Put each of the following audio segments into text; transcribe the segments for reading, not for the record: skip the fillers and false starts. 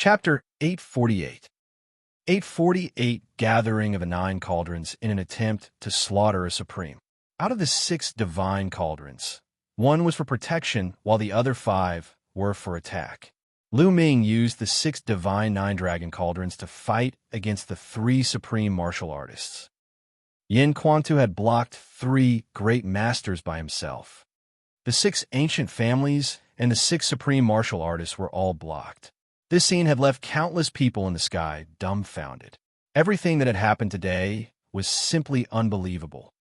Chapter 848. 848 Gathering of the Nine Cauldrons in an attempt to slaughter a supreme. Out of the 6 divine cauldrons, 1 was for protection while the other 5 were for attack. Lu Ming used the 6 divine nine-dragon cauldrons to fight against the 3 supreme martial artists. Yin Quantu had blocked 3 great masters by himself. The 6 ancient families and the 6 supreme martial artists were all blocked. This scene had left countless people in the sky dumbfounded. Everything that had happened today was simply unbelievable.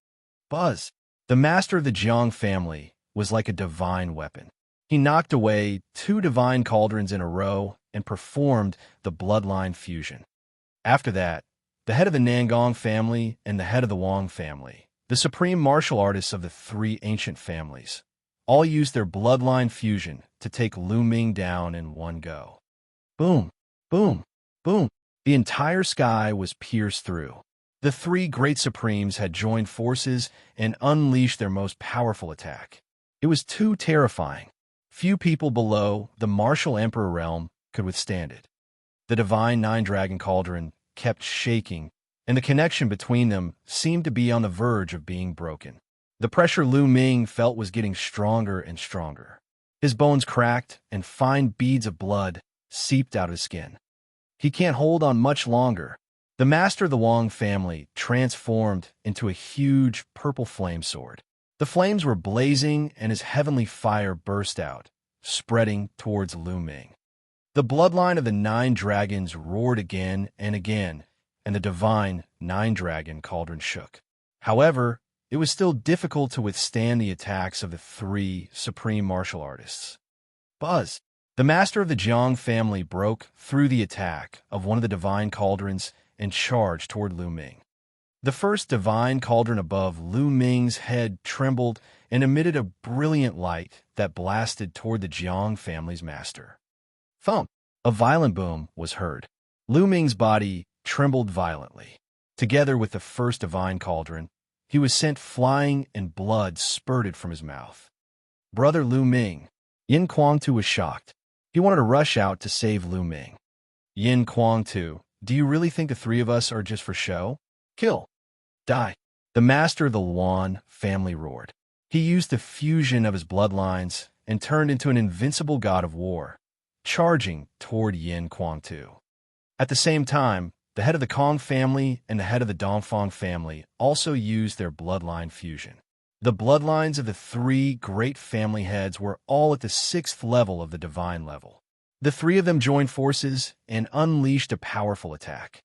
Buzz, the master of the Jiang family, was like a divine weapon. He knocked away 2 divine cauldrons in a row and performed the bloodline fusion. After that, the head of the Nangong family and the head of the Wang family, the supreme martial artists of the 3 ancient families, all used their bloodline fusion to take Lu Ming down in one go. Boom, boom, boom. The entire sky was pierced through. The 3 great supremes had joined forces and unleashed their most powerful attack. It was too terrifying. Few people below the martial emperor realm could withstand it. The divine nine-dragon cauldron kept shaking, and the connection between them seemed to be on the verge of being broken. The pressure Lu Ming felt was getting stronger and stronger. His bones cracked, and fine beads of blood seeped out of his skin. He can't hold on much longer. The master of the Wang family transformed into a huge purple flame sword. The flames were blazing, and his heavenly fire burst out, spreading towards Lu Ming. The bloodline of the 9 dragons roared again, and the divine nine-dragon cauldron shook. However, it was still difficult to withstand the attacks of the 3 supreme martial artists. Buzz, the master of the Jiang family, broke through the attack of one of the divine cauldrons and charged toward Lu Ming. The first divine cauldron above Lu Ming's head trembled and emitted a brilliant light that blasted toward the Jiang family's master. Thump! A violent boom was heard. Lu Ming's body trembled violently. Together with the first divine cauldron, he was sent flying and blood spurted from his mouth. Brother Lu Ming. Yin Quantu was shocked. He wanted to rush out to save Lu Ming. Yin Quantu, do you really think the 3 of us are just for show? Kill. Die. The master of the Luan family roared. He used the fusion of his bloodlines and turned into an invincible god of war, charging toward Yin Quantu. At the same time, the head of the Kong family and the head of the Dongfang family also used their bloodline fusion. The bloodlines of the 3 great family heads were all at the 6th level of the divine level. The 3 of them joined forces and unleashed a powerful attack.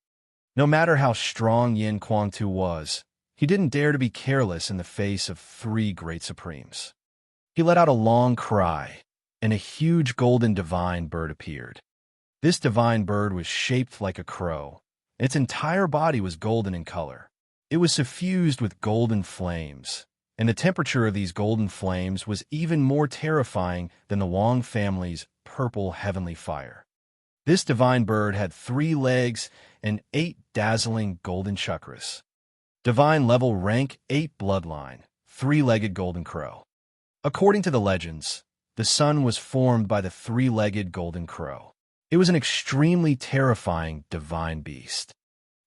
No matter how strong Yin Quantu was, he didn't dare to be careless in the face of 3 great supremes. He let out a long cry, and a huge golden divine bird appeared. This divine bird was shaped like a crow. Its entire body was golden in color. It was suffused with golden flames, and the temperature of these golden flames was even more terrifying than the Wang family's purple heavenly fire. This divine bird had 3 legs and 8 dazzling golden chakras. Divine level rank 8 bloodline, 3-legged golden crow. According to the legends, the sun was formed by the 3-legged golden crow. It was an extremely terrifying divine beast.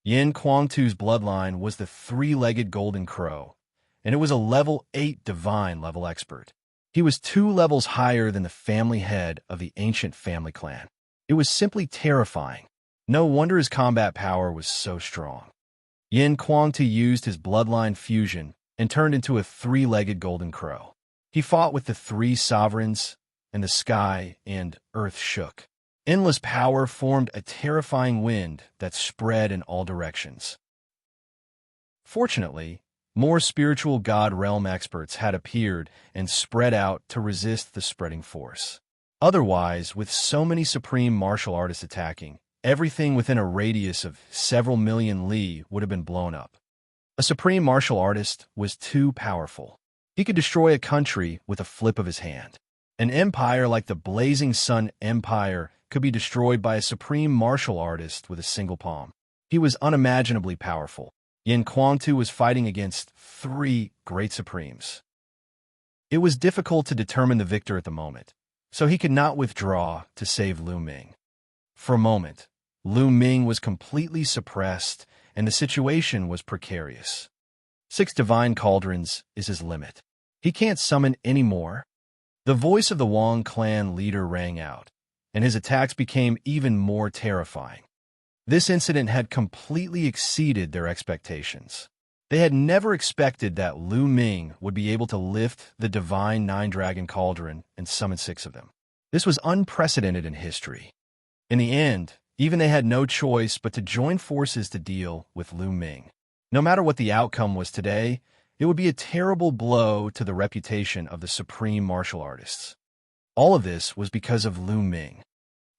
Yin Quantu's bloodline was the 3-legged golden crow, and it was a level 8 divine level expert. He was 2 levels higher than the family head of the ancient family clan. It was simply terrifying. No wonder his combat power was so strong. Yin Quantu used his bloodline fusion and turned into a 3-legged golden crow. He fought with the 3 sovereigns, and the sky and earth shook. Endless power formed a terrifying wind that spread in all directions. Fortunately, more spiritual god realm experts had appeared and spread out to resist the spreading force. Otherwise, with so many supreme martial artists attacking, everything within a radius of several million li would have been blown up. A supreme martial artist was too powerful. He could destroy a country with a flip of his hand. An empire like the Blazing Sun Empire could be destroyed by a supreme martial artist with a single palm. He was unimaginably powerful. Yin Quantu was fighting against 3 great supremes. It was difficult to determine the victor at the moment, so he could not withdraw to save Lu Ming. For a moment, Lu Ming was completely suppressed, and the situation was precarious. 6 divine cauldrons is his limit. He can't summon any more. The voice of the Wang clan leader rang out, and his attacks became even more terrifying. This incident had completely exceeded their expectations. They had never expected that Lu Ming would be able to lift the divine 9-dragon cauldron and summon 6 of them. This was unprecedented in history. In the end, even they had no choice but to join forces to deal with Lu Ming. No matter what the outcome was today, it would be a terrible blow to the reputation of the supreme martial artists. All of this was because of Lu Ming.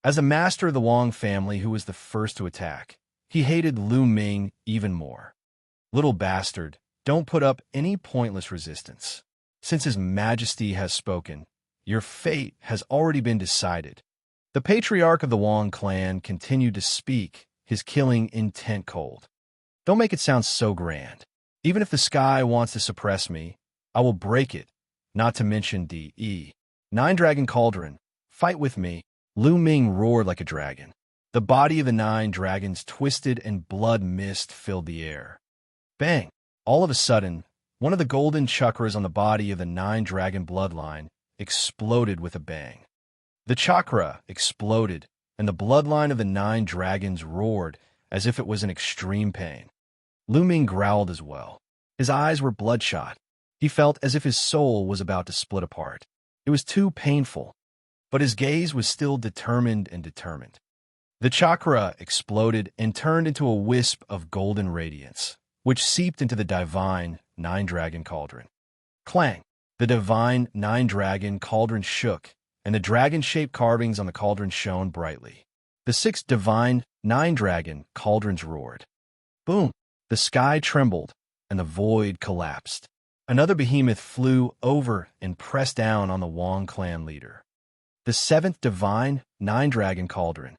As a master of the Wang family who was the first to attack, he hated Lu Ming even more. Little bastard, don't put up any pointless resistance. Since His Majesty has spoken, your fate has already been decided. The patriarch of the Wang clan continued to speak, his killing intent cold. Don't make it sound so grand. Even if the sky wants to suppress me, I will break it, not to mention the 9-dragon cauldron. Fight with me. Lu Ming roared like a dragon. The body of the 9 dragons twisted and blood mist filled the air. Bang! All of a sudden, one of the golden chakras on the body of the 9-dragon bloodline exploded with a bang. The chakra exploded, and the bloodline of the 9 dragons roared as if it was in extreme pain. Lu Ming growled as well. His eyes were bloodshot. He felt as if his soul was about to split apart. It was too painful, but his gaze was still determined and determined. The chakra exploded and turned into a wisp of golden radiance, which seeped into the divine 9-dragon cauldron. Clang! The divine 9-dragon cauldron shook, and the dragon-shaped carvings on the cauldron shone brightly. The 6 divine 9-dragon cauldrons roared. Boom! The sky trembled, and the void collapsed. Another behemoth flew over and pressed down on the Wang clan leader. The 7th divine 9-dragon cauldron.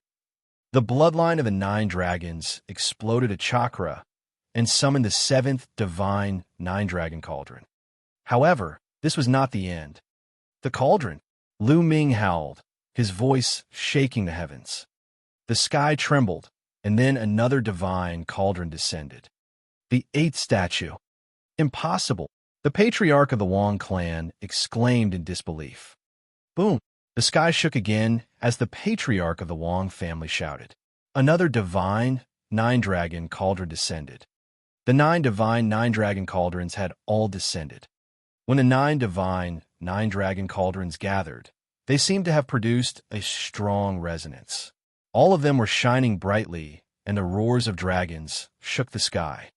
The bloodline of the 9 dragons exploded a chakra and summoned the 7th divine 9-dragon cauldron. However, this was not the end. The cauldron. Lu Ming howled, his voice shaking the heavens. The sky trembled, and then another divine cauldron descended. The 8th statue. Impossible! The patriarch of the Wang clan exclaimed in disbelief. Boom! The sky shook again as the patriarch of the Wang family shouted. Another divine 9-dragon cauldron descended. The 9 divine 9-dragon cauldrons had all descended. When the 9 divine 9-dragon cauldrons gathered, they seemed to have produced a strong resonance. All of them were shining brightly, and the roars of dragons shook the sky.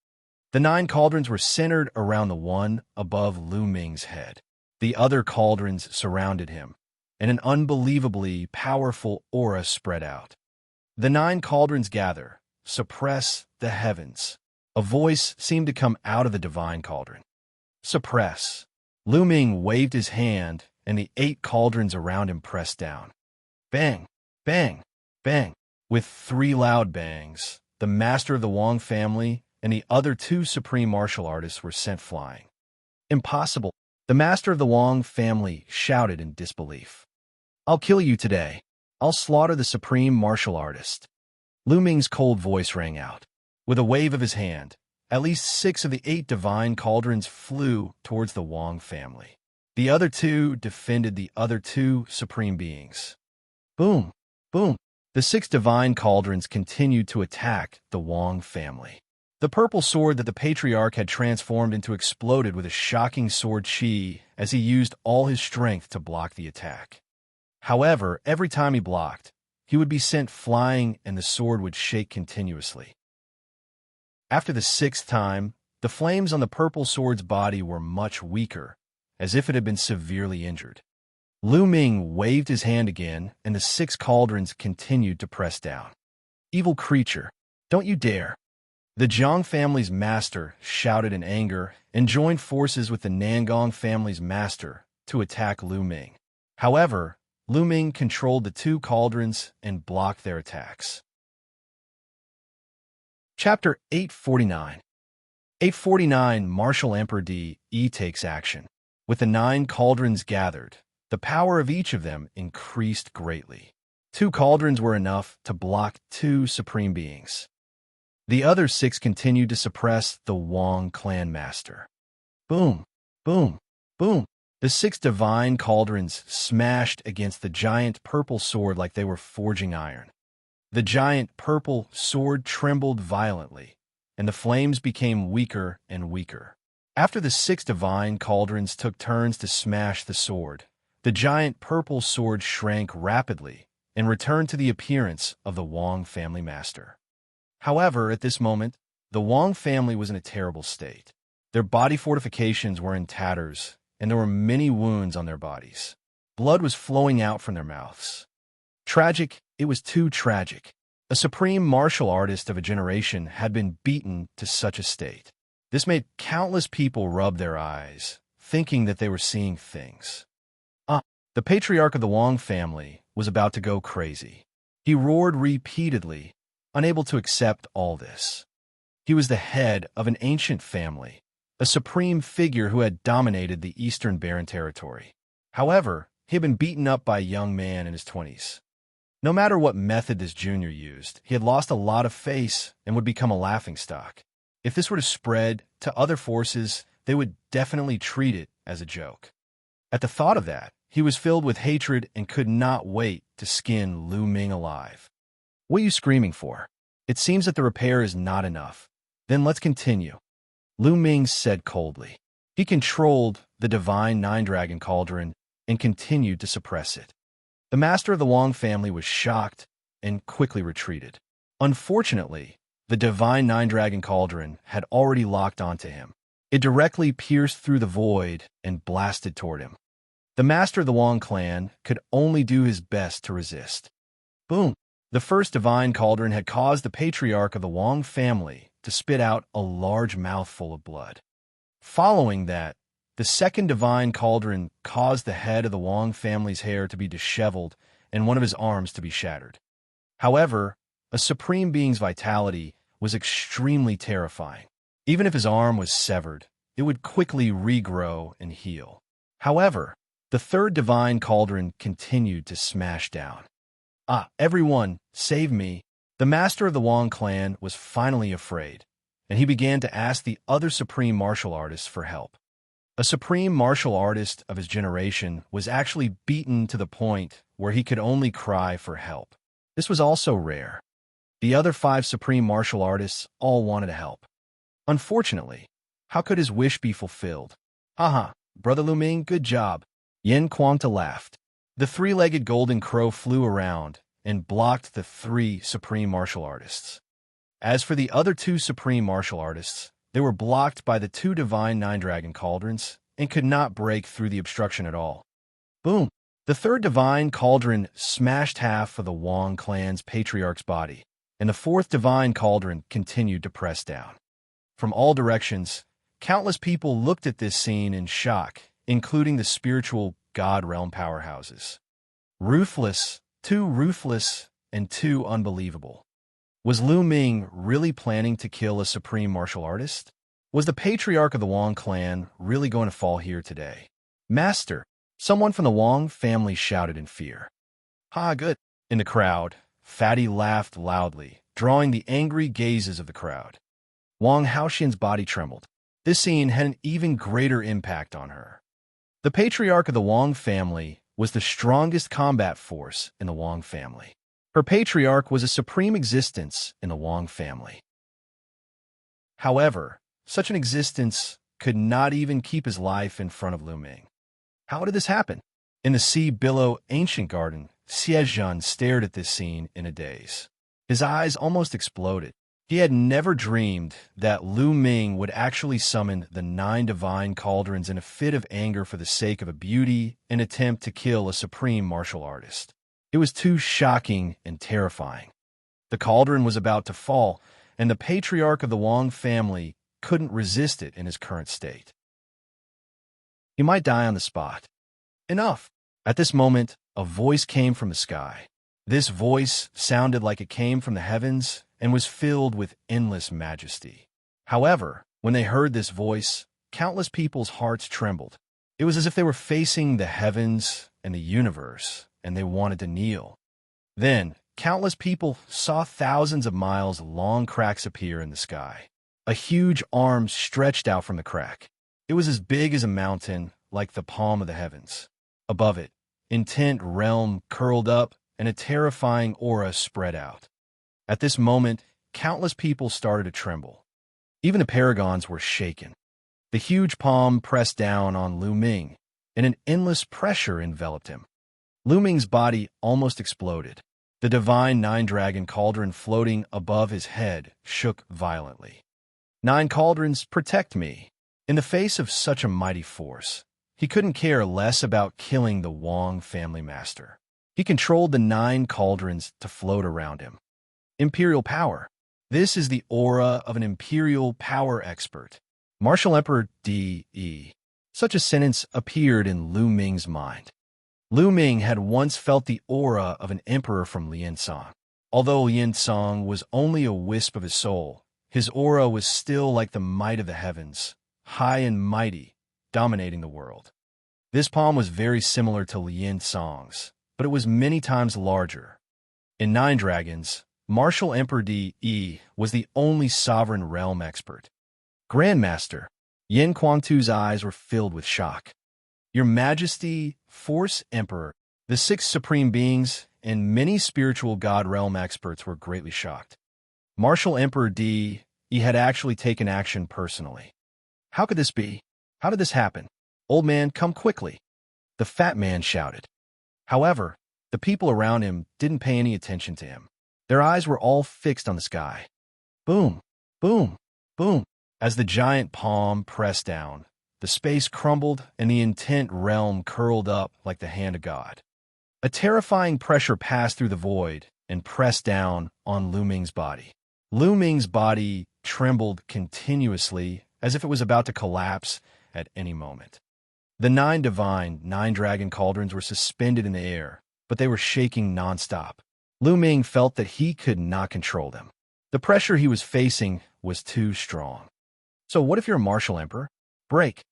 The 9 cauldrons were centered around the one above Lu Ming's head. The other cauldrons surrounded him, and an unbelievably powerful aura spread out. The 9 cauldrons gather, suppress the heavens. A voice seemed to come out of the divine cauldron. Suppress. Lu Ming waved his hand, and the 8 cauldrons around him pressed down. Bang! Bang! Bang! With 3 loud bangs, the master of the Wang family and the other 2 supreme martial artists were sent flying. Impossible! The master of the Wang family shouted in disbelief. I'll kill you today. I'll slaughter the supreme martial artist. Lu Ming's cold voice rang out. With a wave of his hand, at least 6 of the 8 divine cauldrons flew towards the Wang family. The other 2 defended the other 2 supreme beings. Boom! Boom! The 6 divine cauldrons continued to attack the Wang family. The purple sword that the patriarch had transformed into exploded with a shocking sword chi as he used all his strength to block the attack. However, every time he blocked, he would be sent flying and the sword would shake continuously. After the 6th time, the flames on the purple sword's body were much weaker, as if it had been severely injured. Lu Ming waved his hand again, and the 6 cauldrons continued to press down. Evil creature, don't you dare! The Zhang family's master shouted in anger and joined forces with the Nangong family's master to attack Lu Ming. However, Lu Ming controlled the 2 cauldrons and blocked their attacks. Chapter 849. 849 Martial Emperor Di takes action. With the 9 cauldrons gathered, the power of each of them increased greatly. 2 cauldrons were enough to block 2 supreme beings. The other 6 continued to suppress the Wang clan master. Boom, boom, boom. The 6 divine cauldrons smashed against the giant purple sword like they were forging iron. The giant purple sword trembled violently, and the flames became weaker and weaker. After the 6 divine cauldrons took turns to smash the sword, the giant purple sword shrank rapidly and returned to the appearance of the Wang family master. However, at this moment, the Wang family was in a terrible state. Their body fortifications were in tatters, and there were many wounds on their bodies. Blood was flowing out from their mouths. Tragic, it was too tragic. A supreme martial artist of a generation had been beaten to such a state. This made countless people rub their eyes, thinking that they were seeing things. The patriarch of the Wang family was about to go crazy. He roared repeatedly, unable to accept all this. He was the head of an ancient family, a supreme figure who had dominated the Eastern Barren Territory. However, he had been beaten up by a young man in his 20s. No matter what method this junior used, he had lost a lot of face and would become a laughingstock. If this were to spread to other forces, they would definitely treat it as a joke. At the thought of that, he was filled with hatred and could not wait to skin Lu Ming alive. What are you screaming for? It seems that the repair is not enough. Then let's continue. Lu Ming said coldly. He controlled the divine Nine-Dragon Cauldron and continued to suppress it. The master of the Wang family was shocked and quickly retreated. Unfortunately, the divine Nine-Dragon Cauldron had already locked onto him. It directly pierced through the void and blasted toward him. The master of the Wang clan could only do his best to resist. Boom! The first divine cauldron had caused the patriarch of the Wang family to spit out a large mouthful of blood. Following that, the second divine cauldron caused the head of the Wang family's hair to be disheveled and one of his arms to be shattered. However, a supreme being's vitality was extremely terrifying. Even if his arm was severed, it would quickly regrow and heal. However, the third divine cauldron continued to smash down. Everyone, save me. The master of the Wang clan was finally afraid, and he began to ask the other supreme martial artists for help. A supreme martial artist of his generation was actually beaten to the point where he could only cry for help. This was also rare. The other 5 supreme martial artists all wanted to help. Unfortunately, how could his wish be fulfilled? Brother Lu Ming, good job. Yin Quanta laughed. The 3-legged golden crow flew around and blocked the 3 supreme martial artists. As for the other 2 supreme martial artists, they were blocked by the 2 divine Nine-Dragon Cauldrons and could not break through the obstruction at all. Boom! The third divine cauldron smashed half of the Wang clan's patriarch's body, and the 4th divine cauldron continued to press down. From all directions, countless people looked at this scene in shock, including the spiritual God realm powerhouses. Ruthless, too ruthless, and too unbelievable. Was Lu Ming really planning to kill a supreme martial artist? Was the patriarch of the Wang clan really going to fall here today? Master, someone from the Wang family shouted in fear. Good. In the crowd, Fatty laughed loudly, drawing the angry gazes of the crowd. Wang Haoxian's body trembled. This scene had an even greater impact on her. The patriarch of the Wang family was the strongest combat force in the Wang family. Her patriarch was a supreme existence in the Wang family. However, such an existence could not even keep his life in front of Lu Ming. How did this happen? In the sea billow ancient garden, Xianxia stared at this scene in a daze. His eyes almost exploded. He had never dreamed that Lu Ming would actually summon the 9 divine cauldrons in a fit of anger for the sake of a beauty and attempt to kill a supreme martial artist. It was too shocking and terrifying. The cauldron was about to fall, and the patriarch of the Wang family couldn't resist it in his current state. He might die on the spot. Enough! At this moment, a voice came from the sky. This voice sounded like it came from the heavens and was filled with endless majesty. However, when they heard this voice, countless people's hearts trembled. It was as if they were facing the heavens and the universe, and they wanted to kneel. Then, countless people saw thousands of miles long cracks appear in the sky. A huge arm stretched out from the crack. It was as big as a mountain, like the palm of the heavens. Above it, intent realm curled up, and a terrifying aura spread out. At this moment, countless people started to tremble. Even the paragons were shaken. The huge palm pressed down on Lu Ming, and an endless pressure enveloped him. Lu Ming's body almost exploded. The divine nine-dragon cauldron floating above his head shook violently. "Nine cauldrons, protect me." In the face of such a mighty force, he couldn't care less about killing the Wang family master. He controlled the 9 cauldrons to float around him. Imperial power. This is the aura of an imperial power expert. Martial Emperor D.E. Such a sentence appeared in Lu Ming's mind. Lu Ming had once felt the aura of an emperor from Liansong. Although Liansong was only a wisp of his soul, his aura was still like the might of the heavens, high and mighty, dominating the world. This palm was very similar to Liansong's, but it was many times larger. In 9 Dragons, Martial Emperor D.E. was the only sovereign realm expert. Grandmaster, Yin Kuangtu's eyes were filled with shock. "Your Majesty, Force Emperor," the 6 supreme beings and many spiritual god realm experts were greatly shocked. Martial Emperor D.E. had actually taken action personally. "How could this be? How did this happen? Old man, come quickly," the fat man shouted. However, the people around him didn't pay any attention to him. Their eyes were all fixed on the sky. Boom, boom, boom. As the giant palm pressed down, the space crumbled and the intent realm curled up like the hand of God. A terrifying pressure passed through the void and pressed down on Lu Ming's body. Lu Ming's body trembled continuously as if it was about to collapse at any moment. The 9 divine, 9-dragon cauldrons were suspended in the air, but they were shaking nonstop. Lu Ming felt that he could not control them. The pressure he was facing was too strong. "So what if you're a martial emperor? Break."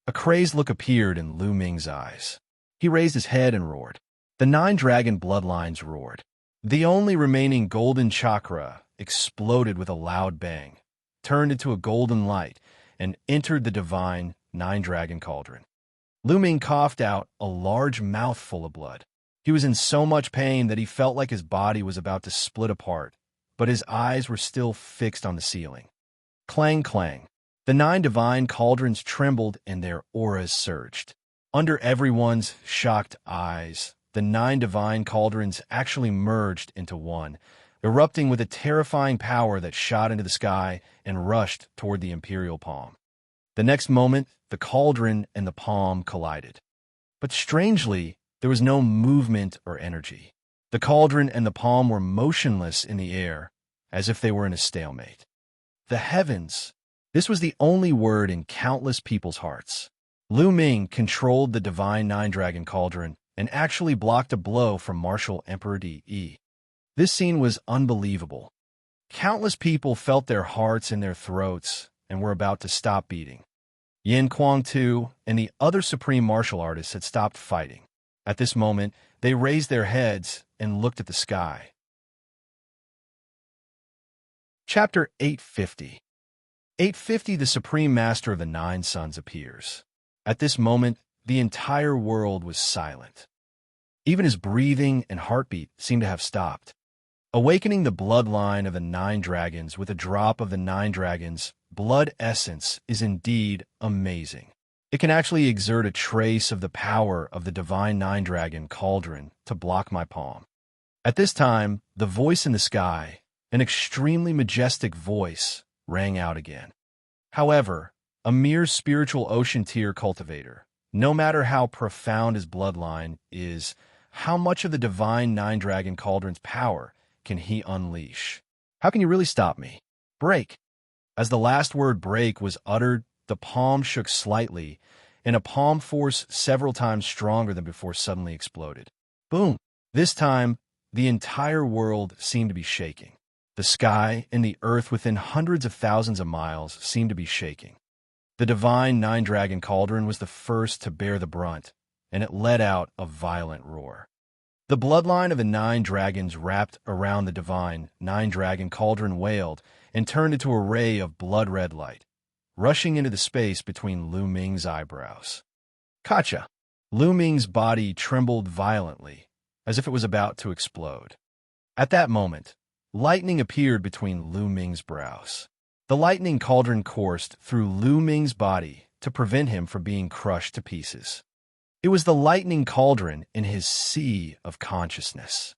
A crazed look appeared in Lu Ming's eyes. He raised his head and roared. The 9-dragon bloodlines roared. The only remaining golden chakra exploded with a loud bang, turned into a golden light, and entered the divine 9-dragon cauldron. Lu Ming coughed out a large mouthful of blood. He was in so much pain that he felt like his body was about to split apart, but his eyes were still fixed on the ceiling. Clang, clang. The 9 divine cauldrons trembled and their auras surged. Under everyone's shocked eyes, the 9 divine cauldrons actually merged into one, erupting with a terrifying power that shot into the sky and rushed toward the imperial palm. The next moment, the cauldron and the palm collided. But strangely, there was no movement or energy. The cauldron and the palm were motionless in the air, as if they were in a stalemate. The heavens. This was the only word in countless people's hearts. Lu Ming controlled the divine 9-dragon cauldron and actually blocked a blow from Martial Emperor D.E. This scene was unbelievable. Countless people felt their hearts in their throats and were about to stop beating. Yin Kuangtu and the other supreme martial artists had stopped fighting. At this moment, they raised their heads and looked at the sky. Chapter 850. 850, the Supreme Master of the 9 Suns appears. At this moment, the entire world was silent. Even his breathing and heartbeat seemed to have stopped. Awakening the bloodline of the 9 dragons with a drop of the 9 dragons' blood essence is indeed amazing. It can actually exert a trace of the power of the divine 9-dragon cauldron to block my palm. At this time, the voice in the sky, an extremely majestic voice, rang out again. However, a mere spiritual ocean tier cultivator, no matter how profound his bloodline is, how much of the divine 9-dragon cauldron's power can he unleash? How can you really stop me? Break. As the last word break was uttered, the palm shook slightly, and a palm force several times stronger than before suddenly exploded. Boom! This time, the entire world seemed to be shaking. The sky and the earth within hundreds of thousands of miles seemed to be shaking. The divine 9-dragon cauldron was the first to bear the brunt, and it let out a violent roar. The bloodline of the 9 dragons wrapped around the divine 9-dragon cauldron wailed and turned into a ray of blood-red light, rushing into the space between Lu Ming's eyebrows. Kacha! Lu Ming's body trembled violently, as if it was about to explode. At that moment, lightning appeared between Lu Ming's brows. The lightning cauldron coursed through Lu Ming's body to prevent him from being crushed to pieces. It was the lightning cauldron in his sea of consciousness.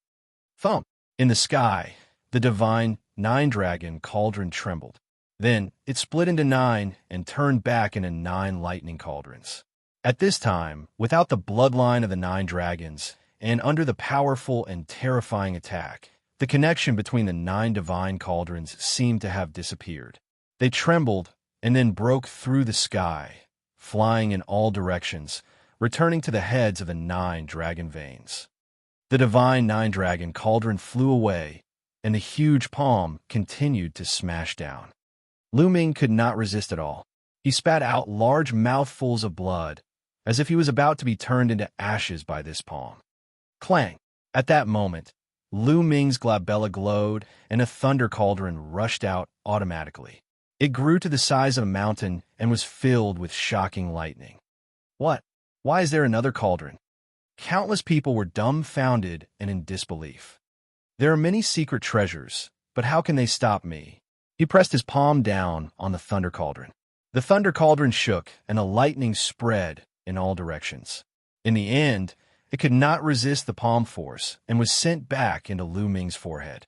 Thump! In the sky, the divine 9-dragon cauldron trembled. Then it split into 9 and turned back into 9 lightning cauldrons. At this time, without the bloodline of the 9 dragons, and under the powerful and terrifying attack, the connection between the 9 divine cauldrons seemed to have disappeared. They trembled and then broke through the sky, flying in all directions, returning to the heads of the 9 dragon veins. The divine 9-dragon cauldron flew away, and the huge palm continued to smash down. Lu Ming could not resist at all. He spat out large mouthfuls of blood, as if he was about to be turned into ashes by this palm. Clang! At that moment, Lu Ming's glabella glowed, and a thunder cauldron rushed out automatically. It grew to the size of a mountain and was filled with shocking lightning. What? Why is there another cauldron? Countless people were dumbfounded and in disbelief. There are many secret treasures, but how can they stop me? He pressed his palm down on the thunder cauldron. The thunder cauldron shook, and the lightning spread in all directions. In the end, it could not resist the palm force and was sent back into Lu Ming's forehead.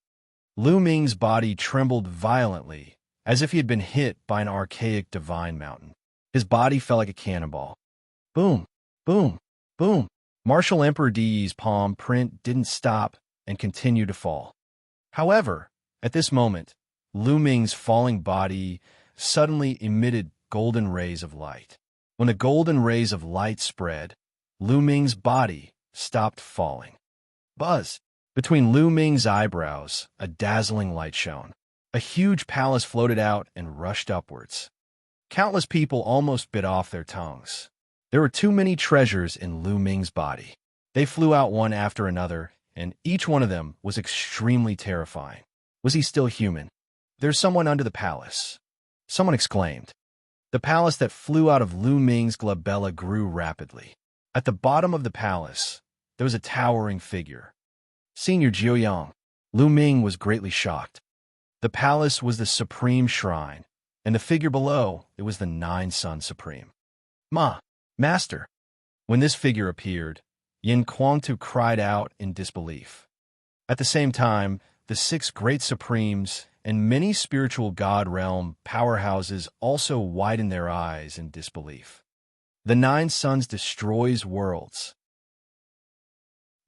Lu Ming's body trembled violently, as if he had been hit by an archaic divine mountain. His body fell like a cannonball. Boom! Boom! Boom! Martial Emperor Di's palm print didn't stop and continued to fall. However, at this moment, Lu Ming's falling body suddenly emitted golden rays of light. When the golden rays of light spread, Lu Ming's body stopped falling. Buzz! Between Lu Ming's eyebrows, a dazzling light shone. A huge palace floated out and rushed upwards. Countless people almost bit off their tongues. There were too many treasures in Lu Ming's body. They flew out one after another, and each one of them was extremely terrifying. Was he still human? There's someone under the palace. Someone exclaimed. The palace that flew out of Lu Ming's glabella grew rapidly. At the bottom of the palace, there was a towering figure. Senior Jiuyang. Lu Ming was greatly shocked. The palace was the supreme shrine, and the figure below, it was the 9 Sun Supreme. Master! When this figure appeared, Yin Kuangtu cried out in disbelief. At the same time, the 6 great supremes and many spiritual god realm powerhouses also widened their eyes in disbelief. The 9 Suns destroys worlds.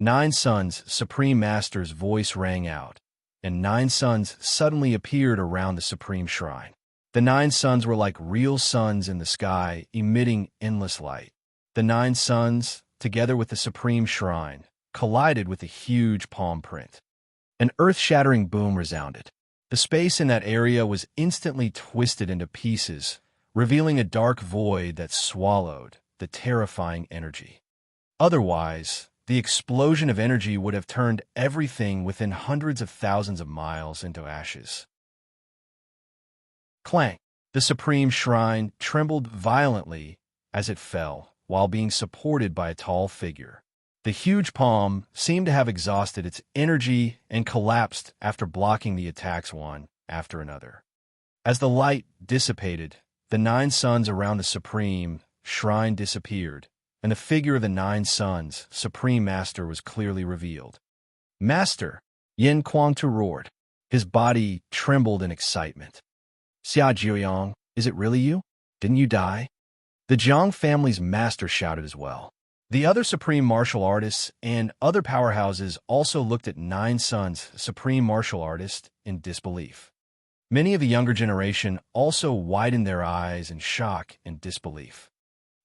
9 Suns Supreme Master's voice rang out, and 9 suns suddenly appeared around the supreme shrine. The 9 suns were like real suns in the sky, emitting endless light. The 9 suns, together with the supreme shrine, collided with a huge palm print. An earth-shattering boom resounded. The space in that area was instantly twisted into pieces, revealing a dark void that swallowed the terrifying energy. Otherwise, the explosion of energy would have turned everything within hundreds of thousands of miles into ashes. Clang! The supreme shrine trembled violently as it fell, while being supported by a tall figure. The huge palm seemed to have exhausted its energy and collapsed after blocking the attacks one after another. As the light dissipated, the 9 suns around the supreme shrine disappeared, and the figure of the 9 suns, Supreme Master, was clearly revealed. Master! Yin Kuangtu roared. His body trembled in excitement. Xia Jiuyang, is it really you? Didn't you die? The Zhang family's master shouted as well. The other supreme martial artists and other powerhouses also looked at 9 Suns supreme martial artist in disbelief. Many of the younger generation also widened their eyes in shock and disbelief.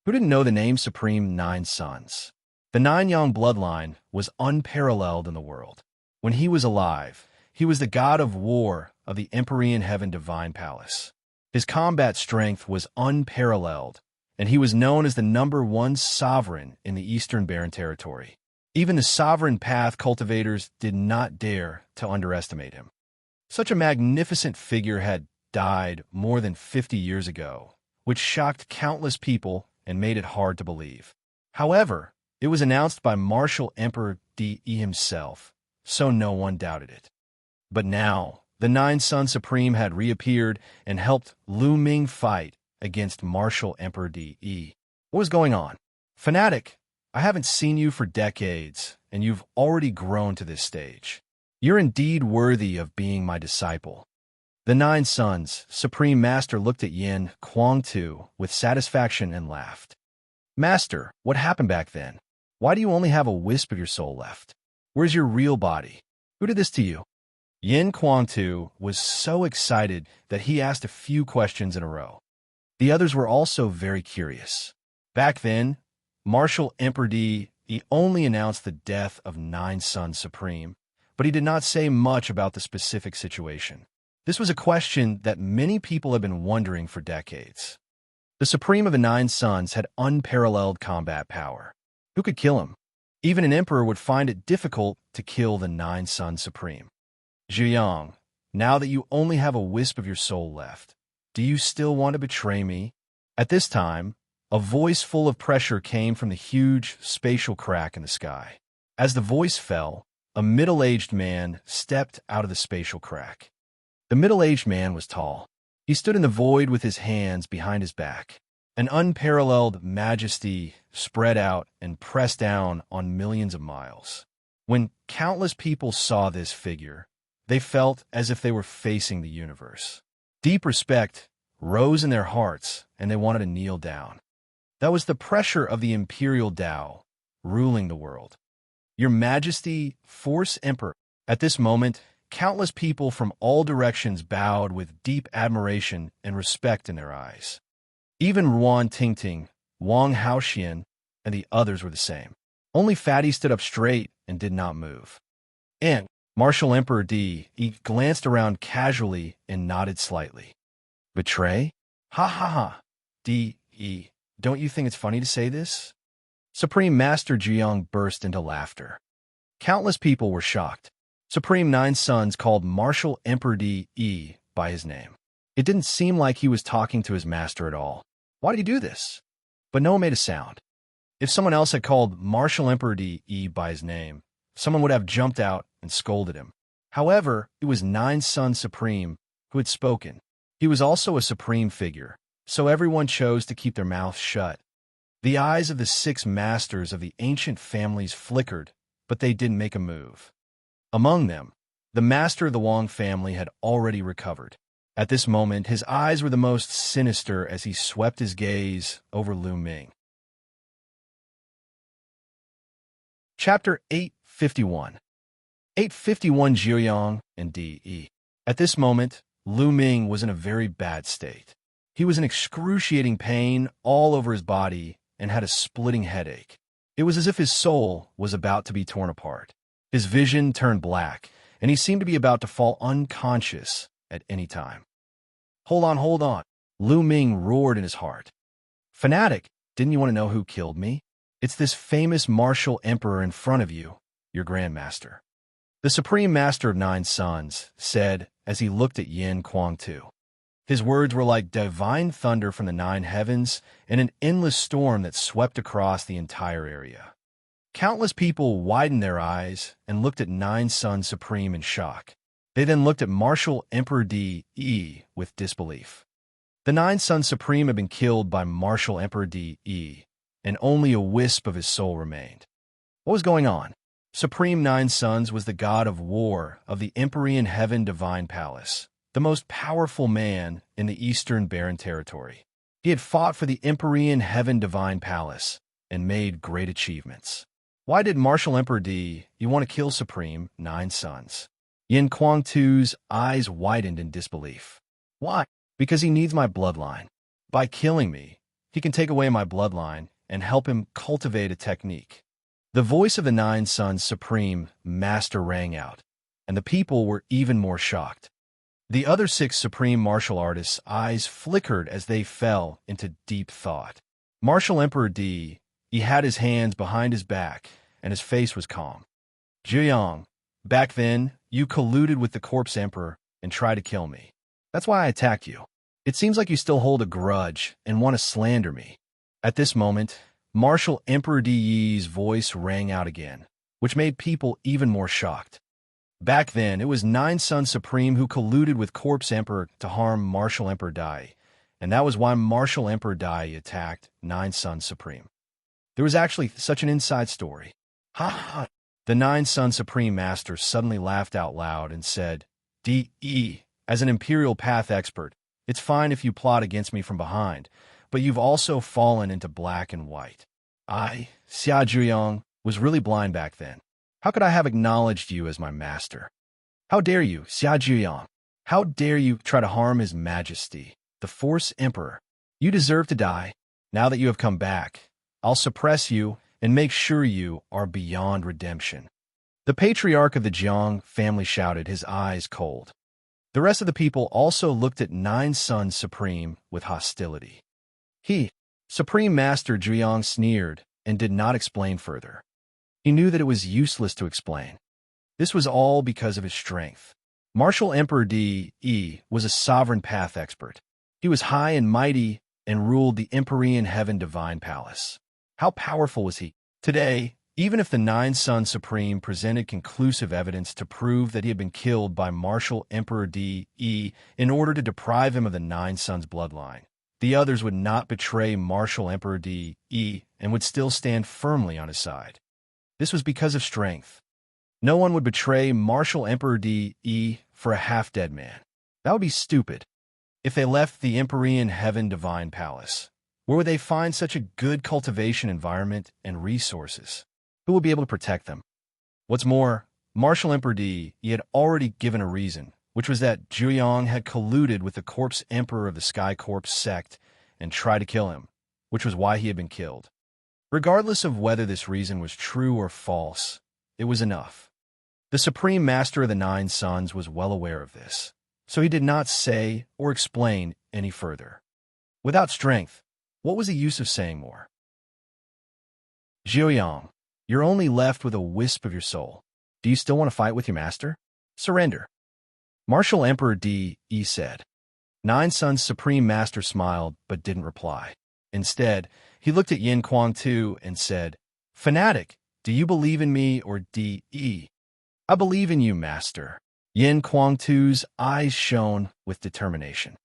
Who didn't know the name Supreme 9 Suns? The 9 Yang bloodline was unparalleled in the world. When he was alive, he was the god of war of the Empyrean Heaven Divine Palace. His combat strength was unparalleled, and he was known as the #1 sovereign in the Eastern Barren Territory. Even the sovereign path cultivators did not dare to underestimate him. Such a magnificent figure had died more than 50 years ago, which shocked countless people and made it hard to believe. However, it was announced by Martial Emperor Di himself, so no one doubted it. But now, the Nine Sun Supreme had reappeared and helped Lu Ming fight against Martial Emperor Di. What was going on? Fanatic, I haven't seen you for decades, and you've already grown to this stage. You're indeed worthy of being my disciple. The Nine Suns Supreme Master looked at Yin Kuang-tu with satisfaction and laughed. Master, what happened back then? Why do you only have a wisp of your soul left? Where's your real body? Who did this to you? Yin Kuang-tu was so excited that he asked a few questions in a row. The others were also very curious. Back then, Martial Emperor Di only announced the death of Nine Suns Supreme, but he did not say much about the specific situation. This was a question that many people had been wondering for decades. The Supreme of the Nine Suns had unparalleled combat power. Who could kill him? Even an emperor would find it difficult to kill the Nine Suns Supreme. Zhiyang, now that you only have a wisp of your soul left, do you still want to betray me? At this time, a voice full of pressure came from the huge spatial crack in the sky. As the voice fell, a middle-aged man stepped out of the spatial crack. The middle-aged man was tall. He stood in the void with his hands behind his back. An unparalleled majesty spread out and pressed down on millions of miles. When countless people saw this figure, they felt as if they were facing the universe. Deep respect rose in their hearts, and they wanted to kneel down. That was the pressure of the imperial Tao ruling the world. Your Majesty, Force Emperor. At this moment, countless people from all directions bowed with deep admiration and respect in their eyes. Even Ruan Tingting, Wang Haoxian, and the others were the same. Only Fatty stood up straight and did not move. And Martial Emperor Di glanced around casually and nodded slightly. Betray? Ha ha ha. Di, don't you think it's funny to say this? Supreme Master Jiang burst into laughter. Countless people were shocked. Supreme Nine Suns called Martial Emperor Di by his name. It didn't seem like he was talking to his master at all. Why did he do this? But no one made a sound. If someone else had called Martial Emperor Di by his name, someone would have jumped out and scolded him. However, it was Nine Suns Supreme who had spoken. He was also a supreme figure, so everyone chose to keep their mouths shut. The eyes of the six masters of the ancient families flickered, but they didn't make a move. Among them, the master of the Wang family had already recovered. At this moment, his eyes were the most sinister as he swept his gaze over Lu Ming. Chapter 851. 851 Zhiyang and Di. At this moment, Lu Ming was in a very bad state. He was in excruciating pain all over his body and had a splitting headache. It was as if his soul was about to be torn apart. His vision turned black, and he seemed to be about to fall unconscious at any time. Hold on. Lu Ming roared in his heart. Fanatic, didn't you want to know who killed me? It's this famous martial emperor in front of you, your grandmaster. The Supreme Master of Nine Suns said as he looked at Yin Kuang-tu. His words were like divine thunder from the nine heavens and an endless storm that swept across the entire area. Countless people widened their eyes and looked at Nine Suns Supreme in shock. They then looked at Martial Emperor Di with disbelief. The Nine Suns Supreme had been killed by Martial Emperor Di, and only a wisp of his soul remained. What was going on? Supreme Nine Suns was the god of war of the Empyrean Heaven Divine Palace, the most powerful man in the Eastern Barren Territory. He had fought for the Empyrean Heaven Divine Palace and made great achievements. Why did Martial Emperor Di want to kill Supreme Nine Suns? Yin Kuang-tu's eyes widened in disbelief. Why? Because he needs my bloodline. By killing me, he can take away my bloodline and help him cultivate a technique. The voice of the Nine Suns Supreme Master rang out, and the people were even more shocked. The other six supreme martial artists' eyes flickered as they fell into deep thought. Martial Emperor Di, he had his hands behind his back, and his face was calm. Zhuyang, back then, you colluded with the Corpse Emperor and tried to kill me. That's why I attacked you. It seems like you still hold a grudge and want to slander me. At this moment, Martial Emperor Di Yi's voice rang out again, which made people even more shocked. Back then, it was Nine Sun Supreme who colluded with Corpse Emperor to harm Martial Emperor Dai, and that was why Martial Emperor Dai attacked Nine Sun Supreme. There was actually such an inside story. Ha ha! The Nine Sun Supreme Master suddenly laughed out loud and said, D.E., as an Imperial Path expert, it's fine if you plot against me from behind, but you've also fallen into black and white. I, Xia Zhuyang, was really blind back then. How could I have acknowledged you as my master? How dare you, Xia Zhuyang? How dare you try to harm His Majesty, the Force Emperor? You deserve to die. Now that you have come back, I'll suppress you and make sure you are beyond redemption. The patriarch of the Jiang family shouted, his eyes cold. The rest of the people also looked at Nine Sun Supreme with hostility. He, Supreme Master Zhuyang, sneered and did not explain further. He knew that it was useless to explain. This was all because of his strength. Martial Emperor Di was a sovereign path expert. He was high and mighty and ruled the Empyrean Heaven Divine Palace. How powerful was he? Today, even if the Nine Sun Supreme presented conclusive evidence to prove that he had been killed by Martial Emperor Di in order to deprive him of the Nine Suns bloodline, the others would not betray Martial Emperor Di and would still stand firmly on his side. This was because of strength. No one would betray Martial Emperor Di for a half-dead man. That would be stupid. If they left the Empyrean Heaven Divine Palace, where would they find such a good cultivation environment and resources? Who would be able to protect them? What's more, Martial Emperor Di had already given a reason, which was that Zhuyang had colluded with the Corpse Emperor of the Sky Corpse sect and tried to kill him, which was why he had been killed. Regardless of whether this reason was true or false, it was enough. The Supreme Master of the Nine Suns was well aware of this, so he did not say or explain any further. Without strength, what was the use of saying more? Zhuyang, you're only left with a wisp of your soul. Do you still want to fight with your master? Surrender. Martial Emperor Di said. Nine Suns Supreme Master smiled but didn't reply. Instead, he looked at Yin Kuang-tu and said, Fanatic, do you believe in me or Di? I believe in you, Master. Yin Kuang-tu's eyes shone with determination.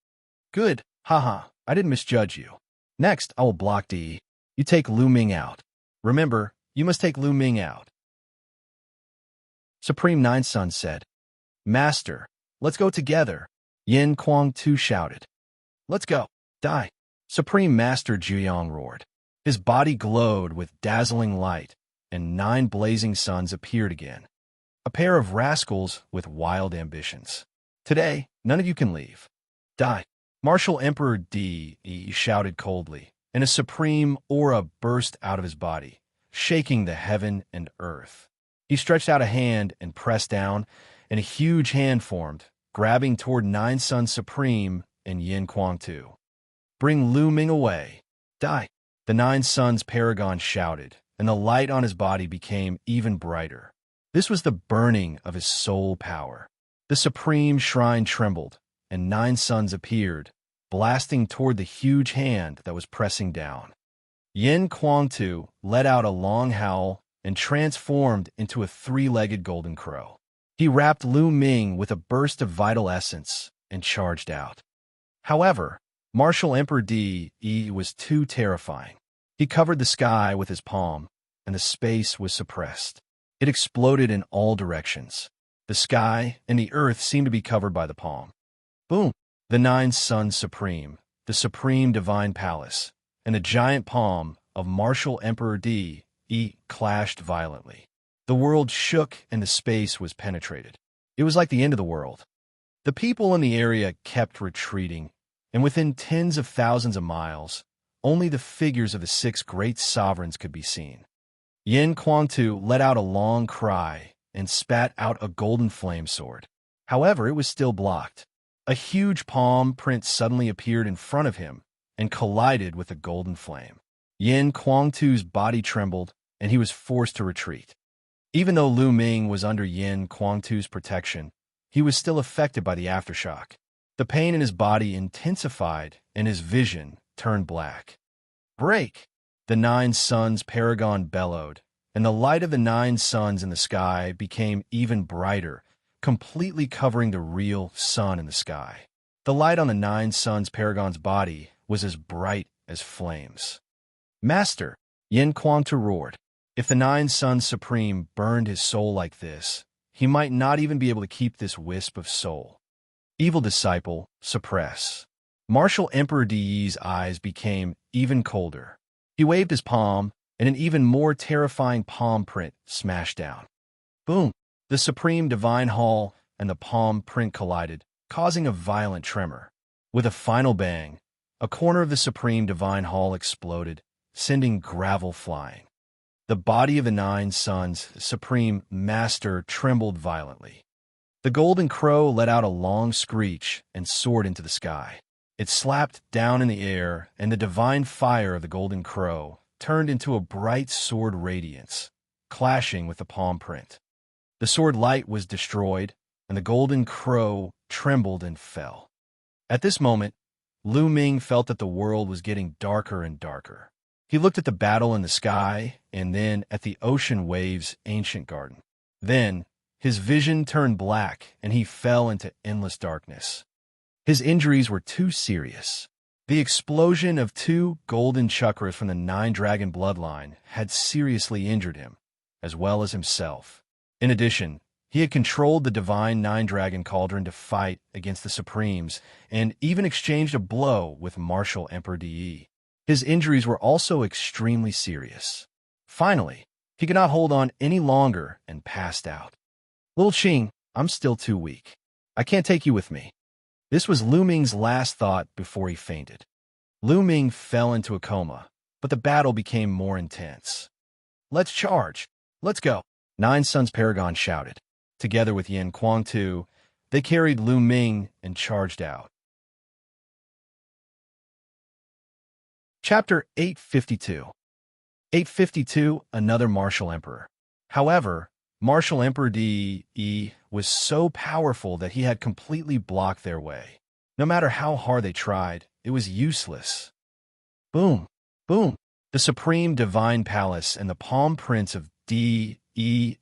Good, haha, I didn't misjudge you. Next, I will block Di. You take Lu Ming out. Remember, you must take Lu Ming out. Supreme Nine Suns said, Master, let's go together. Yin Kuang-tu shouted. Let's go. Die. Supreme Master Zhuyang roared. His body glowed with dazzling light, and 9 blazing suns appeared again. A pair of rascals with wild ambitions. Today, none of you can leave. Die. Martial Emperor Di shouted coldly, and a supreme aura burst out of his body, shaking the heaven and earth. He stretched out a hand and pressed down, and a huge hand formed, grabbing toward Nine Sun Supreme and Yin Kuang-tu. Bring Lu Ming away. Die. The Nine Suns Paragon shouted, and the light on his body became even brighter. This was the burning of his soul power. The supreme shrine trembled, and 9 suns appeared, blasting toward the huge hand that was pressing down. Yin Kuang-tu let out a long howl and transformed into a 3-legged golden crow. He wrapped Lu Ming with a burst of vital essence and charged out. However, Martial Emperor Di was too terrifying. He covered the sky with his palm, and the space was suppressed. It exploded in all directions. The sky and the earth seemed to be covered by the palm. Boom! The 9 Suns Supreme, the Supreme Divine Palace, and the giant palm of Martial Emperor Di clashed violently. The world shook and the space was penetrated. It was like the end of the world. The people in the area kept retreating, and within tens of thousands of miles, only the figures of the 6 great sovereigns could be seen. Yin Kuang-tu let out a long cry and spat out a golden flame sword. However, it was still blocked. A huge palm print suddenly appeared in front of him and collided with the golden flame. Yin Kuang-tu's body trembled, and he was forced to retreat. Even though Lu Ming was under Yin Guangtu's protection, he was still affected by the aftershock. The pain in his body intensified, and his vision turned black. "Break!" The 9 suns paragon bellowed, and the light of the 9 suns in the sky became even brighter, completely covering the real sun in the sky. The light on the 9 suns paragon's body was as bright as flames. "Master," Yin Guangtu roared, "if the 9 suns supreme burned his soul like this, he might not even be able to keep this wisp of soul." "Evil disciple, suppress." Martial Emperor Di's eyes became even colder. He waved his palm, and an even more terrifying palm print smashed down. Boom! The Supreme Divine Hall and the palm print collided, causing a violent tremor. With a final bang, a corner of the Supreme Divine Hall exploded, sending gravel flying. The body of the 9 suns' Supreme Master trembled violently. The golden crow let out a long screech and soared into the sky. It slapped down in the air, and the divine fire of the golden crow turned into a bright sword radiance, clashing with the palm print. The sword light was destroyed, and the golden crow trembled and fell. At this moment, Lu Ming felt that the world was getting darker and darker. He looked at the battle in the sky, and then at the ocean waves' ancient garden. Then, his vision turned black, and he fell into endless darkness. His injuries were too serious. The explosion of 2 golden chakras from the 9 dragon bloodline had seriously injured him, as well as himself. In addition, he had controlled the divine 9 dragon cauldron to fight against the Supremes, and even exchanged a blow with Martial Emperor Di. His injuries were also extremely serious. Finally, he could not hold on any longer and passed out. "Little Qing, I'm still too weak. I can't take you with me." This was Lu Ming's last thought before he fainted. Lu Ming fell into a coma, but the battle became more intense. "Let's charge! Let's go!" 9 Suns Paragon shouted. Together with Yin Guangtu, they carried Lu Ming and charged out. Chapter 852. 852, Another Martial Emperor. However, Martial Emperor Di was so powerful that he had completely blocked their way. No matter how hard they tried, it was useless. Boom! Boom! The Supreme Divine Palace and the palm prints of Di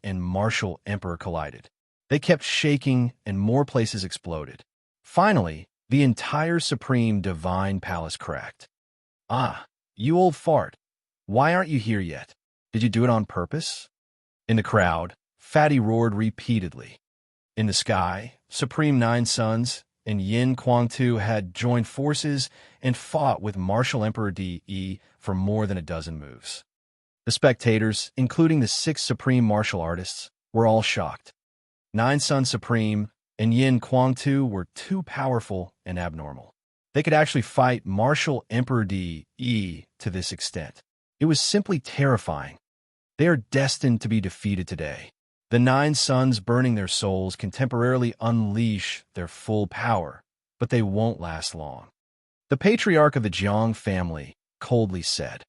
and Martial Emperor collided. They kept shaking, and more places exploded. Finally, the entire Supreme Divine Palace cracked. "Ah, you old fart. Why aren't you here yet? Did you do it on purpose?" In the crowd, Fatty roared repeatedly. In the sky, Supreme 9 Suns and Yin Guangtu had joined forces and fought with Martial Emperor Di for more than a dozen moves. The spectators, including the 6 Supreme Martial Artists, were all shocked. 9 Suns Supreme and Yin Guangtu were too powerful and abnormal. They could actually fight Martial Emperor Di to this extent. It was simply terrifying. They are destined to be defeated today. The 9 suns burning their souls can temporarily unleash their full power, but they won't last long. The patriarch of the Jiang family coldly said,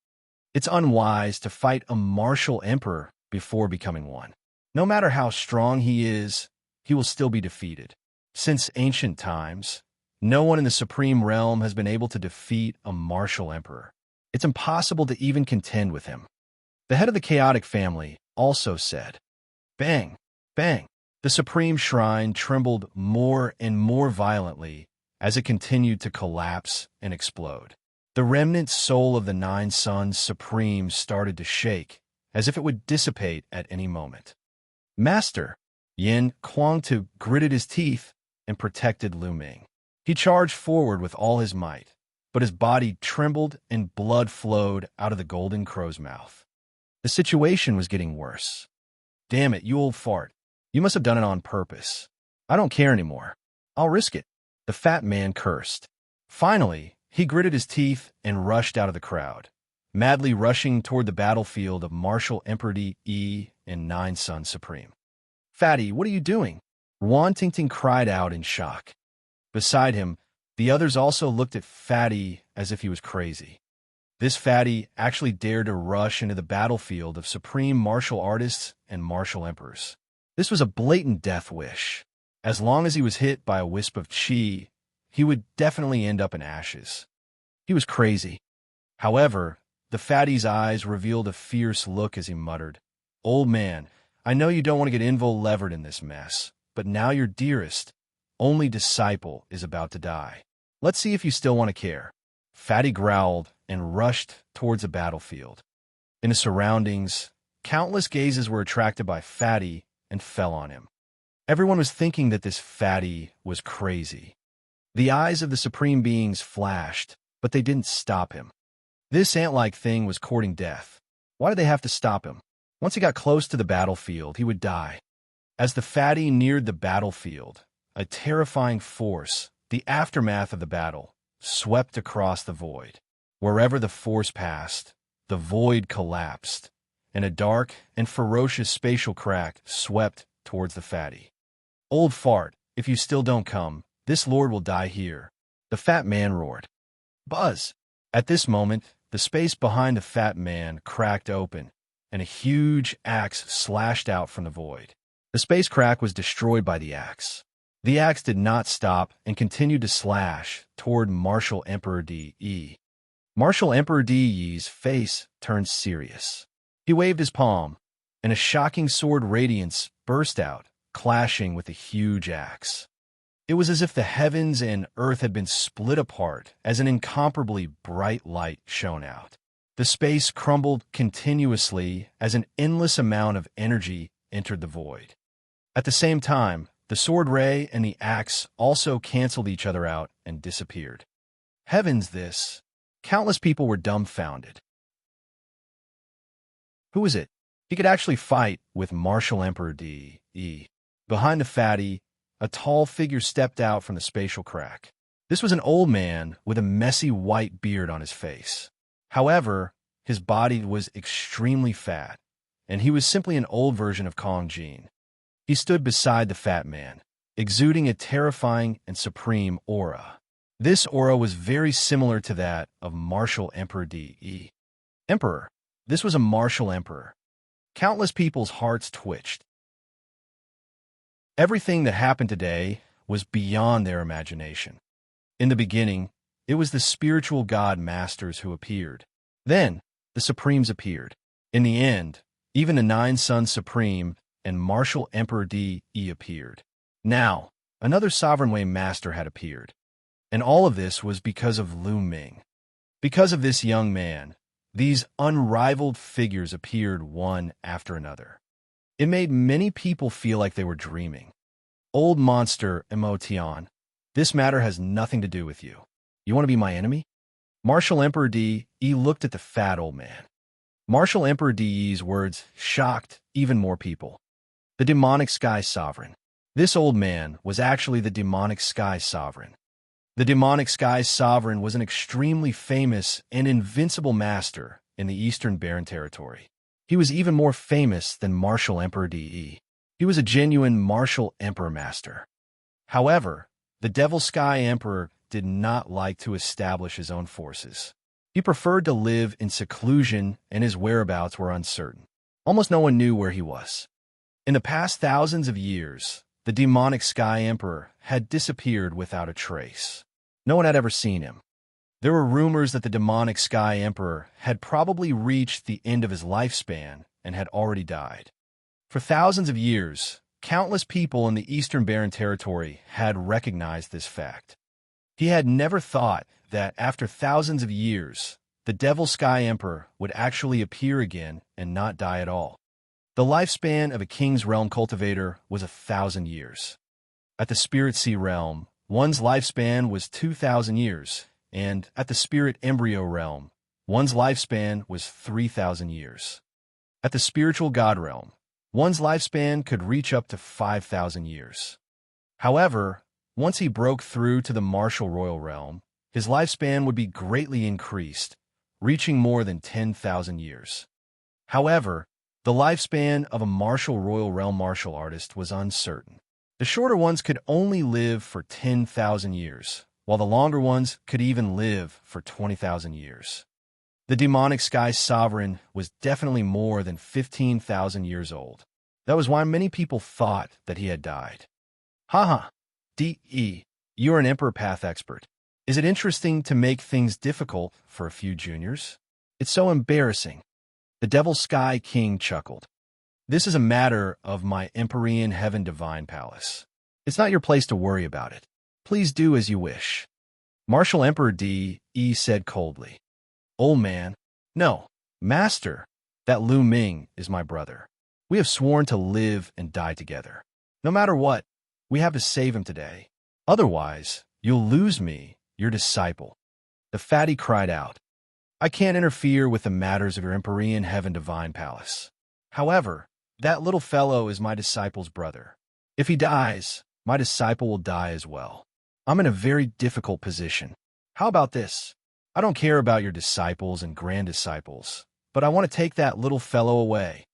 "It's unwise to fight a martial emperor before becoming one. No matter how strong he is, he will still be defeated. Since ancient times, no one in the supreme realm has been able to defeat a martial emperor. It's impossible to even contend with him." The head of the chaotic family also said, "Bang! Bang!" The supreme shrine trembled more and more violently as it continued to collapse and explode. The remnant soul of the 9 Suns Supreme started to shake, as if it would dissipate at any moment. "Master!" Yin Guangtu gritted his teeth and protected Lu Ming. He charged forward with all his might, but his body trembled and blood flowed out of the golden crow's mouth. The situation was getting worse. "Damn it, you old fart. You must have done it on purpose. I don't care anymore. I'll risk it." The fat man cursed. Finally, he gritted his teeth and rushed out of the crowd, madly rushing toward the battlefield of Martial Emperor Di and 9 Suns Supreme. "Fatty, what are you doing?" Wan Tingting cried out in shock. Beside him, the others also looked at Fatty as if he was crazy. This fatty actually dared to rush into the battlefield of supreme martial artists and martial emperors. This was a blatant death wish. As long as he was hit by a wisp of qi, he would definitely end up in ashes. He was crazy. However, the fatty's eyes revealed a fierce look as he muttered, "Old man, I know you don't want to get involved in this mess, but now your dearest, only disciple is about to die. Let's see if you still want to care." Fatty growled and rushed towards the battlefield. In the surroundings, countless gazes were attracted by Fatty and fell on him. Everyone was thinking that this Fatty was crazy. The eyes of the supreme beings flashed, but they didn't stop him. This ant-like thing was courting death. Why did they have to stop him? Once he got close to the battlefield, he would die. As the Fatty neared the battlefield, a terrifying force, the aftermath of the battle, swept across the void. Wherever the force passed, the void collapsed, and a dark and ferocious spatial crack swept towards the Fatty. "Old fart, if you still don't come, this lord will die here," the fat man roared. Buzz! At this moment, the space behind the fat man cracked open, and a huge axe slashed out from the void. The space crack was destroyed by the axe. The axe did not stop and continued to slash toward Martial Emperor Di. Martial Emperor Di's face turned serious. He waved his palm, and a shocking sword radiance burst out, clashing with the huge axe. It was as if the heavens and earth had been split apart as an incomparably bright light shone out. The space crumbled continuously as an endless amount of energy entered the void. At the same time, the sword ray and the axe also canceled each other out and disappeared. Heavens, this! Countless people were dumbfounded. Who is it? He could actually fight with Martial Emperor Di. Behind the Fatty, a tall figure stepped out from the spatial crack. This was an old man with a messy white beard on his face. However, his body was extremely fat, and he was simply an old version of Kong Jin. He stood beside the fat man, exuding a terrifying and supreme aura. This aura was very similar to that of Martial Emperor Di. Emperor. This was a martial emperor. Countless people's hearts twitched. Everything that happened today was beyond their imagination. In the beginning, it was the spiritual god masters who appeared. Then, the supremes appeared. In the end, even the Nine Sons Supreme and Martial Emperor Di appeared. Now, another Sovereign Way Master had appeared. And all of this was because of Lu Ming. Because of this young man, these unrivaled figures appeared one after another. It made many people feel like they were dreaming. Old monster Emotion, this matter has nothing to do with you. You want to be my enemy? Martial Emperor Di looked at the fat old man. Martial Emperor Di's words shocked even more people. The demonic sky sovereign. This old man was actually the demonic sky sovereign. The demonic sky sovereign was an extremely famous and invincible master in the Eastern Barren Territory. He was even more famous than Martial Emperor Di. He was a genuine martial emperor master. However, the Devil Sky Emperor did not like to establish his own forces. He preferred to live in seclusion, and his whereabouts were uncertain. Almost no one knew where he was. In the past thousands of years, the demonic Sky Emperor had disappeared without a trace. No one had ever seen him. There were rumors that the demonic Sky Emperor had probably reached the end of his lifespan and had already died. For thousands of years, countless people in the Eastern Barren Territory had recognized this fact. He had never thought that after thousands of years, the Devil Sky Emperor would actually appear again and not die at all. The lifespan of a King's Realm cultivator was 1,000 years. At the Spirit Sea Realm, one's lifespan was 2,000 years, and at the Spirit Embryo Realm, one's lifespan was 3,000 years. At the Spiritual God Realm, one's lifespan could reach up to 5,000 years. However, once he broke through to the Martial Royal Realm, his lifespan would be greatly increased, reaching more than 10,000 years. However, the lifespan of a Martial Royal Realm martial artist was uncertain. The shorter ones could only live for 10,000 years, while the longer ones could even live for 20,000 years. The demonic sky sovereign was definitely more than 15,000 years old. That was why many people thought that he had died. Haha. D.E. You're an Emperor Path expert. Is it interesting to make things difficult for a few juniors? It's so embarrassing. The Devil Sky King chuckled. This is a matter of my Empyrean Heaven Divine Palace. It's not your place to worry about it. Please do as you wish. Martial Emperor D.E. said coldly. Old man. No, master. That Lu Ming is my brother. We have sworn to live and die together. No matter what, we have to save him today. Otherwise, you'll lose me, your disciple. The fatty cried out. I can't interfere with the matters of your Empyrean Heaven Divine Palace. However, that little fellow is my disciple's brother. If he dies, my disciple will die as well. I'm in a very difficult position. How about this? I don't care about your disciples and grand disciples, but I want to take that little fellow away.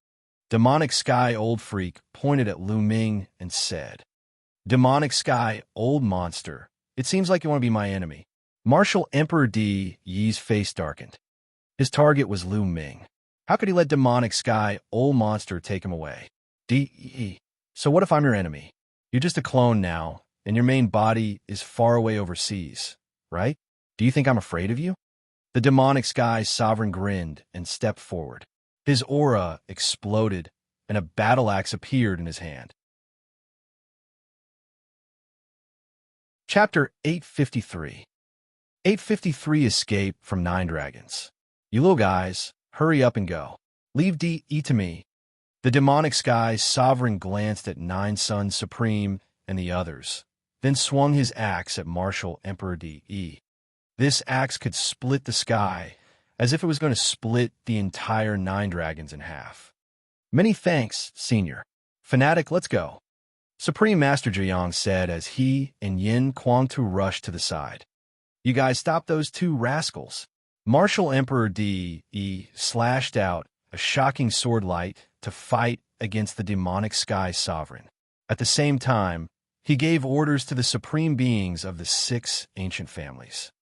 Demonic Sky Old Freak pointed at Lu Ming and said, Demonic Sky Old Monster, it seems like you want to be my enemy. Martial Emperor D.Ye's face darkened. His target was Lu Ming. How could he let Demonic Sky Old Monster take him away? D.E. So what if I'm your enemy? You're just a clone now, and your main body is far away overseas, right? Do you think I'm afraid of you? The Demonic Sky Sovereign grinned and stepped forward. His aura exploded, and a battle axe appeared in his hand. Chapter 853. 853 Escape from 9 Dragons. You little guys, hurry up and go. Leave D.E. to me. The Demonic Sky Sovereign glanced at 9 Suns Supreme and the others, then swung his axe at Martial Emperor D.E. This axe could split the sky, as if it was going to split the entire 9 dragons in half. Many thanks, Senior. Fanatic, let's go. Supreme Master Jiang said as he and Yin Kuangtu rushed to the side. You guys stop those 2 rascals. Martial Emperor D.E. slashed out a shocking sword light to fight against the Demonic Sky Sovereign. At the same time, he gave orders to the supreme beings of the 6 ancient families.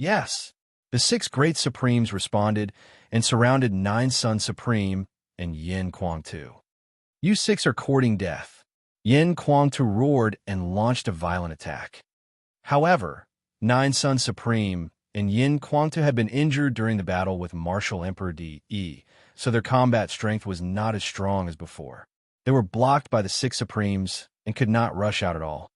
Yes, the 6 great supremes responded and surrounded 9 Sun Supreme and Yin Kuangtu. You 6 are courting death. Yin Kuangtu roared and launched a violent attack. However, 9 Sun Supreme and Yin Kuangtu had been injured during the battle with Martial Emperor D.E., so their combat strength was not as strong as before. They were blocked by the 6 Supremes and could not rush out at all.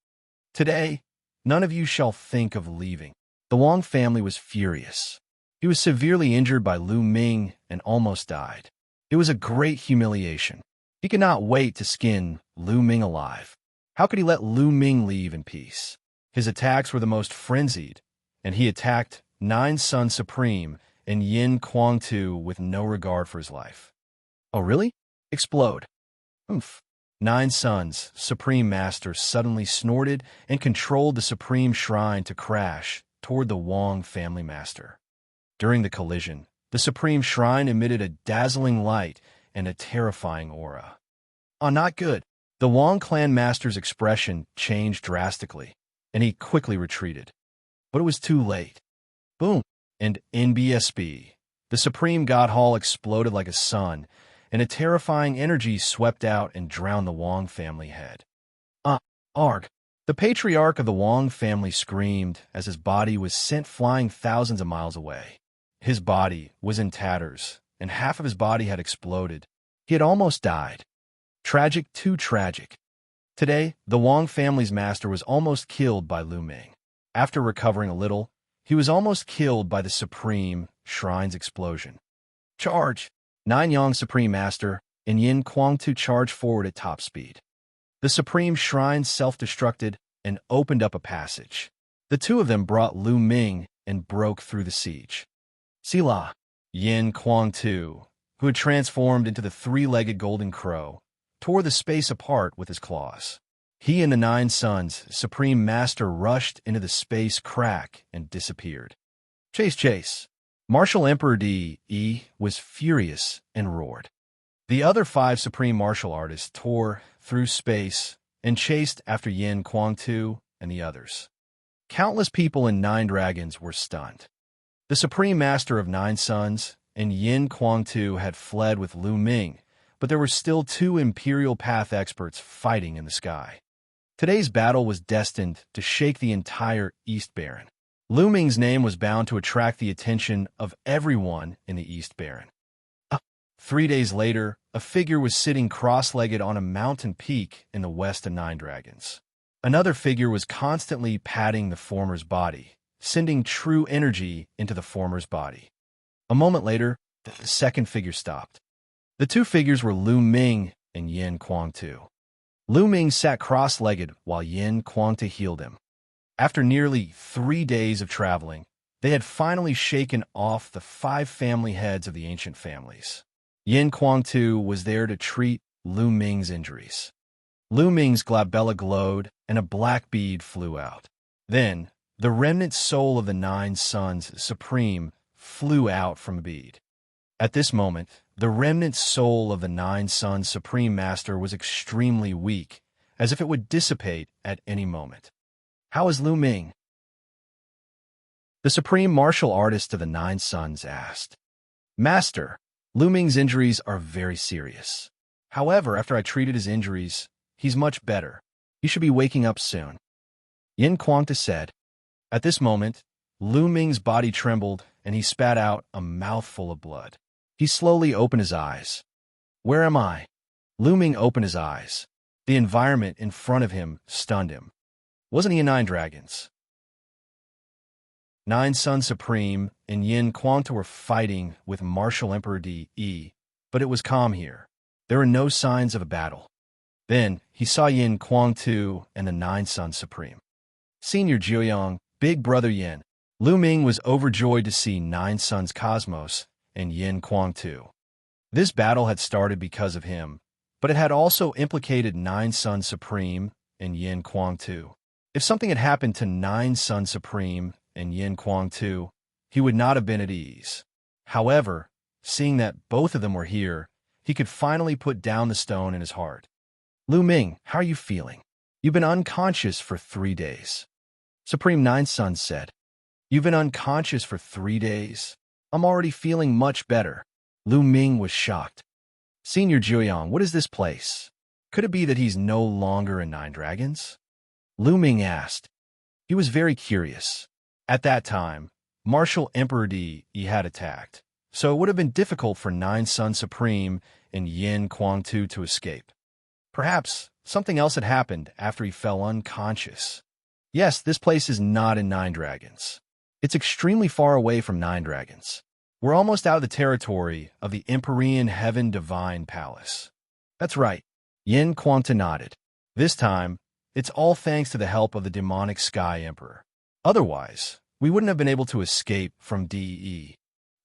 Today, none of you shall think of leaving. The Wang family was furious. He was severely injured by Lu Ming and almost died. It was a great humiliation. He could not wait to skin Lu Ming alive. How could he let Lu Ming leave in peace? His attacks were the most frenzied, and he attacked 9 Sun Supreme and Yin Kuangtu with no regard for his life. Oh, really? Explode. Oomph. 9 Suns Supreme Master suddenly snorted and controlled the Supreme Shrine to crash toward the Wang family master. During the collision, the Supreme Shrine emitted a dazzling light and a terrifying aura. Oh, not good. The Wang clan master's expression changed drastically, and he quickly retreated. But it was too late. Boom! And NBSB. The Supreme God Hall exploded like a sun, and a terrifying energy swept out and drowned the Wang family head. Arg! The patriarch of the Wang family screamed as his body was sent flying thousands of miles away. His body was in tatters, and half of his body had exploded. He had almost died. Tragic, too tragic. Today, the Wang family's master was almost killed by Lu Ming. After recovering a little, he was almost killed by the Supreme Shrine's explosion. Charge! 9 Yang Supreme Master and Yin Kuangtu charged forward at top speed. The Supreme Shrine self-destructed and opened up a passage. The 2 of them brought Lu Ming and broke through the siege. Sila, Yin Kuangtu, who had transformed into the 3-legged golden crow, tore the space apart with his claws. He and the 9 Suns Supreme Master rushed into the space crack and disappeared. Chase, chase! Martial Emperor D.E. was furious and roared. The other 5 Supreme Martial Artists tore through space and chased after Yin Kuangtu and the others. Countless people in 9 Dragons were stunned. The Supreme Master of Nine Suns and Yin Kuang-tu had fled with Lu Ming, but there were still two Imperial Path experts fighting in the sky. Today's battle was destined to shake the entire East Baron. Lu Ming's name was bound to attract the attention of everyone in the East Baron. 3 days later, a figure was sitting cross-legged on a mountain peak in the west of Nine Dragons. Another figure was constantly patting the former's body, sending true energy into the former's body. A moment later, the second figure stopped. The two figures were Lu Ming and Yin Kuang-tu. Lu Ming sat cross-legged while Yin Kuang-tu healed him. After nearly 3 days of traveling, they had finally shaken off the 5 family heads of the ancient families. Yin Kuang-tu was there to treat Lu Ming's injuries. Lu Ming's glabella glowed, and a black bead flew out. Then, the remnant soul of the Nine Suns Supreme flew out from a bead. At this moment, the remnant soul of the Nine Suns Supreme Master was extremely weak, as if it would dissipate at any moment. "How is Lu Ming?" The Supreme Martial Artist of the Nine Suns asked. "Master, Lu Ming's injuries are very serious. However, after I treated his injuries, he's much better. He should be waking up soon," Yin Kuang-tu said. At this moment, Lu Ming's body trembled, and he spat out a mouthful of blood. He slowly opened his eyes. "Where am I?" Lu Ming opened his eyes. The environment in front of him stunned him. Wasn't he in Nine Dragons? Nine Suns Supreme and Yin Kuang-tu were fighting with Martial Emperor De, but it was calm here. There were no signs of a battle. Then, he saw Yin Kuang-tu and the Nine Suns Supreme. "Senior Jiuyang, Big Brother Yin." Lu Ming was overjoyed to see Nine Suns Cosmos and Yin Kuang-tu. This battle had started because of him, but it had also implicated Nine Suns Supreme and Yin Kuang-tu. If something had happened to Nine Suns Supreme and Yin Kuang-tu, he would not have been at ease. However, seeing that both of them were here, he could finally put down the stone in his heart. "Lu Ming, how are you feeling? You've been unconscious for 3 days. Supreme Nine Suns said. "You've been unconscious for 3 days? I'm already feeling much better." Lu Ming was shocked. "Senior Jiuyang, what is this place? Could it be that he's no longer in Nine Dragons?" Lu Ming asked. He was very curious. At that time, Martial Emperor De had attacked, so it would have been difficult for Nine Suns Supreme and Yin Kuang-tu to escape. Perhaps something else had happened after he fell unconscious. Yes, this place is not in Nine Dragons. It's extremely far away from Nine Dragons. We're almost out of the territory of the Empyrean Heaven Divine Palace. That's right. Yin Kuang-tu nodded. This time, it's all thanks to the help of the demonic Sky Emperor. Otherwise, we wouldn't have been able to escape from De.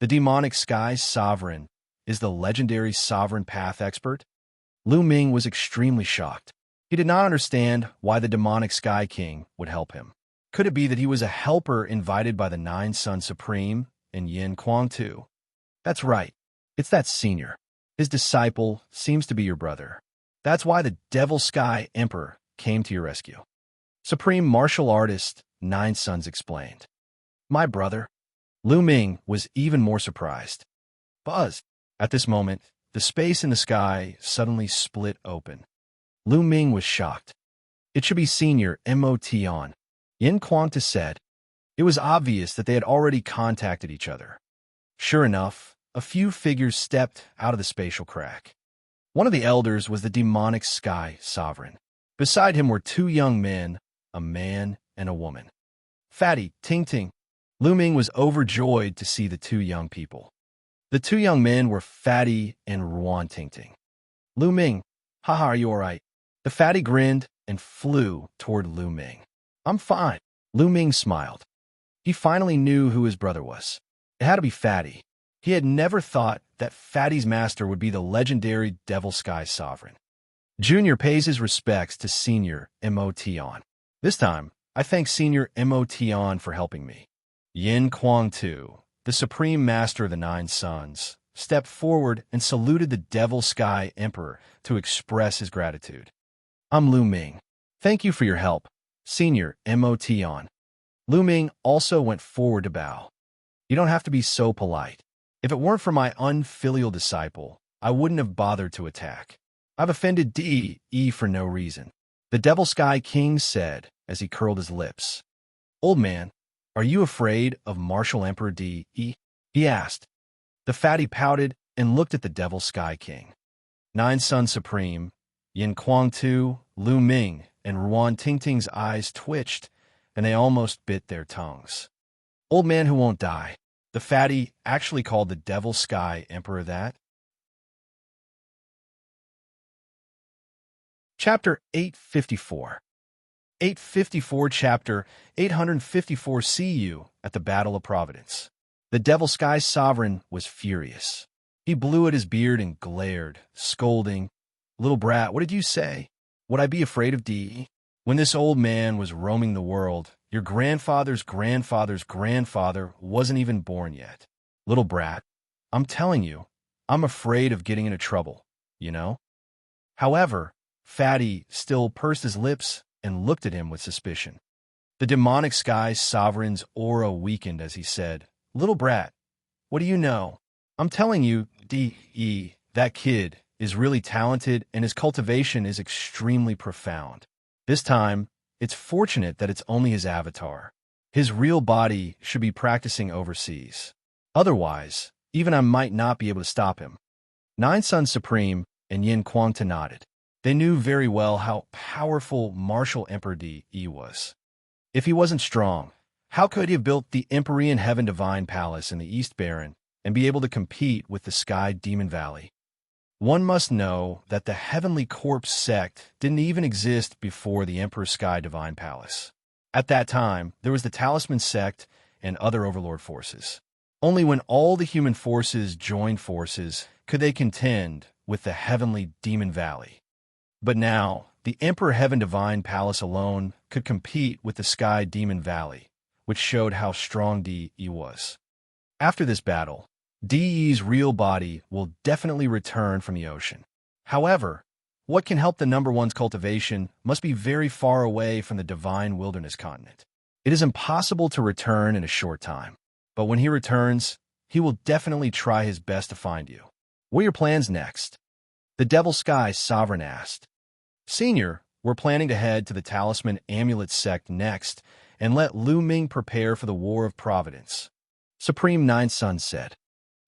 The demonic Sky Sovereign is the legendary Sovereign Path expert. Lu Ming was extremely shocked. He did not understand why the demonic Sky King would help him. Could it be that he was a helper invited by the Nine Suns Supreme and Yin Kuang-tu? That's right. It's that senior. His disciple seems to be your brother. That's why the Devil Sky Emperor came to your rescue. Supreme Martial Artist Nine Suns explained. My brother? Lu Ming was even more surprised. Buzz! At this moment, the space in the sky suddenly split open. Lu Ming was shocked. It should be Senior Motion. Yin Kuang-tu said. It was obvious that they had already contacted each other. Sure enough, a few figures stepped out of the spatial crack. One of the elders was the demonic Sky Sovereign. Beside him were 2 young men, a man and a woman. Fatty, Ting Ting. Lu Ming was overjoyed to see the 2 young people. The 2 young men were Fatty and Ruan Ting Ting. Lu Ming, haha, are you alright? The Fatty grinned and flew toward Lu Ming. I'm fine. Lu Ming smiled. He finally knew who his brother was. It had to be Fatty. He had never thought that Fatty's master would be the legendary Devil Sky Sovereign. Junior pays his respects to Senior Motion. This time, I thank Senior Motion for helping me. Yin Kuang-tu, the Supreme Master of the Nine Suns, stepped forward and saluted the Devil Sky Emperor to express his gratitude. I'm Lu Ming. Thank you for your help, Senior Motion. Lu Ming also went forward to bow. You don't have to be so polite. If it weren't for my unfilial disciple, I wouldn't have bothered to attack. I've offended D.E. for no reason. The Devil Sky King said as he curled his lips. Old man, are you afraid of Martial Emperor D.E.? He asked. The fatty pouted and looked at the Devil Sky King. Nine Sun Supreme, Yin Kuang Tu, Lu Ming, and Ruan Tingting's eyes twitched, and they almost bit their tongues. Old man who won't die. The fatty actually called the Devil Sky Emperor that? Chapter 854. 854 Chapter 854 See you at the Battle of Providence. The Devil Sky Sovereign was furious. He blew at his beard and glared, scolding, Little brat, what did you say? Would I be afraid of D? When this old man was roaming the world, your grandfather's grandfather's grandfather wasn't even born yet. Little brat, I'm telling you, I'm afraid of getting into trouble, you know? However, Fatty still pursed his lips and looked at him with suspicion. The demonic sky sovereign's aura weakened as he said, Little brat, what do you know? I'm telling you, D.E., that kid is really talented and his cultivation is extremely profound. This time, it's fortunate that it's only his avatar. His real body should be practicing overseas. Otherwise, even I might not be able to stop him. Nine Sun Supreme and Yin Kuangta nodded. They knew very well how powerful Martial Emperor D.E. was. If he wasn't strong, how could he have built the Empyrean Heaven Divine Palace in the East Baron and be able to compete with the Sky Demon Valley? One must know that the Heavenly Corpse sect didn't even exist before the Emperor Sky Divine Palace. At that time, there was the Talisman sect and other overlord forces. Only when all the human forces joined forces could they contend with the Heavenly Demon Valley. But now, the Emperor Heaven Divine Palace alone could compete with the Sky Demon Valley, which showed how strong D.E. was. After this battle, D.E.'s real body will definitely return from the ocean. However, what can help the number one's cultivation must be very far away from the divine wilderness continent. It is impossible to return in a short time, but when he returns, he will definitely try his best to find you. What are your plans next? The Devil Sky Sovereign asked. Senior, we're planning to head to the Talisman Amulet sect next and let Lu Ming prepare for the War of Providence. Supreme Nine Sun said.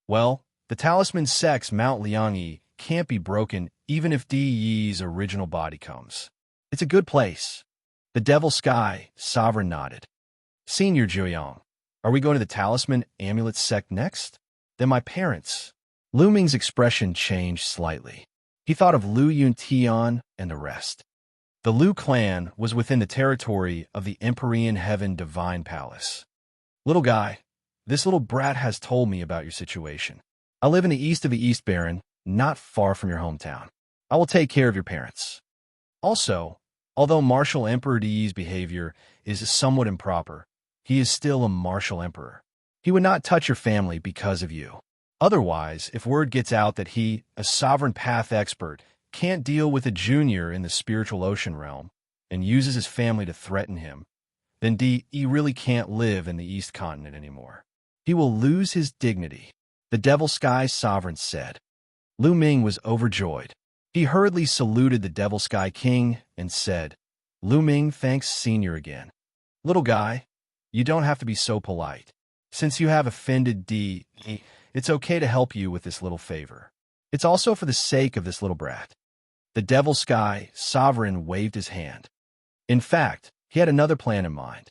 Well, the Talisman sect's Mount Liangyi can't be broken even if D.E.'s original body comes. It's a good place. The Devil Sky Sovereign nodded. Senior Zhuoyang, are we going to the Talisman Amulet sect next? Then my parents. Lu Ming's expression changed slightly. He thought of Lu Yuntian and the rest. The Lu clan was within the territory of the Empyrean Heaven Divine Palace. Little guy, this little brat has told me about your situation. I live in the east of the East Baron, not far from your hometown. I will take care of your parents. Also, although Martial Emperor Di's behavior is somewhat improper, he is still a Martial Emperor. He would not touch your family because of you. Otherwise, if word gets out that he, a sovereign path expert, can't deal with a junior in the spiritual ocean realm and uses his family to threaten him, then D.E. really can't live in the East Continent anymore. He will lose his dignity, the Devil Sky Sovereign said. Lu Ming was overjoyed. He hurriedly saluted the Devil Sky King and said, Lu Ming thanks Senior again. Little guy, you don't have to be so polite. Since you have offended D.E., it's okay to help you with this little favor. It's also for the sake of this little brat. The Devil Sky Sovereign waved his hand. In fact, he had another plan in mind.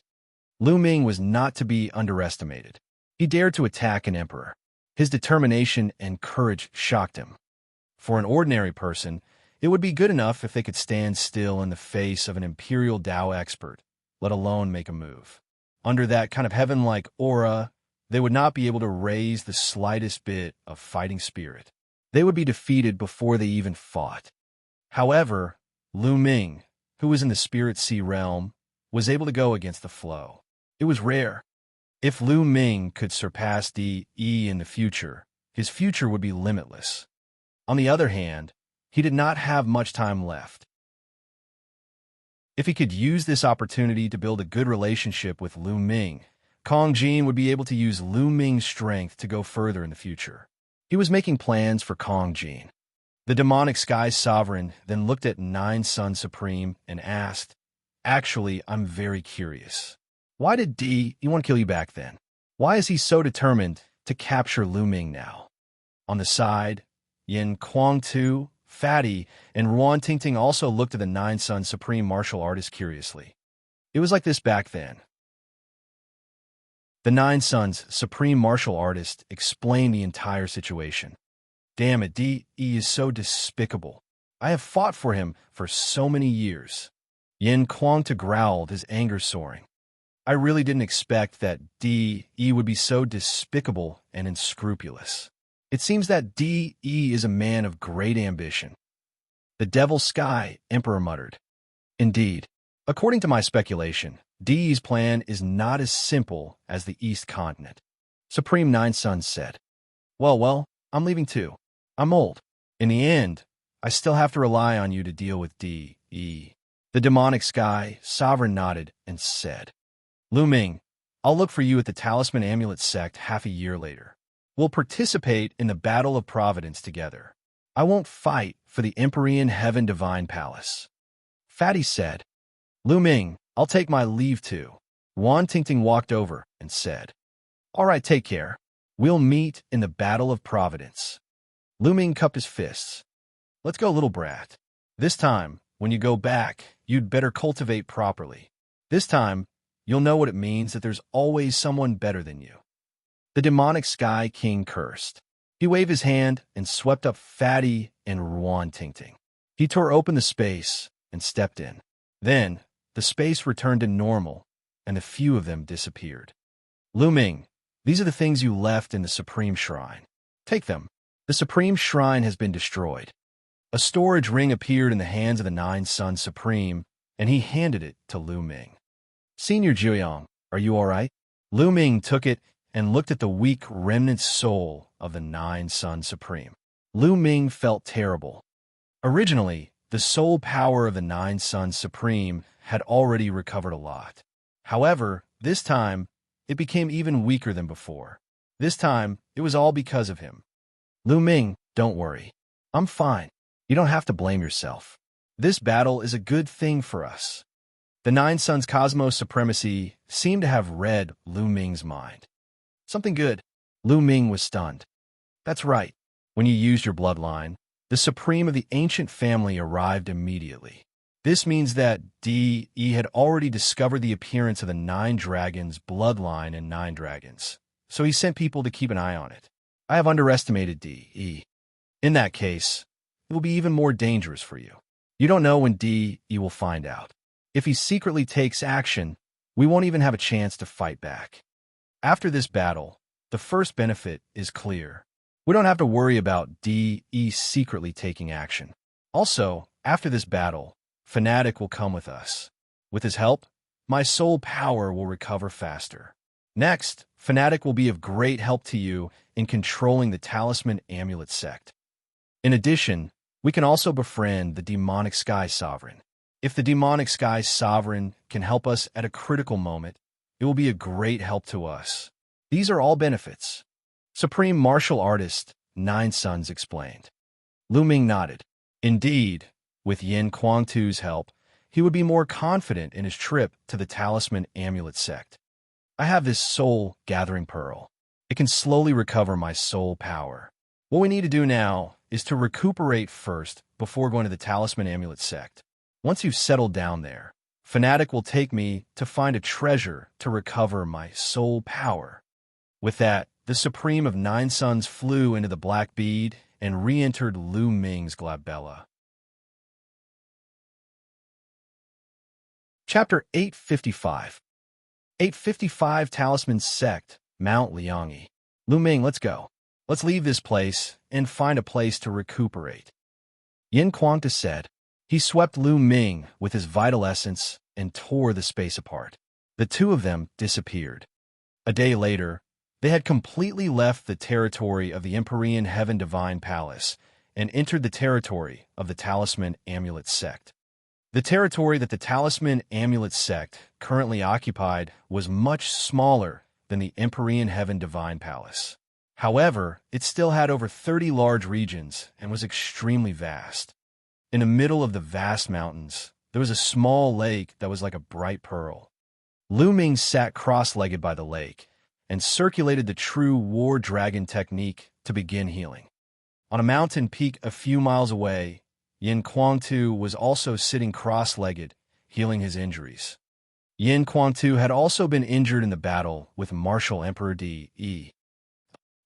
Lu Ming was not to be underestimated. He dared to attack an emperor. His determination and courage shocked him. For an ordinary person, it would be good enough if they could stand still in the face of an imperial Dao expert, let alone make a move. Under that kind of heaven-like aura, they would not be able to raise the slightest bit of fighting spirit. They would be defeated before they even fought. However, Lu Ming, who was in the Spirit Sea realm, was able to go against the flow. It was rare. If Lu Ming could surpass D.E. in the future, his future would be limitless. On the other hand, he did not have much time left. If he could use this opportunity to build a good relationship with Lu Ming, Kong Jin would be able to use Lu Ming's strength to go further in the future. He was making plans for Kong Jin. The demonic sky sovereign then looked at Nine Sun Supreme and asked, "Actually, I'm very curious. Why did D want to kill you back then? Why is he so determined to capture Lu Ming now?" On the side, Yin Kuang-tu, Fatty, and Ruan Tingting also looked at the Nine Sun Supreme martial artist curiously. It was like this back then. The Nine Suns Supreme Martial Artist explained the entire situation. "Damn it, D is so despicable. I have fought for him for so many years." Yin Kuang-tu growled, his anger soaring. "I really didn't expect that D would be so despicable and unscrupulous. It seems that D is a man of great ambition." "The Devil's Sky," Emperor muttered. "Indeed. According to my speculation, D's plan is not as simple as the East Continent." Supreme Nine Suns said. Well, I'm leaving too. I'm old. In the end, I still have to rely on you to deal with D. The demonic sky sovereign nodded and said, "Lu Ming, I'll look for you at the Talisman Amulet Sect half a year later. We'll participate in the Battle of Providence together. I won't fight for the Empyrean Heaven Divine Palace." Fatty said, "Lu Ming, I'll take my leave too." Wan Tingting walked over and said, "All right, take care. We'll meet in the Battle of Providence." Lu Ming cupped his fists. "Let's go, little brat. This time, when you go back, you'd better cultivate properly. This time, you'll know what it means that there's always someone better than you." The demonic Sky King cursed. He waved his hand and swept up Fatty and Ruan Tingting. He tore open the space and stepped in. Then, the space returned to normal, and the few of them disappeared. "Lu Ming, these are the things you left in the Supreme Shrine. Take them. The Supreme Shrine has been destroyed." A storage ring appeared in the hands of the Nine Sun Supreme, and he handed it to Lu Ming. "Senior Jiuyang, are you all right?" Lu Ming took it and looked at the weak remnant soul of the Nine Sun Supreme. Lu Ming felt terrible. Originally, the soul power of the Nine Sun Supreme had already recovered a lot. However, this time, it became even weaker than before. This time, it was all because of him. "Lu Ming, don't worry. I'm fine. You don't have to blame yourself. This battle is a good thing for us." The Nine Suns Cosmos Supremacy seemed to have read Lu Ming's mind. "Something good." Lu Ming was stunned. "That's right. When you used your bloodline, the Supreme of the ancient family arrived immediately. This means that D.E. had already discovered the appearance of the Nine Dragons bloodline in Nine Dragons, so he sent people to keep an eye on it. I have underestimated D.E. In that case, it will be even more dangerous for you. You don't know when D.E. will find out. If he secretly takes action, we won't even have a chance to fight back. After this battle, the first benefit is clear. We don't have to worry about D.E. secretly taking action. Also, after this battle, Fanatic will come with us. With his help, my soul power will recover faster. Next, Fanatic will be of great help to you in controlling the Talisman Amulet Sect. In addition, we can also befriend the Demonic Sky Sovereign. If the Demonic Sky Sovereign can help us at a critical moment, it will be a great help to us. These are all benefits. Supreme Martial Artist Nine Suns explained. Lu Ming nodded. Indeed, with Yin Kuang-tu's help, he would be more confident in his trip to the Talisman Amulet Sect. I have this soul gathering pearl. It can slowly recover my soul power. What we need to do now is to recuperate first before going to the Talisman Amulet Sect. Once you've settled down there, Fanatic will take me to find a treasure to recover my soul power. With that, the Supreme of Nine Suns flew into the Black Bead and re-entered Lu Ming's glabella. Chapter 855. 855 Talisman Sect, Mount Liangyi. Lu Ming, let's go. Let's leave this place and find a place to recuperate. Yin Kuang-tu said. He swept Lu Ming with his vital essence and tore the space apart. The two of them disappeared. A day later, they had completely left the territory of the Empyrean Heaven Divine Palace and entered the territory of the Talisman Amulet Sect. The territory that the Talisman Amulet Sect currently occupied was much smaller than the Empyrean Heaven Divine Palace. However, it still had over 30 large regions and was extremely vast. In the middle of the vast mountains, there was a small lake that was like a bright pearl. Lu Ming sat cross-legged by the lake and circulated the true war dragon technique to begin healing. On a mountain peak a few miles away, Yin Kuang-tu was also sitting cross-legged, healing his injuries. Yin Kuang-tu had also been injured in the battle with Martial Emperor De.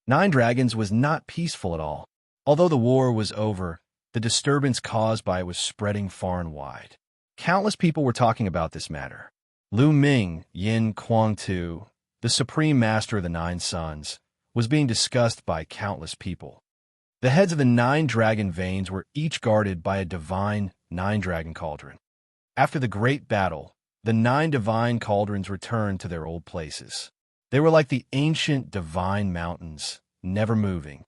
Nine Dragons was not peaceful at all. Although the war was over, the disturbance caused by it was spreading far and wide. Countless people were talking about this matter. Lu Ming, Yin Kuang-tu, the supreme master of the Nine Suns, was being discussed by countless people. The heads of the 9 dragon veins were each guarded by a divine 9-dragon cauldron. After the great battle, the 9 divine cauldrons returned to their old places. They were like the ancient divine mountains, never moving.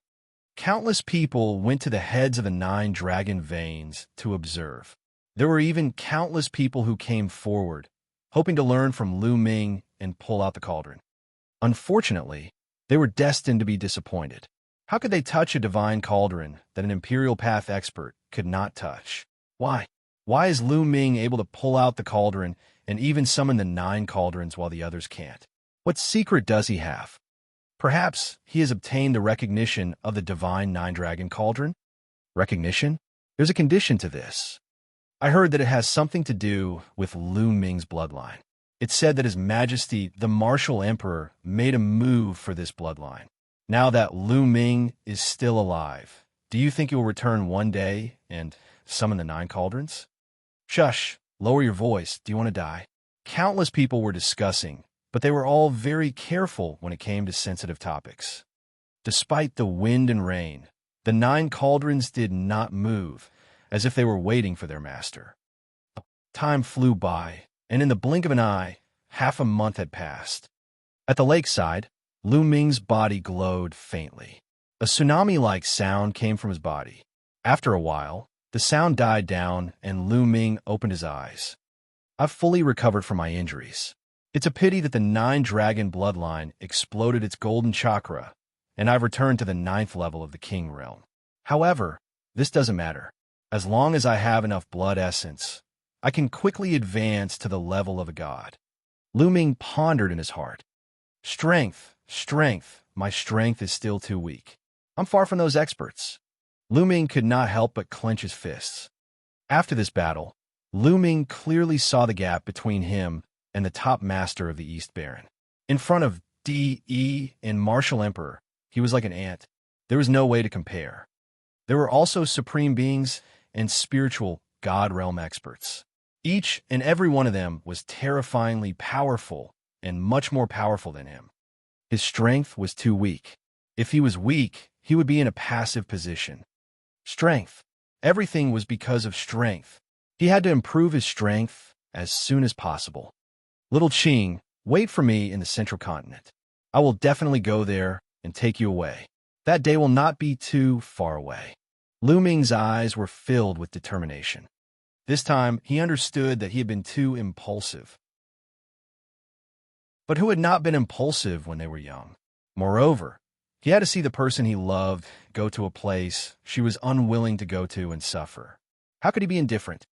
Countless people went to the heads of the 9 dragon veins to observe. There were even countless people who came forward, hoping to learn from Lu Ming and pull out the cauldron. Unfortunately, they were destined to be disappointed. How could they touch a divine cauldron that an Imperial Path expert could not touch? Why? Why is Lu Ming able to pull out the cauldron and even summon the 9 cauldrons while the others can't? What secret does he have? Perhaps he has obtained the recognition of the divine 9-dragon cauldron? Recognition? There's a condition to this. I heard that it has something to do with Lu Ming's bloodline. It said that His Majesty, the Martial Emperor, made a move for this bloodline. Now that Lu Ming is still alive, do you think he will return one day and summon the 9 cauldrons? Shush, lower your voice. Do you want to die? Countless people were discussing, but they were all very careful when it came to sensitive topics. Despite the wind and rain, the 9 cauldrons did not move, as if they were waiting for their master. Time flew by, and in the blink of an eye, half a month had passed. At the lakeside, Lu Ming's body glowed faintly. A tsunami-like sound came from his body. After a while, the sound died down and Lu Ming opened his eyes. I've fully recovered from my injuries. It's a pity that the 9-dragon bloodline exploded its golden chakra, and I've returned to the 9th level of the King realm. However, this doesn't matter. As long as I have enough blood essence, I can quickly advance to the level of a god. Lu Ming pondered in his heart. Strength, my strength is still too weak. I'm far from those experts. Lu Ming could not help but clench his fists. After this battle, Lu Ming clearly saw the gap between him and the top master of the East Baron. In front of De and Martial Emperor, he was like an ant. There was no way to compare. There were also supreme beings and spiritual God realm experts. Each and every one of them was terrifyingly powerful and much more powerful than him. His strength was too weak. If he was weak, he would be in a passive position. Strength. Everything was because of strength. He had to improve his strength as soon as possible. Little Qing, wait for me in the central continent. I will definitely go there and take you away. That day will not be too far away. Lu Ming's eyes were filled with determination. This time, he understood that he had been too impulsive. But who had not been impulsive when they were young? Moreover, he had to see the person he loved go to a place she was unwilling to go to and suffer. How could he be indifferent?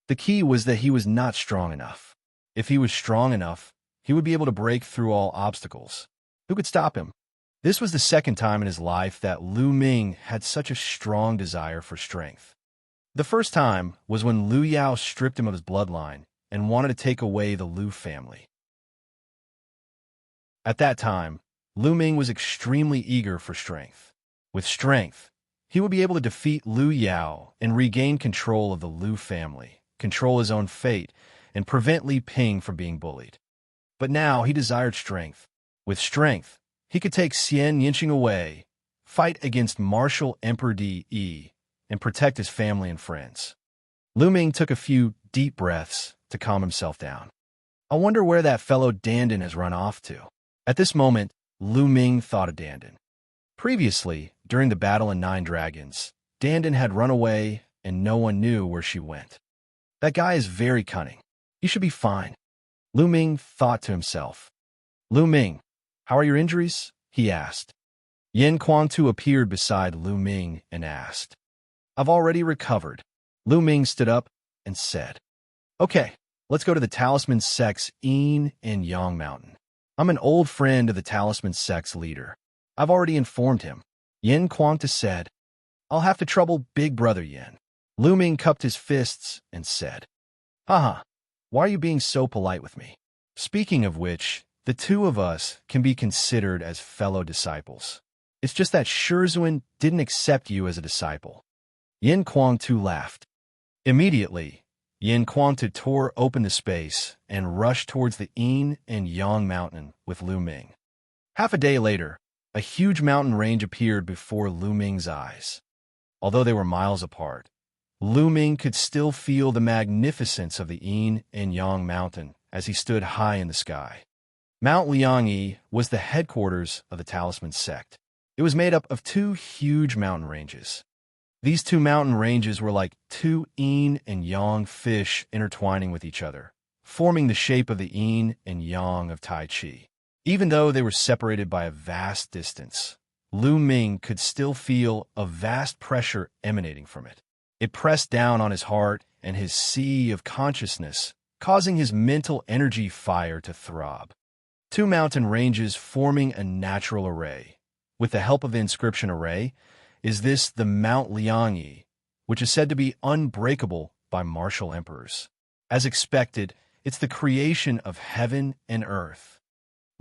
The key was that he was not strong enough. If he was strong enough, he would be able to break through all obstacles. Who could stop him? This was the second time in his life that Lu Ming had such a strong desire for strength. The first time was when Liu Yao stripped him of his bloodline and wanted to take away the Liu family. At that time, Lu Ming was extremely eager for strength. With strength, he would be able to defeat Liu Yao and regain control of the Liu family, control his own fate, and prevent Li Ping from being bullied. But now he desired strength. With strength, he could take Xianxia away, fight against Martial Emperor De, and protect his family and friends. Lu Ming took a few deep breaths to calm himself down. I wonder where that fellow Dandan has run off to. At this moment, Lu Ming thought of Dandan. Previously, during the battle in 9 Dragons, Dandan had run away and no one knew where she went. That guy is very cunning. He should be fine. Lu Ming thought to himself. Lu Ming, How are your injuries? He asked. Yin Kuang-tu appeared beside Lu Ming and asked. I've already recovered. Lu Ming stood up and said, Okay, let's go to the Talisman Sect's Yin and Yang Mountain. I'm an old friend of the Talisman Sect's leader. I've already informed him. Yin Kuang-tu said, I'll have to trouble Big Brother Yin. Lu Ming cupped his fists and said, Haha, why are you being so polite with me? Speaking of which, the two of us can be considered as fellow disciples. It's just that Shizhuan didn't accept you as a disciple. Yin Kuang-tu laughed. Immediately, Yin Kuang-tu tore open the space and rushed towards the Yin and Yang Mountain with Lu Ming. Half a day later, a huge mountain range appeared before Lu Ming's eyes. Although they were miles apart, Lu Ming could still feel the magnificence of the Yin and Yang Mountain as he stood high in the sky. Mount Liangyi was the headquarters of the Talisman Sect. It was made up of two huge mountain ranges. These two mountain ranges were like two Yin and Yang fish intertwining with each other, forming the shape of the Yin and Yang of Tai Chi. Even though they were separated by a vast distance, Lu Ming could still feel a vast pressure emanating from it. It pressed down on his heart and his sea of consciousness, causing his mental energy fire to throb. Two mountain ranges forming a natural array. With the help of the inscription array, is this the Mount Liangyi, which is said to be unbreakable by martial emperors. As expected, it's the creation of heaven and earth.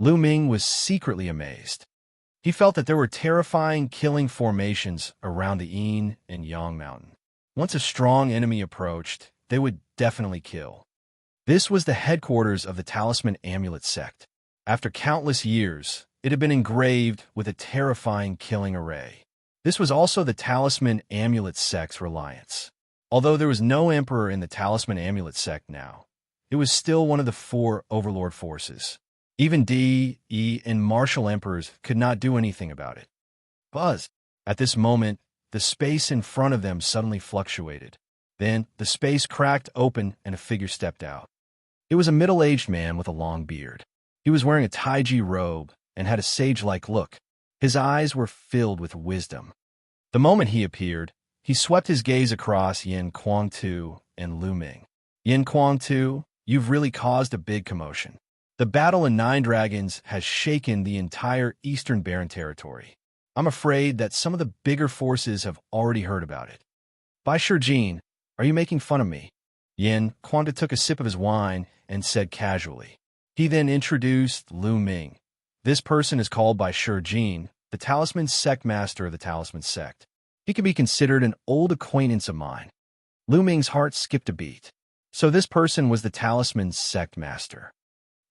Lu Ming was secretly amazed. He felt that there were terrifying killing formations around the Yin and Yang Mountain. Once a strong enemy approached, they would definitely kill. This was the headquarters of the Talisman Amulet Sect. After countless years, it had been engraved with a terrifying killing array. This was also the Talisman Amulet Sect's reliance. Although there was no emperor in the Talisman Amulet Sect now, it was still one of the four overlord forces. Even D, E, and martial emperors could not do anything about it. Buzz! At this moment, the space in front of them suddenly fluctuated. Then, the space cracked open and a figure stepped out. It was a middle-aged man with a long beard. He was wearing a taiji robe and had a sage-like look. His eyes were filled with wisdom. The moment he appeared, he swept his gaze across Yin Kuang-tu and Lu Ming. Yin Kuang-tu, you've really caused a big commotion. The battle in Nine Dragons has shaken the entire Eastern Barren territory. I'm afraid that some of the bigger forces have already heard about it. Bai Shijin, are you making fun of me? Yin Kuang-tu took a sip of his wine and said casually. He then introduced Lu Ming. This person is called Bai Shijin, the Talisman Sect Master of the Talisman Sect. He can be considered an old acquaintance of mine. Lu Ming's heart skipped a beat. So this person was the Talisman Sect Master.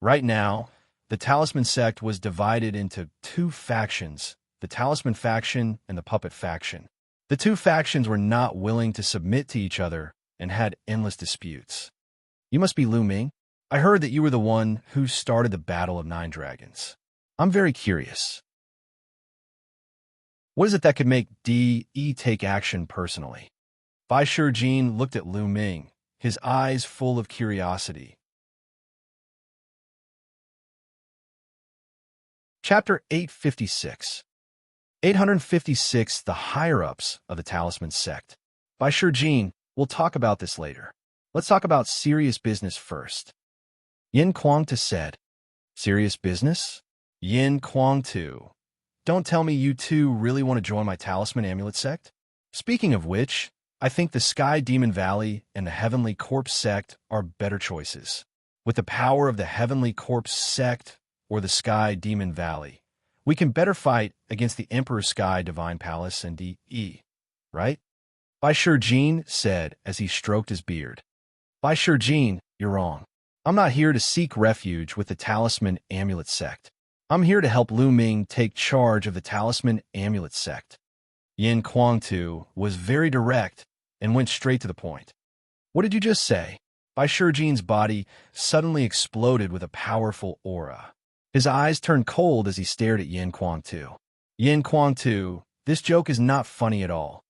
Right now, the Talisman Sect was divided into two factions, the Talisman faction and the Puppet faction. The two factions were not willing to submit to each other and had endless disputes. You must be Lu Ming. I heard that you were the one who started the Battle of Nine Dragons. I'm very curious. What is it that could make D.E. take action personally? Bai Shijin looked at Lu Ming, his eyes full of curiosity. Chapter 856 856 The Higher-Ups of the Talisman Sect. Bai Shijin, we'll talk about this later. Let's talk about serious business first. Yin Kuang-tu said, Serious business? Yin Kuang-tu, don't tell me you two really want to join my Talisman Amulet Sect? Speaking of which, I think the Sky Demon Valley and the Heavenly Corpse Sect are better choices. With the power of the Heavenly Corpse Sect or the Sky Demon Valley, we can better fight against the Emperor Sky Divine Palace and D.E., right? Bai Shijin said as he stroked his beard. Bai Shijin, you're wrong. I'm not here to seek refuge with the Talisman Amulet Sect. I'm here to help Lu Ming take charge of the Talisman Amulet Sect. Yin Kuang-tu was very direct and went straight to the point. What did you just say? Bai Shijin's body suddenly exploded with a powerful aura. His eyes turned cold as he stared at Yin Kuang-tu. Yin Kuang-tu, this joke is not funny at all.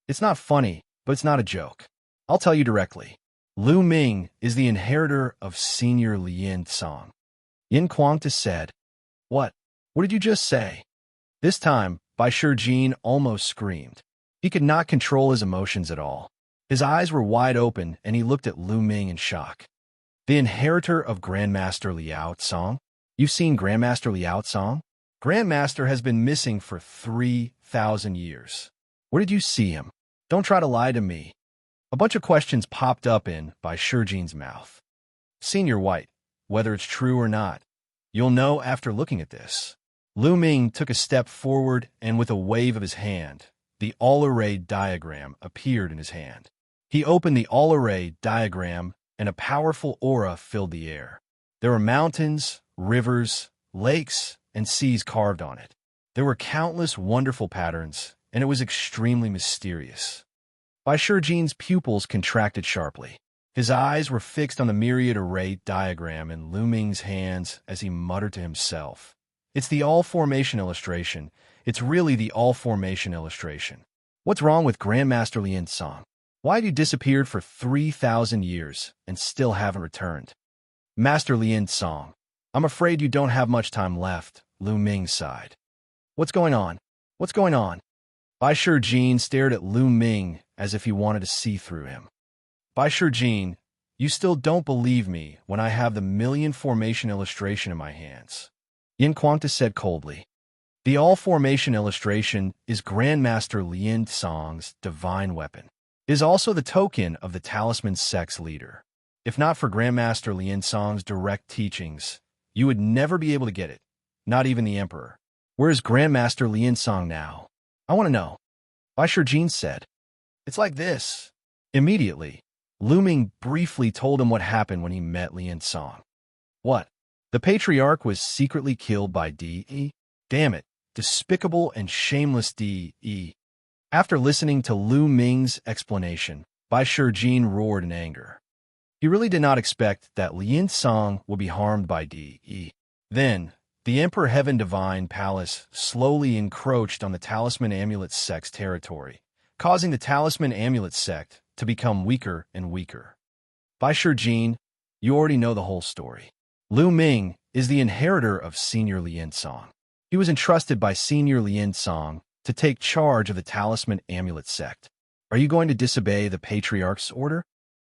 It's not funny, but it's not a joke. I'll tell you directly. Lu Ming is the inheritor of Senior Lien Song. Yin Kuang-tu said, What? What did you just say? This time, Bai Shijin almost screamed. He could not control his emotions at all. His eyes were wide open, and he looked at Lu Ming in shock. The inheritor of Grandmaster Liao Tsong? You've seen Grandmaster Liao Tsong? Grandmaster has been missing for 3,000 years. Where did you see him? Don't try to lie to me. A bunch of questions popped up in Bai Shijin's mouth. Senior White, whether it's true or not, you'll know after looking at this. Lu Ming took a step forward, and with a wave of his hand, the all-array diagram appeared in his hand. He opened the all-array diagram, and a powerful aura filled the air. There were mountains, rivers, lakes, and seas carved on it. There were countless wonderful patterns, and it was extremely mysterious. Bai Shijin's pupils contracted sharply. His eyes were fixed on the myriad array diagram in Lu Ming's hands as he muttered to himself. It's the all-formation illustration. It's really the all-formation illustration. What's wrong with Grandmaster Liao Tsong? Why have you disappeared for 3,000 years and still haven't returned? Master Liao Tsong, I'm afraid you don't have much time left, Lu Ming sighed. What's going on? What's going on? Bai Shijin stared at Lu Ming as if he wanted to see through him. Bai Shijin, you still don't believe me when I have the million formation illustration in my hands. Yin Quanta said coldly. The all-formation illustration is Grandmaster Liao Tsong's divine weapon. It is also the token of the talisman sect's leader. If not for Grandmaster Liao Tsong's direct teachings, you would never be able to get it, not even the Emperor. Where is Grandmaster Liao Tsong now? I want to know. Bai Shijin said. It's like this. Immediately, Lu Ming briefly told him what happened when he met Liao Tsong. What? The patriarch was secretly killed by D.E.? Damn it, despicable and shameless D.E. After listening to Lu Ming's explanation, Bai Shijin roared in anger. He really did not expect that Liao Tsong would be harmed by D.E. Then, the Emperor Heaven Divine Palace slowly encroached on the Talisman Amulet Sect's territory, causing the Talisman Amulet Sect to become weaker and weaker. Bai Shijin, you already know the whole story. Lu Ming is the inheritor of Senior Liao Tsong. He was entrusted by Senior Liao Tsong to take charge of the Talisman Amulet Sect. Are you going to disobey the Patriarch's order?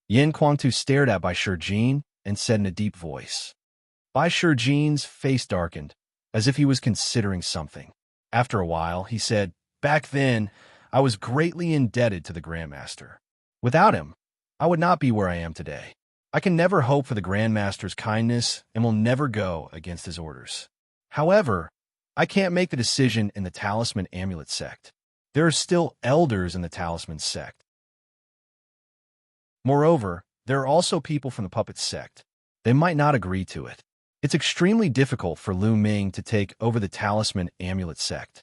Yin Quantu stared at Bai Shijin and said in a deep voice. Bai Shijin's face darkened, as if he was considering something. After a while, he said, Back then, I was greatly indebted to the Grandmaster. Without him, I would not be where I am today. I can never hope for the Grandmaster's kindness and will never go against his orders. However, I can't make the decision in the Talisman Amulet Sect. There are still elders in the Talisman Sect. Moreover, there are also people from the Puppet Sect. They might not agree to it. It's extremely difficult for Lu Ming to take over the Talisman Amulet Sect.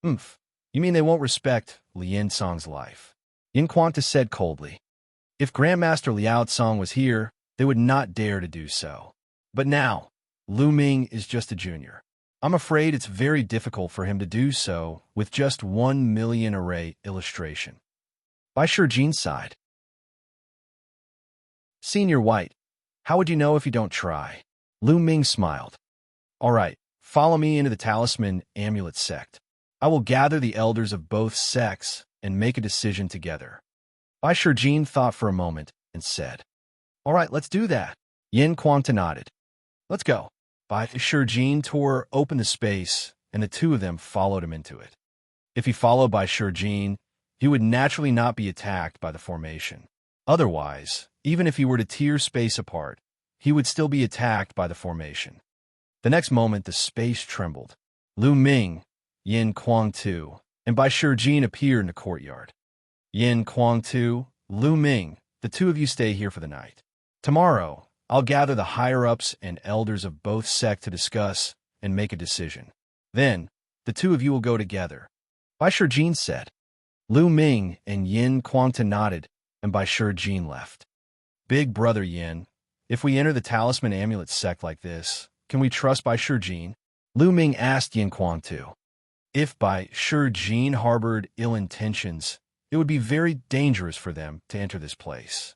You mean they won't respect Liao Tsong's life? Yin Quanta said coldly. If Grandmaster Liao Tsong was here, they would not dare to do so. But now, Lu Ming is just a junior. I'm afraid it's very difficult for him to do so with just 1 million array illustration. Bai Shijin sighed. Senior White, how would you know if you don't try? Lu Ming smiled. All right, follow me into the Talisman Amulet Sect. I will gather the elders of both sects and make a decision together. Bai Shijin thought for a moment and said, All right, let's do that. Yin Quanta nodded. Let's go. Bai Shijin tore open the space, and the two of them followed him into it. If he followed Bai Shijin, he would naturally not be attacked by the formation. Otherwise, even if he were to tear space apart, he would still be attacked by the formation. The next moment, the space trembled. Lu Ming, Yin Quangtu, and Bai Shijin appeared in the courtyard. Yin Quangtu, Lu Ming, the two of you stay here for the night. Tomorrow, I'll gather the higher-ups and elders of both sects to discuss and make a decision. Then, the two of you will go together. Bai Shijin said. Lu Ming and Yin Quangtu nodded, and Bai Shijin left. Big brother Yin, if we enter the Talisman Amulet Sect like this, can we trust Bai Shijin? Lu Ming asked Yin Quangtu. If Bai Shijin harbored ill intentions, it would be very dangerous for them to enter this place.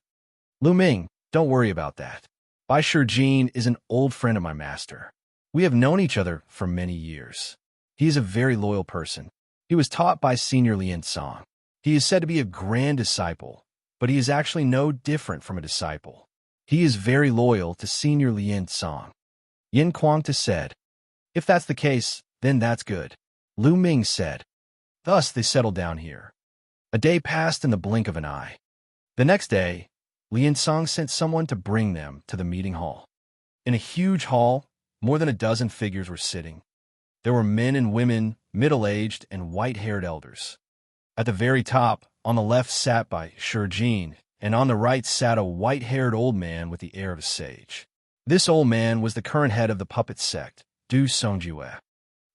Lu Ming, don't worry about that. Bai Shijin is an old friend of my master. We have known each other for many years. He is a very loyal person. He was taught by Senior Lien Song. He is said to be a grand disciple, but he is actually no different from a disciple. He is very loyal to Senior Lien Song. Yin Kuangtu said, "If that's the case, then that's good." Lu Ming said. Thus they settled down here. A day passed in the blink of an eye. The next day, Lien Song sent someone to bring them to the meeting hall. In a huge hall, more than a dozen figures were sitting. There were men and women, middle-aged and white-haired elders. At the very top, on the left sat Bai Shijin, and on the right sat a white-haired old man with the air of a sage. This old man was the current head of the puppet sect, Du Songjue.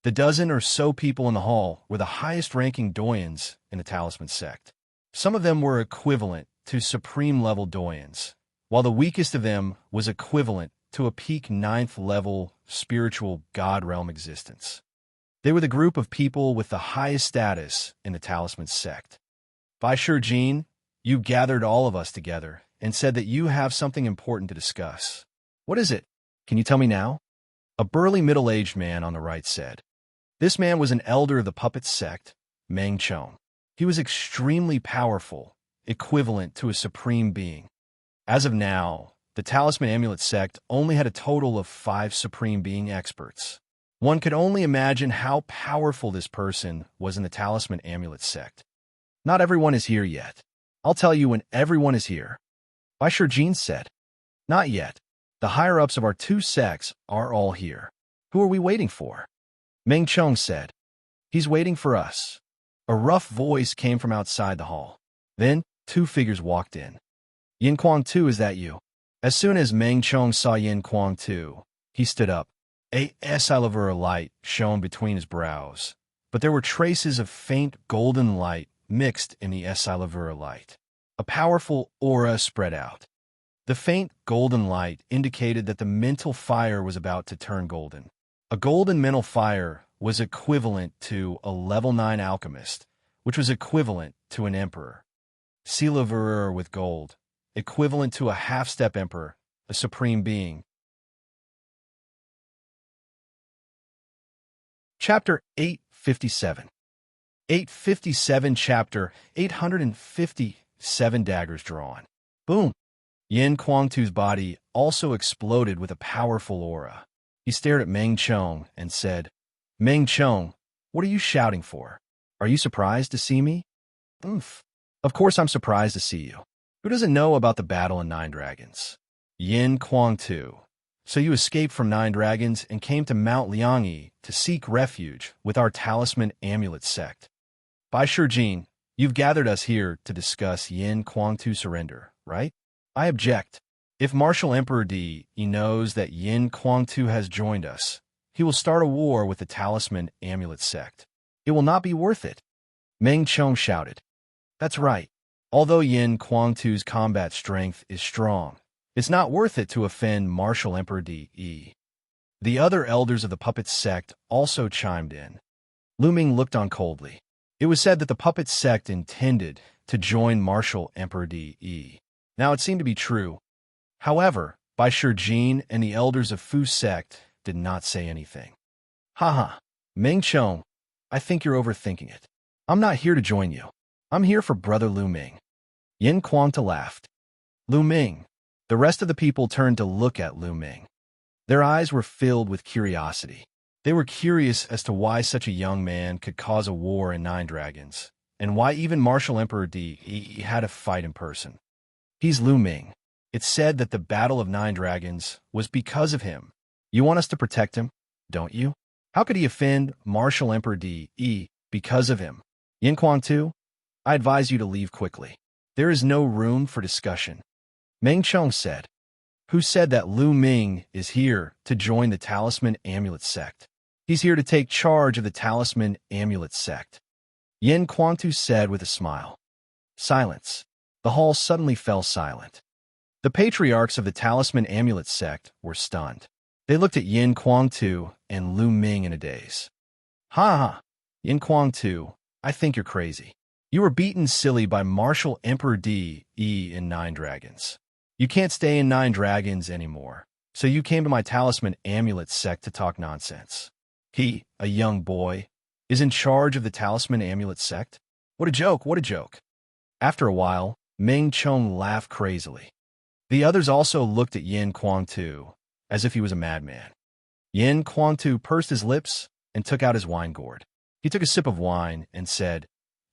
The dozen or so people in the hall were the highest-ranking doyens in the talisman sect. Some of them were equivalent to supreme-level doyens, while the weakest of them was equivalent to a peak 9th-level spiritual god realm existence. They were the group of people with the highest status in the talisman sect. Bai Shijin, you gathered all of us together and said that you have something important to discuss. What is it? Can you tell me now? A burly middle-aged man on the right said. This man was an elder of the puppet sect, Meng Chong. He was extremely powerful, equivalent to a supreme being. As of now, the Talisman Amulet sect only had a total of 5 supreme being experts. One could only imagine how powerful this person was in the Talisman Amulet sect. Not everyone is here yet. I'll tell you when everyone is here. Bai Shijin said. Not yet. The higher-ups of our 2 sects are all here. Who are we waiting for? Meng Chong said. He's waiting for us. A rough voice came from outside the hall. Then, 2 figures walked in. Yin Kuangtu, is that you? As soon as Meng Chong saw Yin Kuangtu, he stood up. A silver light shone between his brows, but there were traces of faint golden light mixed in the silver light. A powerful aura spread out. The faint golden light indicated that the mental fire was about to turn golden. A golden mental fire was equivalent to a level 9 alchemist, which was equivalent to an emperor. Silver with gold, equivalent to a half-step emperor, a supreme being. Chapter 857. 857 Chapter 857 Daggers drawn. Boom! Yin Kuangtu's body also exploded with a powerful aura. He stared at Meng Chong and said, Meng Chong, what are you shouting for? Are you surprised to see me? Oomph. Of course I'm surprised to see you. Who doesn't know about the battle in 9 Dragons? Yin Kuangtu. So you escaped from 9 Dragons and came to Mount Liangyi to seek refuge with our Talisman Amulet sect. Bai Shijin, you've gathered us here to discuss Yin Kuangtu's surrender, right? I object. If Martial Emperor Di knows that Yin Kuangtu has joined us, he will start a war with the Talisman Amulet sect. It will not be worth it. Meng Chong shouted. That's right. Although Yin Kuangtu's combat strength is strong, it's not worth it to offend Martial Emperor Di. The other elders of the puppet sect also chimed in. Lu Ming looked on coldly. It was said that the puppet sect intended to join Martial Emperor Di. Now it seemed to be true. However, Bai Shijin and the elders of Fu sect did not say anything. Haha, Meng Chong, I think you're overthinking it. I'm not here to join you. I'm here for Brother Lu Ming. Yin Kuangtu laughed. Lu Ming. The rest of the people turned to look at Lu Ming. Their eyes were filled with curiosity. They were curious as to why such a young man could cause a war in 9 Dragons, and why even Martial Emperor Di had to fight in person. He's Lu Ming. It's said that the Battle of 9 Dragons was because of him. You want us to protect him, don't you? How could he offend Martial Emperor Di because of him? Yin Kuangtu, I advise you to leave quickly. There is no room for discussion. Meng Chong said. Who said that Lu Ming is here to join the Talisman Amulet sect? He's here to take charge of the Talisman Amulet sect. Yin Kuangtu said with a smile. Silence. The hall suddenly fell silent. The patriarchs of the Talisman Amulet sect were stunned. They looked at Yin Kuangtu and Lu Ming in a daze. Ha ha, Yin Kuangtu, I think you're crazy. You were beaten silly by Martial Emperor Di in 9 Dragons. You can't stay in 9 Dragons anymore. So you came to my talisman amulet sect to talk nonsense. He, a young boy, is in charge of the talisman amulet sect? What a joke, what a joke. After a while, Meng Chong laughed crazily. The others also looked at Yin Kuang-tu, as if he was a madman. Yin Kuang-tu pursed his lips and took out his wine gourd. He took a sip of wine and said,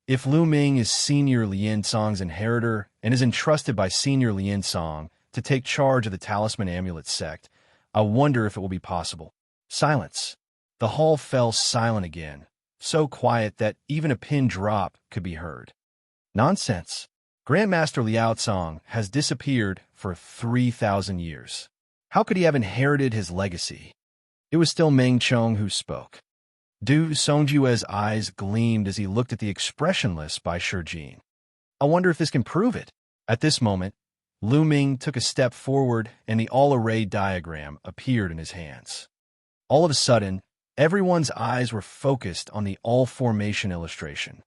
"If Lu Ming is Senior Lien Song's inheritor and is entrusted by Senior Lien Song to take charge of the Talisman Amulet sect, I wonder if it will be possible." Silence. The hall fell silent again, so quiet that even a pin drop could be heard. Nonsense. Grandmaster Liao Tsong has disappeared for 3,000 years. How could he have inherited his legacy? It was still Meng Chong who spoke. Du Songjue's eyes gleamed as he looked at the expressionless Bai Shijin. I wonder if this can prove it. At this moment, Lu Ming took a step forward and the all-array diagram appeared in his hands. All of a sudden, everyone's eyes were focused on the all-formation illustration.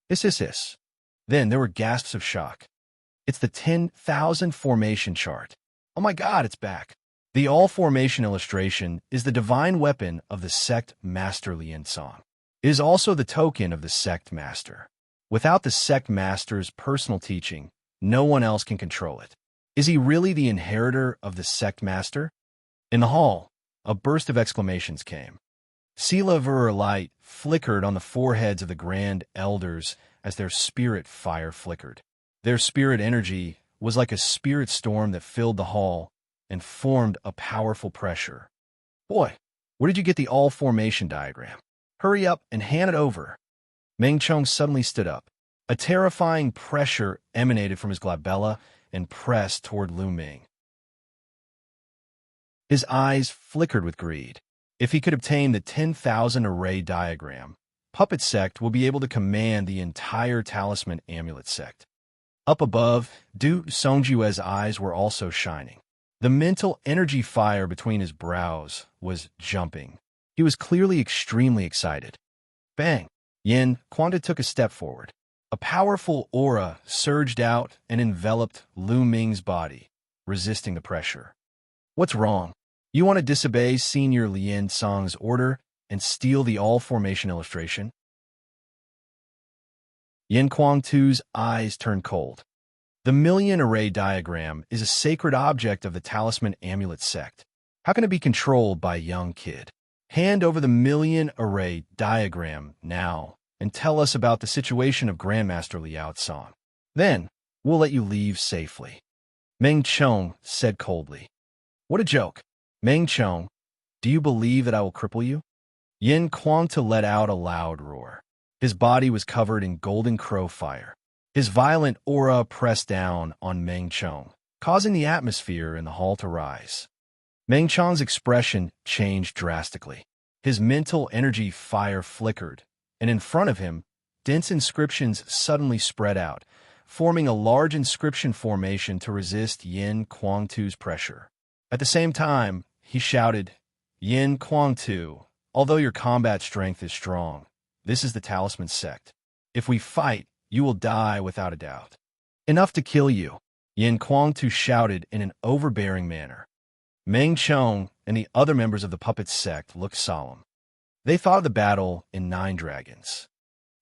Hiss. Then there were gasps of shock. It's the 10,000 formation chart. Oh my God, it's back. The all-formation illustration is the divine weapon of the sect Master Lien Song. It is also the token of the sect master. Without the sect master's personal teaching, no one else can control it. Is he really the inheritor of the sect master? In the hall, a burst of exclamations came. Silver light flickered on the foreheads of the grand elders as their spirit fire flickered. Their spirit energy was like a spirit storm that filled the hall and formed a powerful pressure. Boy, where did you get the all-formation diagram? Hurry up and hand it over. Meng Chong suddenly stood up. A terrifying pressure emanated from his glabella and pressed toward Lu Ming. His eyes flickered with greed. If he could obtain the 10,000 array diagram, Puppet Sect will be able to command the entire Talisman Amulet Sect. Up above, Du Songjue's eyes were also shining. The mental energy fire between his brows was jumping. He was clearly extremely excited. Bang! Yin Quanta took a step forward. A powerful aura surged out and enveloped Lu Ming's body, resisting the pressure. What's wrong? You want to disobey Senior Lien Song's order and steal the all-formation illustration? Yin Kuang-tu's eyes turned cold. The million array diagram is a sacred object of the Talisman Amulet sect. How can it be controlled by a young kid? Hand over the million array diagram now and tell us about the situation of Grandmaster Liao Tsong. Then we'll let you leave safely. Meng Chong said coldly. What a joke. Meng Chong, do you believe that I will cripple you? Yin Kuang-tu let out a loud roar. His body was covered in golden crow fire. His violent aura pressed down on Meng Chong, causing the atmosphere in the hall to rise. Meng Chong's expression changed drastically. His mental energy fire flickered, and in front of him, dense inscriptions suddenly spread out, forming a large inscription formation to resist Yin Kuang-tu's pressure. At the same time, he shouted, Yin Kuang-tu, although your combat strength is strong, this is the Talisman sect. If we fight, you will die without a doubt. Enough to kill you, Yin Kuang-tu shouted in an overbearing manner. Meng Chong and the other members of the puppet sect looked solemn. They thought of the battle in Nine Dragons.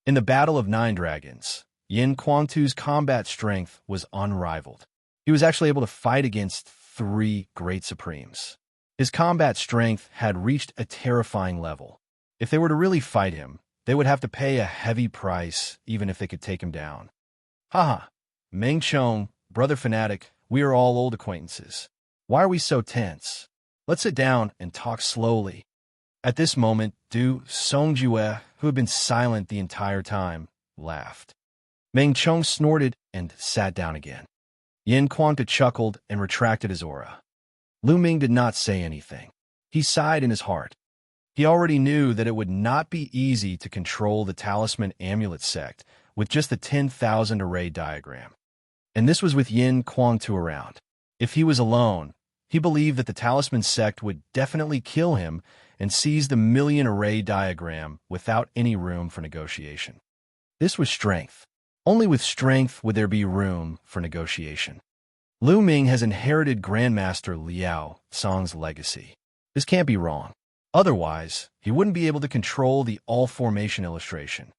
In the Battle of Nine Dragons, Yin Kuang-tu's combat strength was unrivaled. He was actually able to fight against 3 great supremes. His combat strength had reached a terrifying level. If they were to really fight him, they would have to pay a heavy price, even if they could take him down. Haha, Meng Chong, brother fanatic, we are all old acquaintances. Why are we so tense? Let's sit down and talk slowly. At this moment, Du Songjue, who had been silent the entire time, laughed. Meng Chong snorted and sat down again. Yin Kuang-tu chuckled and retracted his aura. Lu Ming did not say anything. He sighed in his heart. He already knew that it would not be easy to control the Talisman Amulet sect with just the 10,000 array diagram. And this was with Yin Kuang-tu around. If he was alone, he believed that the Talisman sect would definitely kill him and seize the million array diagram without any room for negotiation. This was strength. Only with strength would there be room for negotiation. Lu Ming has inherited Grandmaster Liao Song's legacy. This can't be wrong. Otherwise, he wouldn't be able to control the all-formation illustration.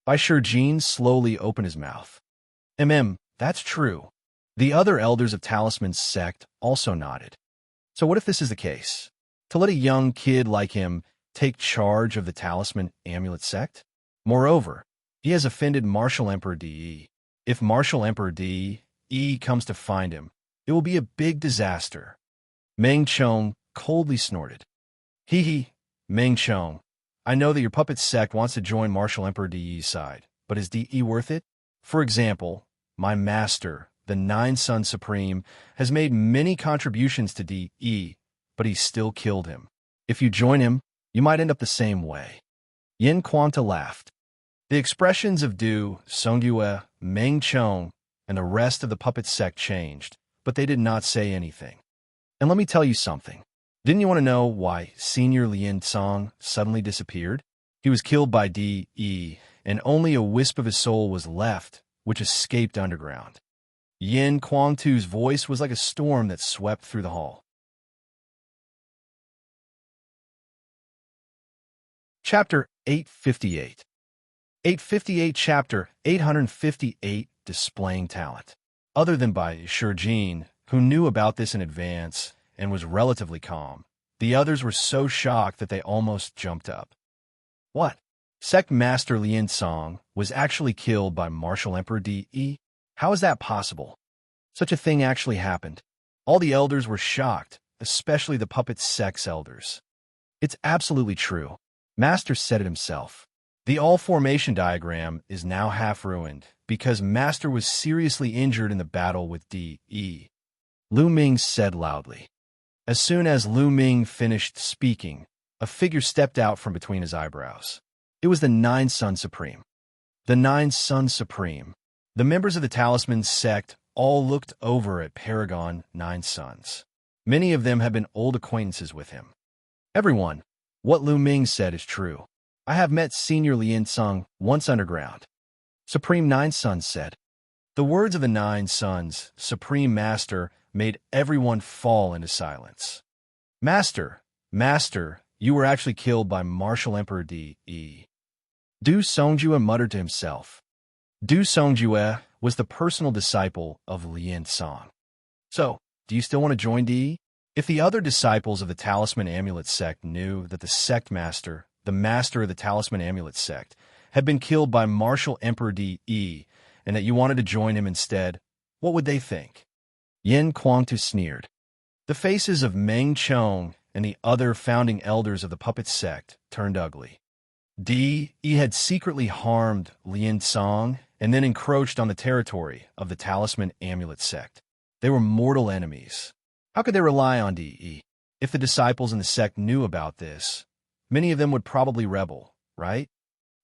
Bai Shijin slowly opened his mouth. That's true. The other elders of Talisman's sect also nodded. So what if this is the case? To let a young kid like him take charge of the Talisman Amulet sect? Moreover, he has offended Martial Emperor De. If Martial Emperor De comes to find him, it will be a big disaster. Meng Chong coldly snorted. Hee, Meng Chong, I know that your puppet sect wants to join Martial Emperor De's side, but is De worth it? For example, my master, the Nine Sun Supreme, has made many contributions to De, but he still killed him. If you join him, you might end up the same way. Yin Quanta laughed. The expressions of Du, Songyue, Meng Chong, and the rest of the puppet sect changed, but they did not say anything. And let me tell you something. Didn't you want to know why Senior Lien Song suddenly disappeared? He was killed by De, and only a wisp of his soul was left, which escaped underground. Yin Quangtu's voice was like a storm that swept through the hall. Chapter 858. 858 Chapter 858 Displaying Talent. Other than Bai Shijin, who knew about this in advance and was relatively calm, the others were so shocked that they almost jumped up. What? Sect Master Lien Song was actually killed by Martial Emperor De? How is that possible? Such a thing actually happened. All the elders were shocked, especially the puppet sect's elders. It's absolutely true. Master said it himself. The all-formation diagram is now half ruined because Master was seriously injured in the battle with De. Lu Ming said loudly. As soon as Lu Ming finished speaking, a figure stepped out from between his eyebrows. It was the Nine Sun Supreme. The Nine Sun Supreme. The members of the Talisman sect all looked over at Paragon Nine Suns. Many of them had been old acquaintances with him. Everyone, what Lu Ming said is true. I have met Senior Lien Sung once underground. Supreme Nine Suns said. The words of the Nine Suns, Supreme Master, made everyone fall into silence. Master, you were actually killed by Martial Emperor De. Du Songjue muttered to himself. Du Songjue was the personal disciple of Lien Song. So, do you still want to join De? If the other disciples of the Talisman Amulet sect knew that the sect master, the master of the Talisman Amulet sect, had been killed by Martial Emperor De, and that you wanted to join him instead, what would they think? Yin Quangtu sneered. The faces of Meng Chong and the other founding elders of the puppet sect turned ugly. De had secretly harmed Lien Song and then encroached on the territory of the Talisman Amulet sect. They were mortal enemies. How could they rely on De? If the disciples in the sect knew about this, many of them would probably rebel, right?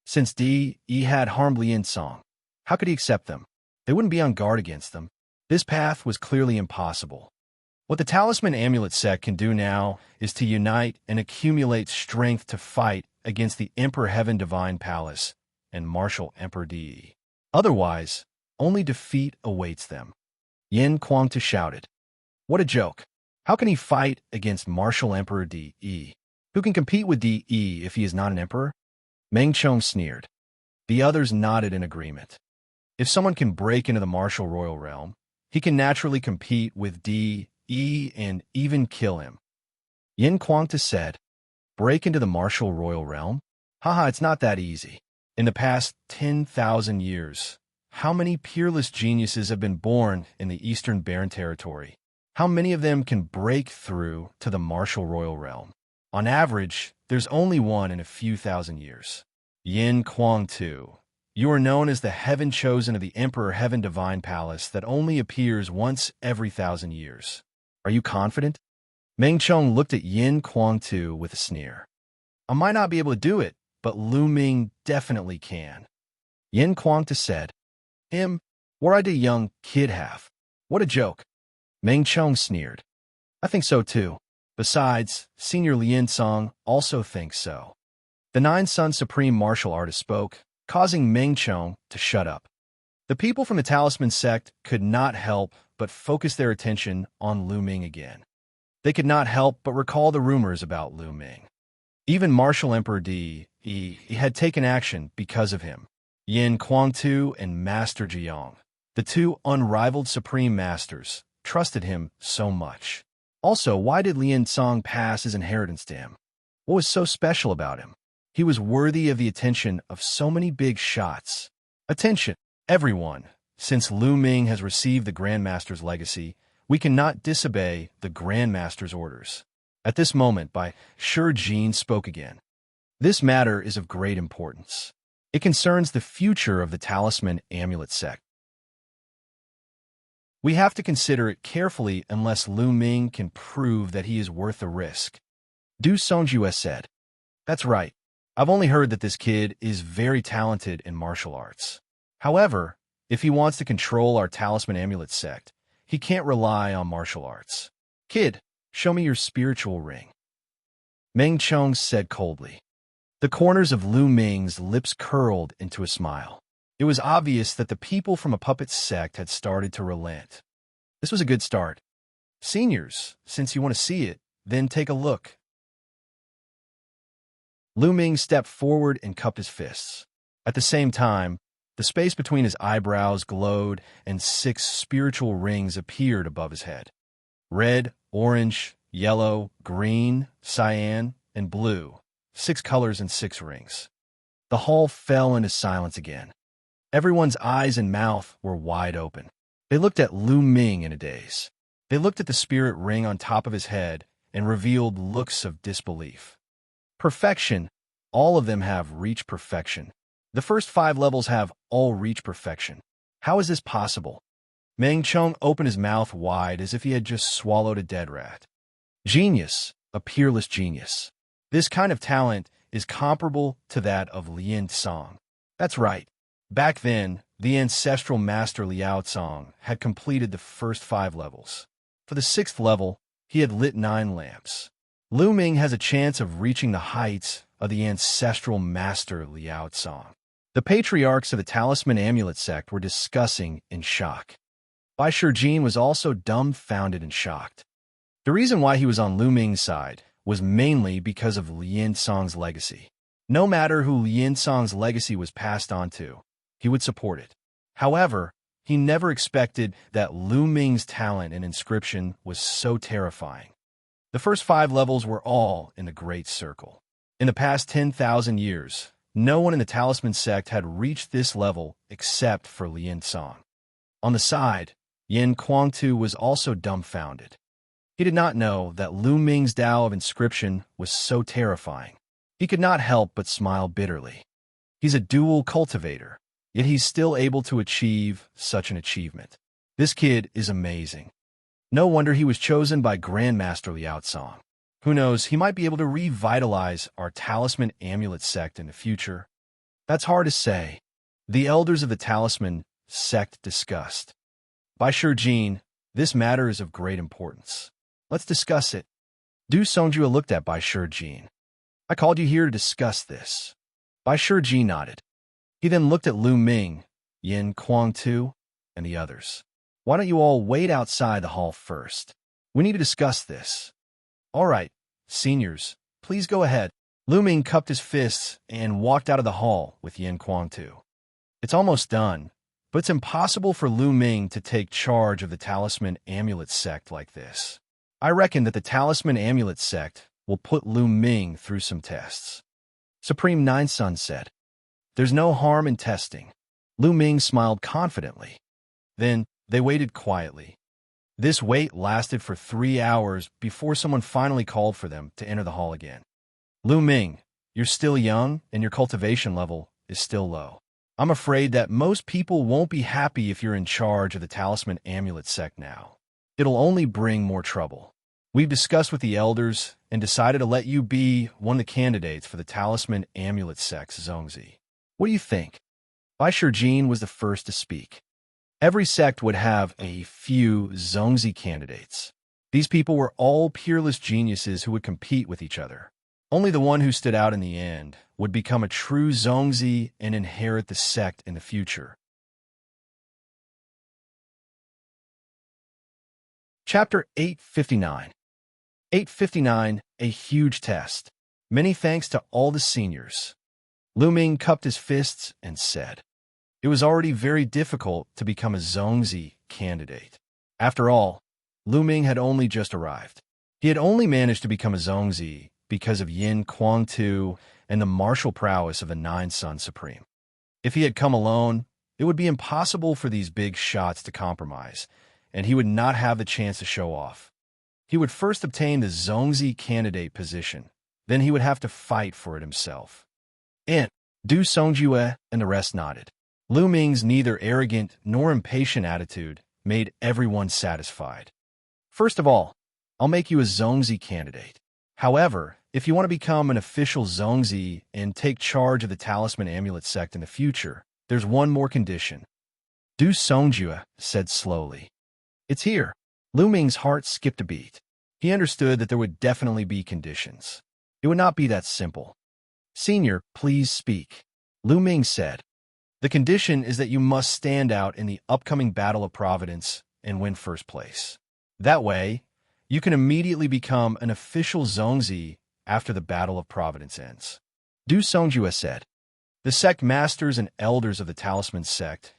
Since De had harmed Lien Song, how could he accept them? They wouldn't be on guard against them. This path was clearly impossible. What the Talisman Amulet sect can do now is to unite and accumulate strength to fight against the Emperor Heaven Divine Palace and Martial Emperor De. Otherwise, only defeat awaits them. Yin Quangtu shouted. What a joke. How can he fight against Martial Emperor De? Who can compete with De if he is not an emperor? Meng Chong sneered. The others nodded in agreement. If someone can break into the martial royal realm, he can naturally compete with De and even kill him. Yin Quangtu said, break into the martial royal realm? Haha, it's not that easy. In the past 10,000 years, how many peerless geniuses have been born in the Eastern Barren Territory? How many of them can break through to the martial royal realm? On average, there's only one in a few thousand years. Yin Quangtu. You are known as the heaven chosen of the Emperor Heaven Divine Palace that only appears once every 1,000 years. Are you confident? Meng Chong looked at Yin Quangtu with a sneer. I might not be able to do it, but Lu Ming definitely can. Yin Quangtu said, what I did young kid have. What a joke. Meng Chong sneered. I think so too. Besides, Senior Lien Song also thinks so. The Nine Sun Supreme Martial Artist spoke, causing Meng Chong to shut up. The people from the Talisman sect could not help but focused their attention on Lu Ming again. They could not help but recall the rumors about Lu Ming. Even Martial Emperor He had taken action because of him. Yin Kuangtu and Master Jiang, the two unrivaled supreme masters, trusted him so much. Also, why did Lian Song pass his inheritance to him? What was so special about him? He was worthy of the attention of so many big shots. Attention, everyone! Since Lu Ming has received the Grandmaster's legacy, we cannot disobey the Grandmaster's orders. At this moment, Shi Jin spoke again. This matter is of great importance. It concerns the future of the Talisman Amulet sect. We have to consider it carefully unless Lu Ming can prove that he is worth the risk. Du Songjue said. That's right. I've only heard that this kid is very talented in martial arts. However, if he wants to control our Talisman Amulet sect, he can't rely on martial arts. Kid, show me your spiritual ring. Meng Chong said coldly. The corners of Lu Ming's lips curled into a smile. It was obvious that the people from a puppet sect had started to relent. This was a good start. Seniors, since you want to see it, then take a look. Lu Ming stepped forward and cupped his fists. At the same time, the space between his eyebrows glowed and 6 spiritual rings appeared above his head. Red, orange, yellow, green, cyan, and blue. 6 colors and 6 rings. The hall fell into silence again. Everyone's eyes and mouth were wide open. They looked at Lu Ming in a daze. They looked at the spirit ring on top of his head and revealed looks of disbelief. Perfection. All of them have reached perfection. The first 5 levels have all reached perfection. How is this possible? Meng Chong opened his mouth wide as if he had just swallowed a dead rat. Genius. A peerless genius. This kind of talent is comparable to that of Lian Song. That's right. Back then, the ancestral master Liao Cong had completed the first 5 levels. For the 6th level, he had lit 9 lamps. Lu Ming has a chance of reaching the heights of the ancestral master Liao Cong. The patriarchs of the Talisman Amulet sect were discussing in shock. Shi Jin was also dumbfounded and shocked. The reason why he was on Lu Ming's side was mainly because of Lian Song's legacy. No matter who Lian Song's legacy was passed on to, he would support it. However, he never expected that Lu Ming's talent and inscription was so terrifying. The first 5 levels were all in the Great Circle. In the past 10,000 years, no one in the Talisman sect had reached this level except for Lian Song. On the side, Yin Kuangtu was also dumbfounded. He did not know that Lu Ming's Tao of inscription was so terrifying. He could not help but smile bitterly. He's a dual cultivator, yet he's still able to achieve such an achievement. This kid is amazing. No wonder he was chosen by Grandmaster Liao Cong. Who knows, he might be able to revitalize our Talisman Amulet sect in the future. That's hard to say. The elders of the Talisman sect discussed. Shi Jin, this matter is of great importance. Let's discuss it. Du Songjue looked at Shi Jin. I called you here to discuss this. Shi Jin nodded. He then looked at Lu Ming, Yin Kuangtu, and the others. Why don't you all wait outside the hall first? We need to discuss this. All right, seniors, please go ahead. Lu Ming cupped his fists and walked out of the hall with Yin Kuangtu. It's almost done, but it's impossible for Lu Ming to take charge of the Talisman Amulet sect like this. I reckon that the Talisman Amulet sect will put Lu Ming through some tests. Supreme Nine Sun said. There's no harm in testing. Lu Ming smiled confidently. Then they waited quietly. This wait lasted for 3 hours before someone finally called for them to enter the hall again. Lu Ming, you're still young and your cultivation level is still low. I'm afraid that most people won't be happy if you're in charge of the Talisman Amulet sect now. It'll only bring more trouble. We've discussed with the elders and decided to let you be one of the candidates for the Talisman Amulet sect's Zongzi. What do you think? Shi Jin was the first to speak. Every sect would have a few Zongzi candidates. These people were all peerless geniuses who would compete with each other. Only the one who stood out in the end would become a true Zongzi and inherit the sect in the future. Chapter 859. 859, a huge test. Many thanks to all the seniors. Lu Ming cupped his fists and said, it was already very difficult to become a Zongzi candidate. After all, Lu Ming had only just arrived. He had only managed to become a Zongzi because of Yin Kuang-tu and the martial prowess of a Nine-Sun Supreme. If he had come alone, it would be impossible for these big shots to compromise, and he would not have the chance to show off. He would first obtain the Zongzi candidate position, then he would have to fight for it himself. And Du Songjue and the rest nodded. Lu Ming's neither arrogant nor impatient attitude made everyone satisfied. First of all, I'll make you a Zongzi candidate. However, if you want to become an official Zongzi and take charge of the Talisman Amulet sect in the future, there's one more condition. Du Songjue said slowly. It's here. Lu Ming's heart skipped a beat. He understood that there would definitely be conditions. It would not be that simple. Senior, please speak. Lu Ming said. The condition is that you must stand out in the upcoming Battle of Providence and win first place. That way, you can immediately become an official Zongzi after the Battle of Providence ends. Du Songjue said. The sect masters and elders of the Talisman sect,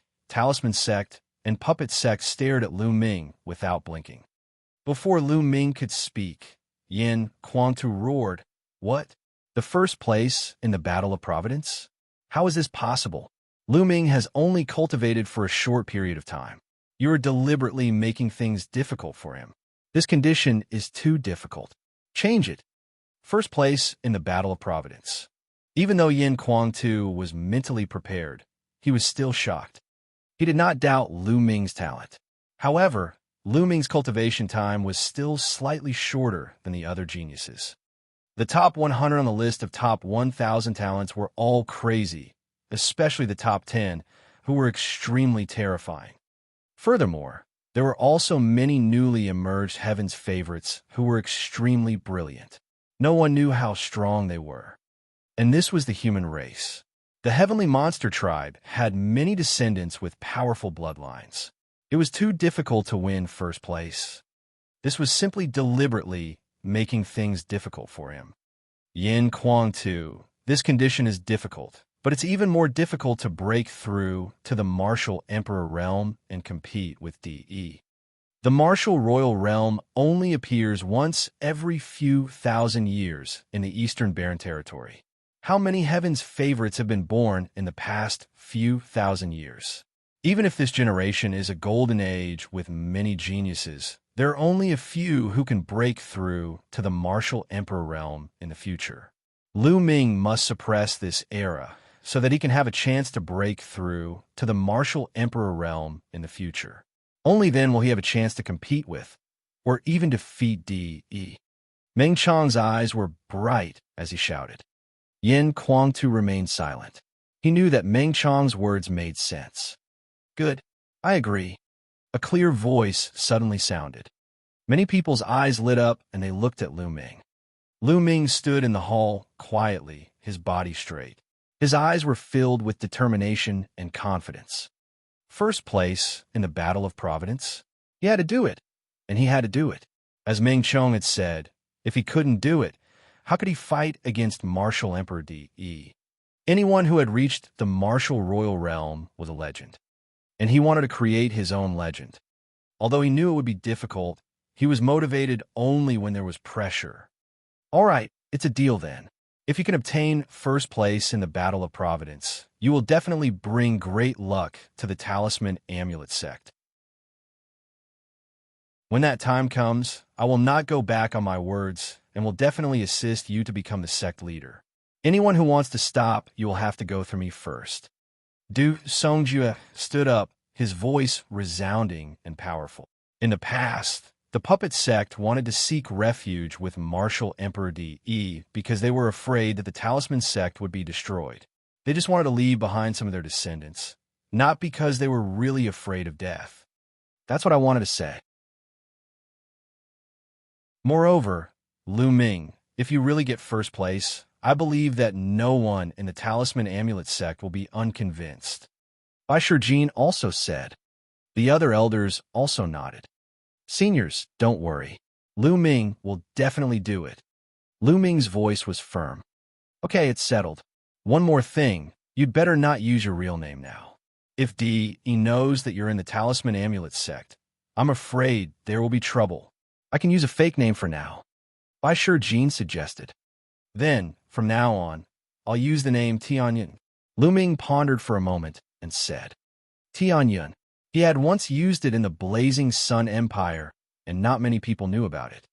and Puppet sect stared at Lu Ming without blinking. Before Lu Ming could speak, Yin Kuang-tu roared, What? The first place in the Battle of Providence? How is this possible? Lu Ming has only cultivated for a short period of time. You are deliberately making things difficult for him. This condition is too difficult. Change it. First place in the Battle of Providence. Even though Yin Kuang-tu was mentally prepared, he was still shocked. He did not doubt Lu Ming's talent. However, Lu Ming's cultivation time was still slightly shorter than the other geniuses. The top 100 on the list of top 1,000 talents were all crazy, especially the top 10, who were extremely terrifying. Furthermore, there were also many newly emerged Heaven's favorites who were extremely brilliant. No one knew how strong they were. And this was the human race. The Heavenly Monster Tribe had many descendants with powerful bloodlines. It was too difficult to win first place. This was simply deliberately making things difficult for him. Yin Kuang-tu, this condition is difficult, but it's even more difficult to break through to the Martial Emperor Realm and compete with DE. The Martial Royal Realm only appears once every few thousand years in the Eastern Barren Territory. How many Heaven's favorites have been born in the past few thousand years? Even if this generation is a golden age with many geniuses, there are only a few who can break through to the Martial Emperor Realm in the future. Lu Ming must suppress this era so that he can have a chance to break through to the Martial Emperor Realm in the future. Only then will he have a chance to compete with, or even defeat DE. Meng Chang's eyes were bright as he shouted. Yin Kuang-tu remained silent. He knew that Meng Chang's words made sense. Good. I agree. A clear voice suddenly sounded. Many people's eyes lit up and they looked at Lu Ming. Lu Ming stood in the hall quietly, his body straight. His eyes were filled with determination and confidence. First place in the Battle of Providence? He had to do it, and he had to do it. As Meng Chong had said, if he couldn't do it, how could he fight against Martial Emperor DE? Anyone who had reached the Martial Royal Realm was a legend, and he wanted to create his own legend. Although he knew it would be difficult, he was motivated only when there was pressure. All right, it's a deal then. If you can obtain first place in the Battle of Providence, you will definitely bring great luck to the Talisman Amulet sect. When that time comes, I will not go back on my words and will definitely assist you to become the sect leader. Anyone who wants to stop, you will have to go through me first. Du Songjue stood up, his voice resounding and powerful. In the past, the puppet sect wanted to seek refuge with Martial Emperor DE because they were afraid that the Talisman sect would be destroyed. They just wanted to leave behind some of their descendants, not because they were really afraid of death. That's what I wanted to say. Moreover, Lu Ming, if you really get first place, I believe that no one in the Talisman Amulet sect will be unconvinced. Bai Shijin also said. The other elders also nodded. Seniors, don't worry. Lu Ming will definitely do it. Lu Ming's voice was firm. Okay, it's settled. One more thing, you'd better not use your real name now. If he knows that you're in the Talisman Amulet sect, I'm afraid there will be trouble. I can use a fake name for now. Bai Shijin suggested. Then, from now on, I'll use the name Tianyun. Lu Ming pondered for a moment and said, Tianyun. He had once used it in the Blazing Sun Empire, and not many people knew about it.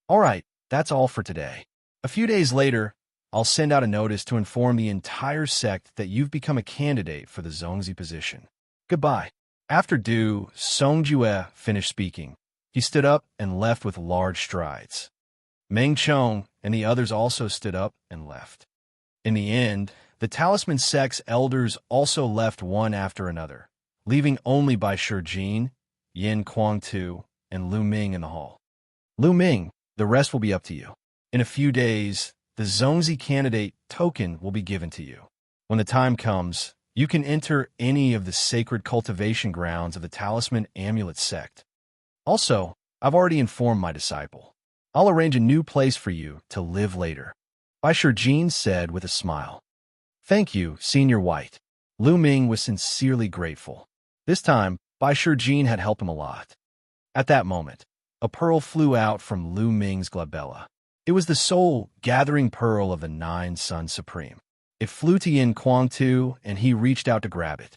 All right, that's all for today. A few days later, I'll send out a notice to inform the entire sect that you've become a candidate for the Zongzi position. Goodbye. After Du Songjue finished speaking, he stood up and left with large strides. Meng Chong and the others also stood up and left. In the end, the Talisman sect's elders also left one after another, leaving only Bai Shijin, Yin Kuang-tu, and Lu Ming in the hall. Lu Ming, the rest will be up to you. In a few days, the Zongzi candidate token will be given to you. When the time comes, you can enter any of the sacred cultivation grounds of the Talisman Amulet sect. Also, I've already informed my disciple. I'll arrange a new place for you to live later. Bai Shijin said with a smile. Thank you, Senior White. Lu Ming was sincerely grateful. This time, Bai Shijin had helped him a lot. At that moment, a pearl flew out from Lu Ming's glabella. It was the soul-gathering pearl of the Nine Suns Supreme. It flew to Yin Kuang-tu, and he reached out to grab it.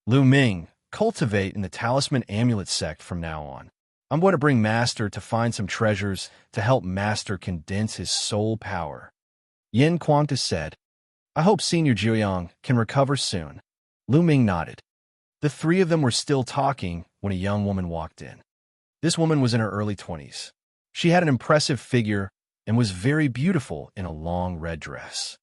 Lu Ming, cultivate in the Talisman Amulet sect from now on. I'm going to bring Master to find some treasures to help Master condense his soul power. Yin Kuang-tu said, I hope Senior Jiuyang can recover soon. Lu Ming nodded. The three of them were still talking when a young woman walked in. This woman was in her early 20s. She had an impressive figure and was very beautiful in a long red dress.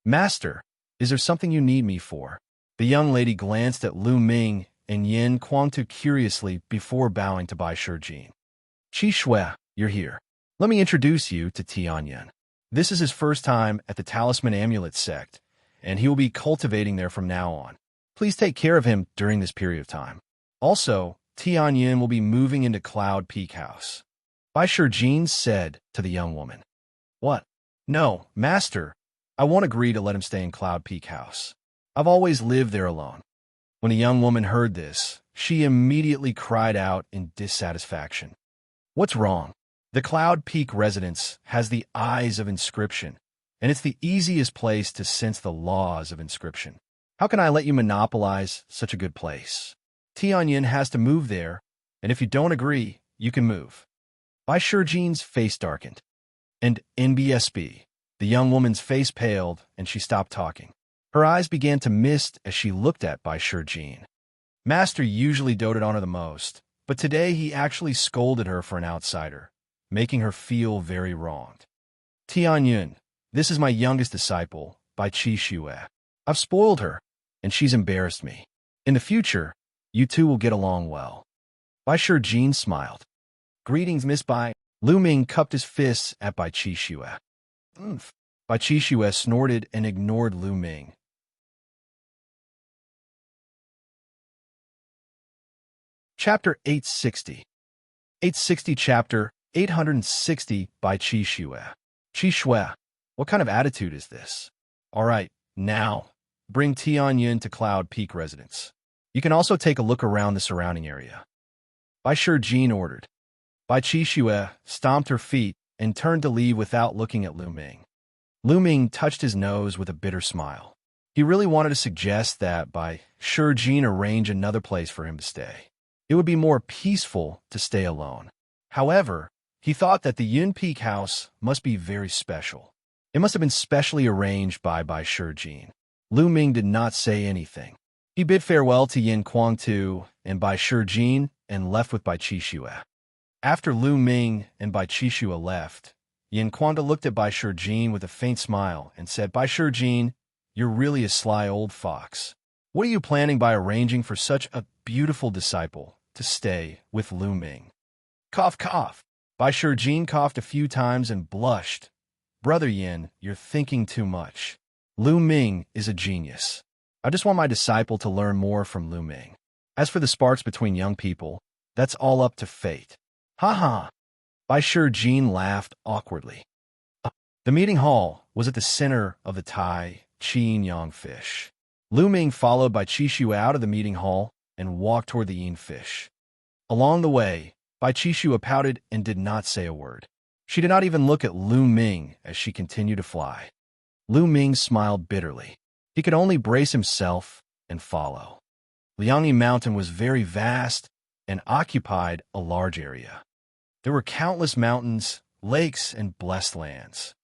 Master, is there something you need me for? The young lady glanced at Lu Ming and Yin Kuang-tu curiously before bowing to Bai Shijin. Qi Shui, you're here. Let me introduce you to Tianyun. This is his first time at the Talisman Amulet sect, and he will be cultivating there from now on. Please take care of him during this period of time. Also, Tianyun will be moving into Cloud Peak House. Bai Shijin said to the young woman. What? No, Master. I won't agree to let him stay in Cloud Peak House. I've always lived there alone. When the young woman heard this, she immediately cried out in dissatisfaction. What's wrong? The Cloud Peak residence has the eyes of inscription, and it's the easiest place to sense the laws of inscription. How can I let you monopolize such a good place? Tianyun has to move there, and if you don't agree, you can move. Bai Shijin's face darkened. And NBSB, the young woman's face paled, and she stopped talking. Her eyes began to mist as she looked at Bai Shijin. Master usually doted on her the most, but today he actually scolded her for an outsider, making her feel very wronged. Tianyun, this is my youngest disciple, Bai Qi Shui. I've spoiled her, and she's embarrassed me. In the future, you two will get along well. Bai Shijin smiled. Greetings, Miss Bai. Lu Ming cupped his fists at Bai Qi Shui. Bai Qi Shui snorted and ignored Lu Ming. Chapter 860. 860 Chapter 860 Bai Qi Shui. Qi Shui, what kind of attitude is this? All right, now, bring Tianyun to Cloud Peak residence. You can also take a look around the surrounding area. Bai Shijin ordered. Bai Qi Shui stomped her feet and turned to leave without looking at Lu Ming. Lu Ming touched his nose with a bitter smile. He really wanted to suggest that Bai Shijin arrange another place for him to stay. It would be more peaceful to stay alone. However, he thought that the Yun Peak house must be very special. It must have been specially arranged by Bai Shijin. Lu Ming did not say anything. He bid farewell to Yin Kuang-tu and Bai Shijin and left with Bai Qi Shui. After Lu Ming and Bai Qi Shui left, Yin Kuang-tu looked at Bai Shijin with a faint smile and said, Bai Shijin, you're really a sly old fox. What are you planning by arranging for such a beautiful disciple to stay with Lu Ming? Cough, cough. Bai Shijin coughed a few times and blushed. Brother Yin, you're thinking too much. Lu Ming is a genius. I just want my disciple to learn more from Lu Ming. As for the sparks between young people, that's all up to fate. Ha ha! Bai Jin laughed awkwardly. The meeting hall was at the center of the Tai Qin Yang fish. Lu Ming followed by Qixue out of the meeting hall and walked toward the yin fish. Along the way, Bai Qixue pouted and did not say a word. She did not even look at Lu Ming as she continued to fly. Lu Ming smiled bitterly. He could only brace himself and follow. Liangyi Mountain was very vast and occupied a large area. There were countless mountains, lakes, and blessed lands.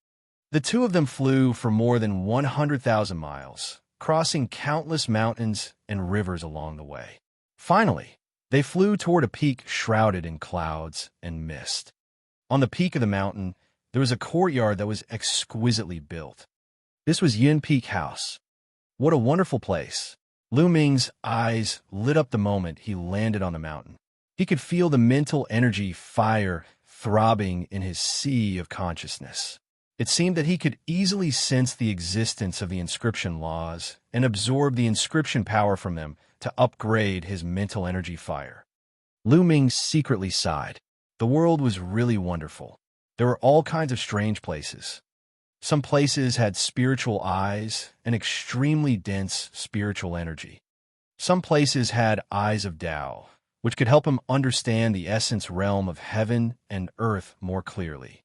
The two of them flew for more than 100,000 miles, crossing countless mountains and rivers along the way. Finally, they flew toward a peak shrouded in clouds and mist. On the peak of the mountain, there was a courtyard that was exquisitely built. This was Yin Peak House. What a wonderful place. Lu Ming's eyes lit up the moment he landed on the mountain. He could feel the mental energy fire throbbing in his sea of consciousness. It seemed that he could easily sense the existence of the inscription laws and absorb the inscription power from them to upgrade his mental energy fire. Lu Ming secretly sighed. The world was really wonderful. There were all kinds of strange places. Some places had spiritual eyes and extremely dense spiritual energy. Some places had eyes of Tao, which could help him understand the essence realm of heaven and earth more clearly.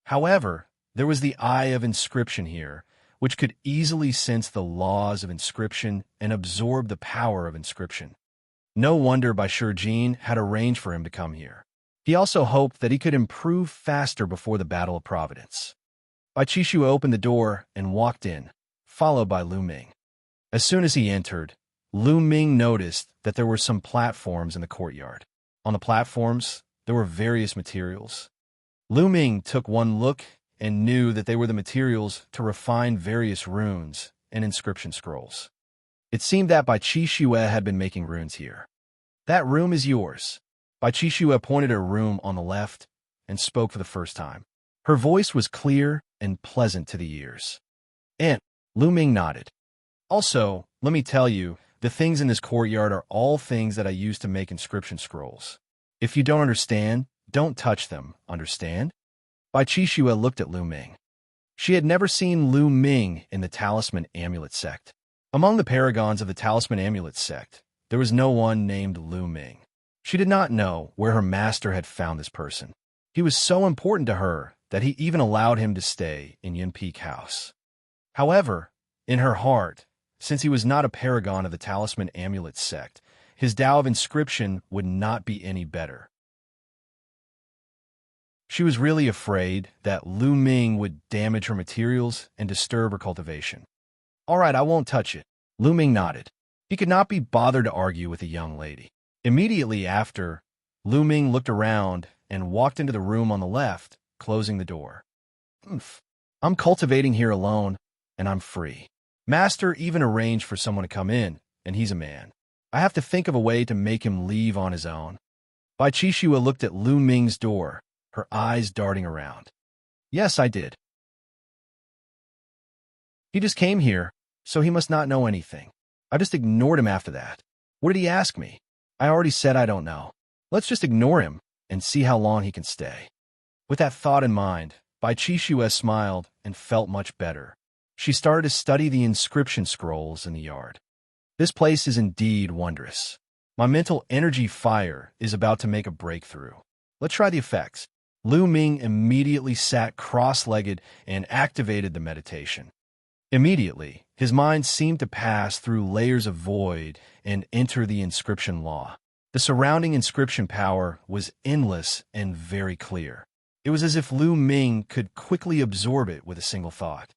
However, there was the eye of inscription here, which could easily sense the laws of inscription and absorb the power of inscription. No wonder Bai Jin had arranged for him to come here. He also hoped that he could improve faster before the Battle of Providence. Bai Qixue opened the door and walked in, followed by Lu Ming. As soon as he entered, Lu Ming noticed that there were some platforms in the courtyard. On the platforms, there were various materials. Lu Ming took one look and knew that they were the materials to refine various runes and inscription scrolls. It seemed that Bai Qixue had been making runes here. That room is yours. Bai Qixue pointed at a room on the left and spoke for the first time. Her voice was clear and pleasant to the ears. And Lu Ming nodded. Also, let me tell you, the things in this courtyard are all things that I use to make inscription scrolls. If you don't understand, don't touch them, understand? Bai Qixue looked at Lu Ming. She had never seen Lu Ming in the Talisman Amulet sect. Among the paragons of the Talisman Amulet sect, there was no one named Lu Ming. She did not know where her master had found this person. He was so important to her that he even allowed him to stay in Yin Peak House. However, in her heart, since he was not a paragon of the Talisman Amulet sect, his Tao of inscription would not be any better. She was really afraid that Lu Ming would damage her materials and disturb her cultivation. All right, I won't touch it. Lu Ming nodded. He could not be bothered to argue with a young lady. Immediately after, Lu Ming looked around and walked into the room on the left, closing the door. I'm cultivating here alone, and I'm free. Master even arranged for someone to come in, and he's a man. I have to think of a way to make him leave on his own. Bai Qixue looked at Lu Ming's door, her eyes darting around. Yes, I did. He just came here, so he must not know anything. I just ignored him after that. What did he ask me? I already said I don't know. Let's just ignore him and see how long he can stay. With that thought in mind, Bai Qixue smiled and felt much better. She started to study the inscription scrolls in the yard. This place is indeed wondrous. My mental energy fire is about to make a breakthrough. Let's try the effects. Lu Ming immediately sat cross-legged and activated the meditation. Immediately, his mind seemed to pass through layers of void and enter the inscription law. The surrounding inscription power was endless and very clear. It was as if Lu Ming could quickly absorb it with a single thought.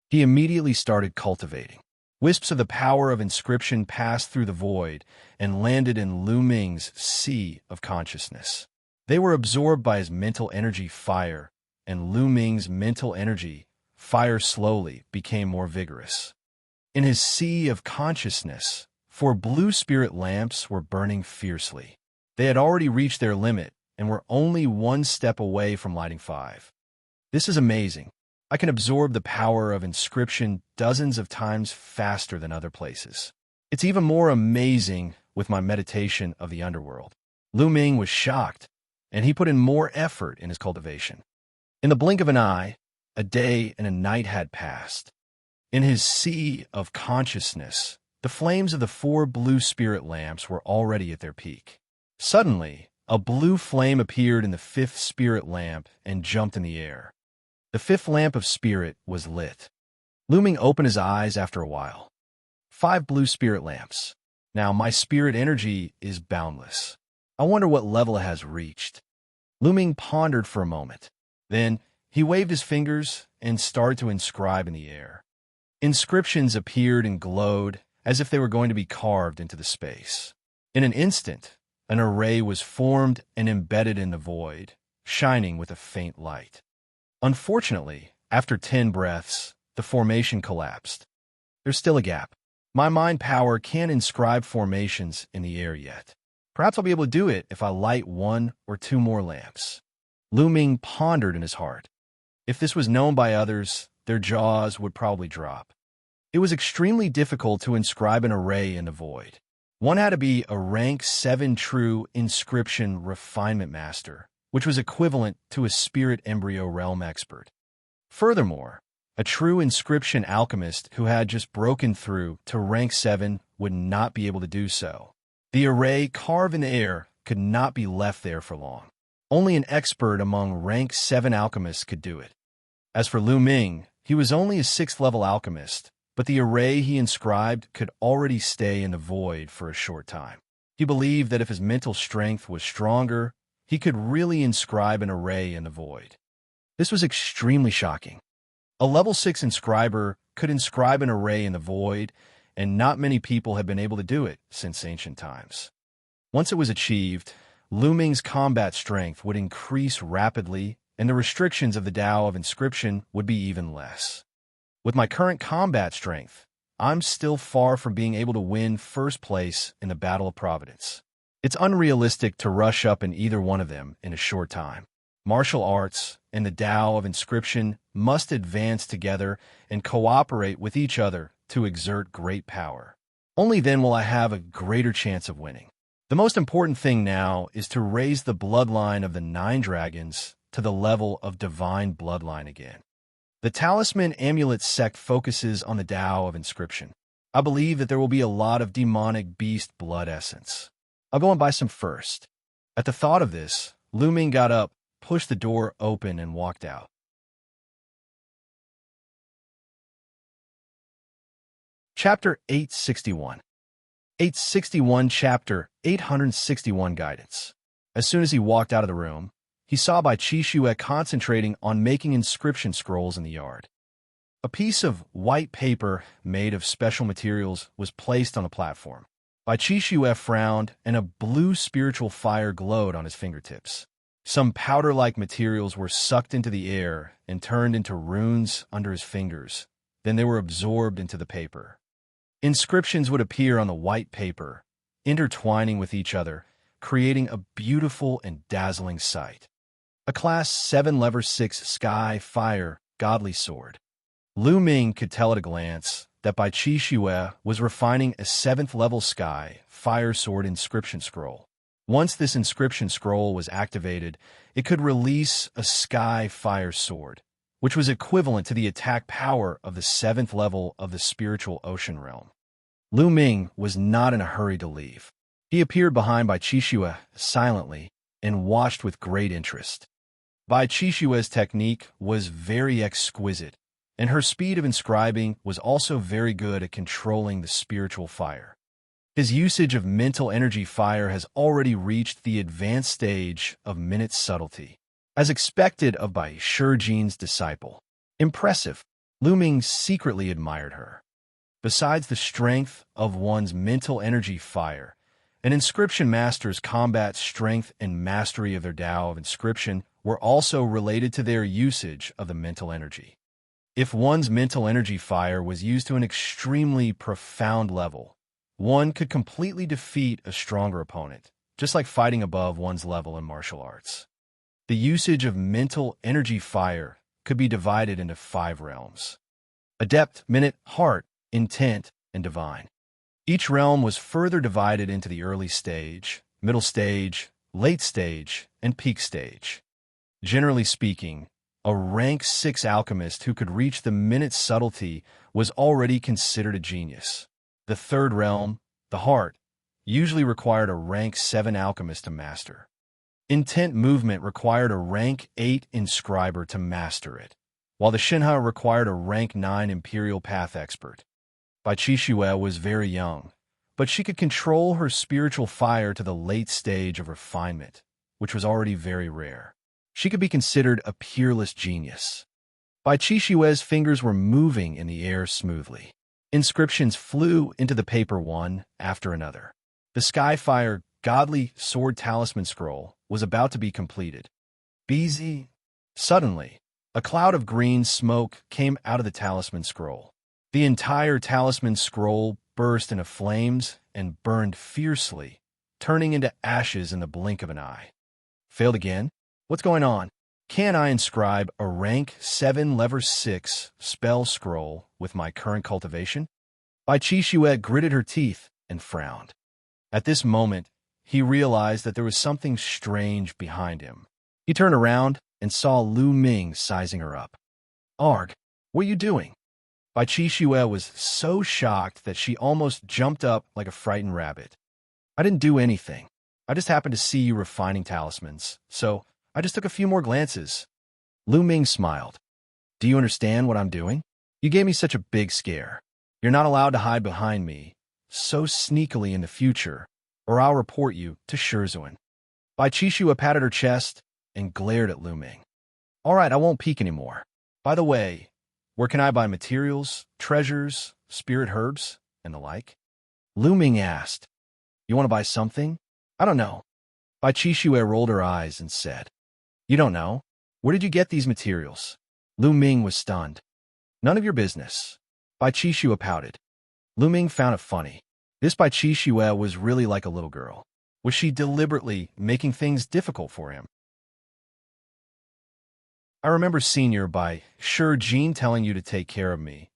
He immediately started cultivating. Wisps of the power of inscription passed through the void and landed in Lu Ming's sea of consciousness. They were absorbed by his mental energy fire, and Lu Ming's mental energy fire slowly became more vigorous. In his sea of consciousness, 4 blue spirit lamps were burning fiercely. They had already reached their limit and were only 1 step away from lighting 5. This is amazing. I can absorb the power of inscription dozens of times faster than other places. It's even more amazing with my meditation of the underworld. Lu Ming was shocked and he put in more effort in his cultivation. In the blink of an eye, a day and a night had passed. In his sea of consciousness, the flames of the 4 blue spirit lamps were already at their peak. Suddenly, a blue flame appeared in the 5th spirit lamp and jumped in the air. The 5th lamp of spirit was lit. Lu Ming opened his eyes after a while. 5 blue spirit lamps. Now my spirit energy is boundless. I wonder what level it has reached. Lu Ming pondered for a moment. Then he waved his fingers and started to inscribe in the air. Inscriptions appeared and glowed as if they were going to be carved into the space. In an instant, an array was formed and embedded in the void, shining with a faint light. Unfortunately, after 10 breaths, the formation collapsed. There's still a gap. My mind power can't inscribe formations in the air yet. Perhaps I'll be able to do it if I light 1 or 2 more lamps. Lu Ming pondered in his heart. If this was known by others, their jaws would probably drop. It was extremely difficult to inscribe an array in the void. One had to be a rank 7 true inscription refinement master, which was equivalent to a spirit embryo realm expert. Furthermore, a true inscription alchemist who had just broken through to rank 7 would not be able to do so. The array carved in the air could not be left there for long. Only an expert among rank 7 alchemists could do it. As for Lu Ming, he was only a 6th level alchemist, but the array he inscribed could already stay in the void for a short time. He believed that if his mental strength was stronger, he could really inscribe an array in the void. This was extremely shocking. A level 6 inscriber could inscribe an array in the void, and not many people had been able to do it since ancient times. Once it was achieved, Lu Ming's combat strength would increase rapidly, and the restrictions of the Tao of Inscription would be even less. With my current combat strength, I'm still far from being able to win first place in the Battle of Providence. It's unrealistic to rush up in either one of them in a short time. Martial arts and the Tao of Inscription must advance together and cooperate with each other to exert great power. Only then will I have a greater chance of winning. The most important thing now is to raise the bloodline of the 9 dragons to the level of divine bloodline again. The Talisman Amulet sect focuses on the Tao of Inscription. I believe that there will be a lot of demonic beast blood essence. I'll go and buy some first. At the thought of this, Lu Ming got up, pushed the door open, and walked out. Chapter 861. 861 Chapter 861 Guidance. As soon as he walked out of the room, he saw Bai Qixue concentrating on making inscription scrolls in the yard. A piece of white paper made of special materials was placed on the platform. Bai Qixue frowned, and a blue spiritual fire glowed on his fingertips. Some powder-like materials were sucked into the air and turned into runes under his fingers. Then they were absorbed into the paper. Inscriptions would appear on the white paper, intertwining with each other, creating a beautiful and dazzling sight. A Class 7 Level 6 Sky Fire Godly Sword. Lu Ming could tell at a glance that Bai Qixue was refining a 7th level Sky Fire Sword inscription scroll. Once this inscription scroll was activated, it could release a Sky Fire Sword, which was equivalent to the attack power of the 7th level of the spiritual ocean realm. Lu Ming was not in a hurry to leave. He appeared behind Bai Qixue silently and watched with great interest. Bai Qixue's technique was very exquisite, and her speed of inscribing was also very good at controlling the spiritual fire. His usage of mental energy fire has already reached the advanced stage of minute subtlety, as expected of Bai Shijin's disciple. Impressive. Lu Ming secretly admired her. Besides the strength of one's mental energy fire, an inscription master's combat strength and mastery of their Tao of Inscription were also related to their usage of the mental energy. If one's mental energy fire was used to an extremely profound level, one could completely defeat a stronger opponent, just like fighting above one's level in martial arts. The usage of mental energy fire could be divided into 5 realms: Adept, Minute, Heart, Intent, and Divine. Each realm was further divided into the early stage, middle stage, late stage, and peak stage. Generally speaking, a rank 6 alchemist who could reach the minute's subtlety was already considered a genius. The third realm, the heart, usually required a rank 7 alchemist to master. Intent movement required a rank 8 inscriber to master it, while the Xianxia required a rank 9 imperial path expert. Bai Qixue was very young, but she could control her spiritual fire to the late stage of refinement, which was already very rare. She could be considered a peerless genius. Bai Qixue's fingers were moving in the air smoothly. Inscriptions flew into the paper one after another. The Skyfire Godly Sword Talisman Scroll was about to be completed. BZ. Suddenly, a cloud of green smoke came out of the talisman scroll. The entire talisman scroll burst into flames and burned fiercely, turning into ashes in the blink of an eye. Failed again? What's going on? Can I inscribe a rank 7 level 6 spell scroll with my current cultivation? Bai Qixue gritted her teeth and frowned. At this moment, he realized that there was something strange behind him. He turned around and saw Lu Ming sizing her up. Arg, what are you doing? Bai Qixue was so shocked that she almost jumped up like a frightened rabbit. I didn't do anything. I just happened to see you refining talismans, so I just took a few more glances. Lu Ming smiled. Do you understand what I'm doing? You gave me such a big scare. You're not allowed to hide behind me so sneakily in the future, or I'll report you to Shizhuan. Bai Qixue patted her chest and glared at Lu Ming. All right, I won't peek anymore. By the way, where can I buy materials, treasures, spirit herbs, and the like? Lu Ming asked. You want to buy something? I don't know. Bai Qixue rolled her eyes and said, You don't know? Where did you get these materials? Lu Ming was stunned. None of your business. Bai Qixue pouted. Lu Ming found it funny. This Bai Qixue was really like a little girl. Was she deliberately making things difficult for him? I remember Senior by Sure Jean telling you to take care of me,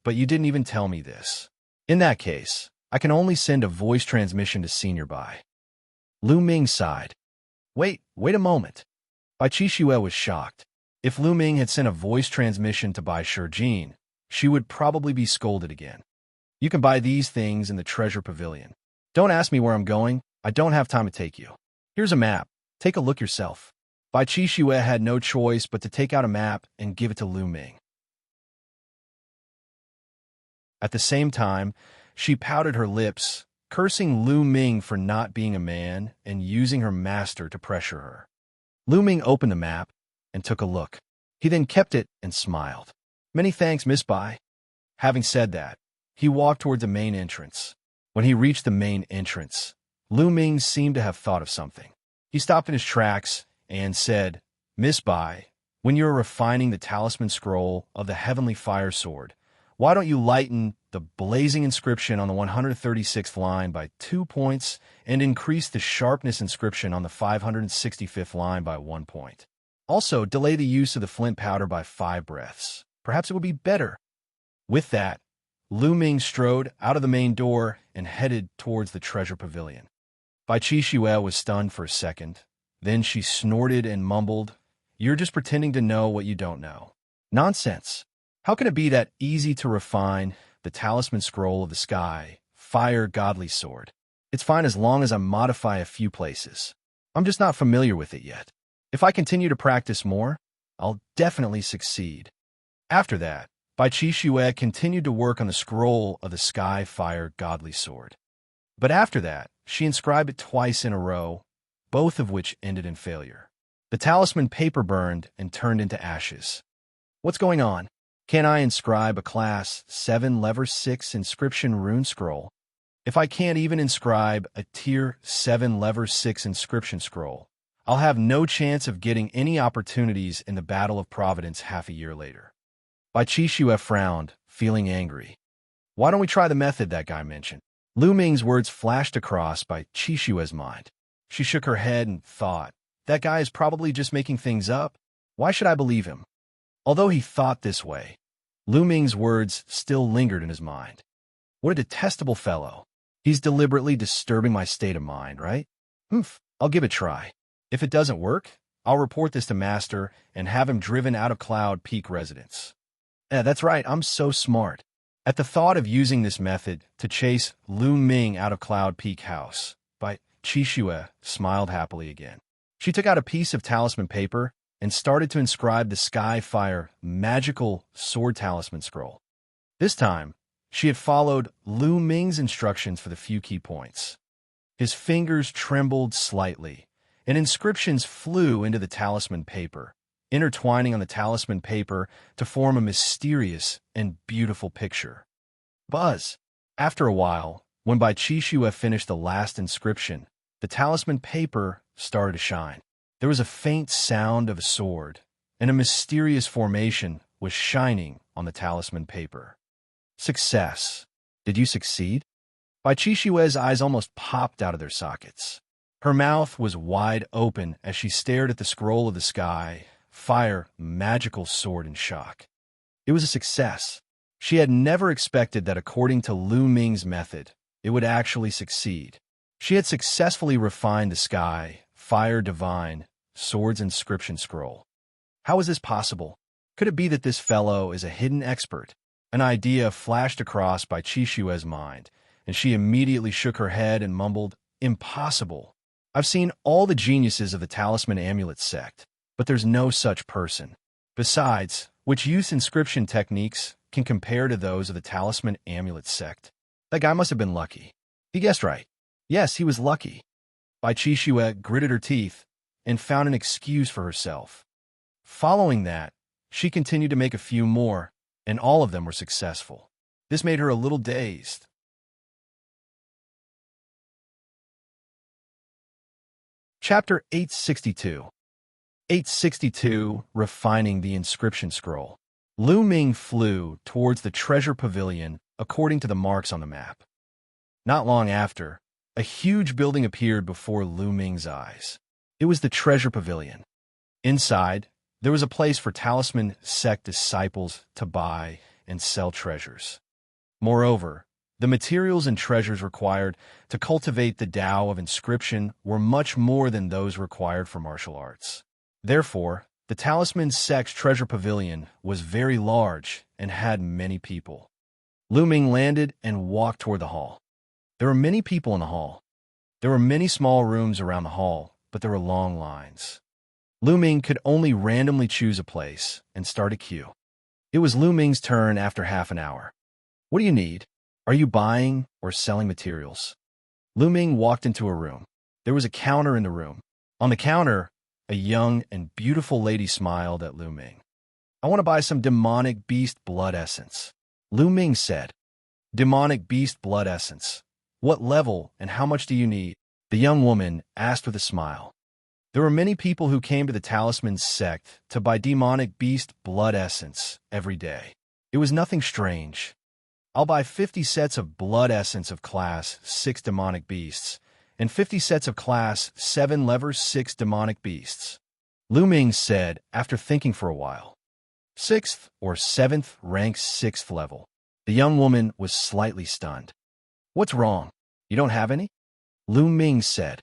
but you didn't even tell me this. In that case, I can only send a voice transmission to Senior Bai. Lu Ming sighed. Wait a moment. Bai Qixue was shocked. If Lu Ming had sent a voice transmission to Bai Sure Jean, she would probably be scolded again. You can buy these things in the treasure pavilion. Don't ask me where I'm going. I don't have time to take you. Here's a map. Take a look yourself. Bai Qixue had no choice but to take out a map and give it to Lu Ming. At the same time, she pouted her lips, cursing Lu Ming for not being a man and using her master to pressure her. Lu Ming opened the map and took a look. He then kept it and smiled. Many thanks, Miss Bai. Having said that, he walked towards the main entrance. When he reached the main entrance, Lu Ming seemed to have thought of something. He stopped in his tracks and said, Miss Bai, when you are refining the talisman scroll of the heavenly fire sword, why don't you lighten the blazing inscription on the 136th line by 2 points and increase the sharpness inscription on the 565th line by 1 point? Also, delay the use of the flint powder by 5 breaths. Perhaps it would be better. With that, Lu Ming strode out of the main door and headed towards the treasure pavilion. Bai Qixue was stunned for a second. Then she snorted and mumbled, You're just pretending to know what you don't know. Nonsense. How can it be that easy to refine the talisman scroll of the sky, fire godly sword? It's fine as long as I modify a few places. I'm just not familiar with it yet. If I continue to practice more, I'll definitely succeed. After that, Bai Qixue continued to work on the scroll of the sky, fire godly sword. But after that, she inscribed it twice in a row, both of which ended in failure. The talisman paper burned and turned into ashes. What's going on? Can I inscribe a class 7 level 6 inscription rune scroll? If I can't even inscribe a tier 7 level 6 inscription scroll, I'll have no chance of getting any opportunities in the Battle of Providence half a year later. Bai Qixue frowned, feeling angry. Why don't we try the method that guy mentioned? Lu Ming's words flashed across Bai Qixue's mind. She shook her head and thought, that guy is probably just making things up. Why should I believe him? Although he thought this way, Lu Ming's words still lingered in his mind. What a detestable fellow. He's deliberately disturbing my state of mind, right? Humph. I'll give it a try. If it doesn't work, I'll report this to Master and have him driven out of Cloud Peak residence. Yeah, that's right, I'm so smart. At the thought of using this method to chase Lu Ming out of Cloud Peak House, Xianxia smiled happily again. She took out a piece of talisman paper and started to inscribe the Sky Fire magical sword talisman scroll. This time, she had followed Lu Ming's instructions for the few key points. His fingers trembled slightly, and inscriptions flew into the talisman paper, intertwining on the talisman paper to form a mysterious and beautiful picture. Buzz! After a while, when Bai Qixue finished the last inscription, the talisman paper started to shine. There was a faint sound of a sword, and a mysterious formation was shining on the talisman paper. Success. Did you succeed? Bai Qixue's eyes almost popped out of their sockets. Her mouth was wide open as she stared at the scroll of the Sky Fire magical sword in shock. It was a success. She had never expected that according to Lu Ming's method, it would actually succeed. She had successfully refined the Sky Fire Divine Sword's inscription scroll. How is this possible? Could it be that this fellow is a hidden expert? An idea flashed across Bai Qixue's mind, and she immediately shook her head and mumbled, "Impossible. I've seen all the geniuses of the Talisman Amulet sect, but there's no such person. Besides, which use inscription techniques can compare to those of the Talisman Amulet sect? That guy must have been lucky." He guessed right. Yes, he was lucky. Bai Qixue gritted her teeth and found an excuse for herself. Following that, she continued to make a few more, and all of them were successful. This made her a little dazed. Chapter 862. 862, Refining the Inscription Scroll. Lu Ming flew towards the treasure pavilion according to the marks on the map. Not long after, a huge building appeared before Lu Ming's eyes. It was the treasure pavilion. Inside, there was a place for Talisman sect disciples to buy and sell treasures. Moreover, the materials and treasures required to cultivate the Tao of inscription were much more than those required for martial arts. Therefore, the Talisman sect's treasure pavilion was very large and had many people. Lu Ming landed and walked toward the hall. There were many people in the hall. There were many small rooms around the hall, but there were long lines. Lu Ming could only randomly choose a place and start a queue. It was Lu Ming's turn after half an hour. "What do you need? Are you buying or selling materials?" Lu Ming walked into a room. There was a counter in the room. On the counter, a young and beautiful lady smiled at Lu Ming. "I want to buy some demonic beast blood essence." Lu Ming said. "Demonic beast blood essence. What level and how much do you need?" The young woman asked with a smile. There were many people who came to the Talisman sect to buy demonic beast blood essence every day. It was nothing strange. "I'll buy 50 sets of blood essence of class 6 demonic beasts, and 50 sets of class 7 level 6 demonic beasts," Lu Ming said after thinking for a while. 6th or 7th rank 6th level. The young woman was slightly stunned. "What's wrong? You don't have any?" Lu Ming said.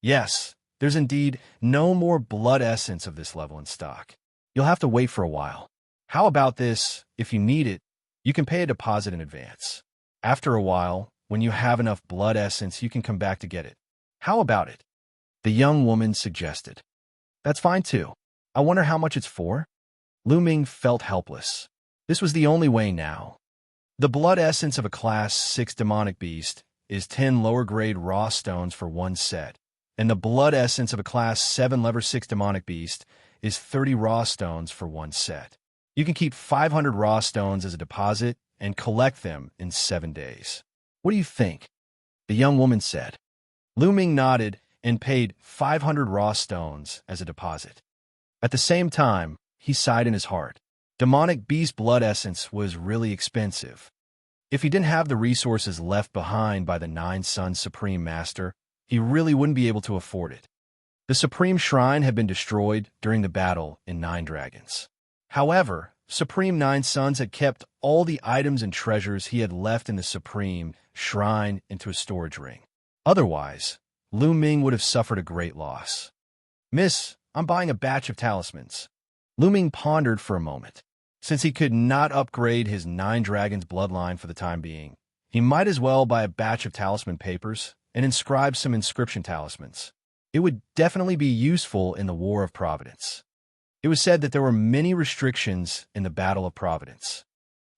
"Yes, there's indeed no more blood essence of this level in stock. You'll have to wait for a while. How about this? If you need it, you can pay a deposit in advance. After a while, when you have enough blood essence, you can come back to get it. How about it?" The young woman suggested. "That's fine too. I wonder how much it's for?" Lu Ming felt helpless. This was the only way now. The blood essence of a class 6 demonic beast is 10 lower grade raw stones for 1 set, and the blood essence of a class 7 level 6 demonic beast is 30 raw stones for 1 set. You can keep 500 raw stones as a deposit and collect them in 7 days. What do you think?" The young woman said. Lu Ming nodded and paid 500 raw stones as a deposit. At the same time, he sighed in his heart. Demonic beast blood essence was really expensive. If he didn't have the resources left behind by the 9 Suns Supreme Master, he really wouldn't be able to afford it. The Supreme Shrine had been destroyed during the battle in 9 Dragons. However, Supreme 9 Suns had kept all the items and treasures he had left in the Supreme Shrine into a storage ring. Otherwise, Lu Ming would have suffered a great loss. "Miss, I'm buying a batch of talismans." Lu Ming pondered for a moment. Since he could not upgrade his 9 dragons bloodline for the time being, he might as well buy a batch of talisman papers and inscribe some inscription talismans. It would definitely be useful in the War of Providence. It was said that there were many restrictions in the Battle of Providence.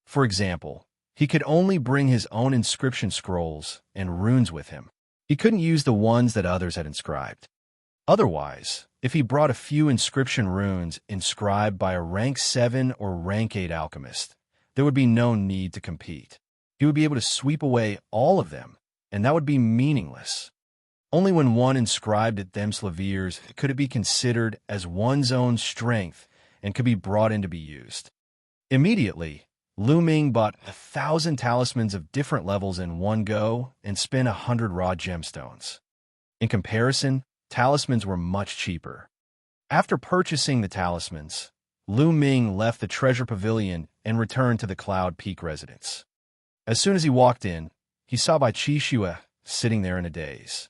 For example, he could only bring his own inscription scrolls and runes with him. He couldn't use the ones that others had inscribed. Otherwise, if he brought a few inscription runes inscribed by a rank 7 or rank 8 alchemist, there would be no need to compete. He would be able to sweep away all of them, and that would be meaningless. Only when one inscribed at them slaviers could it be considered as one's own strength and could be brought in to be used. Immediately, Lu Ming bought 1,000 talismans of different levels in one go and spent 100 raw gemstones. In comparison, talismans were much cheaper. After purchasing the talismans, Lu Ming left the treasure pavilion and returned to the Cloud Peak residence. As soon as he walked in, he saw Bai Qixue sitting there in a daze.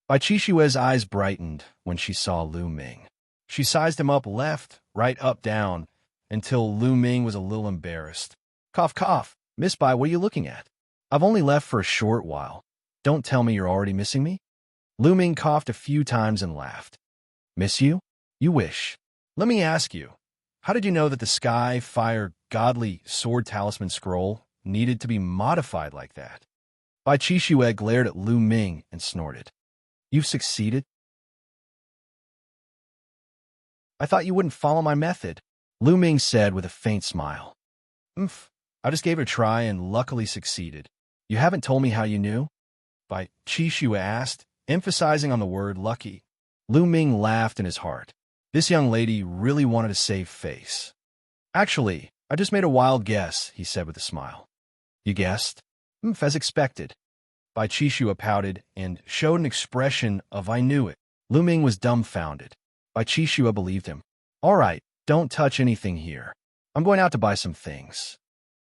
Bai Qixue's eyes brightened when she saw Lu Ming. She sized him up left, right, up, down, until Lu Ming was a little embarrassed. "Cough, cough. Miss Bai, what are you looking at? I've only left for a short while. Don't tell me you're already missing me?" Lu Ming coughed a few times and laughed. "Miss you? You wish. Let me ask you, how did you know that the Sky, Fire, Godly Sword Talisman Scroll needed to be modified like that?" Bai Qixue glared at Lu Ming and snorted. "You've succeeded?" "I thought you wouldn't follow my method," Lu Ming said with a faint smile. I just gave it a try and luckily succeeded. You haven't told me how you knew?" Bai Qixue asked, emphasizing on the word lucky. Lu Ming laughed in his heart. This young lady really wanted to save face. "Actually, I just made a wild guess," he said with a smile. "You guessed?" As expected." Bai Qixue pouted and showed an expression of "I knew it." Lu Ming was dumbfounded. Bai Qixue believed him. "All right, don't touch anything here. I'm going out to buy some things."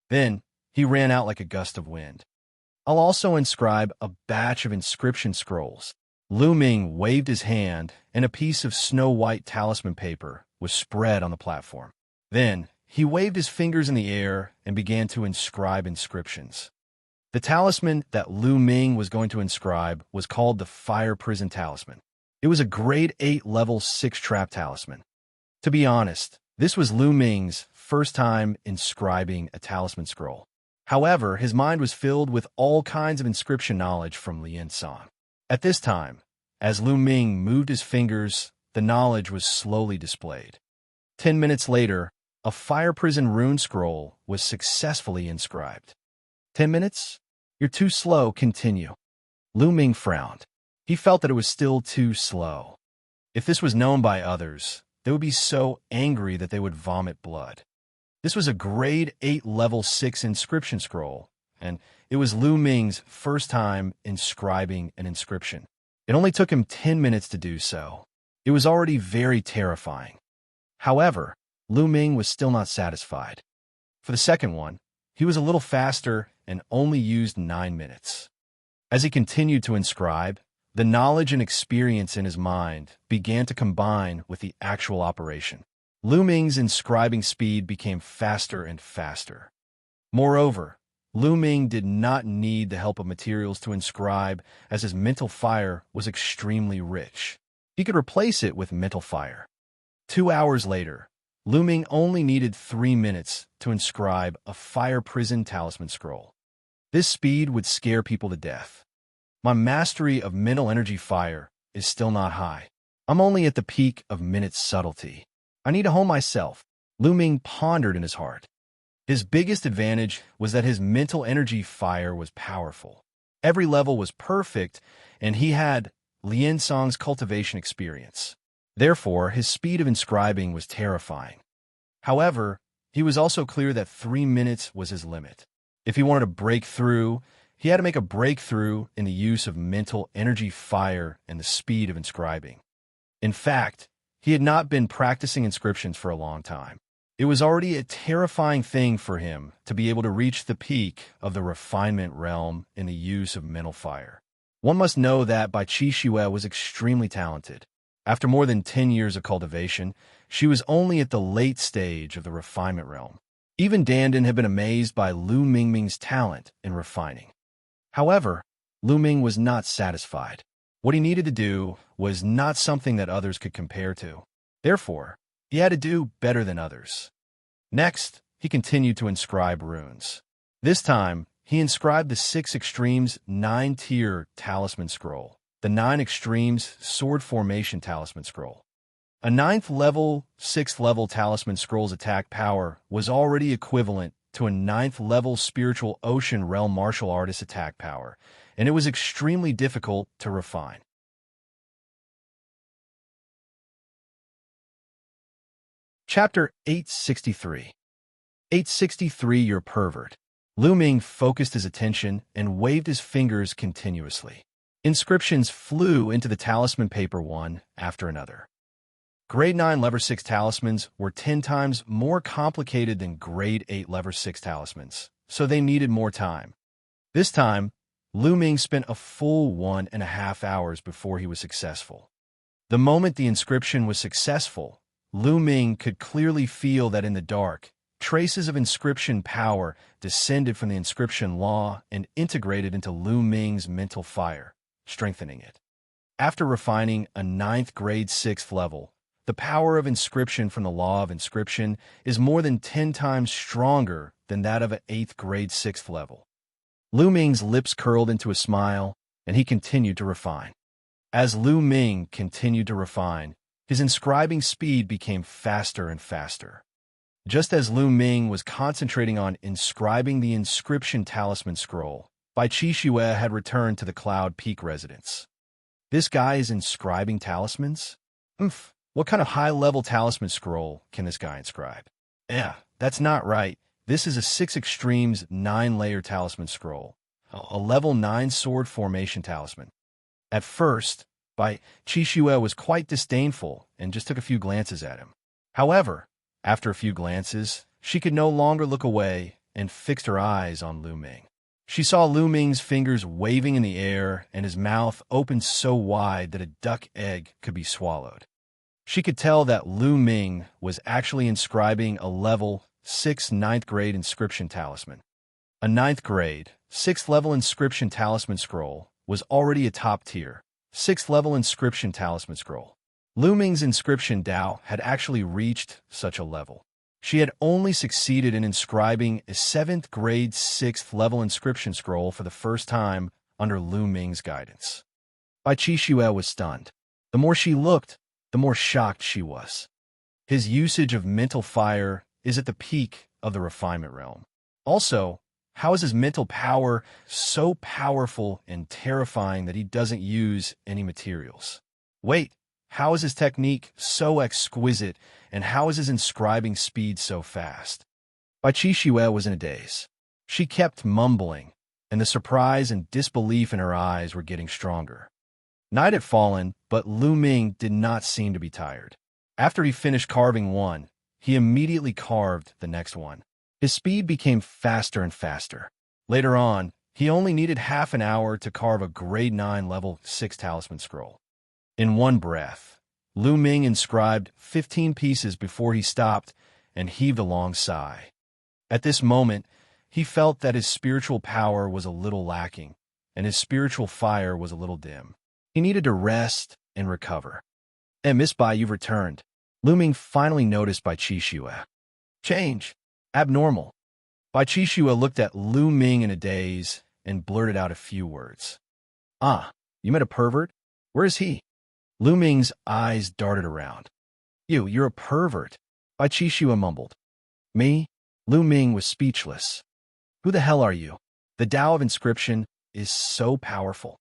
Then he ran out like a gust of wind. "I'll also inscribe a batch of inscription scrolls." Lu Ming waved his hand, and a piece of snow-white talisman paper was spread on the platform. Then he waved his fingers in the air and began to inscribe inscriptions. The talisman that Lu Ming was going to inscribe was called the Fire Prison Talisman. It was a grade 8 level 6 trap talisman. To be honest, this was Lu Ming's first time inscribing a talisman scroll. However, his mind was filled with all kinds of inscription knowledge from Xianxia. At this time, as Lu Ming moved his fingers, the knowledge was slowly displayed. 10 minutes later, a fire prison rune scroll was successfully inscribed. 10 minutes? You're too slow, continue. Lu Ming frowned. He felt that it was still too slow. If this was known by others, they would be so angry that they would vomit blood. This was a grade 8 level 6 inscription scroll, and it was Lu Ming's first time inscribing an inscription. It only took him 10 minutes to do so. It was already very terrifying. However, Lu Ming was still not satisfied. For the second one, he was a little faster and only used 9 minutes. As he continued to inscribe, the knowledge and experience in his mind began to combine with the actual operation. Lu Ming's inscribing speed became faster and faster. Moreover, Lu Ming did not need the help of materials to inscribe, as his mental fire was extremely rich. He could replace it with mental fire. 2 hours later, Lu Ming only needed 3 minutes to inscribe a fire prison talisman scroll. This speed would scare people to death. My mastery of mental energy fire is still not high. I'm only at the peak of minute subtlety. I need to hone myself, Lu Ming pondered in his heart. His biggest advantage was that his mental energy fire was powerful. Every level was perfect, and he had Liansong's cultivation experience. Therefore, his speed of inscribing was terrifying. However, he was also clear that 3 minutes was his limit. If he wanted to break through, he had to make a breakthrough in the use of mental energy fire and the speed of inscribing. In fact, he had not been practicing inscriptions for a long time. It was already a terrifying thing for him to be able to reach the peak of the refinement realm in the use of mental fire. One must know that Bai Qixue was extremely talented. After more than 10 years of cultivation, she was only at the late stage of the refinement realm. Even Dandan had been amazed by Lu Mingming's talent in refining. However, Lu Ming was not satisfied. What he needed to do was not something that others could compare to. Therefore, he had to do better than others. Next, he continued to inscribe runes. This time, he inscribed the 6 Extremes 9-tier Talisman Scroll, the 9 Extremes Sword Formation Talisman Scroll. A 9th level, 6th level Talisman Scroll's attack power was already equivalent to a 9th level Spiritual Ocean Realm Martial Artist attack power, and it was extremely difficult to refine. Chapter 863. 863 Your Pervert. Lu Ming focused his attention and waved his fingers continuously. Inscriptions flew into the talisman paper one after another. Grade 9 Lever 6 talismans were 10 times more complicated than Grade 8 Lever 6 talismans, so they needed more time. This time, Lu Ming spent a full 1.5 hours before he was successful. The moment the inscription was successful, Lu Ming could clearly feel that in the dark, traces of inscription power descended from the inscription law and integrated into Lu Ming's mental fire, strengthening it. After refining a 9th grade 6th level, the power of inscription from the law of inscription is more than 10 times stronger than that of an 8th grade 6th level. Lu Ming's lips curled into a smile, and he continued to refine. As Lu Ming continued to refine, his inscribing speed became faster and faster. Just as Lu Ming was concentrating on inscribing the inscription talisman scroll, Bai Qixue had returned to the Cloud Peak residence. This guy is inscribing talismans? What kind of high-level talisman scroll can this guy inscribe? That's not right. This is a 6 Extremes 9-layer talisman scroll, a level 9 sword formation talisman. At first, Bai Qixue was quite disdainful and just took a few glances at him. However, after a few glances, she could no longer look away and fixed her eyes on Lu Ming. She saw Lu Ming's fingers waving in the air and his mouth opened so wide that a duck egg could be swallowed. She could tell that Lu Ming was actually inscribing a level 6 9th grade inscription talisman. A 9th grade, 6th level inscription talisman scroll was already a top tier, 6th level inscription talisman scroll. Lu Ming's inscription Dao had actually reached such a level. She had only succeeded in inscribing a 7th grade 6th level inscription scroll for the first time under Lu Ming's guidance. Bai Qixue was stunned. The more she looked, the more shocked she was. His usage of mental fire is at the peak of the refinement realm. Also, how is his mental power so powerful and terrifying that he doesn't use any materials? Wait, how is his technique so exquisite, and how is his inscribing speed so fast? Bai Qixue was in a daze. She kept mumbling, and the surprise and disbelief in her eyes were getting stronger. Night had fallen, but Lu Ming did not seem to be tired. After he finished carving one, he immediately carved the next one. His speed became faster and faster. Later on, he only needed half an hour to carve a grade 9 level 6 talisman scroll. In one breath, Lu Ming inscribed 15 pieces before he stopped and heaved a long sigh. At this moment, he felt that his spiritual power was a little lacking, and his spiritual fire was a little dim. He needed to rest and recover. Miss Bai, you've returned. Lu Ming finally noticed Bai Qixue. Change. Abnormal. Bai Qixue looked at Lu Ming in a daze and blurted out a few words. You met a pervert? Where is he? Lu Ming's eyes darted around. You're a pervert, Bai Qixue mumbled. Me? Lu Ming was speechless. Who the hell are you? The Tao of inscription is so powerful.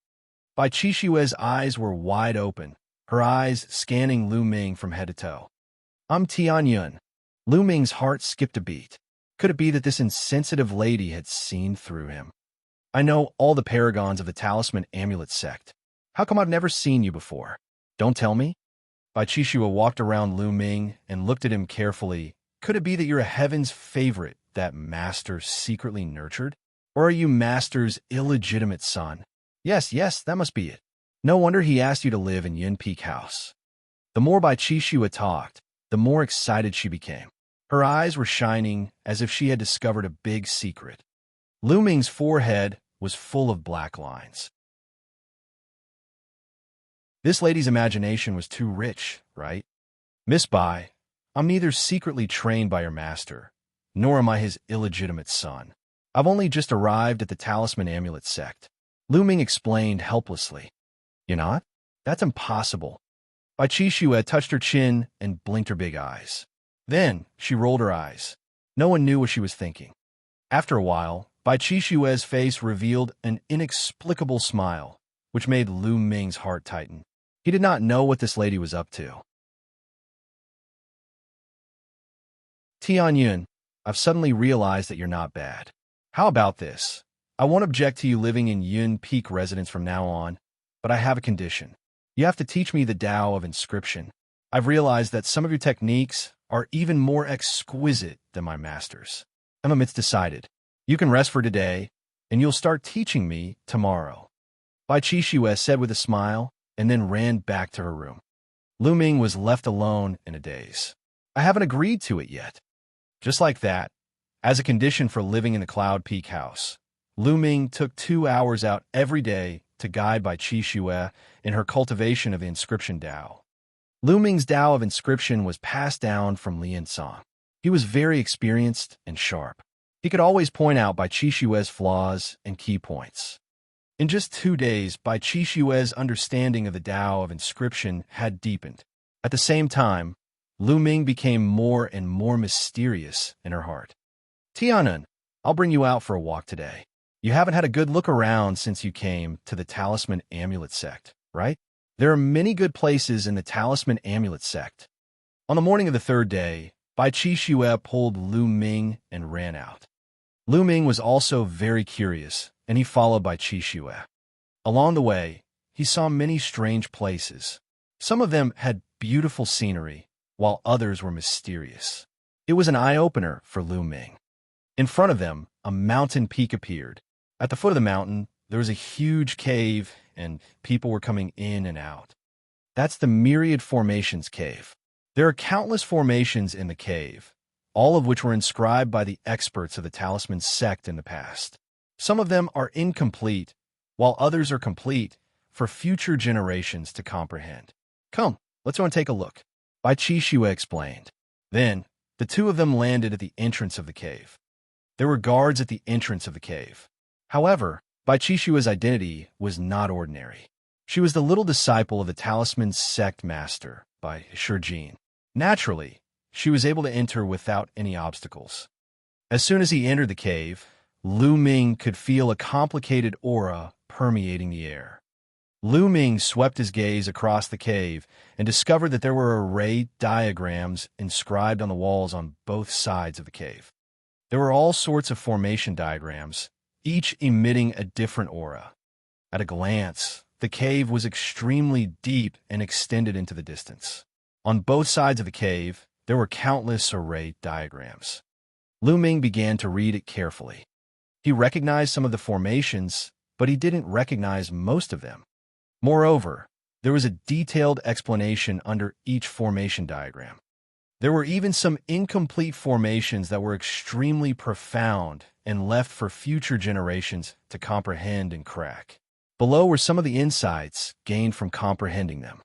Bai Qixue's eyes were wide open, her eyes scanning Lu Ming from head to toe. I'm Tianyun. Lu Ming's heart skipped a beat. Could it be that this insensitive lady had seen through him? I know all the paragons of the Talisman Amulet sect. How come I've never seen you before? Don't tell me? Bai Qixue walked around Lu Ming and looked at him carefully Could it be that you're a heaven's favorite that Master secretly nurtured? Or are you Master's illegitimate son? Yes, yes, that must be it. No wonder he asked you to live in Yun Peak House. The more Bai Qixue talked, the more excited she became. Her eyes were shining as if she had discovered a big secret. Lu Ming's forehead was full of black lines. This lady's imagination was too rich, right? Miss Bai, I'm neither secretly trained by your master, nor am I his illegitimate son. I've only just arrived at the Talisman Amulet sect. Lu Ming explained helplessly. You're not? That's impossible. Bai Qixue touched her chin and blinked her big eyes. Then she rolled her eyes. No one knew what she was thinking. After a while, Bai Qixue's face revealed an inexplicable smile, which made Lu Ming's heart tighten. He did not know what this lady was up to. Tianyun, I've suddenly realized that you're not bad. How about this? I won't object to you living in Yun Peak residence from now on, but I have a condition. You have to teach me the Tao of Inscription. I've realized that some of your techniques are even more exquisite than my master's. It's decided. You can rest for today, and you'll start teaching me tomorrow. Bai Qixue said with a smile, and then ran back to her room. Lu Ming was left alone in a daze. I haven't agreed to it yet. Just like that, as a condition for living in the Cloud Peak house, Lu Ming took 2 hours out every day to guide Bai Qixue in her cultivation of the Inscription Tao. Lu Ming's Tao of Inscription was passed down from Lian Song. He was very experienced and sharp. He could always point out Bai Qixue's flaws and key points. In just 2 days, Bai Qixue's understanding of the Tao of Inscription had deepened. At the same time, Lu Ming became more and more mysterious in her heart. Tianyun, I'll bring you out for a walk today. You haven't had a good look around since you came to the Talisman Amulet sect, right? There are many good places in the Talisman Amulet sect. On the morning of the 3rd day, Bai Qixue pulled Lu Ming and ran out. Lu Ming was also very curious, and he followed Bai Qixue. Along the way, he saw many strange places. Some of them had beautiful scenery, while others were mysterious. It was an eye-opener for Lu Ming. In front of them, a mountain peak appeared. At the foot of the mountain, there was a huge cave, and people were coming in and out. That's the Myriad Formations Cave. There are countless formations in the cave, all of which were inscribed by the experts of the Talisman sect in the past. Some of them are incomplete, while others are complete for future generations to comprehend. Come, let's go and take a look. Bai Qixue explained. Then, the two of them landed at the entrance of the cave. There were guards at the entrance of the cave. However, Bai Qixue's identity was not ordinary. She was the little disciple of the Talisman sect master, Bai Shijin. Naturally, she was able to enter without any obstacles. As soon as he entered the cave, Lu Ming could feel a complicated aura permeating the air. Lu Ming swept his gaze across the cave and discovered that there were array diagrams inscribed on the walls on both sides of the cave. There were all sorts of formation diagrams, each emitting a different aura. At a glance, the cave was extremely deep and extended into the distance. On both sides of the cave, there were countless array diagrams. Lu Ming began to read it carefully. He recognized some of the formations, but he didn't recognize most of them. Moreover, there was a detailed explanation under each formation diagram. There were even some incomplete formations that were extremely profound and left for future generations to comprehend and crack. Below were some of the insights gained from comprehending them.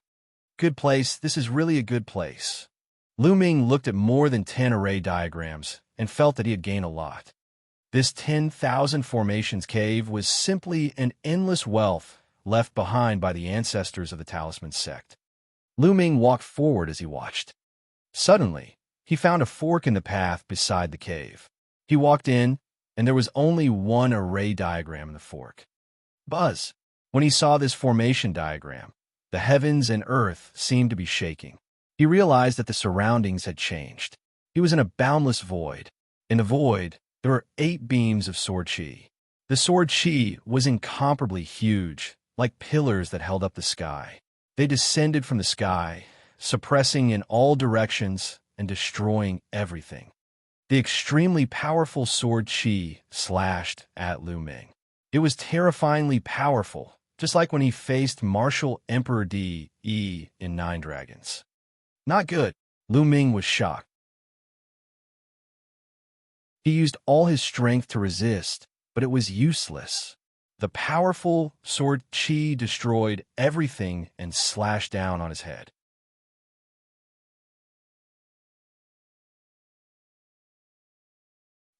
Good place, this is really a good place. Lu Ming looked at more than 10 array diagrams and felt that he had gained a lot. This 10,000 formations cave was simply an endless wealth left behind by the ancestors of the Talisman sect. Lu Ming walked forward as he watched. Suddenly, he found a fork in the path beside the cave. He walked in, and there was only one array diagram in the fork. Buzz! When he saw this formation diagram, the heavens and earth seemed to be shaking. He realized that the surroundings had changed. He was in a boundless void. In the void, there were 8 beams of sword chi. The sword chi was incomparably huge, like pillars that held up the sky. They descended from the sky, suppressing in all directions and destroying everything. The extremely powerful sword Qi slashed at Lu Ming. It was terrifyingly powerful, just like when he faced Martial Emperor Di in Nine Dragons. Not good. Lu Ming was shocked. He used all his strength to resist, but it was useless. The powerful sword Qi destroyed everything and slashed down on his head.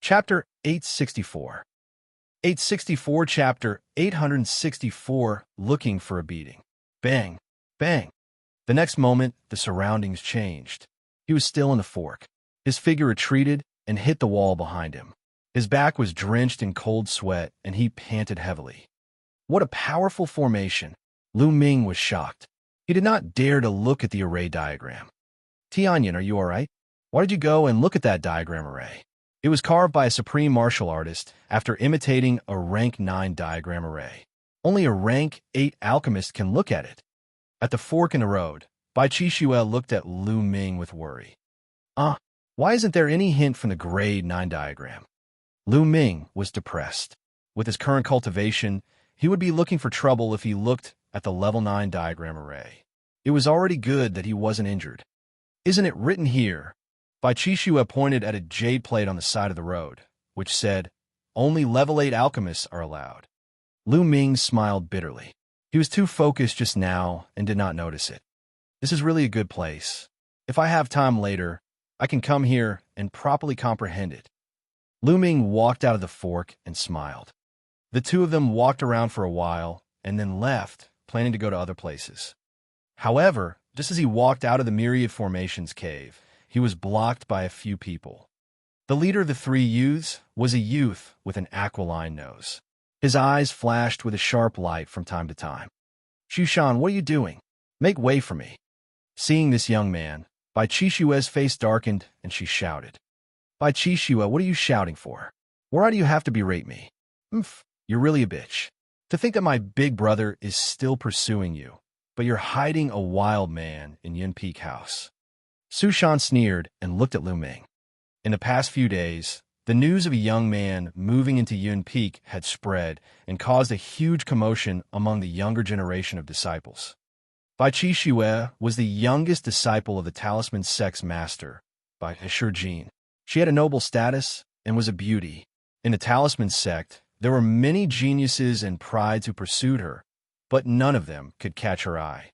Chapter 864. 864 Chapter 864 Looking for a Beating. Bang! Bang! The next moment, the surroundings changed. He was still in the fork. His figure retreated and hit the wall behind him. His back was drenched in cold sweat, and he panted heavily. What a powerful formation! Lu Ming was shocked. He did not dare to look at the array diagram. Tianyan, are you all right? Why did you go and look at that diagram array? It was carved by a supreme martial artist after imitating a rank 9 diagram array. Only a rank 8 alchemist can look at it. At the fork in the road, Bai Qixue looked at Lu Ming with worry. Why isn't there any hint from the grade 9 diagram? Lu Ming was depressed. With his current cultivation, he would be looking for trouble if he looked at the level 9 diagram array. It was already good that he wasn't injured. Isn't it written here? Bai Qixue pointed at a jade plate on the side of the road, which said, "Only level 8 alchemists are allowed." Lu Ming smiled bitterly. He was too focused just now and did not notice it. This is really a good place. If I have time later, I can come here and properly comprehend it. Lu Ming walked out of the fork and smiled. The two of them walked around for a while and then left, planning to go to other places. However, just as he walked out of the Myriad Formations cave, he was blocked by a few people. The leader of the three youths was a youth with an aquiline nose. His eyes flashed with a sharp light from time to time. "Xushan, what are you doing? Make way for me." Seeing this young man, Bai Qixue's face darkened and she shouted. "Bai Qixue, what are you shouting for? Why do you have to berate me? You're really a bitch. To think that my big brother is still pursuing you, but you're hiding a wild man in Yun Peak House." Xushan sneered and looked at Lu Ming. In the past few days, the news of a young man moving into Yun Peak had spread and caused a huge commotion among the younger generation of disciples. Bai Qixue was the youngest disciple of the Talisman Sect's master, Bai Shijin. She had a noble status and was a beauty. In the Talisman Sect, there were many geniuses and prides who pursued her, but none of them could catch her eye.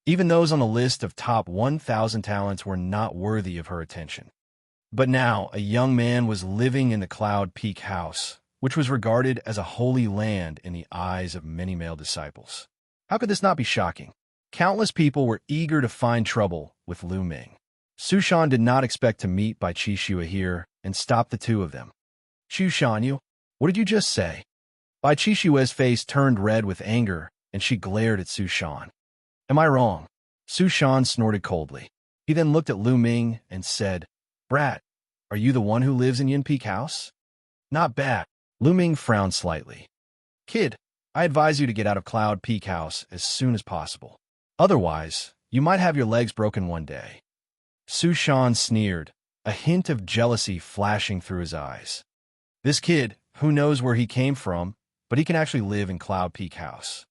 Even those on the list of top 1,000 talents were not worthy of her attention. But now a young man was living in the Cloud Peak House, which was regarded as a holy land in the eyes of many male disciples. How could this not be shocking? Countless people were eager to find trouble with Lu Ming. Xushan did not expect to meet Bai Qixue here and stopped the two of them. "Xushan, what did you just say?" Bai Qixue's face turned red with anger, and she glared at Xushan. "Am I wrong?" Xushan snorted coldly. He then looked at Lu Ming and said, "Brat, are you the one who lives in Yun Peak House?" "Not bad." Lu Ming frowned slightly. "Kid, I advise you to get out of Cloud Peak House as soon as possible. Otherwise, you might have your legs broken one day." Xushan sneered, a hint of jealousy flashing through his eyes. This kid, who knows where he came from, but he can actually live in Cloud Peak House.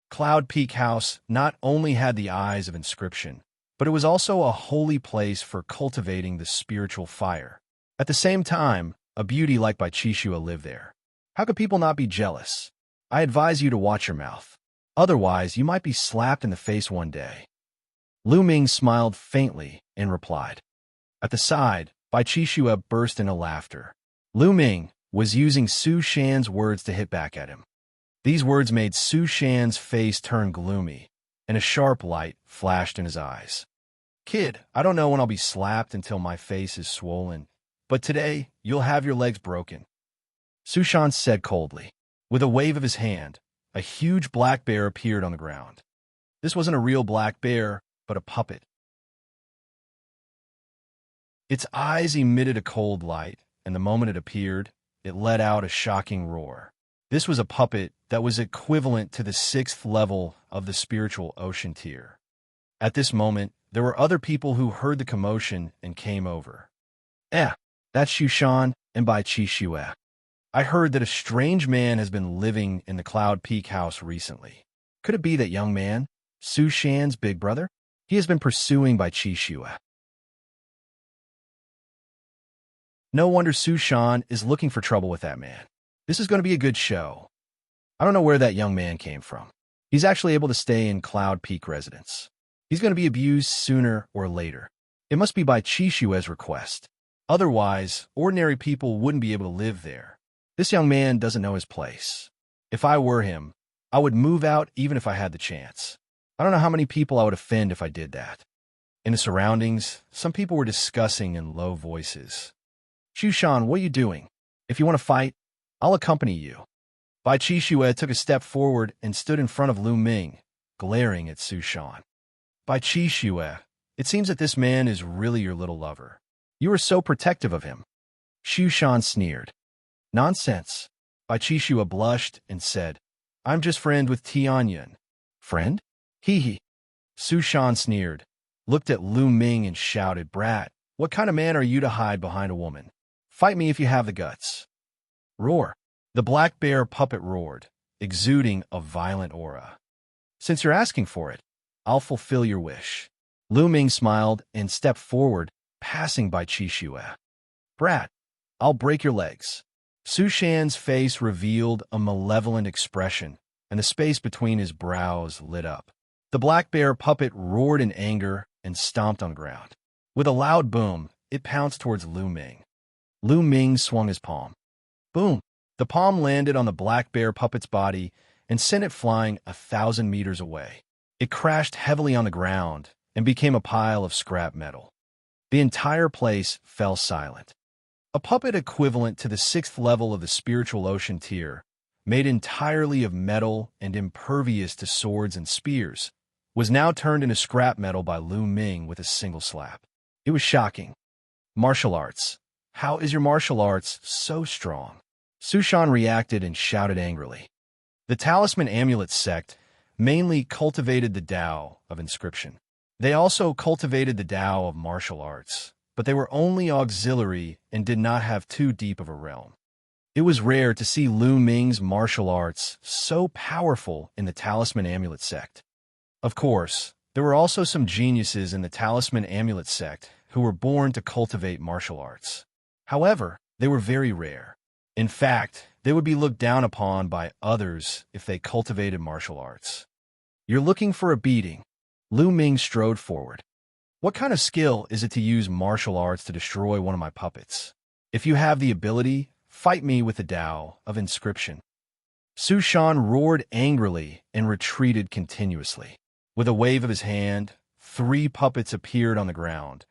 Cloud Peak House not only had the eyes of inscription, but it was also a holy place for cultivating the spiritual fire. At the same time, a beauty like Bai Qixue lived there. How could people not be jealous? I advise you to watch your mouth. Otherwise, you might be slapped in the face one day. Lu Ming smiled faintly and replied. At the side, Bai Qixue burst into laughter. Lu Ming was using Xushan's words to hit back at him. These words made Xushan's face turn gloomy, and a sharp light flashed in his eyes. "Kid, I don't know when I'll be slapped until my face is swollen, but today you'll have your legs broken," Xushan said coldly. With a wave of his hand, a huge black bear appeared on the ground. This wasn't a real black bear, but a puppet. Its eyes emitted a cold light, and the moment it appeared, it let out a shocking roar. This was a puppet that was equivalent to the 6th level of the spiritual ocean tier. At this moment, there were other people who heard the commotion and came over. That's Shushan and Bai Chi Shue. I heard that a strange man has been living in the Cloud Peak house recently. Could it be that young man, Su Shan's big brother? He has been pursuing Bai Chi Shue. No wonder Su Shan is looking for trouble with that man. This is going to be a good show. I don't know where that young man came from. He's actually able to stay in Cloud Peak residence. He's going to be abused sooner or later. It must be by Chi Shue's request. Otherwise, ordinary people wouldn't be able to live there. This young man doesn't know his place. If I were him, I would move out even if I had the chance. I don't know how many people I would offend if I did that. In the surroundings, some people were discussing in low voices. Shushan, what are you doing? If you want to fight, I'll accompany you. Bai Chi Shue took a step forward and stood in front of Lu Ming, glaring at Su Shan. Bai Chi Shue, it seems that this man is really your little lover. You are so protective of him. Su Shan sneered. Nonsense. Bai Chi Shue blushed and said, I'm just friend with Tianyan. Friend? Hee. Su Shan sneered, looked at Lu Ming and shouted, Brat, what kind of man are you to hide behind a woman? Fight me if you have the guts. Roar. The black bear puppet roared, exuding a violent aura. Since you're asking for it, I'll fulfill your wish. Lu Ming smiled and stepped forward, passing by Chi Shue. Brat, I'll break your legs. Su Shan's face revealed a malevolent expression, and the space between his brows lit up. The black bear puppet roared in anger and stomped on the ground. With a loud boom, it pounced towards Lu Ming. Lu Ming swung his palm. Boom! The palm landed on the black bear puppet's body and sent it flying 1,000 meters away. It crashed heavily on the ground and became a pile of scrap metal. The entire place fell silent. A puppet equivalent to the 6th level of the spiritual ocean tier, made entirely of metal and impervious to swords and spears, was now turned into scrap metal by Lu Ming with a single slap. It was shocking. Martial arts. How is your martial arts so strong? Su Shan reacted and shouted angrily. The Talisman Amulet sect mainly cultivated the Tao of inscription. They also cultivated the Tao of martial arts, but they were only auxiliary and did not have too deep of a realm. It was rare to see Lu Ming's martial arts so powerful in the Talisman Amulet sect. Of course, there were also some geniuses in the Talisman Amulet sect who were born to cultivate martial arts. However, they were very rare. In fact, they would be looked down upon by others if they cultivated martial arts. You're looking for a beating. Lu Ming strode forward. What kind of skill is it to use martial arts to destroy one of my puppets? If you have the ability, fight me with the Tao of inscription. Su Shan roared angrily and retreated continuously. With a wave of his hand, 3 puppets appeared on the ground,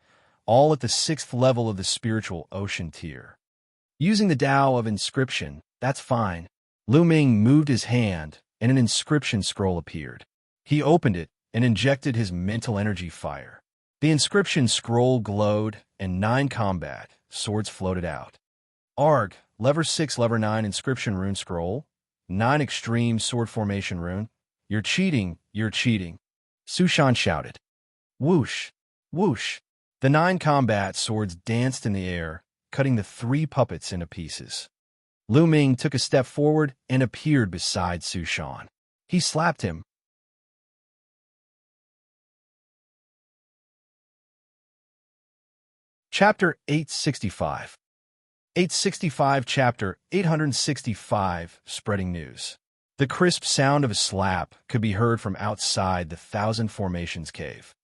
all at the 6th level of the spiritual ocean tier. Using the Tao of inscription, that's fine. Lu Ming moved his hand, and an inscription scroll appeared. He opened it and injected his mental energy fire. The inscription scroll glowed, and 9 combat swords floated out. Arg, lever 6, lever 9 inscription rune scroll, 9 extreme sword formation rune. You're cheating, you're cheating. Su Shan shouted. Whoosh, whoosh. The 9 combat swords danced in the air, cutting the 3 puppets into pieces. Lu Ming took a step forward and appeared beside Su Shan. He slapped him. Chapter 865. 865 Chapter 865 Spreading News. The crisp sound of a slap could be heard from outside the 1,000 Formations cave.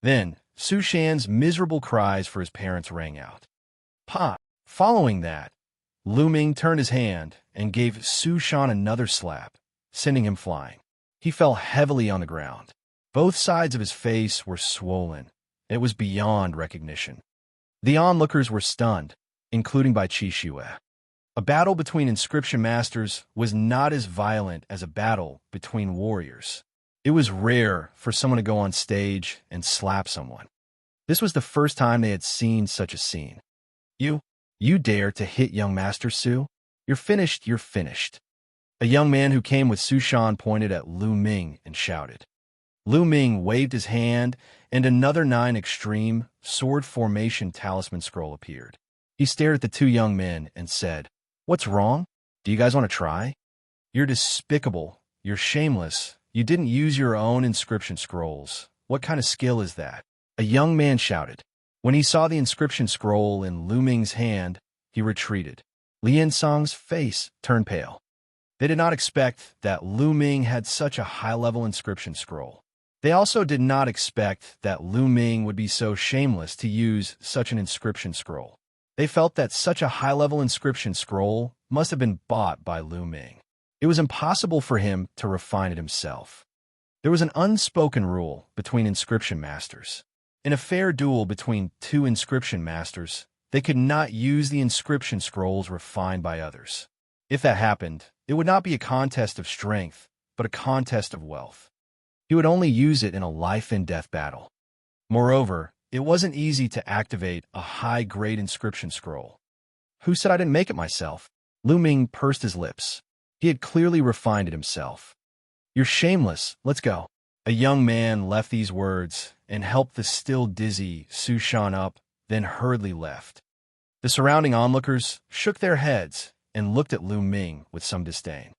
Then, Su Shan's miserable cries for his parents rang out. Pa! Following that, Lu Ming turned his hand and gave Su Shan another slap, sending him flying. He fell heavily on the ground. Both sides of his face were swollen. It was beyond recognition. The onlookers were stunned, including Bai Chi Shue. A battle between inscription masters was not as violent as a battle between warriors. It was rare for someone to go on stage and slap someone. This was the first time they had seen such a scene. You dare to hit young Master Su? You're finished, you're finished. A young man who came with Su Shan pointed at Lu Ming and shouted. Lu Ming waved his hand and another 9 extreme sword formation talisman scroll appeared. He stared at the two young men and said, "What's wrong? Do you guys want to try? You're despicable. You're shameless. You didn't use your own inscription scrolls. What kind of skill is that?" A young man shouted. When he saw the inscription scroll in Lu Ming's hand, he retreated. Lian Song's face turned pale. They did not expect that Lu Ming had such a high-level inscription scroll. They also did not expect that Lu Ming would be so shameless to use such an inscription scroll. They felt that such a high-level inscription scroll must have been bought by Lu Ming. It was impossible for him to refine it himself. There was an unspoken rule between inscription masters. In a fair duel between two inscription masters, they could not use the inscription scrolls refined by others. If that happened, it would not be a contest of strength, but a contest of wealth. He would only use it in a life-and-death battle. Moreover, it wasn't easy to activate a high-grade inscription scroll. Who said I didn't make it myself? Lu Ming pursed his lips. He had clearly refined it himself. You're shameless. Let's go. A young man left these words and helped the still dizzy Su Shan up, then hurriedly left. The surrounding onlookers shook their heads and looked at Lu Ming with some disdain.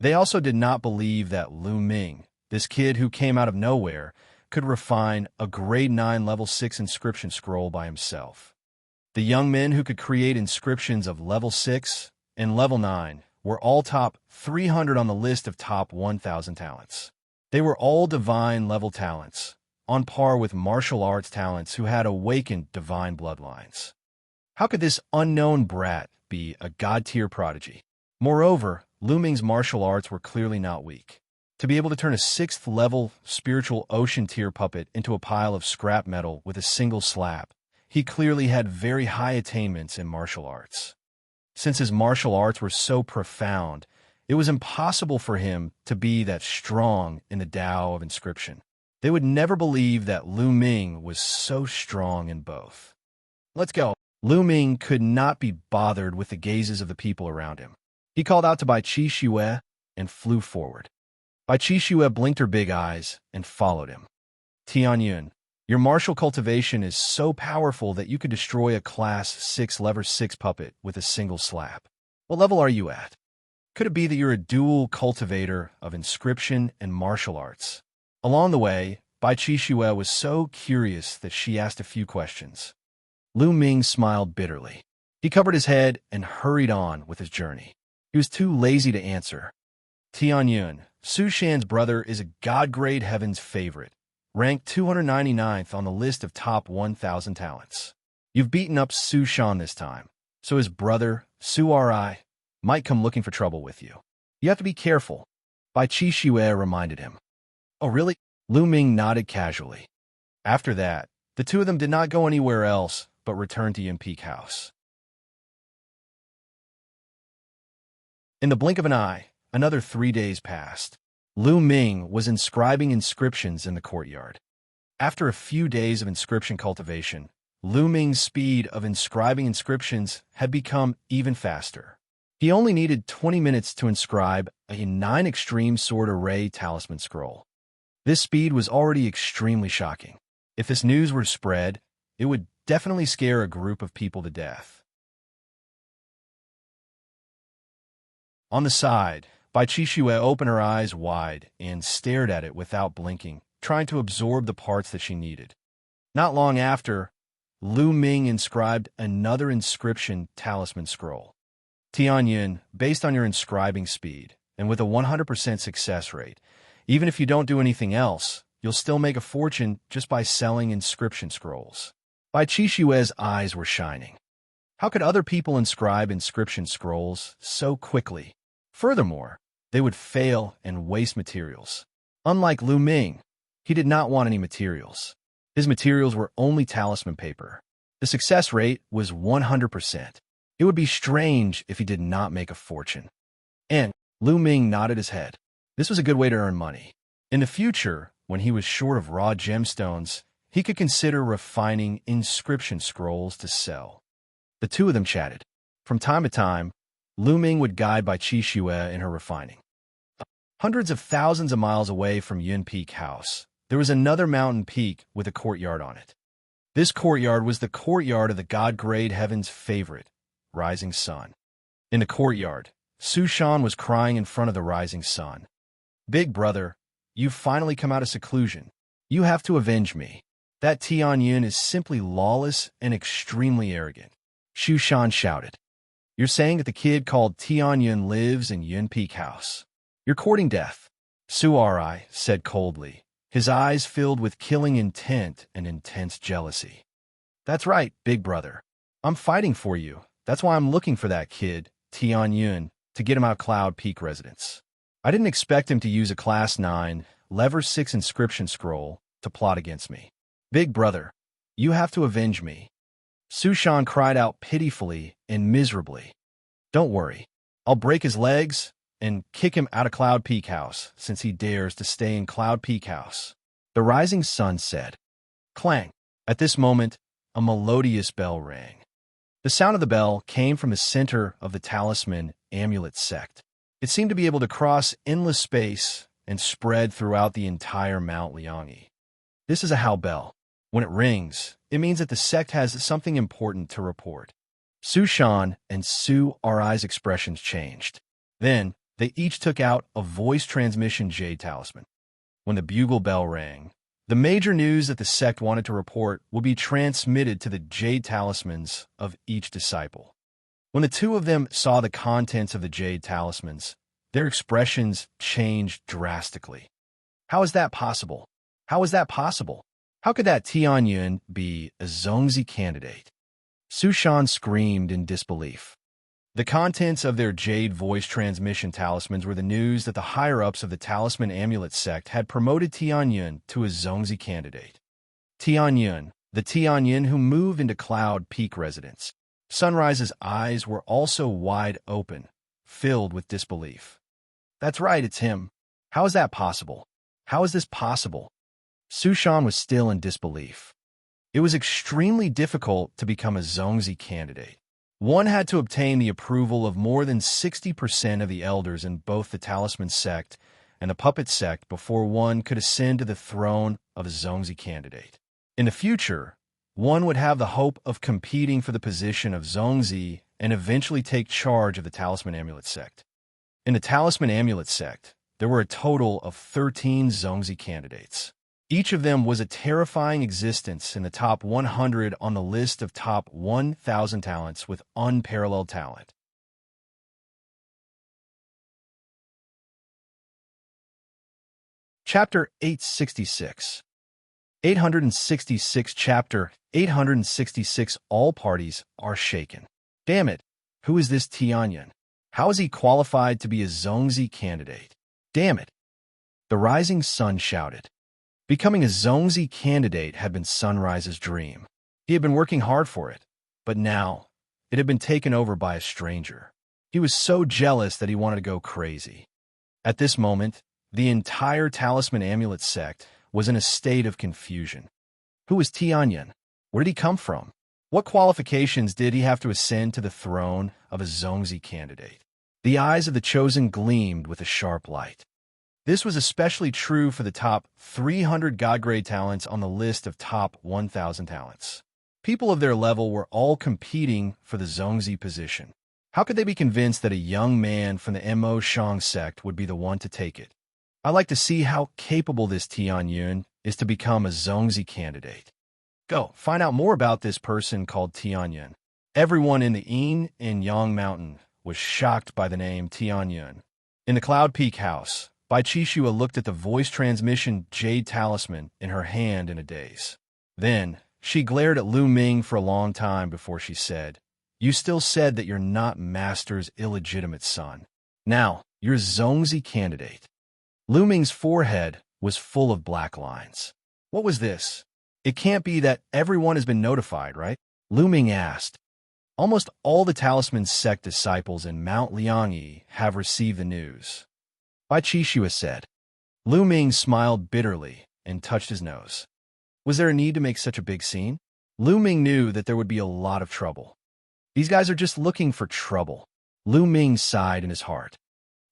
They also did not believe that Lu Ming, this kid who came out of nowhere, could refine a grade 9 level 6 inscription scroll by himself. The young men who could create inscriptions of level 6 and level 9 were all top 300 on the list of top 1,000 talents. They were all divine level talents, on par with martial arts talents who had awakened divine bloodlines. How could this unknown brat be a god-tier prodigy? Moreover, Lu Ming's martial arts were clearly not weak. To be able to turn a 6th-level spiritual ocean-tier puppet into a pile of scrap metal with a single slap, he clearly had very high attainments in martial arts. Since his martial arts were so profound, it was impossible for him to be that strong in the Tao of inscription. They would never believe that Lu Ming was so strong in both. Let's go. Lu Ming could not be bothered with the gazes of the people around him. He called out to Bai Qi Xue and flew forward. Bai Qi Xue blinked her big eyes and followed him. Tianyun, your martial cultivation is so powerful that you could destroy a class 6 level 6 puppet with a single slap. What level are you at? Could it be that you're a dual cultivator of inscription and martial arts? Along the way, Bai Qi Xue was so curious that she asked a few questions. Lu Ming smiled bitterly. He covered his head and hurried on with his journey. He was too lazy to answer. Tianyun, Su Shan's brother, is a God-grade heaven's favorite, ranked 299th on the list of top 1,000 talents. You've beaten up Su Shan this time, so his brother, Su Ri, might come looking for trouble with you. You have to be careful, Bai Qi Xue reminded him. Oh, really? Lu Ming nodded casually. After that, the two of them did not go anywhere else but returned to Yin Peak House. In the blink of an eye, another 3 days passed. Lu Ming was inscribing inscriptions in the courtyard. After a few days of inscription cultivation, Lu Ming's speed of inscribing inscriptions had become even faster. He only needed 20 minutes to inscribe a 9 extreme sword array talisman scroll. This speed was already extremely shocking. If this news were spread, it would definitely scare a group of people to death. On the side, Bai Qi Xue opened her eyes wide and stared at it without blinking, trying to absorb the parts that she needed. Not long after, Lu Ming inscribed another inscription talisman scroll. Tianyun, based on your inscribing speed, and with a 100% success rate, even if you don't do anything else, you'll still make a fortune just by selling inscription scrolls. Bai Qi Xue's eyes were shining. How could other people inscribe inscription scrolls so quickly? Furthermore, they would fail and waste materials. Unlike Lu Ming, he did not want any materials. His materials were only talisman paper. The success rate was 100%. It would be strange if he did not make a fortune. And Lu Ming nodded his head. This was a good way to earn money. In the future, when he was short of raw gemstones, he could consider refining inscription scrolls to sell. The two of them chatted. From time to time, Lu Ming would guide Bai Qi Xue in her refining. Hundreds of thousands of miles away from Yun Peak House, there was another mountain peak with a courtyard on it. This courtyard was the courtyard of the God-grade heaven's favorite, rising sun. In the courtyard, Sushan was crying in front of the rising sun. "Big brother, you've finally come out of seclusion. You have to avenge me. That Tianyun is simply lawless and extremely arrogant." Sushan shouted. "You're saying that the kid called Tianyun lives in Yun Peak House. You're courting death," Su'arai said coldly, his eyes filled with killing intent and intense jealousy. "That's right, big brother. I'm fighting for you. That's why I'm looking for that kid, Tianyun, to get him out of Cloud Peak residence. I didn't expect him to use a Class 9, Lever 6 inscription scroll to plot against me. Big brother, you have to avenge me." Sushan cried out pitifully and miserably. "Don't worry. I'll break his legs and kick him out of Cloud Peak House since he dares to stay in Cloud Peak House," the rising sun said. Clang! At this moment, a melodious bell rang. The sound of the bell came from the center of the talisman amulet sect. It seemed to be able to cross endless space and spread throughout the entire Mount Liangyi. This is a Hao bell. When it rings, it means that the sect has something important to report. Sushan and Su'arai's expressions changed. Then, they each took out a voice transmission jade talisman. When the bugle bell rang, the major news that the sect wanted to report would be transmitted to the jade talismans of each disciple. When the two of them saw the contents of the jade talismans, their expressions changed drastically. "How is that possible? How is that possible? How could that Tianyun be a Zongzi candidate?" Sushan screamed in disbelief. The contents of their jade voice transmission talismans were the news that the higher-ups of the Talisman Amulet sect had promoted Tianyun to a Zongzi candidate. Tianyun, the Tianyun who moved into Cloud Peak residence. Sunrise's eyes were also wide open, filled with disbelief. "That's right, it's him. How is that possible? How is this possible?" Sushan was still in disbelief. It was extremely difficult to become a Zongzi candidate. One had to obtain the approval of more than 60% of the elders in both the Talisman sect and the Puppet sect before one could ascend to the throne of a Zongzi candidate. In the future, one would have the hope of competing for the position of Zongzi and eventually take charge of the Talisman Amulet sect. In the Talisman Amulet sect, there were a total of 13 Zongzi candidates. Each of them was a terrifying existence in the top 100 on the list of top 1,000 talents with unparalleled talent. Chapter 866. 866 Chapter 866 All parties are shaken. Damn it, who is this Tianyun? How is he qualified to be a Zongzi candidate? Damn it! The rising sun shouted. Becoming a Zongzi candidate had been Sunrise's dream. He had been working hard for it, but now it had been taken over by a stranger. He was so jealous that he wanted to go crazy. At this moment, the entire Talisman Amulet sect was in a state of confusion. Who was Tianyun? Where did he come from? What qualifications did he have to ascend to the throne of a Zongzi candidate? The eyes of the chosen gleamed with a sharp light. This was especially true for the top 300 God-grade talents on the list of top 1,000 talents. People of their level were all competing for the Zongzi position. How could they be convinced that a young man from the Mo Shang sect would be the one to take it? I'd like to see how capable this Tianyun is to become a Zongzi candidate. Go, find out more about this person called Tianyun. Everyone in the Yin and Yang Mountain was shocked by the name Tianyun. In the Cloud Peak house, Bai Qixua looked at the voice transmission jade talisman in her hand in a daze. Then, she glared at Lu Ming for a long time before she said, "You still said that you're not Master's illegitimate son. Now, you're Zongzi candidate." Lu Ming's forehead was full of black lines. What was this? It can't be that everyone has been notified, right? Lu Ming asked. Almost all the Talisman sect disciples in Mount Liangyi have received the news. Bai Qixua said. Lu Ming smiled bitterly and touched his nose. Was there a need to make such a big scene? Lu Ming knew that there would be a lot of trouble. These guys are just looking for trouble. Lu Ming sighed in his heart.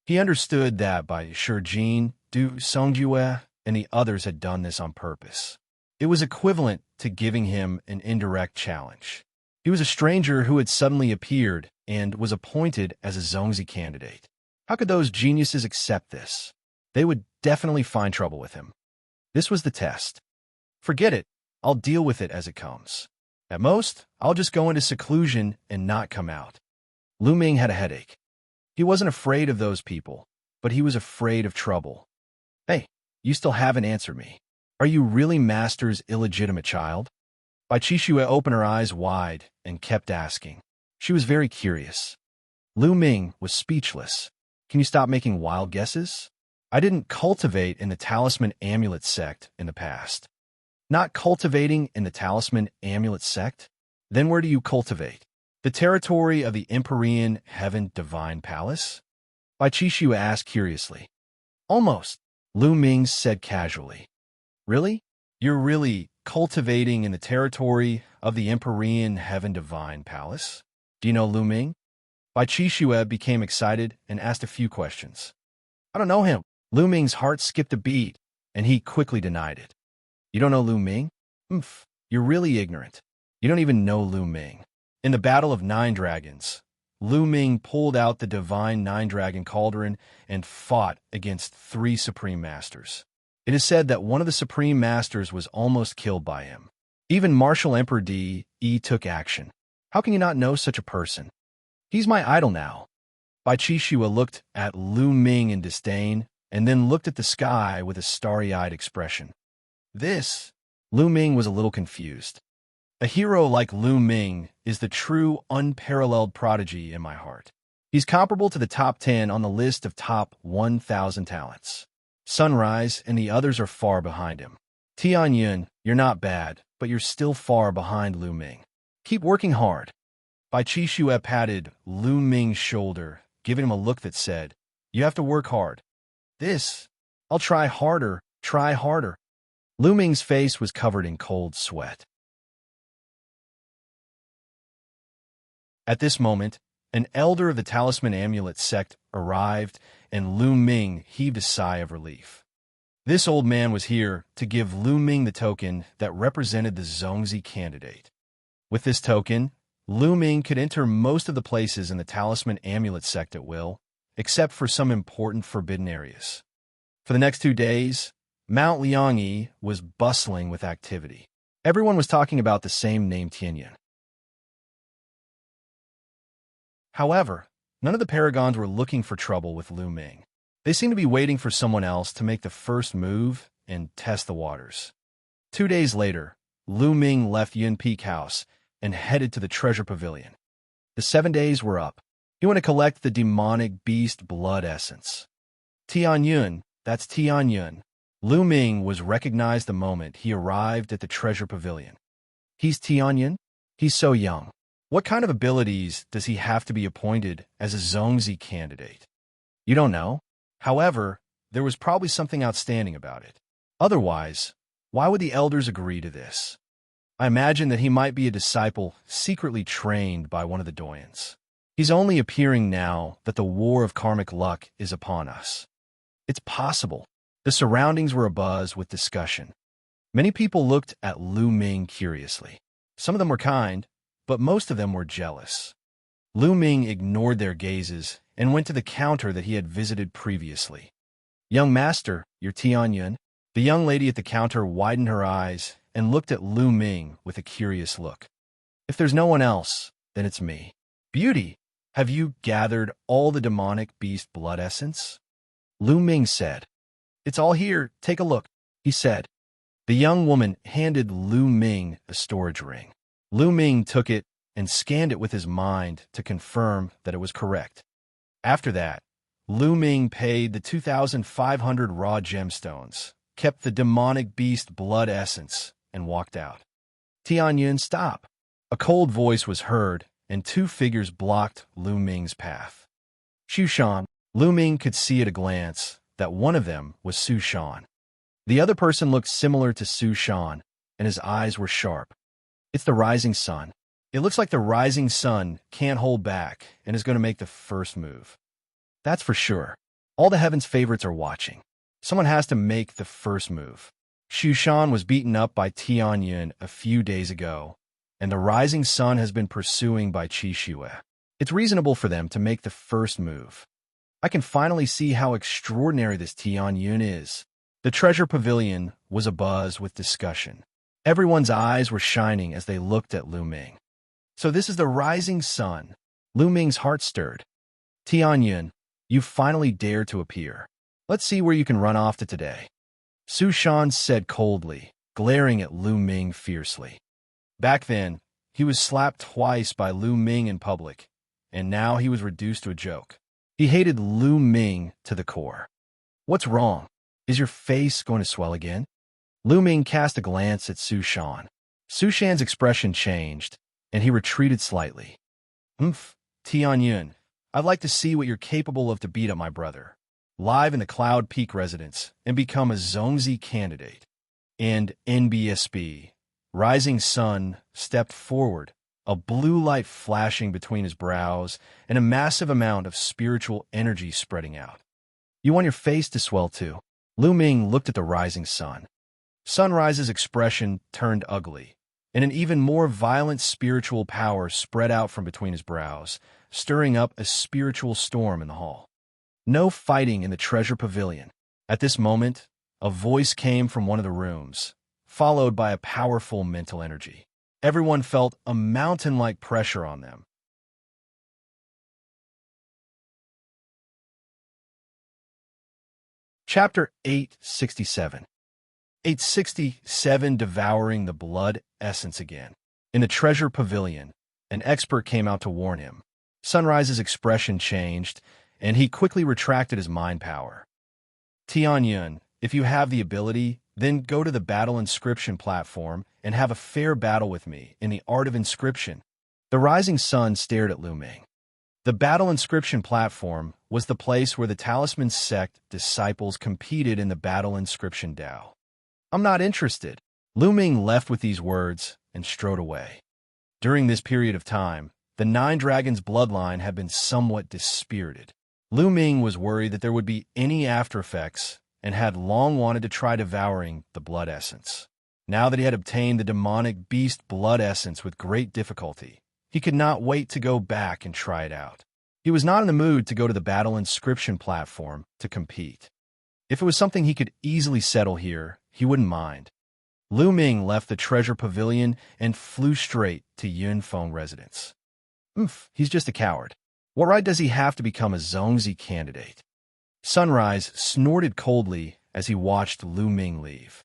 He understood that by Shijin Du Songjue, and the others had done this on purpose. It was equivalent to giving him an indirect challenge. He was a stranger who had suddenly appeared and was appointed as a Xianxia candidate. How could those geniuses accept this? They would definitely find trouble with him. This was the test. Forget it. I'll deal with it as it comes. At most, I'll just go into seclusion and not come out. Lu Ming had a headache. He wasn't afraid of those people, but he was afraid of trouble. Hey, you still haven't answered me. Are you really Master's illegitimate child? Bai Qixue opened her eyes wide and kept asking. She was very curious. Lu Ming was speechless. Can you stop making wild guesses? I didn't cultivate in the Talisman Amulet sect in the past. Not cultivating in the Talisman Amulet sect? Then where do you cultivate? The territory of the Empyrean Heaven Divine Palace? Bai Qixue asked curiously. Almost, Lu Ming said casually. Really? You're really cultivating in the territory of the Empyrean Heaven Divine Palace? Do you know Lu Ming? Bai Qixue became excited and asked a few questions. I don't know him. Lu Ming's heart skipped a beat, and he quickly denied it. You don't know Lu Ming? You're really ignorant. You don't even know Lu Ming. In the Battle of Nine Dragons, Lu Ming pulled out the divine Nine-Dragon Cauldron and fought against 3 Supreme Masters. It is said that one of the Supreme Masters was almost killed by him. Even Martial Emperor Di took action. How can you not know such a person? He's my idol now. Bai Qixue looked at Lu Ming in disdain and then looked at the sky with a starry-eyed expression. Lu Ming was a little confused. A hero like Lu Ming is the true, unparalleled prodigy in my heart. He's comparable to the top 10 on the list of top 1,000 talents. Sunrise and the others are far behind him. Tianyun, you're not bad, but you're still far behind Lu Ming. Keep working hard. Bai Qixue patted Lu Ming's shoulder, giving him a look that said, you have to work hard. I'll try harder, try harder. Lu Ming's face was covered in cold sweat. At this moment, an elder of the Talisman Amulet sect arrived, and Lu Ming heaved a sigh of relief. This old man was here to give Lu Ming the token that represented the Xianxia candidate. With this token, Lu Ming could enter most of the places in the Talisman Amulet sect at will, except for some important forbidden areas. For the next 2 days, Mount Liangyi was bustling with activity. Everyone was talking about the same name Tianyun. However, none of the paragons were looking for trouble with Lu Ming. They seemed to be waiting for someone else to make the first move and test the waters. 2 days later, Lu Ming left Yun Peak House and headed to the Treasure Pavilion. The 7 days were up. He went to collect the demonic beast blood essence. Tianyun, that's Tianyun. Lu Ming was recognized the moment he arrived at the Treasure Pavilion. He's Tianyun? He's so young. What kind of abilities does he have to be appointed as a Xianxia candidate? You don't know? However, there was probably something outstanding about it. Otherwise, why would the elders agree to this? I imagine that he might be a disciple secretly trained by one of the doyens. He's only appearing now that the war of karmic luck is upon us. It's possible. The surroundings were abuzz with discussion. Many people looked at Lu Ming curiously. Some of them were kind, but most of them were jealous. Lu Ming ignored their gazes and went to the counter that he had visited previously. Young master, you're Tianyun. The young lady at the counter widened her eyes and looked at Lu Ming with a curious look. If there's no one else, then it's me. Beauty, have you gathered all the demonic beast blood essence? Lu Ming said. It's all here, take a look, he said. The young woman handed Lu Ming a storage ring. Lu Ming took it and scanned it with his mind to confirm that it was correct. After that, Lu Ming paid the 2,500 raw gemstones, kept the demonic beast blood essence, and walked out. Tianyun, stop. A cold voice was heard, and 2 figures blocked Lu Ming's path. Xu Shan. Lu Ming could see at a glance that one of them was Su Shan. The other person looked similar to Su Shan, and his eyes were sharp. It's the rising sun. It looks like the rising sun can't hold back and is going to make the first move. That's for sure. All the heaven's favorites are watching. Someone has to make the first move. Xianxia was beaten up by Tianyun a few days ago, and the rising sun has been pursuing by Qixue. It's reasonable for them to make the first move. I can finally see how extraordinary this Tianyun is. The treasure pavilion was abuzz with discussion. Everyone's eyes were shining as they looked at Lu Ming. So this is the rising sun. Lu Ming's heart stirred. Tianyun, you finally dared to appear. Let's see where you can run off to today. Su Shan said coldly, glaring at Lu Ming fiercely. Back then, he was slapped twice by Lu Ming in public, and now he was reduced to a joke. He hated Lu Ming to the core. What's wrong? Is your face going to swell again? Lu Ming cast a glance at Su Shan. Su Shan's expression changed, and he retreated slightly. Tianyun, I'd like to see what you're capable of to beat up my brother. Live in the Cloud Peak residence and become a Zongzi candidate. And NBSB, Rising Sun, stepped forward, a blue light flashing between his brows and a massive amount of spiritual energy spreading out. You want your face to swell too? Lu Ming looked at the rising sun. Sunrise's expression turned ugly, and an even more violent spiritual power spread out from between his brows, stirring up a spiritual storm in the hall. No fighting in the treasure pavilion. At this moment, a voice came from one of the rooms, followed by a powerful mental energy. Everyone felt a mountain-like pressure on them. Chapter 867. 867 Devouring the Blood Essence Again. In the treasure pavilion, an expert came out to warn him. Sunrise's expression changed, and he quickly retracted his mind power. Tianyun, if you have the ability, then go to the battle inscription platform and have a fair battle with me in the art of inscription. The rising sun stared at Lu Ming. The battle inscription platform was the place where the Talisman sect disciples competed in the battle inscription Dao. I'm not interested. Lu Ming left with these words and strode away. During this period of time, the Nine Dragons bloodline had been somewhat dispirited. Lu Ming was worried that there would be any after effects and had long wanted to try devouring the blood essence. Now that he had obtained the demonic beast blood essence with great difficulty, he could not wait to go back and try it out. He was not in the mood to go to the battle inscription platform to compete. If it was something he could easily settle here, he wouldn't mind. Lu Ming left the treasure pavilion and flew straight to Yunfeng residence. He's just a coward. What right does he have to become a Zongzi candidate? Sunrise snorted coldly as he watched Lu Ming leave.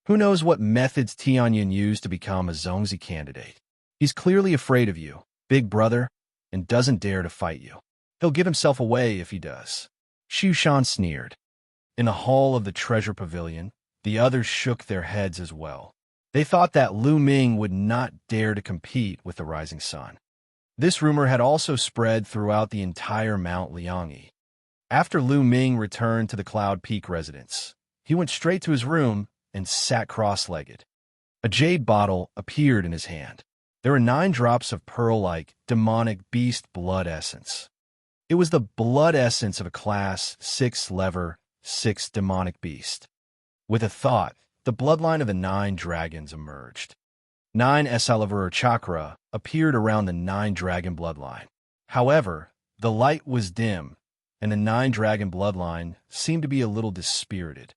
Who knows what methods Tianyun used to become a Zongzi candidate? He's clearly afraid of you, big brother, and doesn't dare to fight you. He'll give himself away if he does. Xianxia sneered. In the hall of the treasure pavilion, the others shook their heads as well. They thought that Lu Ming would not dare to compete with the rising sun. This rumor had also spread throughout the entire Mount Liangyi. After Lu Ming returned to the Cloud Peak residence, he went straight to his room and sat cross-legged. A jade bottle appeared in his hand. There were 9 drops of pearl-like, demonic beast blood essence. It was the blood essence of a Class 6 lever, 6 demonic beast. With a thought, the bloodline of the 9 dragons emerged. 9 Esalaver chakra appeared around the 9 dragon bloodline. However, the light was dim, and the 9 dragon bloodline seemed to be a little dispirited.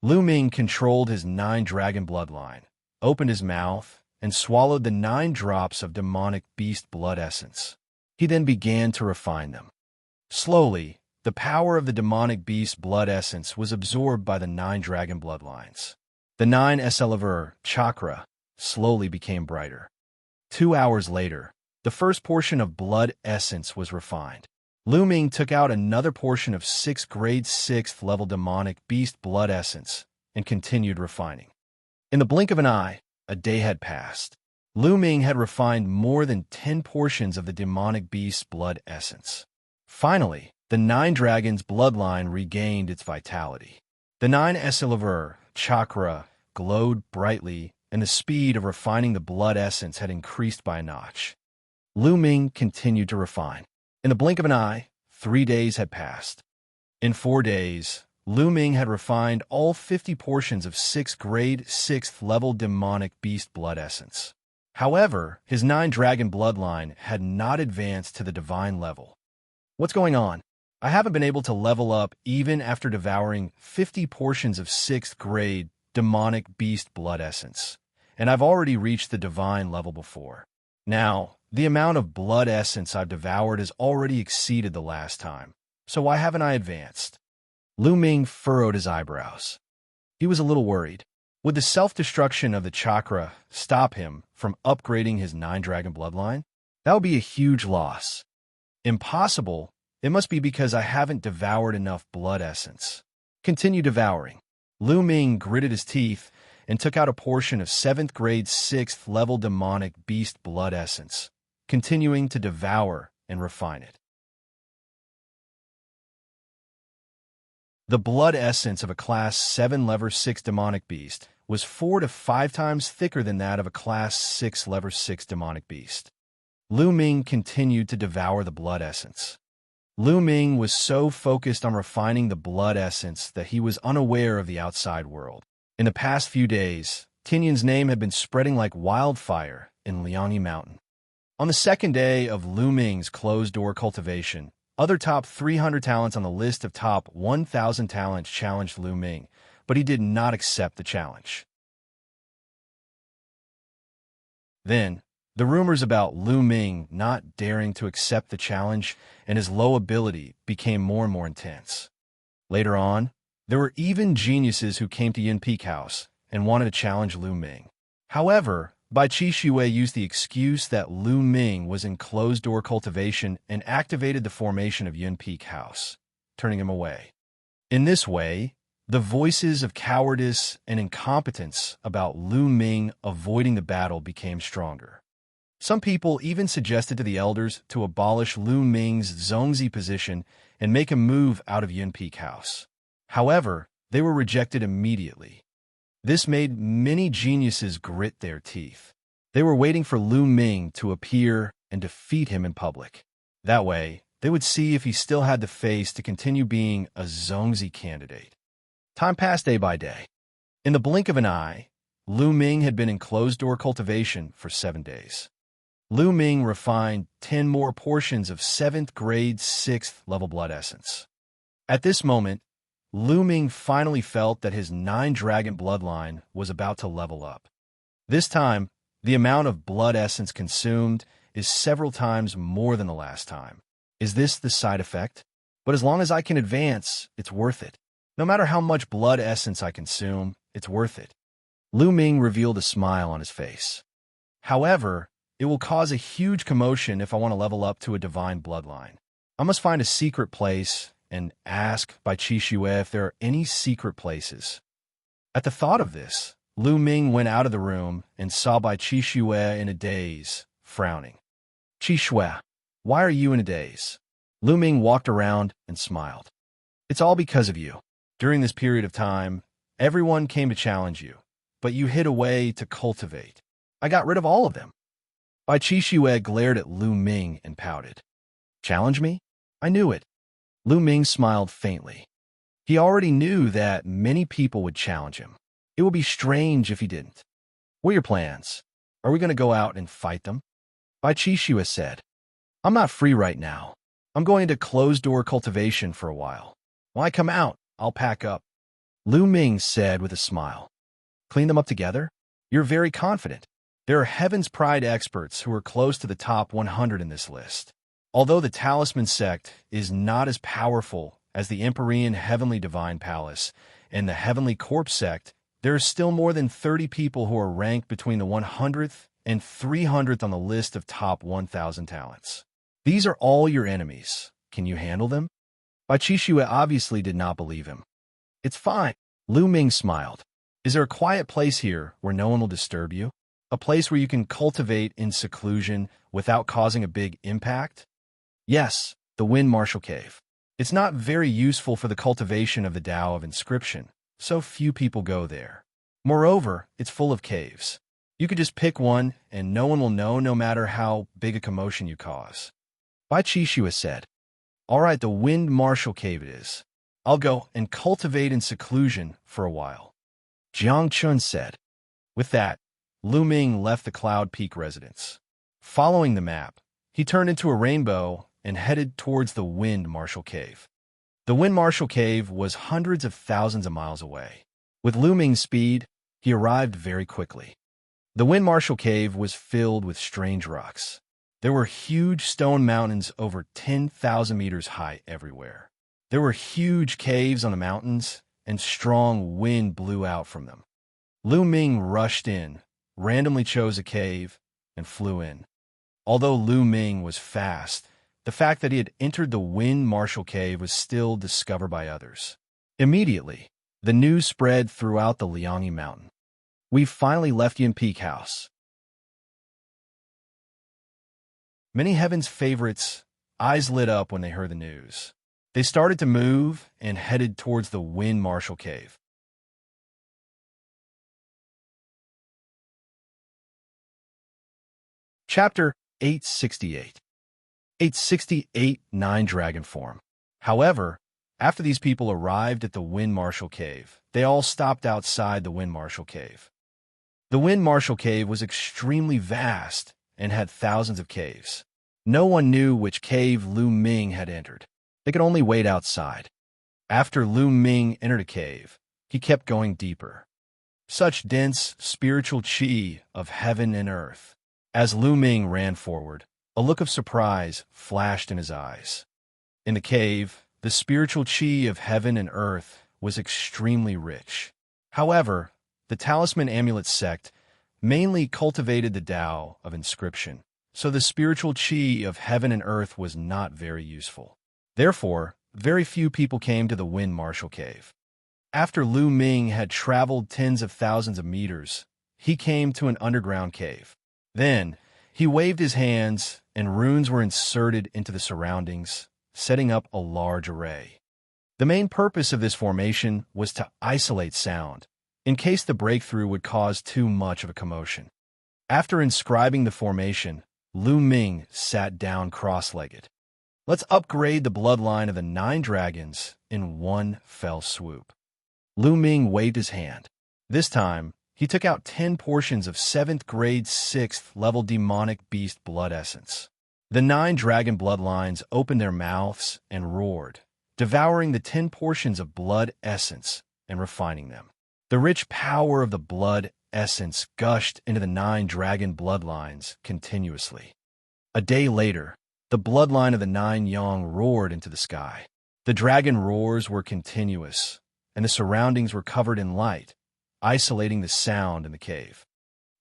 Lu Ming controlled his 9 dragon bloodline, opened his mouth, and swallowed the 9 drops of demonic beast blood essence. He then began to refine them. Slowly, the power of the demonic beast blood essence was absorbed by the 9 dragon bloodlines. The 9 Esalaver chakra slowly became brighter. 2 hours later, the first portion of blood essence was refined. Lu Ming took out another portion of 6 grade 6th level demonic beast blood essence and continued refining. In the blink of an eye, a day had passed. Lu Ming had refined more than 10 portions of the demonic beast blood essence. Finally, the 9 dragons bloodline regained its vitality. The 9 Esalaver chakra glowed brightly, and the speed of refining the blood essence had increased by a notch. Lu Ming continued to refine. In the blink of an eye, 3 days had passed. In 4 days, Lu Ming had refined all 50 portions of 6th grade, 6th level demonic beast blood essence. However, his 9-dragon bloodline had not advanced to the divine level. What's going on? I haven't been able to level up even after devouring 50 portions of 6th grade demonic beast blood essence, and I've already reached the divine level before. Now, the amount of blood essence I've devoured has already exceeded the last time, so why haven't I advanced? Lu Ming furrowed his eyebrows. He was a little worried. Would the self-destruction of the chakra stop him from upgrading his 9-dragon bloodline? That would be a huge loss. Impossible. It must be because I haven't devoured enough blood essence. Continue devouring. Lu Ming gritted his teeth and took out a portion of 7th grade 6th level demonic beast blood essence, continuing to devour and refine it. The blood essence of a Class 7 Level 6 demonic beast was 4 to 5 times thicker than that of a Class 6 Level 6 demonic beast. Lu Ming continued to devour the blood essence. Lu Ming was so focused on refining the blood essence that he was unaware of the outside world. In the past few days, Tianyan's name had been spreading like wildfire in Liangyi Mountain. On the second day of Lu Ming's closed-door cultivation, other top 300 talents on the list of top 1,000 talents challenged Lu Ming, but he did not accept the challenge. Then, the rumors about Lu Ming not daring to accept the challenge and his low ability became more and more intense. Later on, there were even geniuses who came to Yin Peak House and wanted to challenge Lu Ming. However, Bai Qixue used the excuse that Lu Ming was in closed-door cultivation and activated the formation of Yin Peak House, turning him away. In this way, the voices of cowardice and incompetence about Lu Ming avoiding the battle became stronger. Some people even suggested to the elders to abolish Lu Ming's Zongzi position and make him move out of Yin Peak House. However, they were rejected immediately. This made many geniuses grit their teeth. They were waiting for Lu Ming to appear and defeat him in public. That way, they would see if he still had the face to continue being a Zongzi candidate. Time passed day by day. In the blink of an eye, Lu Ming had been in closed-door cultivation for 7 days. Lu Ming refined 10 more portions of 7th grade 6th level blood essence. At this moment, Lu Ming finally felt that his 9-dragon bloodline was about to level up. This time, the amount of blood essence consumed is several times more than the last time. Is this the side effect? But as long as I can advance, it's worth it. No matter how much blood essence I consume, it's worth it. Lu Ming revealed a smile on his face. However, it will cause a huge commotion if I want to level up to a divine bloodline. I must find a secret place and ask Bai Qixue if there are any secret places. At the thought of this, Lu Ming went out of the room and saw Bai Qixue in a daze, frowning. Qixue, why are you in a daze? Lu Ming walked around and smiled. It's all because of you. During this period of time, everyone came to challenge you, but you hid away to cultivate. I got rid of all of them. Bai Qixue glared at Lu Ming and pouted. Challenge me? I knew it. Lu Ming smiled faintly. He already knew that many people would challenge him. It would be strange if he didn't. What are your plans? Are we going to go out and fight them? Bai Qixue said. I'm not free right now. I'm going to closed-door cultivation for a while. When I come out, I'll pack up. Lu Ming said with a smile. Clean them up together? You're very confident. There are Heaven's Pride experts who are close to the top 100 in this list. Although the Talisman sect is not as powerful as the Empyrean Heavenly Divine Palace and the Heavenly Corpse sect, there are still more than 30 people who are ranked between the 100th and 300th on the list of top 1,000 talents. These are all your enemies. Can you handle them? Bai Qixue obviously did not believe him. It's fine. Lu Ming smiled. Is there a quiet place here where no one will disturb you? A place where you can cultivate in seclusion without causing a big impact? Yes, the Wind Marshal Cave. It's not very useful for the cultivation of the Tao of Inscription, so few people go there. Moreover, it's full of caves. You could just pick one and no one will know no matter how big a commotion you cause. Bai Qixue said. All right, the Wind Marshal Cave it is. I'll go and cultivate in seclusion for a while," Jiang said. With that, Lu Ming left the Cloud Peak residence. Following the map, he turned into a rainbow and headed towards the Wind Marshal Cave. The Wind Marshal Cave was hundreds of thousands of miles away. With Lu Ming's speed, he arrived very quickly. The Wind Marshal Cave was filled with strange rocks. There were huge stone mountains over 10,000 meters high everywhere. There were huge caves on the mountains, and strong wind blew out from them. Lu Ming rushed in, randomly chose a cave, and flew in. Although Lu Ming was fast, the fact that he had entered the Wind Marshal Cave was still discovered by others. Immediately, the news spread throughout the Liangyi Mountain. "We've finally left Yin Peak House." Many Heaven's favorites' eyes lit up when they heard the news. They started to move and headed towards the Wind Marshal Cave. Chapter 868. 868 Nine Dragon Form. However, after these people arrived at the Wind Marshal Cave, they all stopped outside the Wind Marshal Cave. The Wind Marshal Cave was extremely vast and had thousands of caves. No one knew which cave Lu Ming had entered. They could only wait outside. After Lu Ming entered a cave, he kept going deeper. Such dense spiritual qi of heaven and earth. As Lu Ming ran forward, a look of surprise flashed in his eyes. In the cave, the spiritual qi of heaven and earth was extremely rich. However, the Talisman Amulet sect mainly cultivated the Tao of inscription, so the spiritual qi of heaven and earth was not very useful. Therefore, very few people came to the Wind Marshal Cave. After Lu Ming had traveled tens of thousands of meters, he came to an underground cave. Then, he waved his hands, and runes were inserted into the surroundings, setting up a large array. The main purpose of this formation was to isolate sound, in case the breakthrough would cause too much of a commotion. After inscribing the formation, Lu Ming sat down cross-legged. "Let's upgrade the bloodline of the 9 dragons in one fell swoop." Lu Ming waved his hand. This time, he took out 10 portions of 7th grade 6th level demonic beast blood essence. The 9 dragon bloodlines opened their mouths and roared, devouring the 10 portions of blood essence and refining them. The rich power of the blood essence gushed into the 9 dragon bloodlines continuously. A day later, the bloodline of the 9 Yang roared into the sky. The dragon roars were continuous, and the surroundings were covered in light, isolating the sound in the cave.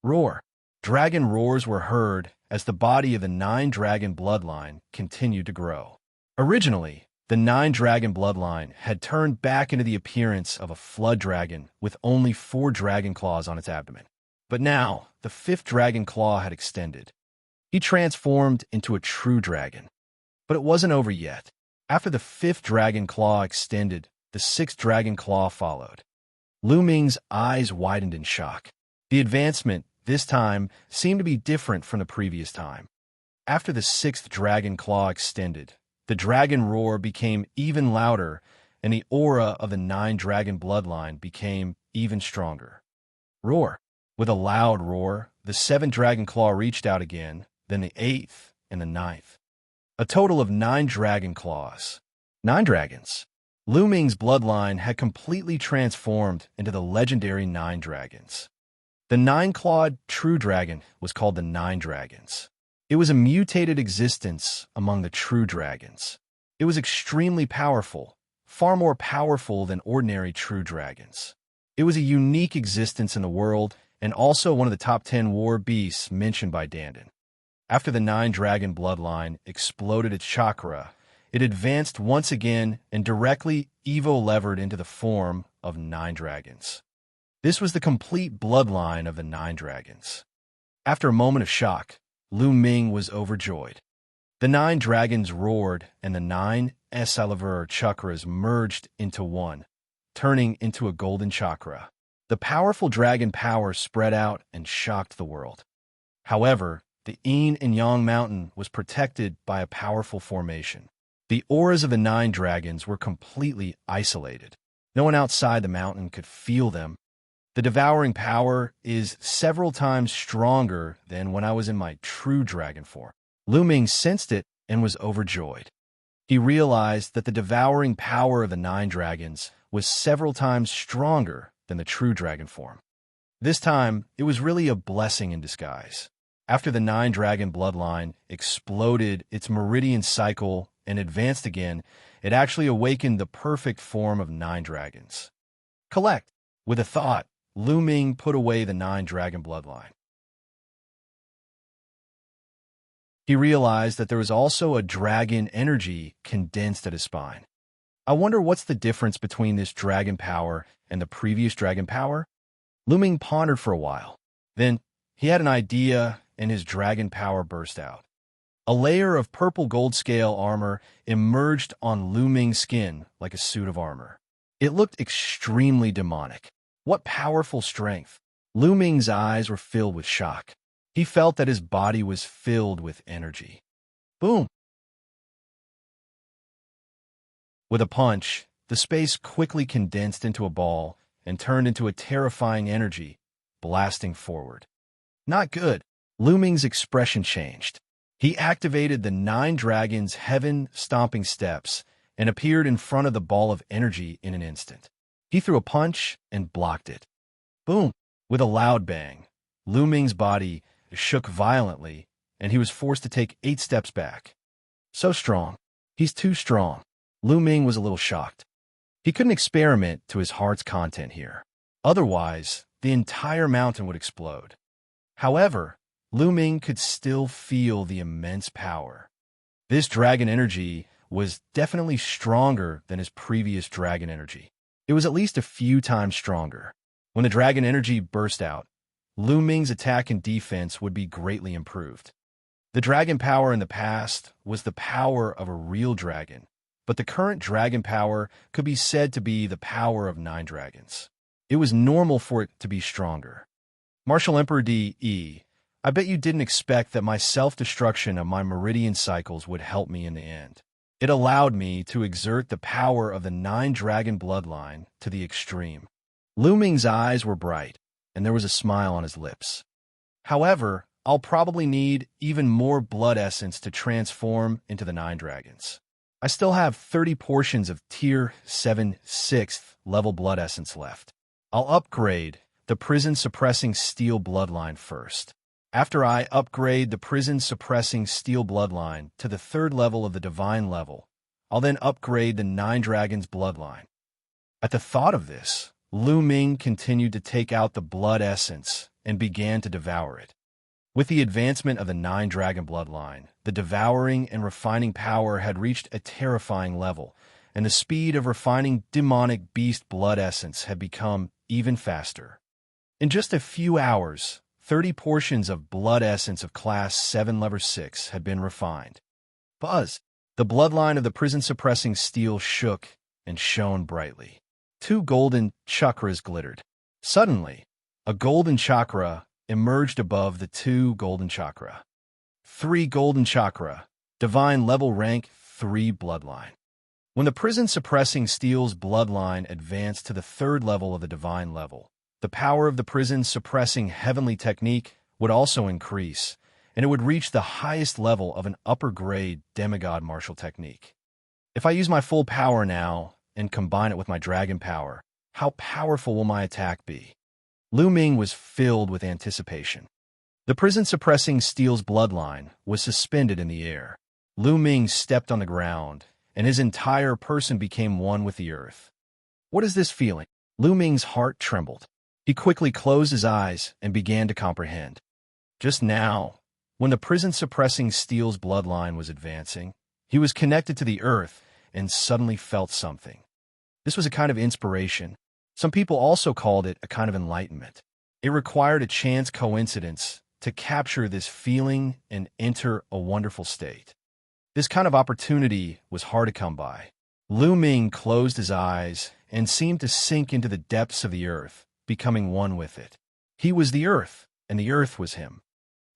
Roar. Dragon roars were heard as the body of the 9 dragon bloodline continued to grow. Originally, the 9 dragon bloodline had turned back into the appearance of a flood dragon with only 4 dragon claws on its abdomen. But now, the 5th dragon claw had extended. He transformed into a true dragon. But it wasn't over yet. After the 5th dragon claw extended, the 6th dragon claw followed. Lu Ming's eyes widened in shock. The advancement, this time, seemed to be different from the previous time. After the 6th dragon claw extended, the dragon roar became even louder, and the aura of the 9 dragon bloodline became even stronger. Roar. With a loud roar, the 7th dragon claw reached out again, then the 8th and the 9th. A total of 9 dragon claws. 9 dragons. Lu Ming's bloodline had completely transformed into the legendary 9 dragons. The 9-clawed true dragon was called the 9 dragons. It was a mutated existence among the true dragons. It was extremely powerful, far more powerful than ordinary true dragons. It was a unique existence in the world and also one of the top 10 war beasts mentioned by Dandan. After the 9 dragon bloodline exploded its chakra, it advanced once again and directly evo-levered into the form of 9 dragons. This was the complete bloodline of the 9 dragons. After a moment of shock, Lu Ming was overjoyed. The 9 dragons roared, and the 9 Esaliver chakras merged into one, turning into a golden chakra. The powerful dragon power spread out and shocked the world. However, the Yin and Yang mountain was protected by a powerful formation. The auras of the 9 dragons were completely isolated. No one outside the mountain could feel them. The devouring power is several times stronger than when I was in my true dragon form. Lu Ming sensed it and was overjoyed. He realized that the devouring power of the 9 dragons was several times stronger than the true dragon form. This time, it was really a blessing in disguise. After the 9 dragon bloodline exploded its meridian cycle and advanced again, it actually awakened the perfect form of 9 dragons. Collect. With a thought, Lu Ming put away the 9 dragon bloodline. He realized that there was also a dragon energy condensed at his spine. I wonder what's the difference between this dragon power and the previous dragon power? Lu Ming pondered for a while. Then, he had an idea and his dragon power burst out. A layer of purple gold scale armor emerged on Lu Ming's skin like a suit of armor. It looked extremely demonic. What powerful strength! Lu Ming's eyes were filled with shock. He felt that his body was filled with energy. Boom! With a punch, the space quickly condensed into a ball and turned into a terrifying energy, blasting forward. Not good. Lu Ming's expression changed. He activated the 9 dragons' heaven-stomping steps and appeared in front of the ball of energy in an instant. He threw a punch and blocked it. Boom! With a loud bang, Lu Ming's body shook violently, and he was forced to take 8 steps back. So strong. He's too strong. Lu Ming was a little shocked. He couldn't experiment to his heart's content here. Otherwise, the entire mountain would explode. However, Lu Ming could still feel the immense power. This dragon energy was definitely stronger than his previous dragon energy. It was at least a few times stronger. When the dragon energy burst out, Lu Ming's attack and defense would be greatly improved. The dragon power in the past was the power of a real dragon, but the current dragon power could be said to be the power of 9 dragons. It was normal for it to be stronger. Martial Emperor D.E., I bet you didn't expect that my self-destruction of my meridian cycles would help me in the end. It allowed me to exert the power of the 9 dragon bloodline to the extreme. Lu Ming's eyes were bright, and there was a smile on his lips. However, I'll probably need even more blood essence to transform into the 9 dragons. I still have 30 portions of Tier 7 6th level blood essence left. I'll upgrade the prison-suppressing steel bloodline first. After I upgrade the prison-suppressing steel bloodline to the 3rd level of the divine level, I'll then upgrade the 9 dragons bloodline. At the thought of this, Lu Ming continued to take out the blood essence and began to devour it. With the advancement of the 9 dragon bloodline, the devouring and refining power had reached a terrifying level, and the speed of refining demonic beast blood essence had become even faster. In just a few hours, 30 portions of blood essence of Class 7 Level 6 had been refined. Buzz! The bloodline of the prison-suppressing steel shook and shone brightly. 2 golden chakras glittered. Suddenly, a golden chakra emerged above the 2 golden chakra. 3 golden chakra, divine level rank 3 bloodline. When the prison-suppressing steel's bloodline advanced to the 3rd level of the divine level, the power of the prison-suppressing heavenly technique would also increase, and it would reach the highest level of an upper-grade demigod martial technique. If I use my full power now and combine it with my dragon power, how powerful will my attack be? Lu Ming was filled with anticipation. The prison-suppressing steel's bloodline was suspended in the air. Lu Ming stepped on the ground, and his entire person became one with the earth. What is this feeling? Lu Ming's heart trembled. He quickly closed his eyes and began to comprehend. Just now, when the prison-suppressing steel's bloodline was advancing, he was connected to the earth and suddenly felt something. This was a kind of inspiration. Some people also called it a kind of enlightenment. It required a chance coincidence to capture this feeling and enter a wonderful state. This kind of opportunity was hard to come by. Lu Ming closed his eyes and seemed to sink into the depths of the earth, becoming one with it. He was the earth, and the earth was him.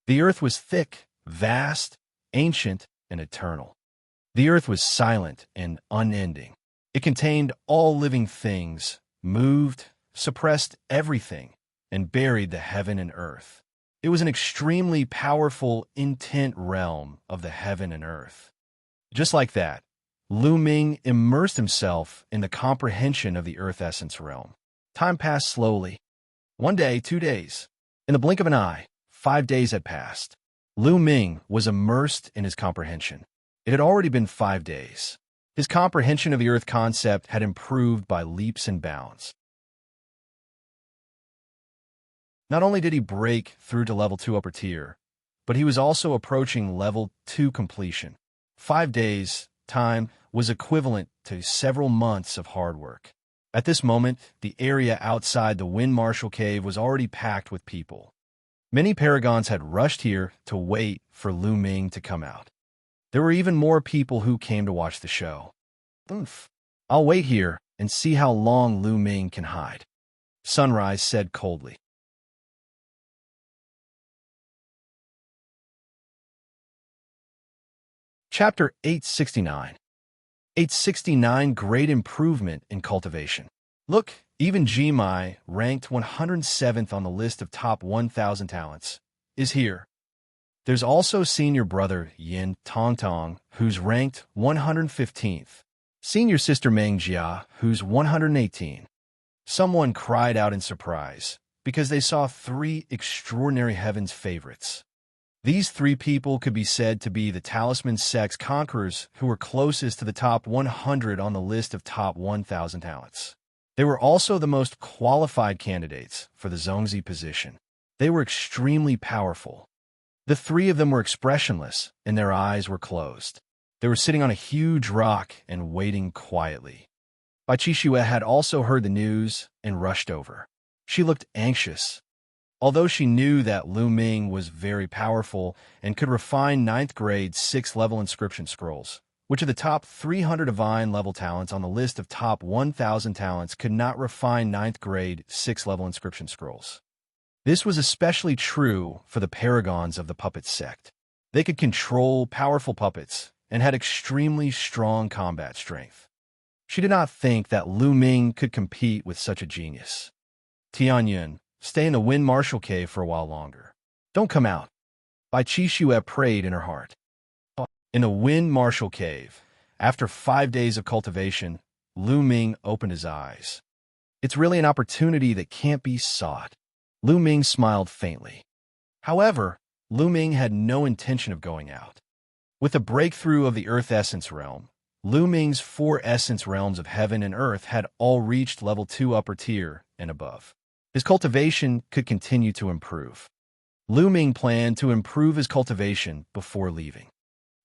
The earth was thick, vast, ancient, and eternal. The earth was silent and unending. It contained all living things, moved, suppressed everything, and buried the heaven and earth. It was an extremely powerful, intent realm of the heaven and earth. Just like that, Lu Ming immersed himself in the comprehension of the earth essence realm. Time passed slowly. 1 day, 2 days. In the blink of an eye, 5 days had passed. Lu Ming was immersed in his comprehension. It had already been 5 days. His comprehension of the earth concept had improved by leaps and bounds. Not only did he break through to level 2 upper tier, but he was also approaching level 2 completion. 5 days' time was equivalent to several months of hard work. At this moment, the area outside the Wind Marshal Cave was already packed with people. Many paragons had rushed here to wait for Lu Ming to come out. There were even more people who came to watch the show. I'll wait here and see how long Lu Ming can hide, Sunrise said coldly. Chapter 869. 869 Great Improvement in Cultivation. Look, even Jimai, ranked 107th on the list of top 1,000 talents, is here. There's also senior brother Yin Tongtong, who's ranked 115th. Senior sister Meng Jia, who's 118. Someone cried out in surprise, because they saw 3 extraordinary heavens favorites. These 3 people could be said to be the Talisman Sect's conquerors who were closest to the top 100 on the list of top 1,000 talents. They were also the most qualified candidates for the Zongzi position. They were extremely powerful. The 3 of them were expressionless, and their eyes were closed. They were sitting on a huge rock and waiting quietly. Bai Qixue had also heard the news and rushed over. She looked anxious. Although she knew that Lu Ming was very powerful and could refine 9th grade 6th level inscription scrolls, which are the top 300 divine level talents on the list of top 1,000 talents, could not refine 9th grade 6th level inscription scrolls. This was especially true for the paragons of the puppet sect. They could control powerful puppets and had extremely strong combat strength. She did not think that Lu Ming could compete with such a genius. Tianyun, stay in the Wind Marshal Cave for a while longer. Don't come out. Bai Qixue prayed in her heart. In the Wind Marshal Cave, after 5 days of cultivation, Lu Ming opened his eyes. It's really an opportunity that can't be sought. Lu Ming smiled faintly. However, Lu Ming had no intention of going out. With the breakthrough of the Earth Essence Realm, Lu Ming's 4 Essence Realms of Heaven and Earth had all reached level 2 upper tier and above. His cultivation could continue to improve. Lu Ming planned to improve his cultivation before leaving.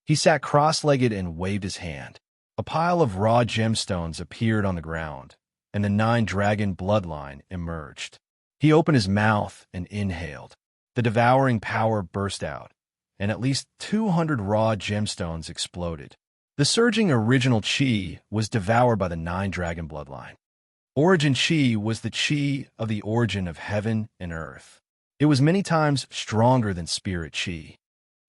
He sat cross-legged and waved his hand. A pile of raw gemstones appeared on the ground, and the 9-dragon bloodline emerged. He opened his mouth and inhaled. The devouring power burst out, and at least 200 raw gemstones exploded. The surging original Qi was devoured by the 9-dragon bloodline. Origin Qi was the Qi of the origin of heaven and earth. It was many times stronger than spirit Qi.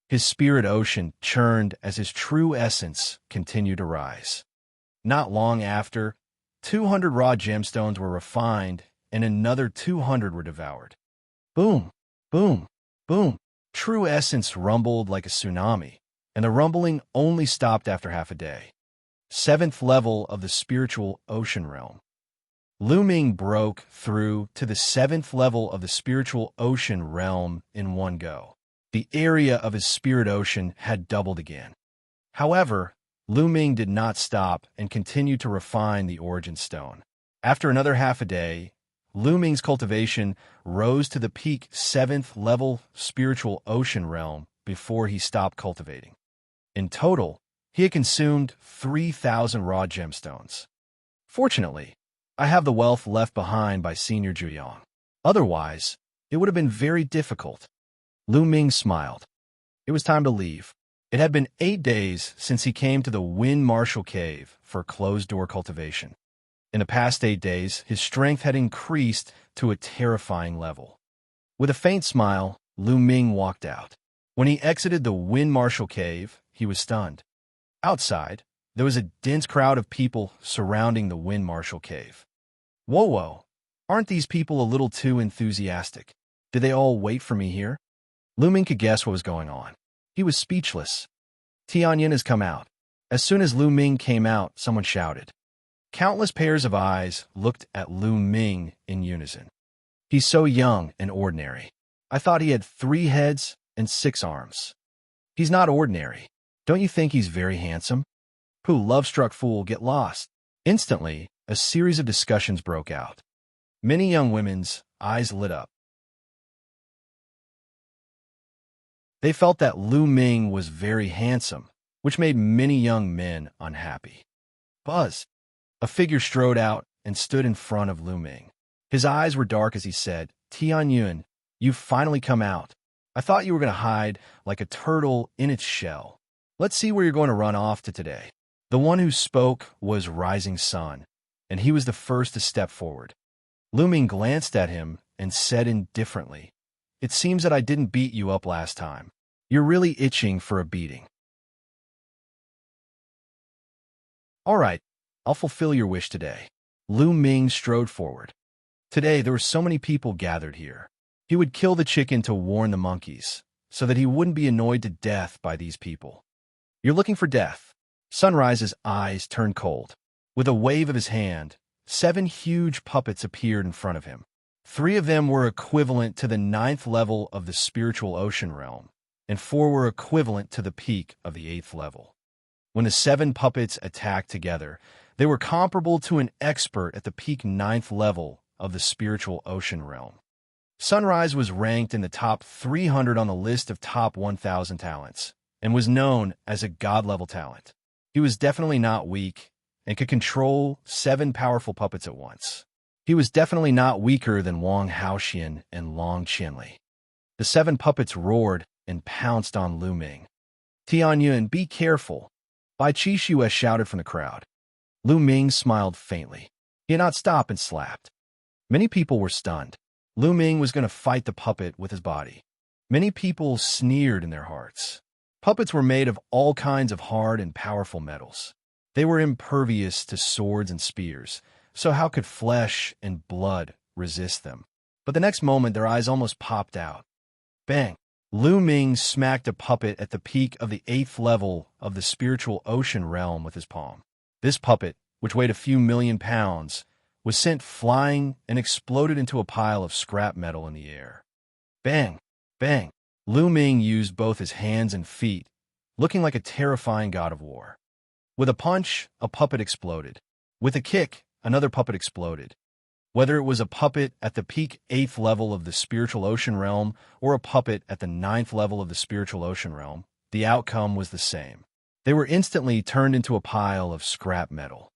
His spirit ocean churned as his true essence continued to rise. Not long after, 200 raw gemstones were refined and another 200 were devoured. Boom, boom, boom. True essence rumbled like a tsunami, and the rumbling only stopped after half a day. 7th level of the spiritual ocean realm. Lu Ming broke through to the 7th level of the spiritual ocean realm in one go. The area of his spirit ocean had doubled again. However, Lu Ming did not stop and continued to refine the origin stone. After another half a day, Lu Ming's cultivation rose to the peak 7th level spiritual ocean realm before he stopped cultivating. In total, he had consumed 3,000 raw gemstones. Fortunately, I have the wealth left behind by Senior Zhuyang. Otherwise, it would have been very difficult. Lu Ming smiled. It was time to leave. It had been 8 days since he came to the Wind Marshal Cave for closed-door cultivation. In the past 8 days, his strength had increased to a terrifying level. With a faint smile, Lu Ming walked out. When he exited the Wind Marshal Cave, he was stunned. Outside, there was a dense crowd of people surrounding the Wind Marshal cave. Whoa, aren't these people a little too enthusiastic? Did they all wait for me here? Lu Ming could guess what was going on. He was speechless. Tianyin has come out. As soon as Lu Ming came out, someone shouted. Countless pairs of eyes looked at Lu Ming in unison. He's so young and ordinary. I thought he had 3 heads and 6 arms. He's not ordinary. Don't you think he's very handsome? Who, love-struck fool, get lost. Instantly, a series of discussions broke out. Many young women's eyes lit up. They felt that Lu Ming was very handsome, which made many young men unhappy. Buzz. A figure strode out and stood in front of Lu Ming. His eyes were dark as he said, Tianyin, you've finally come out. I thought you were going to hide like a turtle in its shell. Let's see where you're going to run off to today. The one who spoke was Rising Sun, and he was the first to step forward. Lu Ming glanced at him and said indifferently, It seems that I didn't beat you up last time. You're really itching for a beating. All right, I'll fulfill your wish today. Lu Ming strode forward. Today there were so many people gathered here. He would kill the chicken to warn the monkeys, so that he wouldn't be annoyed to death by these people. You're looking for death. Sunrise's eyes turned cold. With a wave of his hand, 7 huge puppets appeared in front of him. 3 of them were equivalent to the 9th level of the spiritual ocean realm, and 4 were equivalent to the peak of the 8th level. When the 7 puppets attacked together, they were comparable to an expert at the peak 9th level of the spiritual ocean realm. Sunrise was ranked in the top 300 on the list of top 1,000 talents, and was known as a god-level talent. He was definitely not weak, and could control 7 powerful puppets at once. He was definitely not weaker than Wang Haoxian and Long Qianli. The 7 puppets roared and pounced on Lu Ming. Tianyin, be careful! Bai Qixue shouted from the crowd. Lu Ming smiled faintly. He had not stopped and slapped. Many people were stunned. Lu Ming was going to fight the puppet with his body. Many people sneered in their hearts. Puppets were made of all kinds of hard and powerful metals. They were impervious to swords and spears, so how could flesh and blood resist them? But the next moment, their eyes almost popped out. Bang! Lu Ming smacked a puppet at the peak of the 8th level of the spiritual ocean realm with his palm. This puppet, which weighed a few million pounds, was sent flying and exploded into a pile of scrap metal in the air. Bang! Bang! Lu Ming used both his hands and feet, looking like a terrifying god of war. With a punch, a puppet exploded. With a kick, another puppet exploded. Whether it was a puppet at the peak 8th level of the spiritual ocean realm or a puppet at the 9th level of the spiritual ocean realm, the outcome was the same. They were instantly turned into a pile of scrap metal.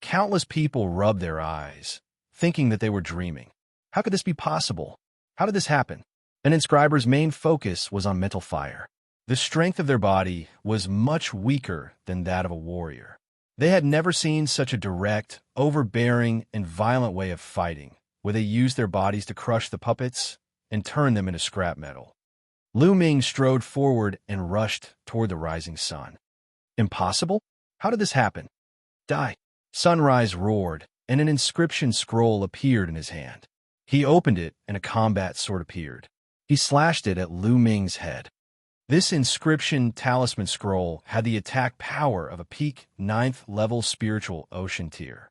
Countless people rubbed their eyes, thinking that they were dreaming. How could this be possible? How did this happen? An inscriber's main focus was on mental fire. The strength of their body was much weaker than that of a warrior. They had never seen such a direct, overbearing, and violent way of fighting, where they used their bodies to crush the puppets and turn them into scrap metal. Lu Ming strode forward and rushed toward the rising sun. Impossible? How did this happen? Die! Sunrise roared, and an inscription scroll appeared in his hand. He opened it, and a combat sword appeared. He slashed it at Lu Ming's head. This inscription talisman scroll had the attack power of a peak 9th level spiritual ocean tier.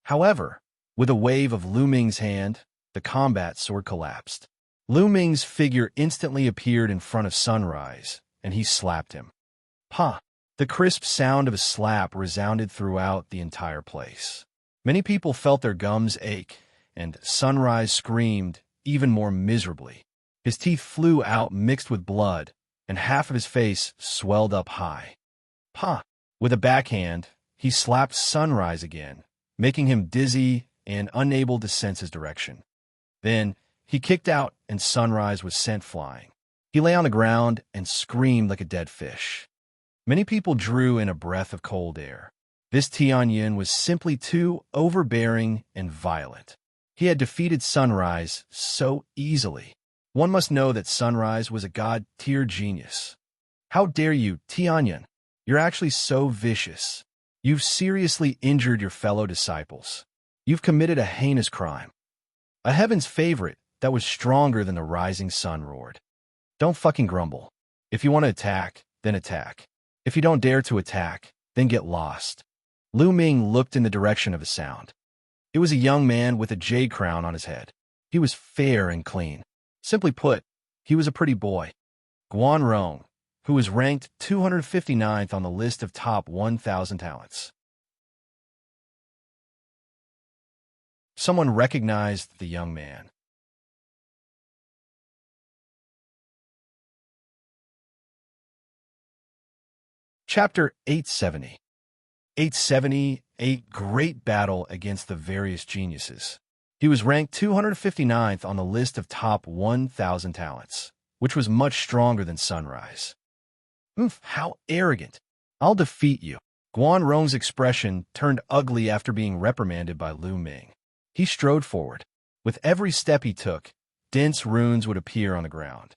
However, with a wave of Lu Ming's hand, the combat sword collapsed. Lu Ming's figure instantly appeared in front of Sunrise, and he slapped him. Pa! The crisp sound of a slap resounded throughout the entire place. Many people felt their gums ache, and Sunrise screamed even more miserably. His teeth flew out mixed with blood, and half of his face swelled up high. Pa! With a backhand, he slapped Sunrise again, making him dizzy and unable to sense his direction. Then, he kicked out and Sunrise was sent flying. He lay on the ground and screamed like a dead fish. Many people drew in a breath of cold air. This Tianyin was simply too overbearing and violent. He had defeated Sunrise so easily. One must know that Sunrise was a god-tier genius. How dare you, Tianyin? You're actually so vicious. You've seriously injured your fellow disciples. You've committed a heinous crime. A heaven's favorite that was stronger than the rising sun roared. Don't fucking grumble. If you want to attack, then attack. If you don't dare to attack, then get lost. Lu Ming looked in the direction of the sound. It was a young man with a jade crown on his head. He was fair and clean. Simply put, he was a pretty boy. Guan Rong, who was ranked 259th on the list of top 1,000 talents. Someone recognized the young man. Chapter 870. 870, great battle against the various geniuses. He was ranked 259th on the list of top 1,000 talents, which was much stronger than Sunrise. How arrogant. I'll defeat you. Guan Rong's expression turned ugly after being reprimanded by Lu Ming. He strode forward. With every step he took, dense runes would appear on the ground.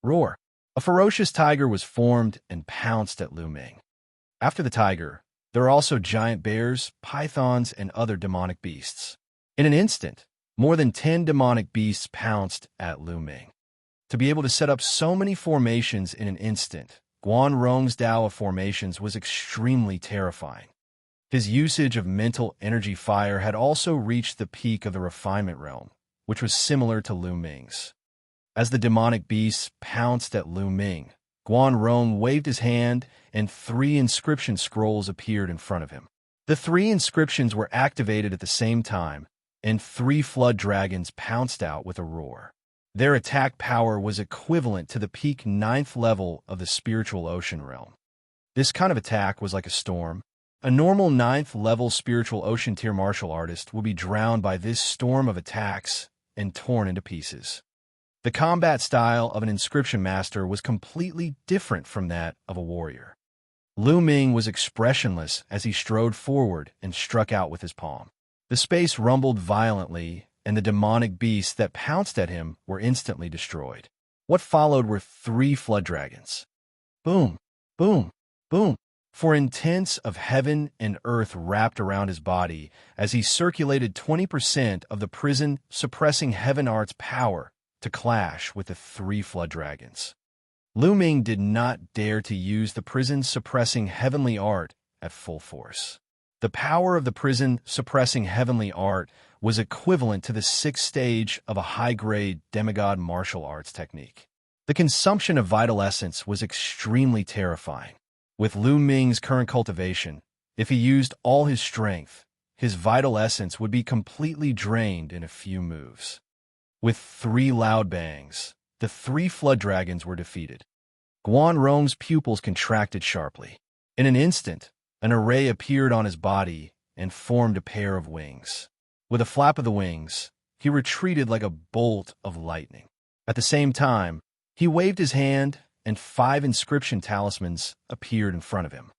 Roar. A ferocious tiger was formed and pounced at Lu Ming. After the tiger, there are also giant bears, pythons, and other demonic beasts. In an instant, more than 10 demonic beasts pounced at Lu Ming. To be able to set up so many formations in an instant, Guan Rong's Tao of formations was extremely terrifying. His usage of mental energy fire had also reached the peak of the refinement realm, which was similar to Lu Ming's. As the demonic beasts pounced at Lu Ming, Guan Rong waved his hand and 3 inscription scrolls appeared in front of him. The 3 inscriptions were activated at the same time, and 3 flood dragons pounced out with a roar. Their attack power was equivalent to the peak 9th level of the spiritual ocean realm. This kind of attack was like a storm. A normal 9th level spiritual ocean tier martial artist would be drowned by this storm of attacks and torn into pieces. The combat style of an inscription master was completely different from that of a warrior. Lu Ming was expressionless as he strode forward and struck out with his palm. The space rumbled violently, and the demonic beasts that pounced at him were instantly destroyed. What followed were 3 flood dragons. Boom, boom, boom. For intense of heaven and earth wrapped around his body as he circulated 20% of the prison suppressing heaven art's power to clash with the 3 flood dragons. Lu Ming did not dare to use the prison-suppressing heavenly art at full force. The power of the prison-suppressing heavenly art was equivalent to the 6th stage of a high-grade demigod martial arts technique. The consumption of vital essence was extremely terrifying. With Lu Ming's current cultivation, if he used all his strength, his vital essence would be completely drained in a few moves. With 3 loud bangs, the 3 flood dragons were defeated. Guan Rong's pupils contracted sharply. In an instant, an array appeared on his body and formed a pair of wings. With a flap of the wings, he retreated like a bolt of lightning. At the same time, he waved his hand and 5 inscription talismans appeared in front of him.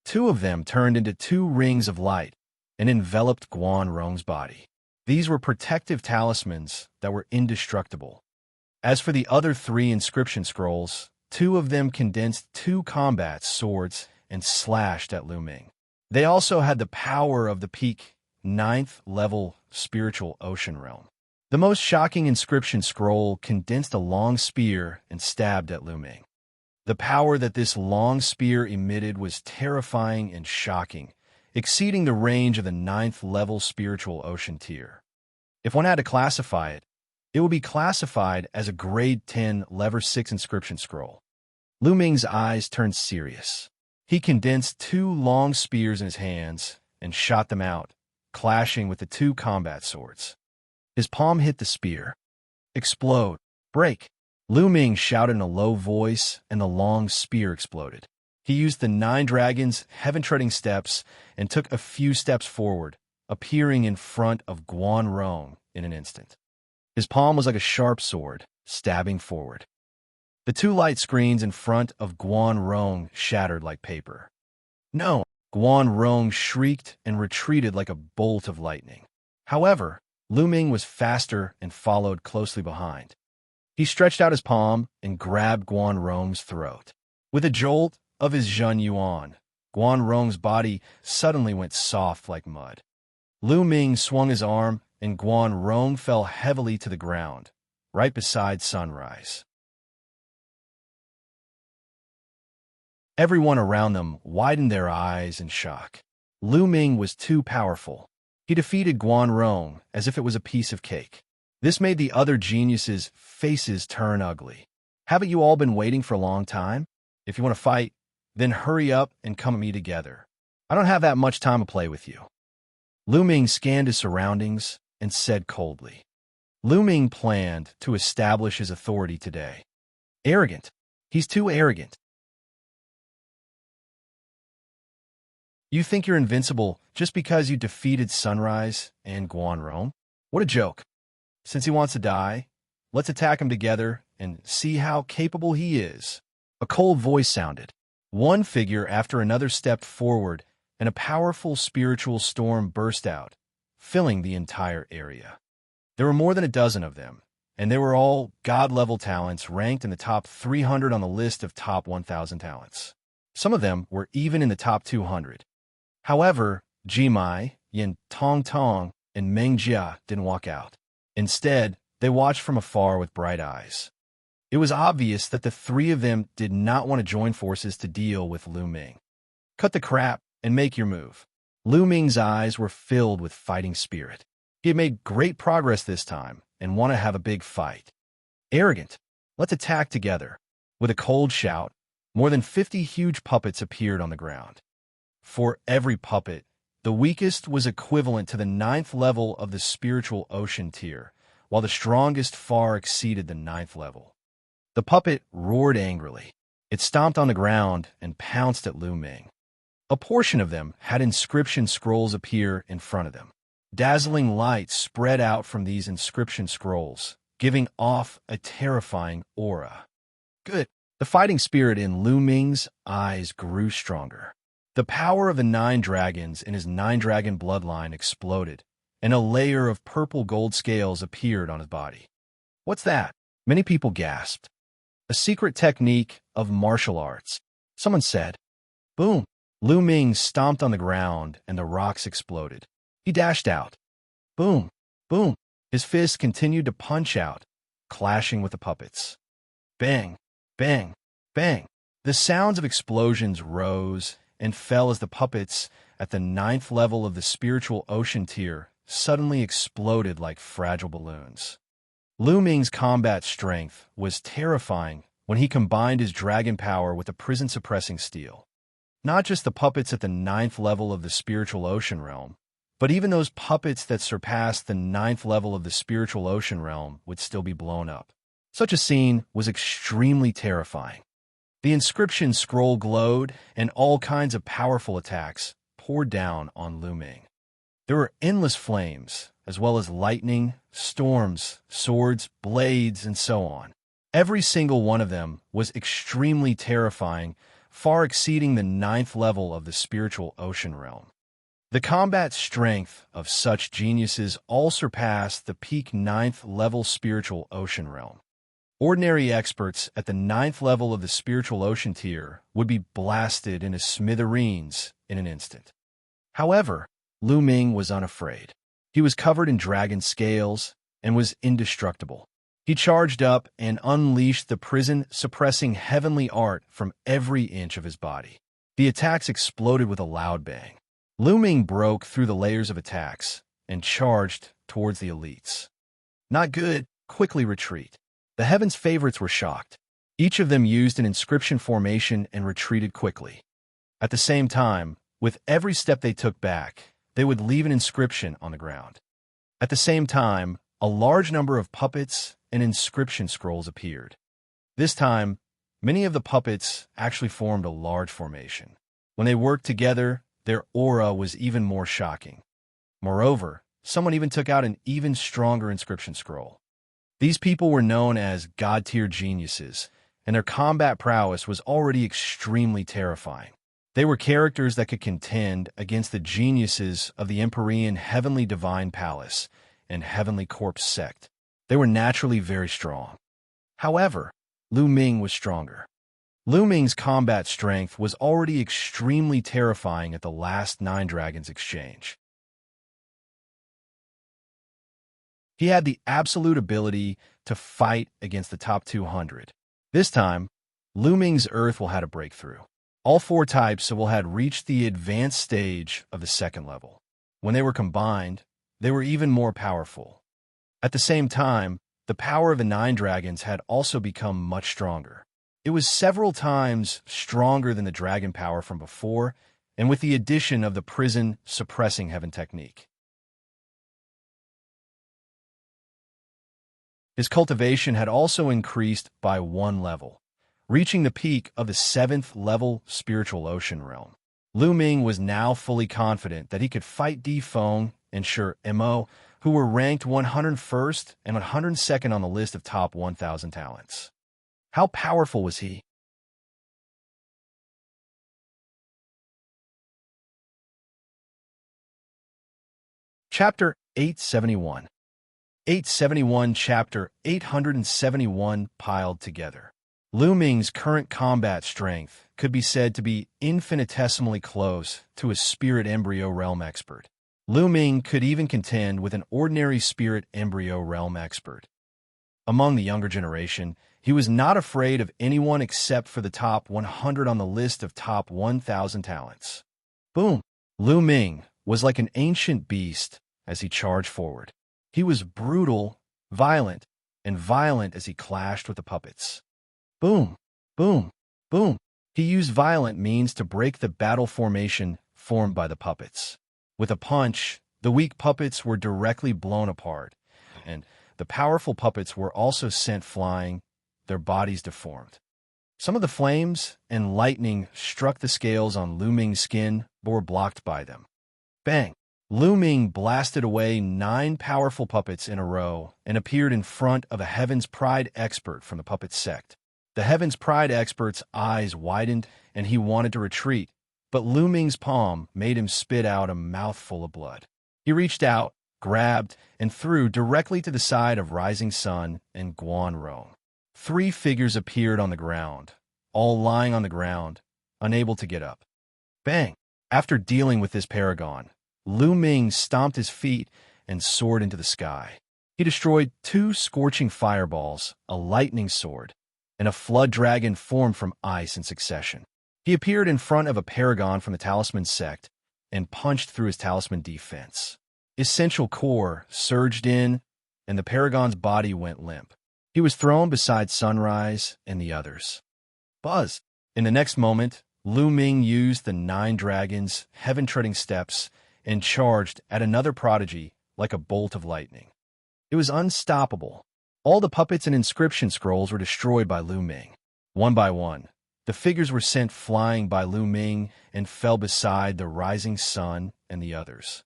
2 of them turned into 2 rings of light and enveloped Guan Rong's body. These were protective talismans that were indestructible. As for the other 3 inscription scrolls, 2 of them condensed 2 combat swords and slashed at Lu Ming. They also had the power of the peak 9th level spiritual ocean realm. The most shocking inscription scroll condensed a long spear and stabbed at Lu Ming. The power that this long spear emitted was terrifying and shocking, exceeding the range of the 9th level spiritual ocean tier. If one had to classify it, it would be classified as a grade 10 level 6 inscription scroll. Lu Ming's eyes turned serious. He condensed 2 long spears in his hands and shot them out, clashing with the 2 combat swords. His palm hit the spear. Explode. Break. Lu Ming shouted in a low voice, and the long spear exploded. He used the 9 dragons' heaven-treading steps and took a few steps forward, appearing in front of Guan Rong in an instant. His palm was like a sharp sword, stabbing forward. The 2 light screens in front of Guan Rong shattered like paper. No! Guan Rong shrieked and retreated like a bolt of lightning. However, Lu Ming was faster and followed closely behind. He stretched out his palm and grabbed Guan Rong's throat. With a jolt, of his Zhen Yuan, Guan Rong's body suddenly went soft like mud. Lu Ming swung his arm, and Guan Rong fell heavily to the ground, right beside Sunrise. Everyone around them widened their eyes in shock. Lu Ming was too powerful. He defeated Guan Rong as if it was a piece of cake. This made the other geniuses' faces turn ugly. Haven't you all been waiting for a long time? If you want to fight, then hurry up and come at me together. I don't have that much time to play with you. Lu Ming scanned his surroundings and said coldly. Lu Ming planned to establish his authority today. Arrogant. He's too arrogant. You think you're invincible just because you defeated Sunrise and Guan Rong? What a joke. Since he wants to die, let's attack him together and see how capable he is. A cold voice sounded. One figure after another stepped forward, and a powerful spiritual storm burst out, filling the entire area. There were more than a dozen of them, and they were all god-level talents ranked in the top 300 on the list of top 1,000 talents. Some of them were even in the top 200. However, Jimai, Yin Tong Tong, and Meng Jia didn't walk out. Instead, they watched from afar with bright eyes. It was obvious that the three of them did not want to join forces to deal with Lu Ming. Cut the crap and make your move. Lu Ming's eyes were filled with fighting spirit. He had made great progress this time and wanted to have a big fight. Arrogant. Let's attack together. With a cold shout, more than 50 huge puppets appeared on the ground. For every puppet, the weakest was equivalent to the 9th level of the spiritual ocean tier, while the strongest far exceeded the 9th level. The puppet roared angrily. It stomped on the ground and pounced at Lu Ming. A portion of them had inscription scrolls appear in front of them. Dazzling light spread out from these inscription scrolls, giving off a terrifying aura. Good. The fighting spirit in Lu Ming's eyes grew stronger. The power of the 9 dragons in his 9-dragon bloodline exploded, and a layer of purple gold scales appeared on his body. What's that? Many people gasped. A secret technique of martial arts, someone said. Boom! Lu Ming stomped on the ground, and the rocks exploded. He dashed out. Boom! Boom! His fists continued to punch out, clashing with the puppets. Bang! Bang! Bang! The sounds of explosions rose and fell as the puppets at the 9th level of the spiritual ocean tier suddenly exploded like fragile balloons. Lu Ming's combat strength was terrifying when he combined his dragon power with the prison-suppressing steel. Not just the puppets at the 9th level of the spiritual ocean realm, but even those puppets that surpassed the 9th level of the spiritual ocean realm would still be blown up. Such a scene was extremely terrifying. The inscription scroll glowed, and all kinds of powerful attacks poured down on Lu Ming. There were endless flames, as well as lightning, storms, swords, blades, and so on. Every single one of them was extremely terrifying, far exceeding the 9th level of the spiritual ocean realm. The combat strength of such geniuses all surpassed the peak 9th level spiritual ocean realm. Ordinary experts at the 9th level of the spiritual ocean tier would be blasted into smithereens in an instant. However, Lu Ming was unafraid. He was covered in dragon scales and was indestructible. He charged up and unleashed the prison-suppressing heavenly art from every inch of his body. The attacks exploded with a loud bang. Lu Ming broke through the layers of attacks and charged towards the elites. Not good, quickly retreat. The Heaven's favorites were shocked. Each of them used an inscription formation and retreated quickly. At the same time, with every step they took back, they would leave an inscription on the ground. At the same time, a large number of puppets and inscription scrolls appeared. This time, many of the puppets actually formed a large formation. When they worked together, their aura was even more shocking. Moreover, someone even took out an even stronger inscription scroll. These people were known as god-tier geniuses, and their combat prowess was already extremely terrifying. They were characters that could contend against the geniuses of the Empyrean Heavenly Divine Palace and Heavenly Corpse sect. They were naturally very strong. However, Lu Ming was stronger. Lu Ming's combat strength was already extremely terrifying at the last 9 dragons exchange. He had the absolute ability to fight against the top 200. This time, Lu Ming's Earth will had a breakthrough. All 4 types will had reached the advanced stage of the 2nd level. When they were combined, they were even more powerful. At the same time, the power of the 9 dragons had also become much stronger. It was several times stronger than the dragon power from before, and with the addition of the prison suppressing heaven technique. His cultivation had also increased by 1 level, reaching the peak of the 7th level spiritual ocean realm. Lu Ming was now fully confident that he could fight Di Feng and Shi Mo, who were ranked 101st and 102nd on the list of top 1,000 talents. How powerful was he? Chapter 871. 871 Chapter 871 piled together. Lu Ming's current combat strength could be said to be infinitesimally close to a spirit embryo realm expert. Lu Ming could even contend with an ordinary spirit embryo realm expert. Among the younger generation, he was not afraid of anyone except for the top 100 on the list of top 1,000 talents. Boom! Lu Ming was like an ancient beast as he charged forward. He was brutal, violent, and violent as he clashed with the puppets. Boom! Boom! Boom! He used violent means to break the battle formation formed by the puppets. With a punch, the weak puppets were directly blown apart, and the powerful puppets were also sent flying, their bodies deformed. Some of the flames and lightning struck the scales on Lu Ming's skin, but were blocked by them. Bang! Lu Ming blasted away 9 powerful puppets in a row and appeared in front of a Heaven's Pride expert from the puppet sect. The Heaven's Pride expert's eyes widened and he wanted to retreat, but Lu Ming's palm made him spit out a mouthful of blood. He reached out, grabbed, and threw directly to the side of Rising Sun and Guan Rong. 3 figures appeared on the ground, all lying on the ground, unable to get up. Bang! After dealing with this paragon, Lu Ming stomped his feet and soared into the sky. He destroyed 2 scorching fireballs, a lightning sword, and a flood dragon formed from ice in succession. He appeared in front of a paragon from the Talisman sect and punched through his talisman defense. Essential core surged in, and the paragon's body went limp. He was thrown beside Sunrise and the others. Buzz! In the next moment, Lu Ming used the 9 dragons' heaven-treading steps and charged at another prodigy like a bolt of lightning. It was unstoppable. All the puppets and inscription scrolls were destroyed by Lu Ming. One by one, the figures were sent flying by Lu Ming and fell beside the Rising Sun and the others.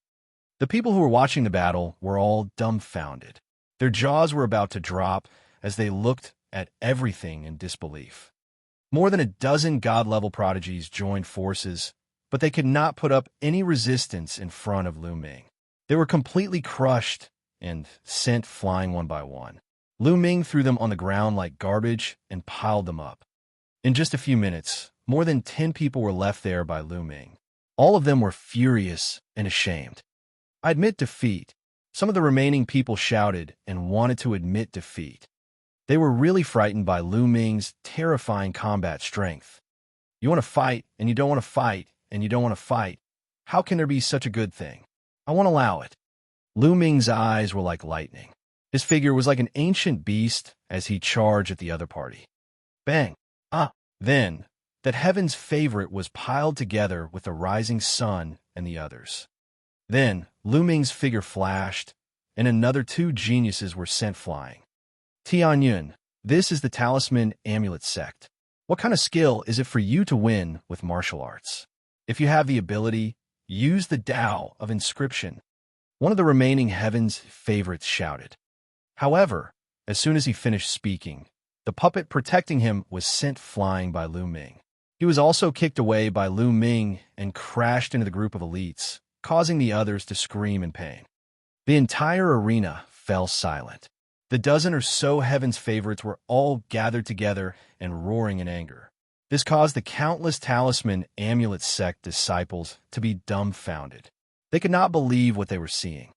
The people who were watching the battle were all dumbfounded. Their jaws were about to drop as they looked at everything in disbelief. More than a dozen god-level prodigies joined forces, but they could not put up any resistance in front of Lu Ming. They were completely crushed and sent flying one by one. Lu Ming threw them on the ground like garbage and piled them up. In just a few minutes, more than 10 people were left there by Lu Ming. All of them were furious and ashamed. I admit defeat. Some of the remaining people shouted and wanted to admit defeat. They were really frightened by Lu Ming's terrifying combat strength. You want to fight, and you don't want to fight, and you don't want to fight. How can there be such a good thing? I won't allow it. Lu Ming's eyes were like lightning. His figure was like an ancient beast as he charged at the other party. Bang! Then, that heaven's favorite was piled together with the Rising Sun and the others. Then, Lu Ming's figure flashed, and another 2 geniuses were sent flying. Tianyun, this is the Talisman Amulet sect. What kind of skill is it for you to win with martial arts? If you have the ability, use the Tao of Inscription. One of the remaining heaven's favorites shouted. However, as soon as he finished speaking, the puppet protecting him was sent flying by Lu Ming. He was also kicked away by Lu Ming and crashed into the group of elites, causing the others to scream in pain. The entire arena fell silent. The dozen or so heaven's favorites were all gathered together and roaring in anger. This caused the countless talisman amulet sect disciples to be dumbfounded. They could not believe what they were seeing.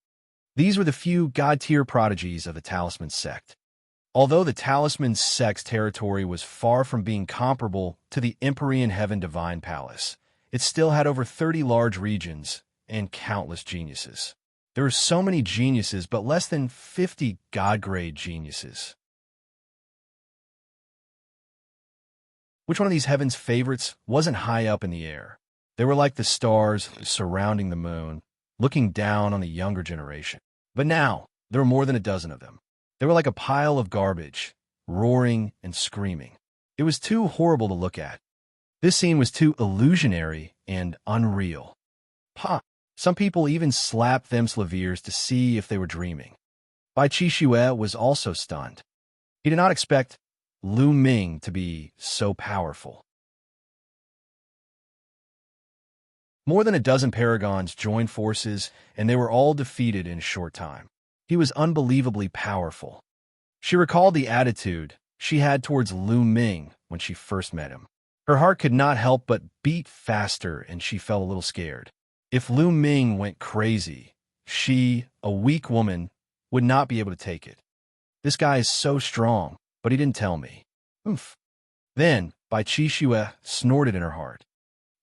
These were the few god-tier prodigies of the talisman sect. Although the talisman sect's territory was far from being comparable to the Empyrean Heaven Divine Palace, it still had over 30 large regions and countless geniuses. There were so many geniuses, but less than 50 god-grade geniuses. Which one of these heaven's favorites wasn't high up in the air? They were like the stars surrounding the moon, looking down on the younger generation. But now, there were more than a dozen of them. They were like a pile of garbage, roaring and screaming. It was too horrible to look at. This scene was too illusionary and unreal. Some people even slapped themselves ears to see if they were dreaming. Bai Qixue was also stunned. He did not expect Lu Ming to be so powerful. More than a dozen paragons joined forces, and they were all defeated in a short time. He was unbelievably powerful. She recalled the attitude she had towards Lu Ming when she first met him. Her heart could not help but beat faster, and she felt a little scared. If Lu Ming went crazy, she, a weak woman, would not be able to take it. This guy is so strong, but he didn't tell me. Oof. Then, Bai Qixue snorted in her heart.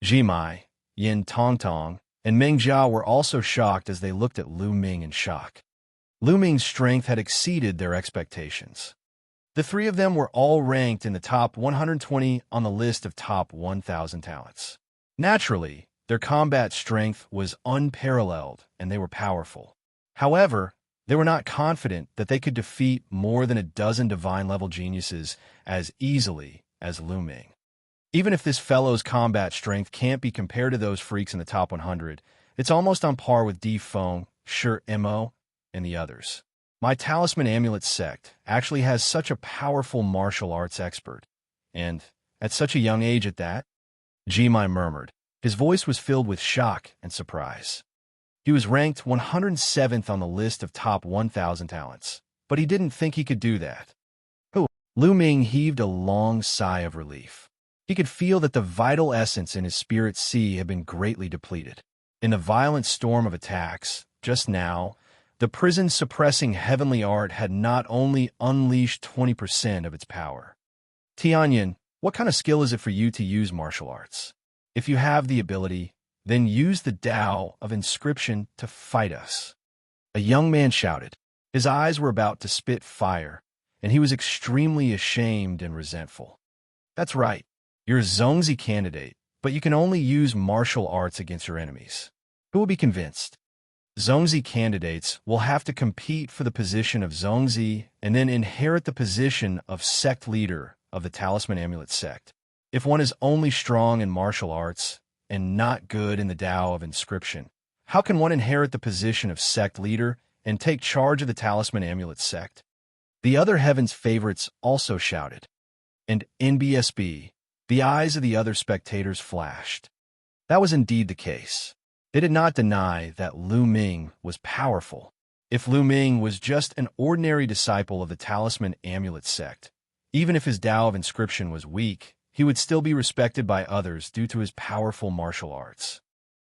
Jimai, Yin Tongtong, and Meng Jia were also shocked as they looked at Lu Ming in shock. Lu Ming's strength had exceeded their expectations. The three of them were all ranked in the top 120 on the list of top 1,000 talents. Naturally, their combat strength was unparalleled and they were powerful. However, they were not confident that they could defeat more than a dozen divine-level geniuses as easily as Lu Ming. Even if this fellow's combat strength can't be compared to those freaks in the top 100, it's almost on par with Di Feng, Shi Mo, and the others. My talisman amulet sect actually has such a powerful martial arts expert. And at such a young age at that? Jimai murmured. His voice was filled with shock and surprise. He was ranked 107th on the list of top 1,000 talents, but he didn't think he could do that. Lu Ming heaved a long sigh of relief. He could feel that the vital essence in his spirit sea had been greatly depleted. In the violent storm of attacks, just now, the prison-suppressing heavenly art had not only unleashed 20% of its power. Tianyan, what kind of skill is it for you to use martial arts? If you have the ability, then use the Tao of inscription to fight us. A young man shouted. His eyes were about to spit fire, and he was extremely ashamed and resentful. That's right. You're a Xianxia candidate, but you can only use martial arts against your enemies. Who will be convinced? Xianxia candidates will have to compete for the position of Xianxia and then inherit the position of sect leader of the Talisman Amulet sect. If one is only strong in martial arts and not good in the Tao of inscription, how can one inherit the position of sect leader and take charge of the Talisman Amulet sect? The other heaven's favorites also shouted. And NBSB, the eyes of the other spectators flashed. That was indeed the case. They did not deny that Lu Ming was powerful. If Lu Ming was just an ordinary disciple of the Talisman Amulet sect, even if his Tao of inscription was weak, he would still be respected by others due to his powerful martial arts.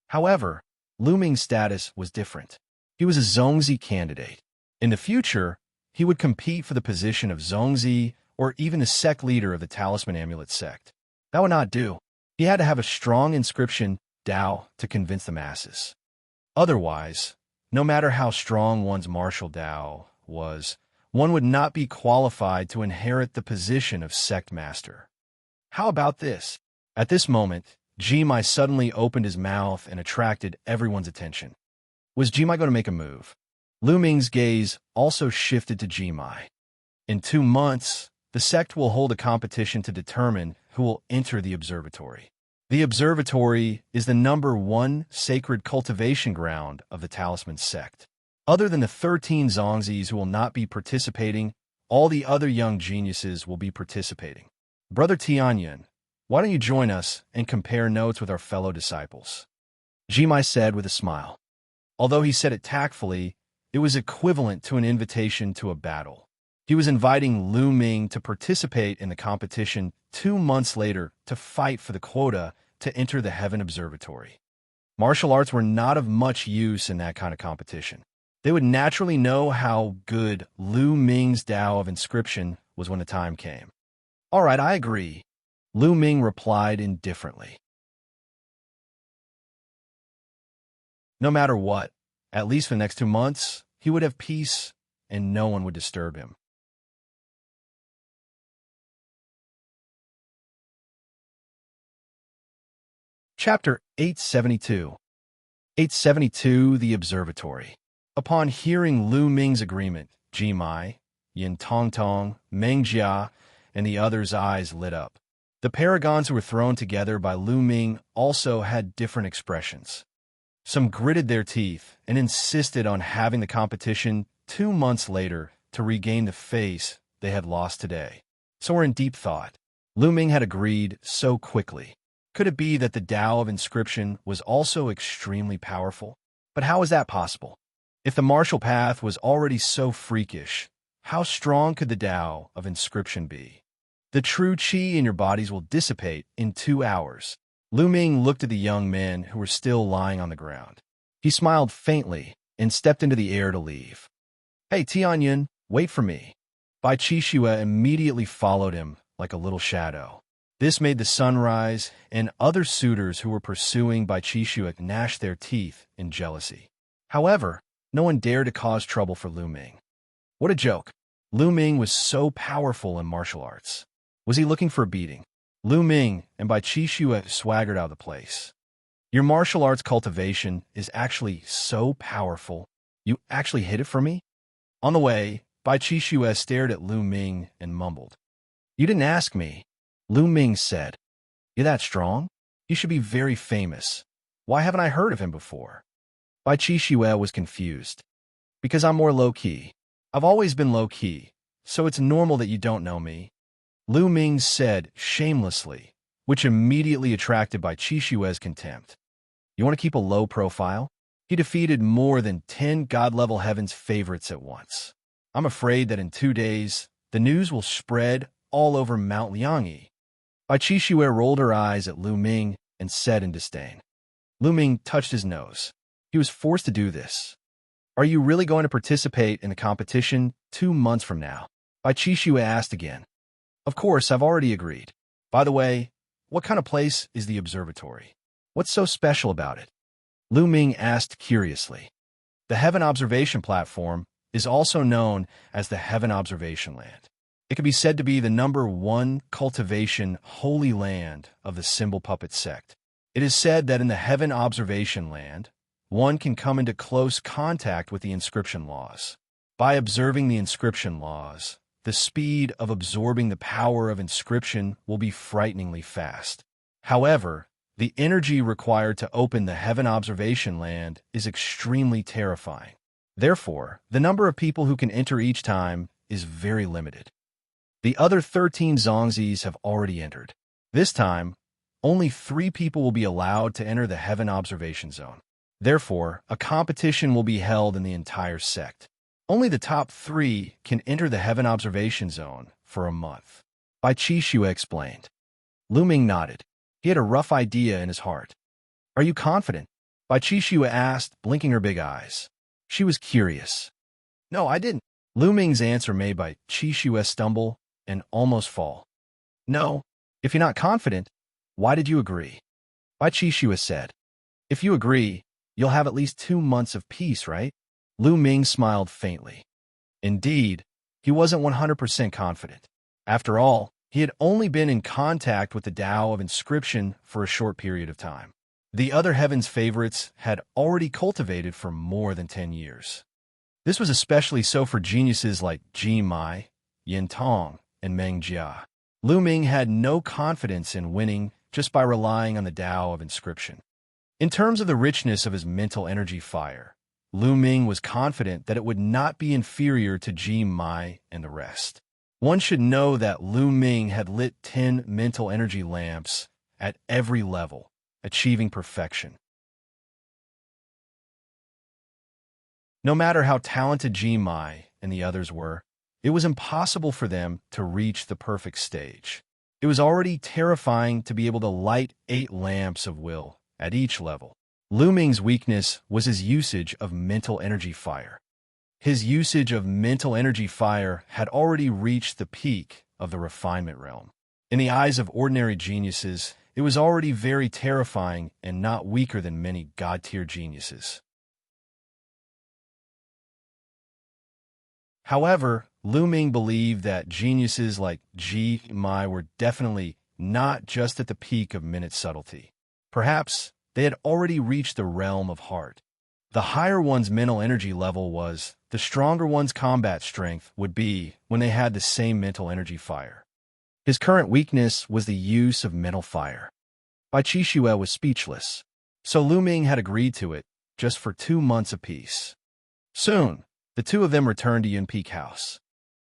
However, Lu Ming's status was different. He was a Xianxia candidate. In the future, he would compete for the position of Xianxia or even the sect leader of the Talisman Amulet sect. That would not do. He had to have a strong inscription Tao to convince the masses. Otherwise, no matter how strong one's martial Tao was, one would not be qualified to inherit the position of sect master. How about this? At this moment, Jimai suddenly opened his mouth and attracted everyone's attention. Was Jimai going to make a move? Lu Ming's gaze also shifted to Jimai. In 2 months, the sect will hold a competition to determine who will enter the observatory. The observatory is the #1 sacred cultivation ground of the Talisman sect. Other than the 13 Xianxias who will not be participating, all the other young geniuses will be participating. Brother Tianyan, why don't you join us and compare notes with our fellow disciples? Jimai said with a smile. Although he said it tactfully, it was equivalent to an invitation to a battle. He was inviting Lu Ming to participate in the competition 2 months later to fight for the quota to enter the Heaven Observatory. Martial arts were not of much use in that kind of competition. They would naturally know how good Lu Ming's Tao of Inscription was when the time came. All right, I agree, Lu Ming replied indifferently. No matter what, at least for the next 2 months, he would have peace and no one would disturb him. Chapter 872. 872, The Observatory. Upon hearing Lu Ming's agreement, Ji Mai, Yin Tongtong, Meng Jia, and the others' eyes lit up. The paragons who were thrown together by Lu Ming also had different expressions. Some gritted their teeth and insisted on having the competition 2 months later to regain the face they had lost today. So were in deep thought. Lu Ming had agreed so quickly. Could it be that the Tao of Inscription was also extremely powerful? But how is that possible? If the martial path was already so freakish, how strong could the Tao of Inscription be? The true qi in your bodies will dissipate in 2 hours. Lu Ming looked at the young men who were still lying on the ground. He smiled faintly and stepped into the air to leave. Hey, Tianyun, wait for me. Bai Qixue immediately followed him like a little shadow. This made the sunrise and other suitors who were pursuing Bai Qixue gnash their teeth in jealousy. However, no one dared to cause trouble for Lu Ming. What a joke. Lu Ming was so powerful in martial arts. Was he looking for a beating? Lu Ming and Bai Qixue swaggered out of the place. Your martial arts cultivation is actually so powerful. You actually hid it for me? On the way, Bai Qixue stared at Lu Ming and mumbled. You didn't ask me. Lu Ming said, You're that strong? You should be very famous. Why haven't I heard of him before? Bai Qixue was confused. Because I'm more low-key. I've always been low-key, so it's normal that you don't know me. Lu Ming said shamelessly, which immediately attracted Bai Qixue's contempt. You want to keep a low profile? He defeated more than 10 God-level Heaven's favorites at once. I'm afraid that in 2 days, the news will spread all over Mount Liangyi. Bai Qixue rolled her eyes at Lu Ming and said in disdain. Lu Ming touched his nose. He was forced to do this. Are you really going to participate in the competition 2 months from now? Bai Qixue asked again. Of course, I've already agreed. By the way, what kind of place is the observatory? What's so special about it? Lu Ming asked curiously. The Heaven Observation Platform is also known as the Heaven Observation Land. It can be said to be the #1 cultivation holy land of the Symbol Puppet sect. It is said that in the Heaven Observation Land, one can come into close contact with the inscription laws. By observing the inscription laws, the speed of absorbing the power of inscription will be frighteningly fast. However, the energy required to open the Heaven Observation Land is extremely terrifying. Therefore, the number of people who can enter each time is very limited. The other 13 Zongzis have already entered. This time, only 3 people will be allowed to enter the Heaven Observation Zone. Therefore, a competition will be held in the entire sect. Only the top 3 can enter the Heaven Observation Zone for a month. Bai Qixue explained. Lu Ming nodded. He had a rough idea in his heart. Are you confident? Bai Qixue asked, blinking her big eyes. She was curious. No, I didn't. Lu Ming's answer made Bai Qixue stumble and almost fall. No, if you're not confident, why did you agree? Bai Qixue said. If you agree, you'll have at least 2 months of peace, right? Lu Ming smiled faintly. Indeed, he wasn't 100% confident. After all, he had only been in contact with the Tao of Inscription for a short period of time. The other Heaven's favorites had already cultivated for more than 10 years. This was especially so for geniuses like Ji Mai, Yin Tong, and Meng Jia. Lu Ming had no confidence in winning just by relying on the Tao of Inscription. In terms of the richness of his mental energy fire, Lu Ming was confident that it would not be inferior to Ji Mai and the rest. One should know that Lu Ming had lit 10 mental energy lamps at every level, achieving perfection. No matter how talented Ji Mai and the others were, it was impossible for them to reach the perfect stage. It was already terrifying to be able to light 8 lamps of will at each level. Lu Ming's weakness was his usage of mental energy fire. His usage of mental energy fire had already reached the peak of the refinement realm. In the eyes of ordinary geniuses, it was already very terrifying and not weaker than many god-tier geniuses. However, Lu Ming believed that geniuses like Ji Mai were definitely not just at the peak of minute subtlety. Perhaps they had already reached the realm of heart. The higher one's mental energy level was, the stronger one's combat strength would be when they had the same mental energy fire. His current weakness was the use of mental fire. Bai Qixue was speechless, so Lu Ming had agreed to it, just for 2 months apiece. Soon, the two of them returned to Yun Peak House.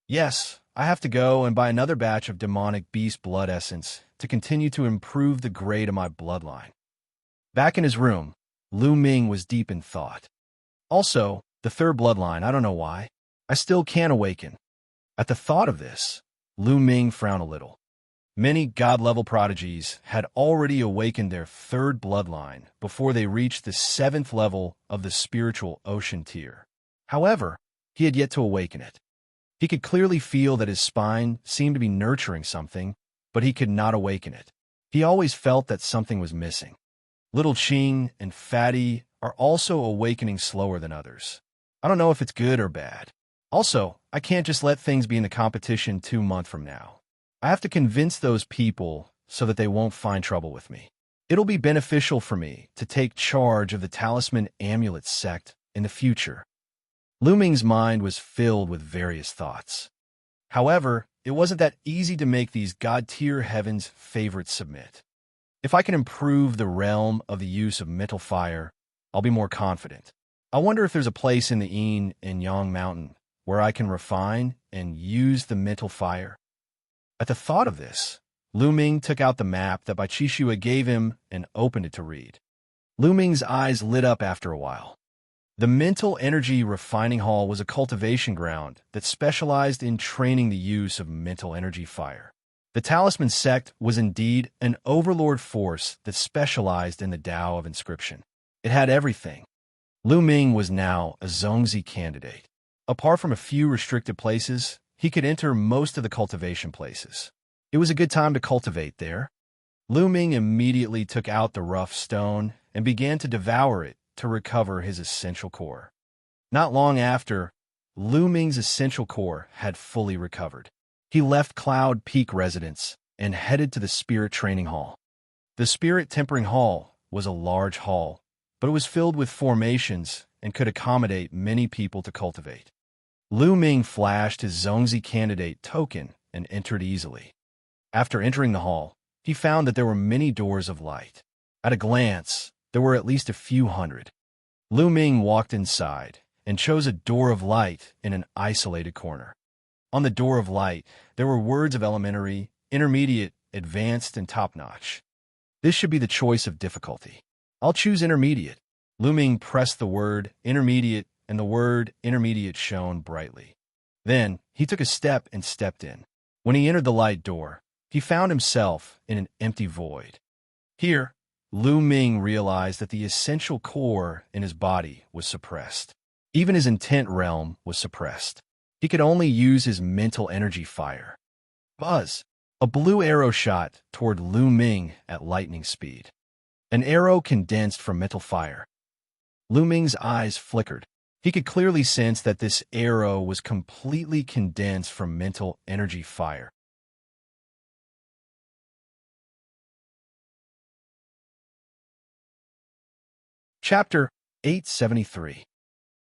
Yes, I have to go and buy another batch of demonic beast blood essence to continue to improve the grade of my bloodline. Back in his room, Lu Ming was deep in thought. Also, the third bloodline, I don't know why. I still can't awaken. At the thought of this, Lu Ming frowned a little. Many god-level prodigies had already awakened their third bloodline before they reached the 7th level of the spiritual ocean tier. However, he had yet to awaken it. He could clearly feel that his spine seemed to be nurturing something, but he could not awaken it. He always felt that something was missing. Little Qing and Fatty are also awakening slower than others. I don't know if it's good or bad. Also, I can't just let things be in the competition 2 months from now. I have to convince those people so that they won't find trouble with me. It'll be beneficial for me to take charge of the Talisman Amulet sect in the future. Lu Ming's mind was filled with various thoughts. However, it wasn't that easy to make these god-tier heavens favorites submit. If I can improve the realm of the use of mental fire, I'll be more confident. I wonder if there's a place in the Yin and Yang Mountain where I can refine and use the mental fire. At the thought of this, Lu Ming took out the map that Bai Qixue gave him and opened it to read. Lu Ming's eyes lit up after a while. The Mental Energy Refining Hall was a cultivation ground that specialized in training the use of mental energy fire. The Talisman sect was indeed an overlord force that specialized in the Tao of inscription. It had everything. Lu Ming was now a Xianxia candidate. Apart from a few restricted places, he could enter most of the cultivation places. It was a good time to cultivate there. Lu Ming immediately took out the rough stone and began to devour it to recover his essential core. Not long after, Lu Ming's essential core had fully recovered. He left Cloud Peak residence and headed to the Spirit Training Hall. The Spirit Tempering Hall was a large hall, but it was filled with formations and could accommodate many people to cultivate. Lu Ming flashed his Xianxia candidate token and entered easily. After entering the hall, he found that there were many doors of light. At a glance, there were at least a few hundred. Lu Ming walked inside and chose a door of light in an isolated corner. On the door of light, there were words of elementary, intermediate, advanced, and top-notch. This should be the choice of difficulty. I'll choose intermediate. Lu Ming pressed the word intermediate, and the word intermediate shone brightly. Then, he took a step and stepped in. When he entered the light door, he found himself in an empty void. Here, Lu Ming realized that the essential core in his body was suppressed. Even his intent realm was suppressed. He could only use his mental energy fire. Buzz! A blue arrow shot toward Lu Ming at lightning speed. An arrow condensed from mental fire. Lu Ming's eyes flickered. He could clearly sense that this arrow was completely condensed from mental energy fire. Chapter 873.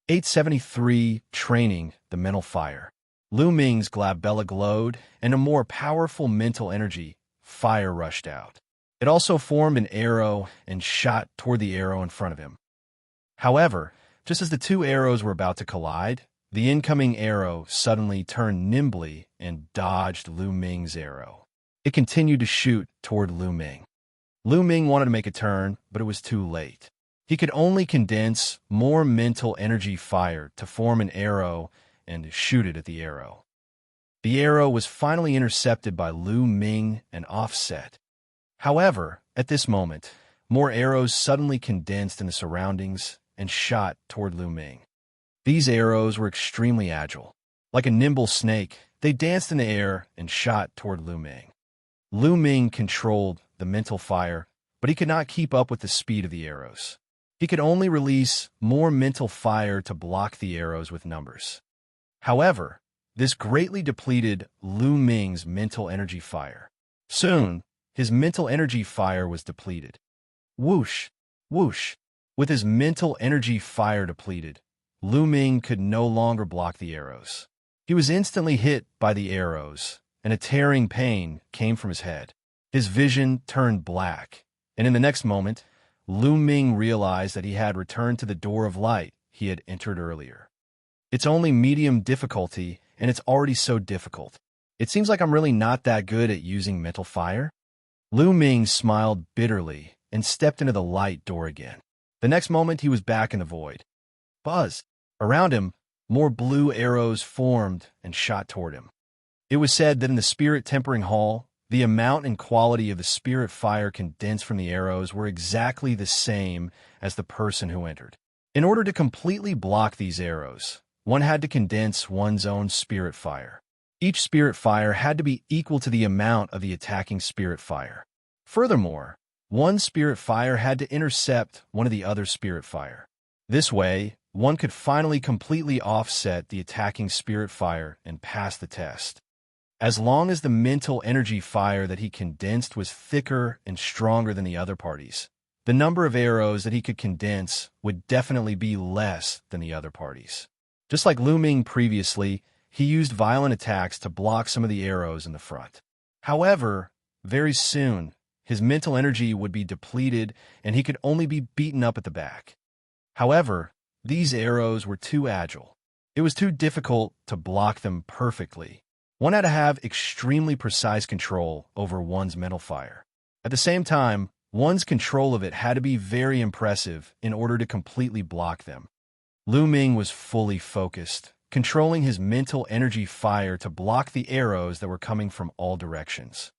873 Training the Mental Fire. Lu Ming's glabella glowed, and a more powerful mental energy fire rushed out. It also formed an arrow and shot toward the arrow in front of him. However, just as the two arrows were about to collide, the incoming arrow suddenly turned nimbly and dodged Lu Ming's arrow. It continued to shoot toward Lu Ming. Lu Ming wanted to make a turn, but it was too late. He could only condense more mental energy fire to form an arrow and shoot it at the arrow. The arrow was finally intercepted by Lu Ming and offset. However, at this moment, more arrows suddenly condensed in the surroundings and shot toward Lu Ming. These arrows were extremely agile. Like a nimble snake, they danced in the air and shot toward Lu Ming. Lu Ming controlled the mental fire, but he could not keep up with the speed of the arrows. He could only release more mental fire to block the arrows with numbers. However, this greatly depleted Lu Ming's mental energy fire. Soon, his mental energy fire was depleted. Whoosh, whoosh. With his mental energy fire depleted, Lu Ming could no longer block the arrows. He was instantly hit by the arrows, and a tearing pain came from his head. His vision turned black, and in the next moment, Lu Ming realized that he had returned to the door of light he had entered earlier. It's only medium difficulty, and it's already so difficult. It seems like I'm really not that good at using mental fire. Lu Ming smiled bitterly and stepped into the light door again. The next moment, he was back in the void. Buzz! Around him, more blue arrows formed and shot toward him. It was said that in the Spirit Tempering Hall, the amount and quality of the spirit fire condensed from the arrows were exactly the same as the person who entered. In order to completely block these arrows, one had to condense one's own spirit fire. Each spirit fire had to be equal to the amount of the attacking spirit fire. Furthermore, one spirit fire had to intercept one of the other spirit fire. This way, one could finally completely offset the attacking spirit fire and pass the test. As long as the mental energy fire that he condensed was thicker and stronger than the other parties, the number of arrows that he could condense would definitely be less than the other parties. Just like Lu Ming previously, he used violent attacks to block some of the arrows in the front. However, very soon, his mental energy would be depleted and he could only be beaten up at the back. However, these arrows were too agile. It was too difficult to block them perfectly. One had to have extremely precise control over one's mental fire. At the same time, one's control of it had to be very impressive in order to completely block them. Lu Ming was fully focused, controlling his mental energy fire to block the arrows that were coming from all directions.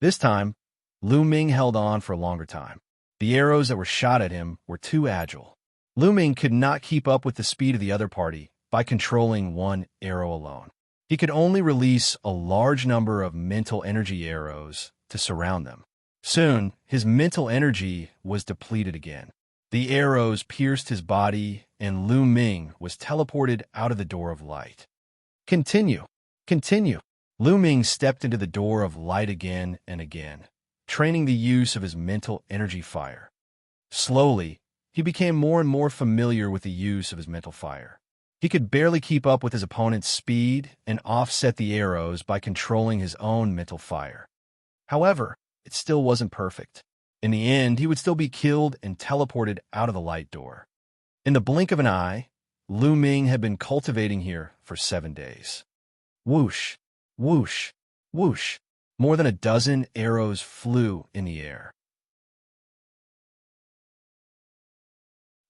This time, Lu Ming held on for a longer time. The arrows that were shot at him were too agile. Lu Ming could not keep up with the speed of the other party by controlling one arrow alone. He could only release a large number of mental energy arrows to surround them. Soon, his mental energy was depleted again. The arrows pierced his body, and Lu Ming was teleported out of the door of light. Continue. Continue. Lu Ming stepped into the door of light again and again, training the use of his mental energy fire. Slowly, he became more and more familiar with the use of his mental fire. He could barely keep up with his opponent's speed and offset the arrows by controlling his own mental fire. However, it still wasn't perfect. In the end, he would still be killed and teleported out of the light door. In the blink of an eye, Lu Ming had been cultivating here for 7 days. Whoosh, whoosh, whoosh. More than a dozen arrows flew in the air.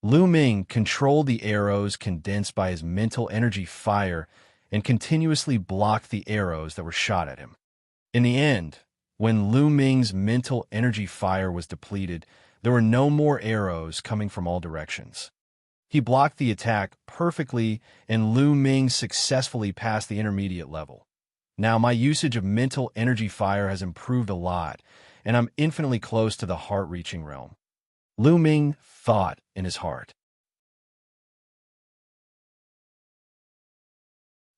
Lu Ming controlled the arrows condensed by his mental energy fire and continuously blocked the arrows that were shot at him. In the end, when Lu Ming's mental energy fire was depleted, there were no more arrows coming from all directions. He blocked the attack perfectly, and Lu Ming successfully passed the intermediate level. Now, my usage of mental energy fire has improved a lot, and I'm infinitely close to the heart-reaching realm. Lu Ming thought in his heart.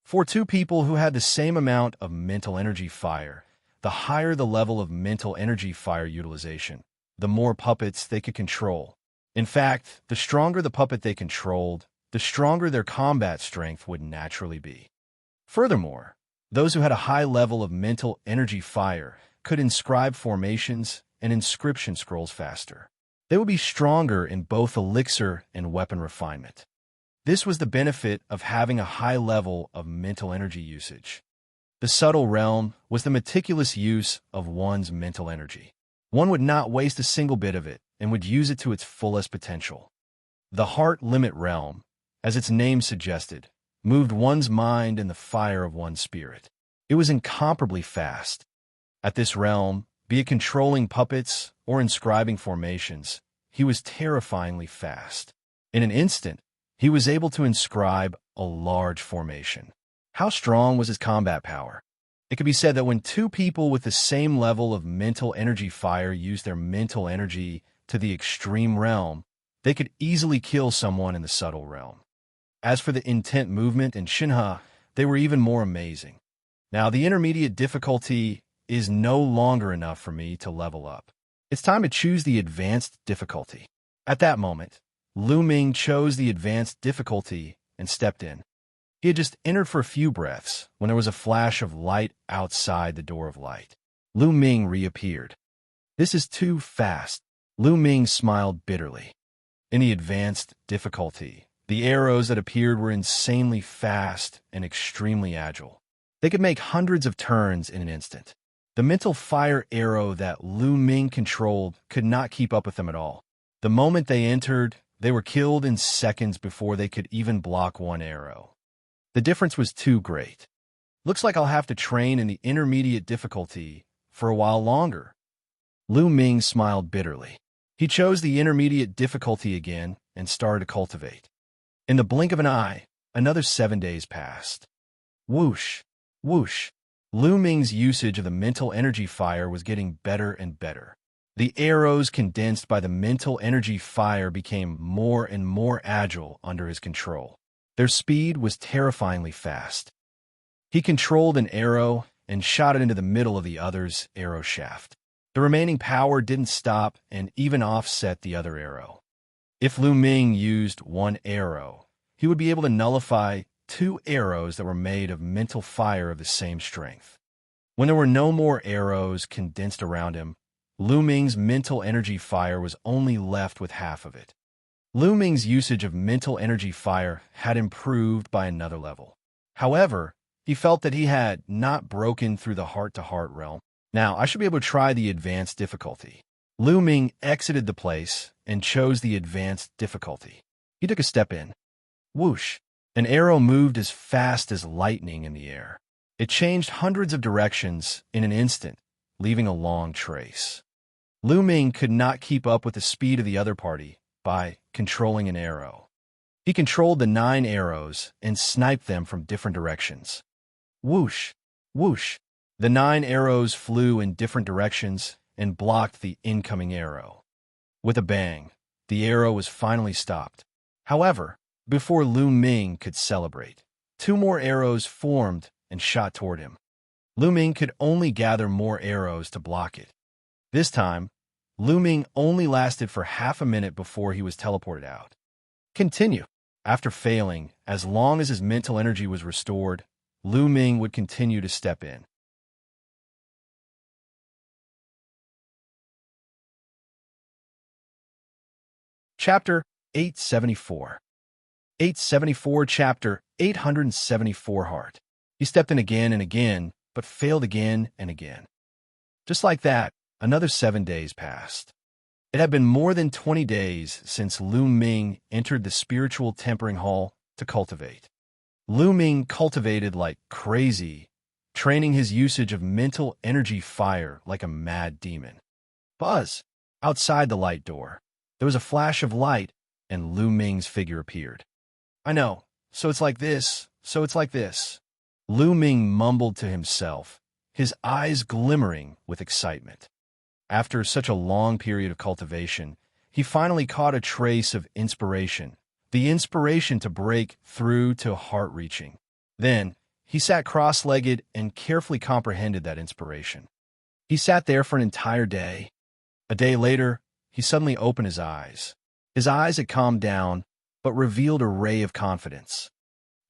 For two people who had the same amount of mental energy fire, the higher the level of mental energy fire utilization, the more puppets they could control. In fact, the stronger the puppet they controlled, the stronger their combat strength would naturally be. Furthermore, those who had a high level of mental energy fire could inscribe formations and inscription scrolls faster. They would be stronger in both elixir and weapon refinement. This was the benefit of having a high level of mental energy usage. The subtle realm was the meticulous use of one's mental energy. One would not waste a single bit of it and would use it to its fullest potential. The heart limit realm, as its name suggested, moved one's mind in the fire of one's spirit. It was incomparably fast. At this realm, be it controlling puppets or inscribing formations, he was terrifyingly fast. In an instant, he was able to inscribe a large formation. How strong was his combat power? It could be said that when two people with the same level of mental energy fire used their mental energy to the extreme realm, they could easily kill someone in the subtle realm. As for the intent movement and Xianxia, they were even more amazing. Now, the intermediate difficulty is no longer enough for me to level up. It's time to choose the advanced difficulty. At that moment, Lu Ming chose the advanced difficulty and stepped in. He had just entered for a few breaths when there was a flash of light outside the door of light. Lu Ming reappeared. This is too fast. Lu Ming smiled bitterly. In the advanced difficulty, the arrows that appeared were insanely fast and extremely agile. They could make hundreds of turns in an instant. The mental fire arrow that Lu Ming controlled could not keep up with them at all. The moment they entered, they were killed in seconds before they could even block one arrow. The difference was too great. Looks like I'll have to train in the intermediate difficulty for a while longer. Lu Ming smiled bitterly. He chose the intermediate difficulty again and started to cultivate. In the blink of an eye, another 7 days passed. Whoosh, whoosh. Lu Ming's usage of the mental energy fire was getting better and better. The arrows condensed by the mental energy fire became more and more agile under his control. Their speed was terrifyingly fast. He controlled an arrow and shot it into the middle of the other's arrow shaft. The remaining power didn't stop and even offset the other arrow. If Lu Ming used one arrow, he would be able to nullify 2 arrows that were made of mental fire of the same strength. When there were no more arrows condensed around him, Lu Ming's mental energy fire was only left with half of it. Lu Ming's usage of mental energy fire had improved by another level. However, he felt that he had not broken through the heart-to-heart realm. Now, I should be able to try the advanced difficulty. Lu Ming exited the place and chose the advanced difficulty. He took a step in. Whoosh! An arrow moved as fast as lightning in the air. It changed hundreds of directions in an instant, leaving a long trace. Lu Ming could not keep up with the speed of the other party by controlling an arrow. He controlled the 9 arrows and sniped them from different directions. Whoosh! Whoosh! The 9 arrows flew in different directions and blocked the incoming arrow. With a bang, the arrow was finally stopped. However, before Lu Ming could celebrate, 2 more arrows formed and shot toward him. Lu Ming could only gather more arrows to block it. This time, Lu Ming only lasted for half a minute before he was teleported out. Continue. After failing, as long as his mental energy was restored, Lu Ming would continue to step in. Chapter 874. 874 Chapter 874 Heart. He stepped in again and again, but failed again and again. Just like that, another 7 days passed. It had been more than 20 days since Lu Ming entered the spiritual tempering hall to cultivate. Lu Ming cultivated like crazy, training his usage of mental energy fire like a mad demon. Buzz! Outside the light door, there was a flash of light, and Lu Ming's figure appeared. I know, so it's like this, so it's like this. Lu Ming mumbled to himself, his eyes glimmering with excitement. After such a long period of cultivation, he finally caught a trace of inspiration, the inspiration to break through to heart-reaching. Then, he sat cross-legged and carefully comprehended that inspiration. He sat there for an entire day. A day later, he suddenly opened his eyes. His eyes had calmed down, but revealed a ray of confidence.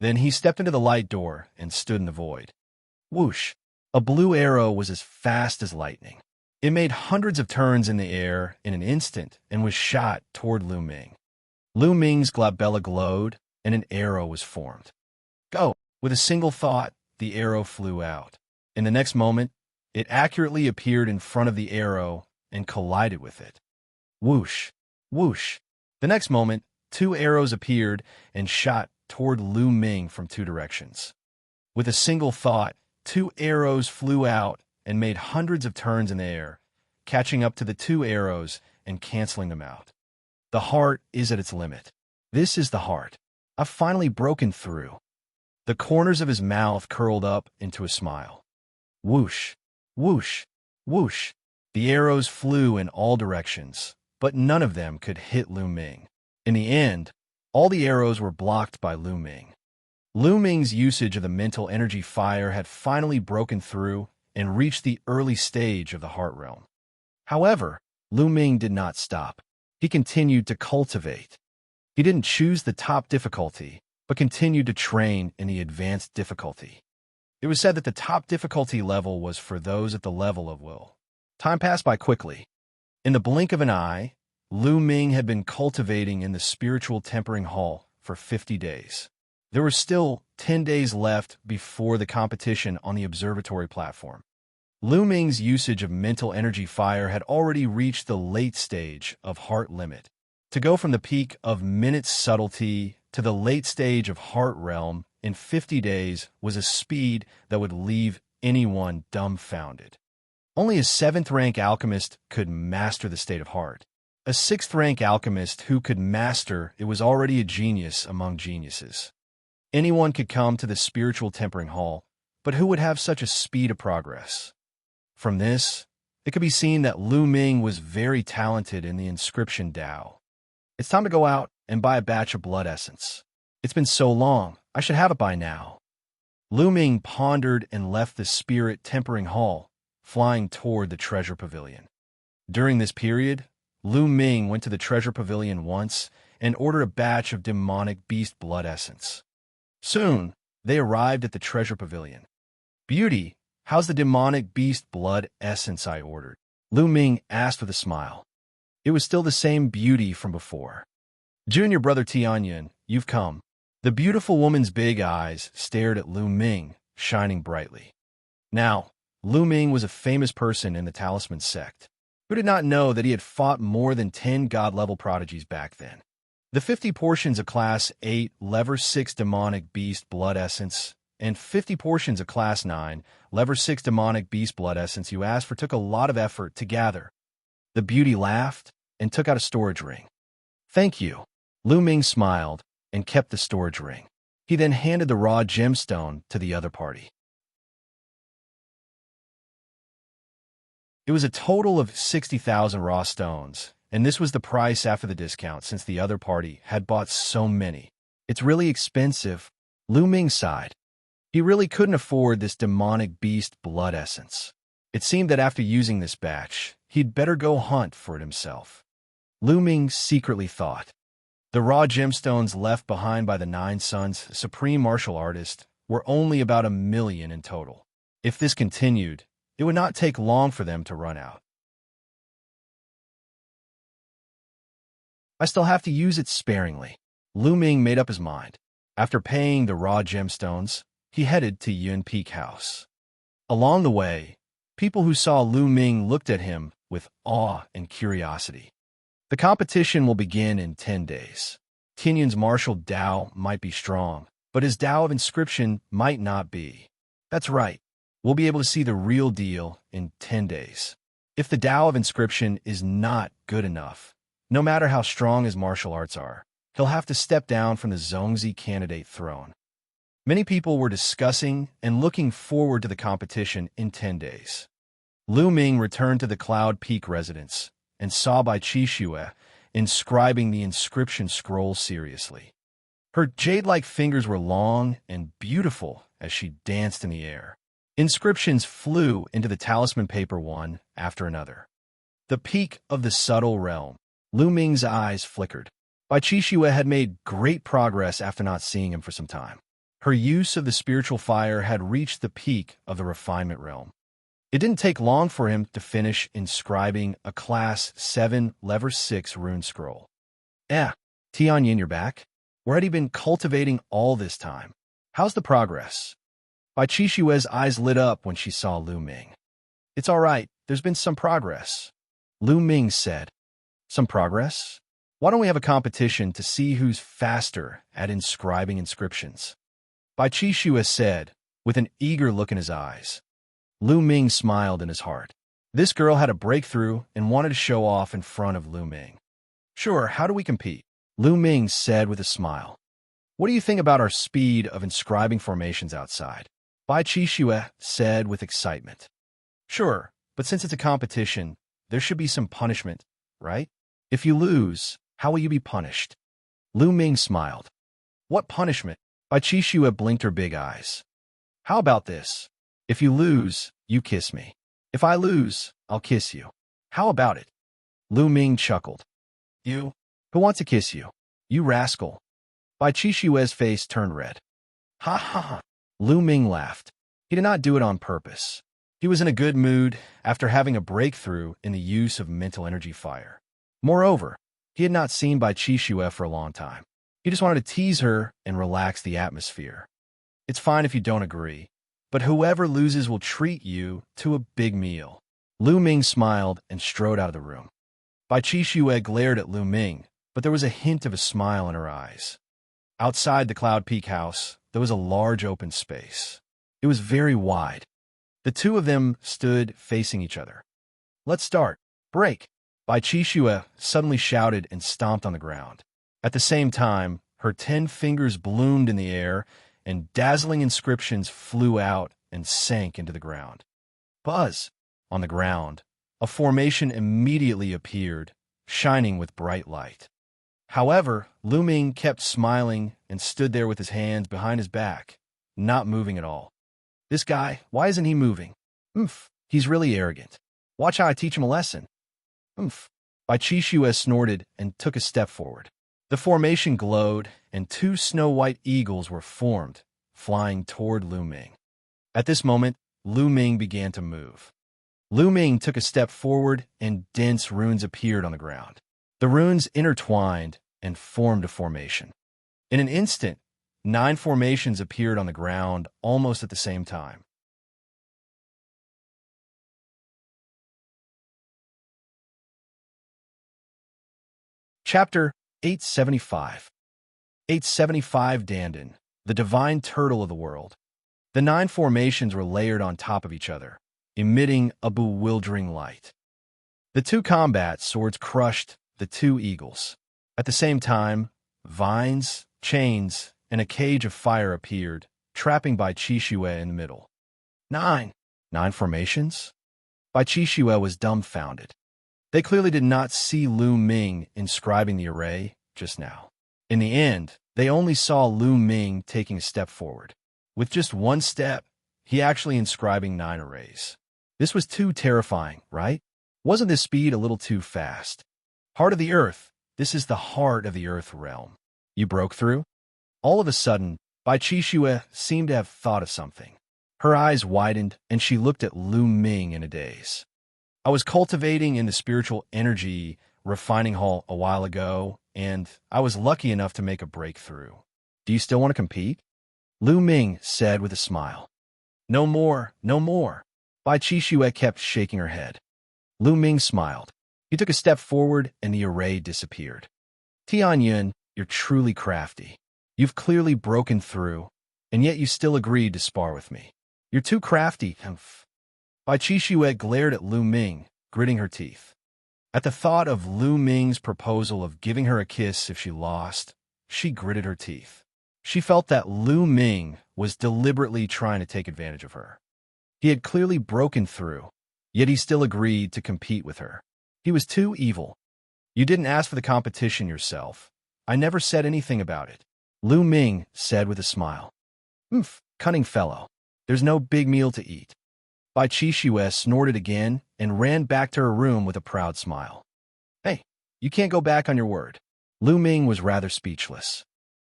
Then he stepped into the light door and stood in the void. Whoosh! A blue arrow was as fast as lightning. It made hundreds of turns in the air in an instant and was shot toward Lu Ming. Lu Ming's glabella glowed, and an arrow was formed. Go! With a single thought, the arrow flew out. In the next moment, it accurately appeared in front of the arrow and collided with it. Whoosh! Whoosh! The next moment, 2 arrows appeared and shot toward Lu Ming from 2 directions. With a single thought, 2 arrows flew out and made hundreds of turns in the air, catching up to the 2 arrows and canceling them out. The heart is at its limit. This is the heart. I've finally broken through. The corners of his mouth curled up into a smile. Whoosh, whoosh, whoosh. The arrows flew in all directions, but none of them could hit Lu Ming. In the end, all the arrows were blocked by Lu Ming. Lu Ming's usage of the mental energy fire had finally broken through and reached the early stage of the heart realm. However, Lu Ming did not stop. He continued to cultivate. He didn't choose the top difficulty, but continued to train in the advanced difficulty. It was said that the top difficulty level was for those at the level of will. Time passed by quickly. In the blink of an eye, Lu Ming had been cultivating in the spiritual tempering hall for 50 days. There were still 10 days left before the competition on the observatory platform. Lu Ming's usage of mental energy fire had already reached the late stage of heart limit. To go from the peak of minute subtlety to the late stage of heart realm in 50 days was a speed that would leave anyone dumbfounded. Only a 7th-rank alchemist could master the state of heart. A 6th-rank alchemist who could master it was already a genius among geniuses. Anyone could come to the spiritual tempering hall, but who would have such a speed of progress? From this, it could be seen that Lu Ming was very talented in the inscription Tao. It's time to go out and buy a batch of blood essence. It's been so long, I should have it by now. Lu Ming pondered and left the spirit tempering hall, flying toward the treasure pavilion. During this period, Lu Ming went to the treasure pavilion once and ordered a batch of demonic beast blood essence. Soon, they arrived at the treasure pavilion. Beauty, how's the demonic beast blood essence I ordered? Lu Ming asked with a smile. It was still the same beauty from before. Junior brother Tianyin, you've come. The beautiful woman's big eyes stared at Lu Ming, shining brightly. Now, Lu Ming was a famous person in the Talisman sect. Who did not know that he had fought more than 10 god-level prodigies back then? The 50 portions of Class 8 Lever 6 Demonic Beast Blood Essence and 50 portions of Class 9 Lever 6 Demonic Beast Blood Essence you asked for took a lot of effort to gather. The beauty laughed and took out a storage ring. Thank you. Lu Ming smiled and kept the storage ring. He then handed the raw gemstone to the other party. It was a total of 60,000 raw stones, and this was the price after the discount since the other party had bought so many. It's really expensive. Lu Ming sighed. He really couldn't afford this demonic beast blood essence. It seemed that after using this batch, he'd better go hunt for it himself. Lu Ming secretly thought. The raw gemstones left behind by the 9 Sons supreme martial artist were only about 1 million in total. If this continued, it would not take long for them to run out. I still have to use it sparingly. Lu Ming made up his mind. After paying the raw gemstones, he headed to Yun Peak House. Along the way, people who saw Lu Ming looked at him with awe and curiosity. The competition will begin in 10 days. Tianyin's martial Tao might be strong, but his Tao of inscription might not be. That's right. We'll be able to see the real deal in 10 days. If the Tao of inscription is not good enough, no matter how strong his martial arts are, he'll have to step down from the Zhongzi candidate throne. Many people were discussing and looking forward to the competition in 10 days. Lu Ming returned to the Cloud Peak residence and saw Bai Qixue inscribing the inscription scroll seriously. Her jade-like fingers were long and beautiful as she danced in the air. Inscriptions flew into the talisman paper one after another. The peak of the subtle realm. Lu Ming's eyes flickered. Bai Qixue had made great progress after not seeing him for some time. Her use of the spiritual fire had reached the peak of the refinement realm. It didn't take long for him to finish inscribing a Class 7 Lever 6 rune scroll. Tianyin, you're back? Where had he been cultivating all this time? How's the progress? Bai Qixue's eyes lit up when she saw Lu Ming. It's all right, there's been some progress. Lu Ming said. Some progress? Why don't we have a competition to see who's faster at inscribing inscriptions? Bai Qixue said, with an eager look in his eyes. Lu Ming smiled in his heart. This girl had a breakthrough and wanted to show off in front of Lu Ming. Sure, how do we compete? Lu Ming said with a smile. What do you think about our speed of inscribing formations outside? Bai Qixue said with excitement. Sure, but since it's a competition, there should be some punishment, right? If you lose, how will you be punished? Lu Ming smiled. What punishment? Bai Qixue blinked her big eyes. How about this? If you lose, you kiss me. If I lose, I'll kiss you. How about it? Lu Ming chuckled. You? Who wants to kiss you? You rascal. Bai Qixue's face turned red. Ha ha ha. Lu Ming laughed. He did not do it on purpose. He was in a good mood after having a breakthrough in the use of mental energy fire. Moreover, he had not seen Bai Qixue for a long time. He just wanted to tease her and relax the atmosphere. It's fine if you don't agree, but whoever loses will treat you to a big meal. Lu Ming smiled and strode out of the room. Bai Qixue glared at Lu Ming, but there was a hint of a smile in her eyes. Outside the Cloud Peak house, there was a large open space. It was very wide. The two of them stood facing each other. Let's start. Break. Bai Qixue suddenly shouted and stomped on the ground. At the same time, her 10 fingers bloomed in the air, and dazzling inscriptions flew out and sank into the ground. Buzz! On the ground, a formation immediately appeared, shining with bright light. However, Lu Ming kept smiling and stood there with his hands behind his back, not moving at all. This guy, why isn't he moving? He's really arrogant. Watch how I teach him a lesson. Bai Qixue snorted and took a step forward. The formation glowed, and 2 snow-white eagles were formed, flying toward Lu Ming. At this moment, Lu Ming began to move. Lu Ming took a step forward, and dense runes appeared on the ground. The runes intertwined and formed a formation. In an instant, 9 formations appeared on the ground almost at the same time. Chapter 875. 875 Dandan, the divine turtle of the world. The 9 formations were layered on top of each other, emitting a bewildering light. The 2 combat swords crushed the 2 eagles. At the same time, vines, chains, and a cage of fire appeared, trapping Bai Qixue in the middle. 9 formations? Bai Qixue was dumbfounded. They clearly did not see Lu Ming inscribing the array just now. In the end, they only saw Lu Ming taking a step forward. With just 1 step, he actually inscribing 9 arrays. This was too terrifying, right? Wasn't this speed a little too fast? Heart of the Earth, this is the heart of the Earth realm. You broke through? All of a sudden, Bai Qixue seemed to have thought of something. Her eyes widened, and she looked at Lu Ming in a daze. I was cultivating in the spiritual energy refining hall a while ago, and I was lucky enough to make a breakthrough. Do you still want to compete? Lu Ming said with a smile. No more, no more. Bai Qixue kept shaking her head. Lu Ming smiled. He took a step forward, and the array disappeared. Tianyun, you're truly crafty. You've clearly broken through, and yet you still agreed to spar with me. You're too crafty. Bai Qixue glared at Lu Ming, gritting her teeth. At the thought of Lu Ming's proposal of giving her a kiss if she lost, she gritted her teeth. She felt that Lu Ming was deliberately trying to take advantage of her. He had clearly broken through, yet he still agreed to compete with her. He was too evil. You didn't ask for the competition yourself. I never said anything about it. Lu Ming said with a smile. Cunning fellow. There's no big meal to eat. Bai Qixue snorted again and ran back to her room with a proud smile. Hey, you can't go back on your word. Lu Ming was rather speechless.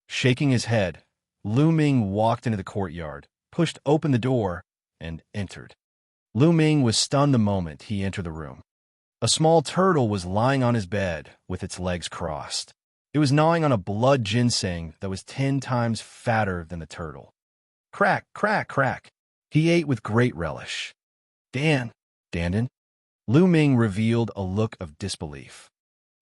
Shaking his head, Lu Ming walked into the courtyard, pushed open the door, and entered. Lu Ming was stunned the moment he entered the room. A small turtle was lying on his bed with its legs crossed. It was gnawing on a blood ginseng that was 10 times fatter than the turtle. Crack, crack, crack. He ate with great relish. Dandan? Lu Ming revealed a look of disbelief.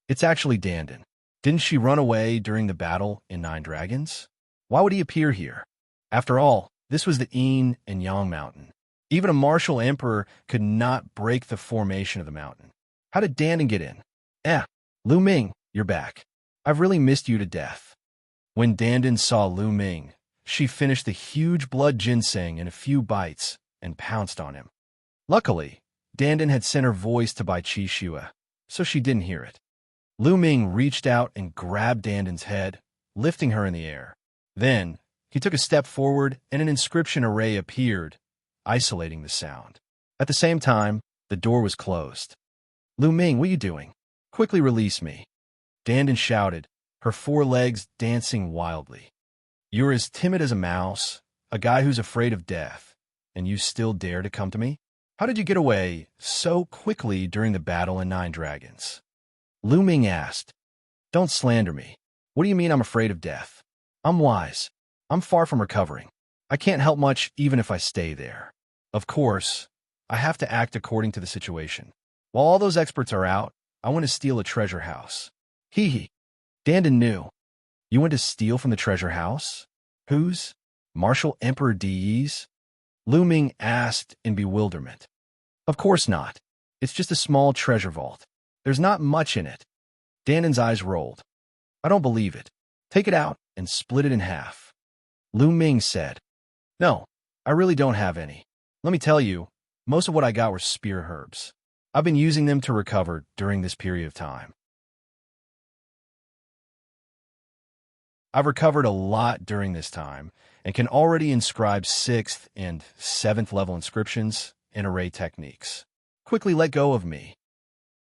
It's actually Dandan. Didn't she run away during the battle in 9 Dragons? Why would he appear here? After all, This was the Yin and Yang mountain. Even a martial emperor could not break the formation of the mountain. How did Dandan get in? Lu Ming, you're back. I've really missed you to death. When Dandan saw Lu Ming, she finished the huge blood ginseng in a few bites and pounced on him. Luckily, Dandan had sent her voice to Bai Xianxia, so she didn't hear it. Lu Ming reached out and grabbed Dandan's head, lifting her in the air. Then, he took a step forward and an inscription array appeared, isolating the sound. At the same time, the door was closed. Lu Ming, what are you doing? Quickly release me. Dandan shouted, her forelegs dancing wildly. You're as timid as a mouse, a guy who's afraid of death, and you still dare to come to me? How did you get away so quickly during the battle in Nine Dragons? Lu Ming asked. Don't slander me. What do you mean I'm afraid of death? I'm wise. I'm far from recovering. I can't help much even if I stay there. Of course, I have to act according to the situation. While all those experts are out, I want to steal a treasure house. Hee hee. Dandan knew. You want to steal from the treasure house? Whose? Martial Emperor Di's? Lu Ming asked in bewilderment. Of course not. It's just a small treasure vault. There's not much in it. Dandan's eyes rolled. I don't believe it. Take it out and split it in half. Lu Ming said. No, I really don't have any. Let me tell you, most of what I got were spear herbs. I've been using them to recover during this period of time. I've recovered a lot during this time and can already inscribe 6th and 7th level inscriptions and array techniques. Quickly let go of me.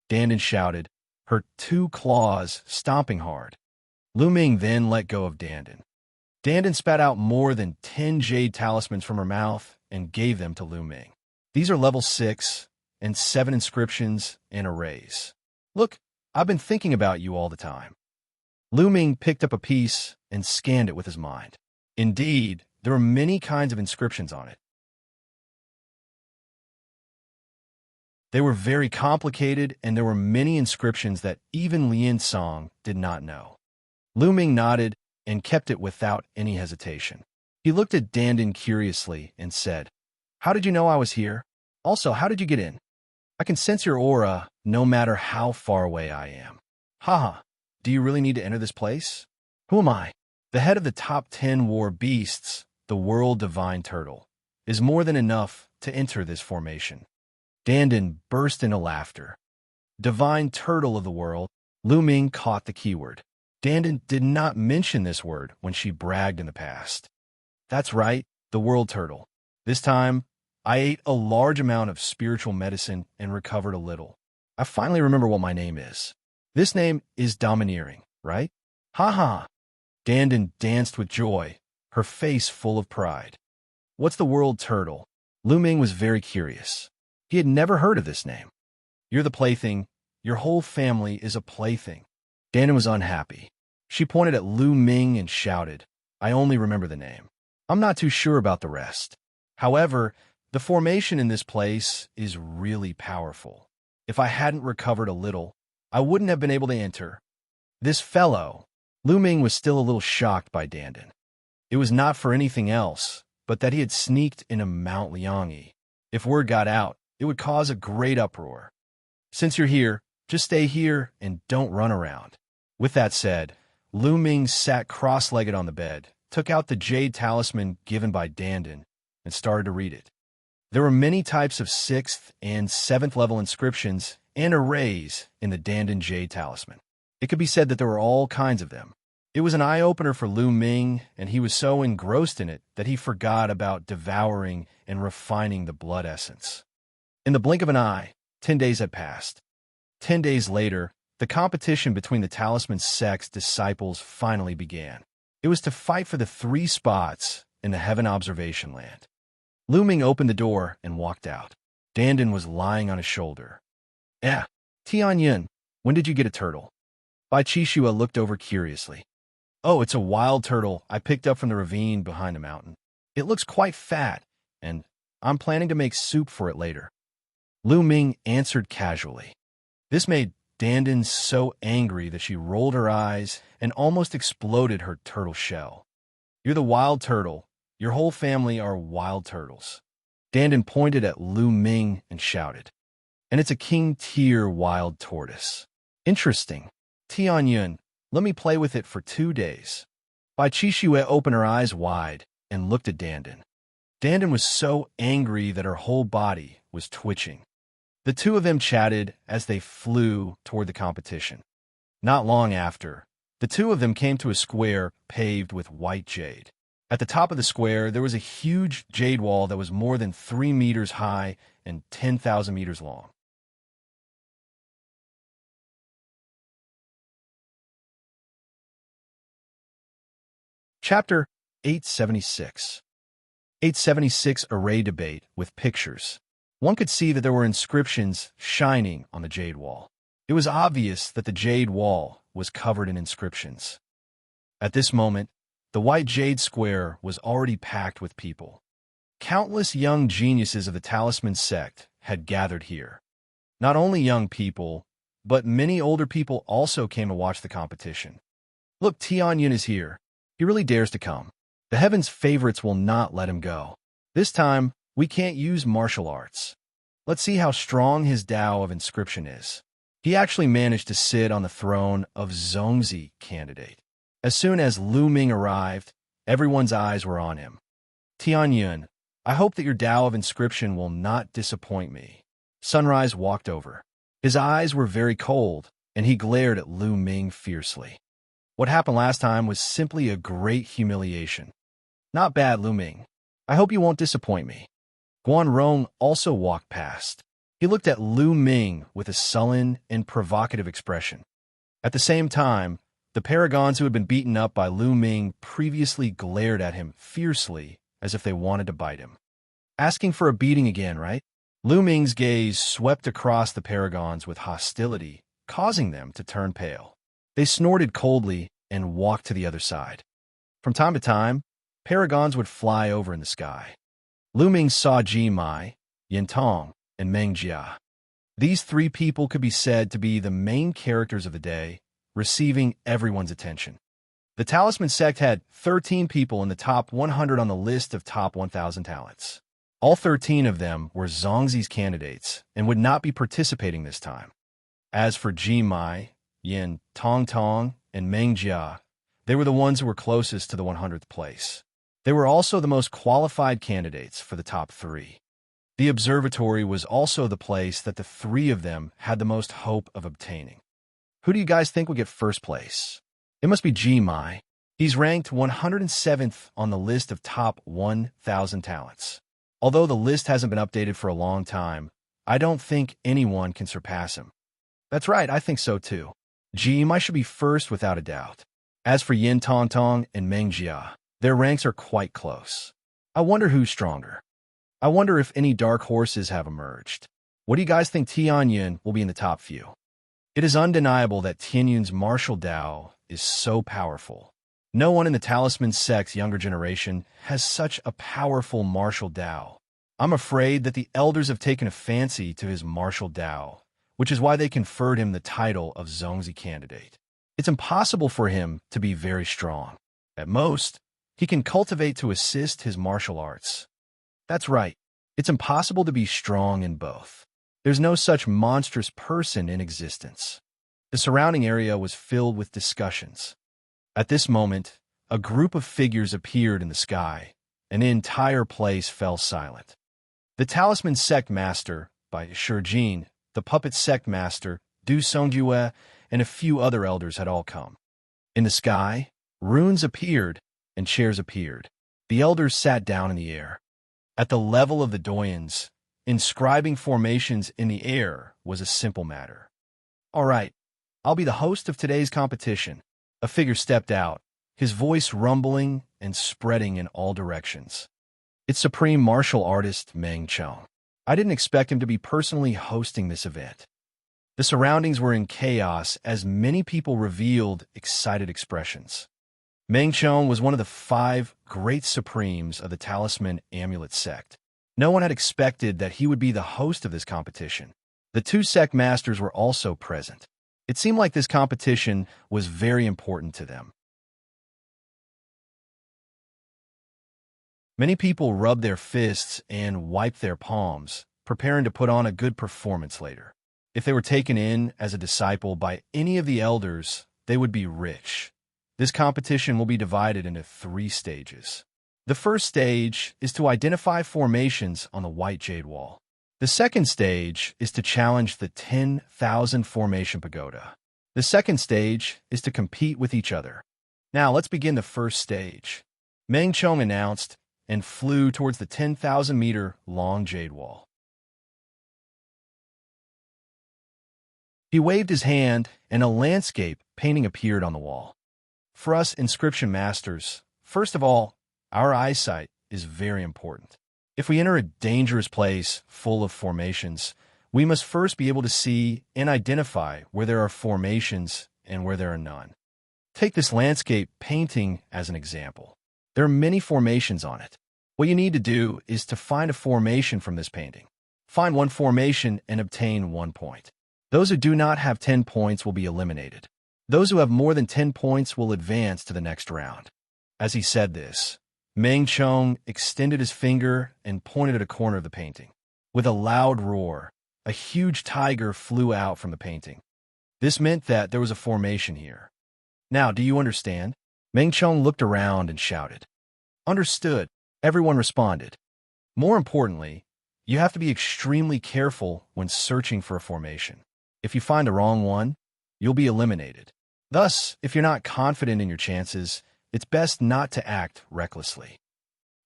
Dandan shouted, her 2 claws stomping hard. Lu Ming then let go of Dandan. Dandan spat out more than 10 jade talismans from her mouth and gave them to Lu Ming. These are level 6 and 7 inscriptions and arrays. Look, I've been thinking about you all the time. Lu Ming picked up a piece and scanned it with his mind. Indeed, there were many kinds of inscriptions on it. They were very complicated, and there were many inscriptions that even Lien Song did not know. Lu Ming nodded and kept it without any hesitation. He looked at Dandan curiously and said, How did you know I was here? Also, how did you get in? I can sense your aura no matter how far away I am. Haha, do you really need to enter this place? Who am I? The head of the top 10 war beasts, the world divine turtle, is more than enough to enter this formation. Dandan burst into laughter. Divine turtle of the world, Lu Ming caught the keyword. Dandan did not mention this word when she bragged in the past. That's right, the world turtle. This time, I ate a large amount of spiritual medicine and recovered a little. I finally remember what my name is. This name is Domineering, right? Ha ha. Dandan danced with joy, her face full of pride. What's the world turtle? Lu Ming was very curious. He had never heard of this name. You're the plaything. Your whole family is a plaything. Dandan was unhappy. She pointed at Lu Ming and shouted, I only remember the name. I'm not too sure about the rest. However, the formation in this place is really powerful. If I hadn't recovered a little, I wouldn't have been able to enter. This fellow, Lu Ming was still a little shocked by Dandan. It was not for anything else, but that he had sneaked into Mount Liangyi. If word got out, it would cause a great uproar. Since you're here, just stay here and don't run around. With that said, Lu Ming sat cross-legged on the bed, took out the jade talisman given by Dandan, and started to read it. There were many types of 6th and 7th level inscriptions and arrays in the Dandan Jade Talisman. It could be said that there were all kinds of them. It was an eye-opener for Lu Ming, and he was so engrossed in it that he forgot about devouring and refining the blood essence. In the blink of an eye, 10 days had passed. 10 days later, the competition between the talisman sect's disciples finally began. It was to fight for the 3 spots in the Heaven Observation Land. Lu Ming opened the door and walked out. Dandan was lying on his shoulder. Tianyun, when did you get a turtle? Bai Qianxia looked over curiously. Oh, it's a wild turtle I picked up from the ravine behind the mountain. It looks quite fat, and I'm planning to make soup for it later. Lu Ming answered casually. This made Dandan so angry that she rolled her eyes and almost exploded her turtle shell. You're the wild turtle, Your whole family are wild turtles. Dandan pointed at Lu Ming and shouted. And it's a king-tier wild tortoise. Interesting. Tianyun, let me play with it for 2 days. Bai Qixue opened her eyes wide and looked at Dandan. Dandan was so angry that her whole body was twitching. The two of them chatted as they flew toward the competition. Not long after, the two of them came to a square paved with white jade. At the top of the square, there was a huge jade wall that was more than 3 meters high and 10,000 meters long. Chapter 876. 876 Array Debate with Pictures. One could see that there were inscriptions shining on the jade wall. It was obvious that the jade wall was covered in inscriptions. At this moment, the white jade square was already packed with people. Countless young geniuses of the Talisman sect had gathered here. Not only young people, but many older people also came to watch the competition. Look, Tianyun is here. He really dares to come. The Heaven's favorites will not let him go. This time, we can't use martial arts. Let's see how strong his Tao of inscription is. He actually managed to sit on the throne of Xianxia candidate. As soon as Lu Ming arrived, everyone's eyes were on him. Tianyun, I hope that your Tao of inscription will not disappoint me. Sunrise walked over. His eyes were very cold, and he glared at Lu Ming fiercely. What happened last time was simply a great humiliation. Not bad, Lu Ming. I hope you won't disappoint me. Guan Rong also walked past. He looked at Lu Ming with a sullen and provocative expression. At the same time, the paragons who had been beaten up by Lu Ming previously glared at him fiercely as if they wanted to bite him. Asking for a beating again, right? Lu Ming's gaze swept across the paragons with hostility, causing them to turn pale. They snorted coldly and walked to the other side. From time to time, paragons would fly over in the sky. Lu Ming saw Ji Mai, Yin Tong, and Meng Jia. These 3 people could be said to be the main characters of the day, receiving everyone's attention. The Talisman sect had 13 people in the top 100 on the list of top 1,000 talents. All 13 of them were Zongzi's candidates and would not be participating this time. As for Ji Mai, Yin Tong, and Meng Jia, they were the ones who were closest to the 100th place. They were also the most qualified candidates for the top 3. The observatory was also the place that the 3 of them had the most hope of obtaining. Who do you guys think would get first place? It must be Ji Mai. He's ranked 107th on the list of top 1,000 talents. Although the list hasn't been updated for a long time, I don't think anyone can surpass him. That's right, I think so too. Ji Mai should be first without a doubt. As for Yin Tong and Meng Jia, their ranks are quite close. I wonder who's stronger. I wonder if any dark horses have emerged. What do you guys think Tianyun will be in the top few? It is undeniable that Tianyun's martial Tao is so powerful. No one in the Talisman sect's younger generation has such a powerful martial Tao. I'm afraid that the elders have taken a fancy to his martial Tao, which is why they conferred him the title of Zongzi candidate. It's impossible for him to be very strong. At most, he can cultivate to assist his martial arts. That's right. It's impossible to be strong in both. There's no such monstrous person in existence. The surrounding area was filled with discussions. At this moment, a group of figures appeared in the sky, and the entire place fell silent. The Talisman Sect Master, by Shijin, the Puppet Sect Master, Du Songjue, and a few other elders had all come. In the sky, runes appeared and chairs appeared. The elders sat down in the air. At the level of the doyens, inscribing formations in the air was a simple matter. All right, I'll be the host of today's competition. A figure stepped out, his voice rumbling and spreading in all directions. It's Supreme Martial Artist Meng Chong. I didn't expect him to be personally hosting this event. The surroundings were in chaos as many people revealed excited expressions. Meng Chong was one of the 5 great supremes of the Talisman Amulet sect. No one had expected that he would be the host of this competition. The 2 sect masters were also present. It seemed like this competition was very important to them. Many people rub their fists and wipe their palms, preparing to put on a good performance later. If they were taken in as a disciple by any of the elders, they would be rich. This competition will be divided into 3 stages. The first stage is to identify formations on the white jade wall. The second stage is to challenge the 10,000 formation pagoda. The second stage is to compete with each other. Now let's begin the first stage. Meng Chong announced and flew towards the 10,000-meter long jade wall. He waved his hand, and a landscape painting appeared on the wall. For us inscription masters, first of all, our eyesight is very important. If we enter a dangerous place full of formations, we must first be able to see and identify where there are formations and where there are none. Take this landscape painting as an example. There are many formations on it. What you need to do is to find a formation from this painting. Find one formation and obtain 1 point. Those who do not have 10 points will be eliminated. Those who have more than 10 points will advance to the next round. As he said this, Meng Chong extended his finger and pointed at a corner of the painting. With a loud roar, a huge tiger flew out from the painting. This meant that there was a formation here. Now, do you understand? Meng Chong looked around and shouted. Understood. Everyone responded. More importantly, you have to be extremely careful when searching for a formation. If you find the wrong one, you'll be eliminated. Thus, if you're not confident in your chances, it's best not to act recklessly.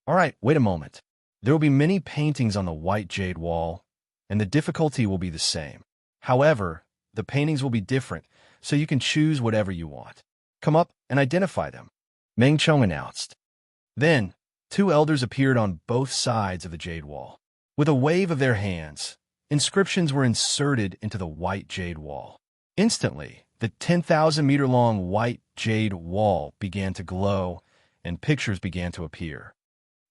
All right, wait a moment. There will be many paintings on the white jade wall, and the difficulty will be the same. However, the paintings will be different, so you can choose whatever you want. Come up and identify them, Meng Chong announced. Then, 2 elders appeared on both sides of the jade wall. With a wave of their hands, inscriptions were inserted into the white jade wall. Instantly, the 10,000-meter-long white jade wall began to glow, and pictures began to appear.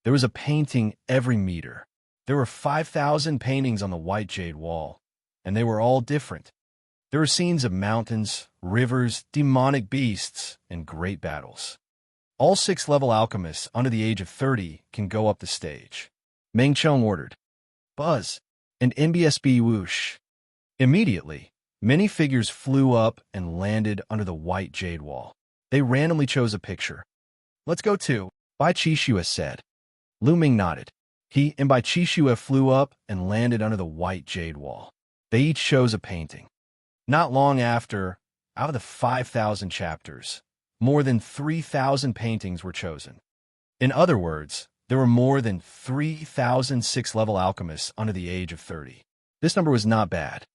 There was a painting every meter. There were 5,000 paintings on the white jade wall, and they were all different. There were scenes of mountains, rivers, demonic beasts, and great battles. All 6th-level alchemists under the age of 30 can go up the stage. Meng Chong ordered. Buzz, and NBSB whoosh. Immediately, many figures flew up and landed under the white jade wall. They randomly chose a picture. Let's go to, Bai Qixue said. Lu Ming nodded. He and Bai Qixue flew up and landed under the white jade wall. They each chose a painting. Not long after, out of the 5,000 chapters, more than 3,000 paintings were chosen. In other words, there were more than 3,000 6th-level alchemists under the age of 30. This number was not bad.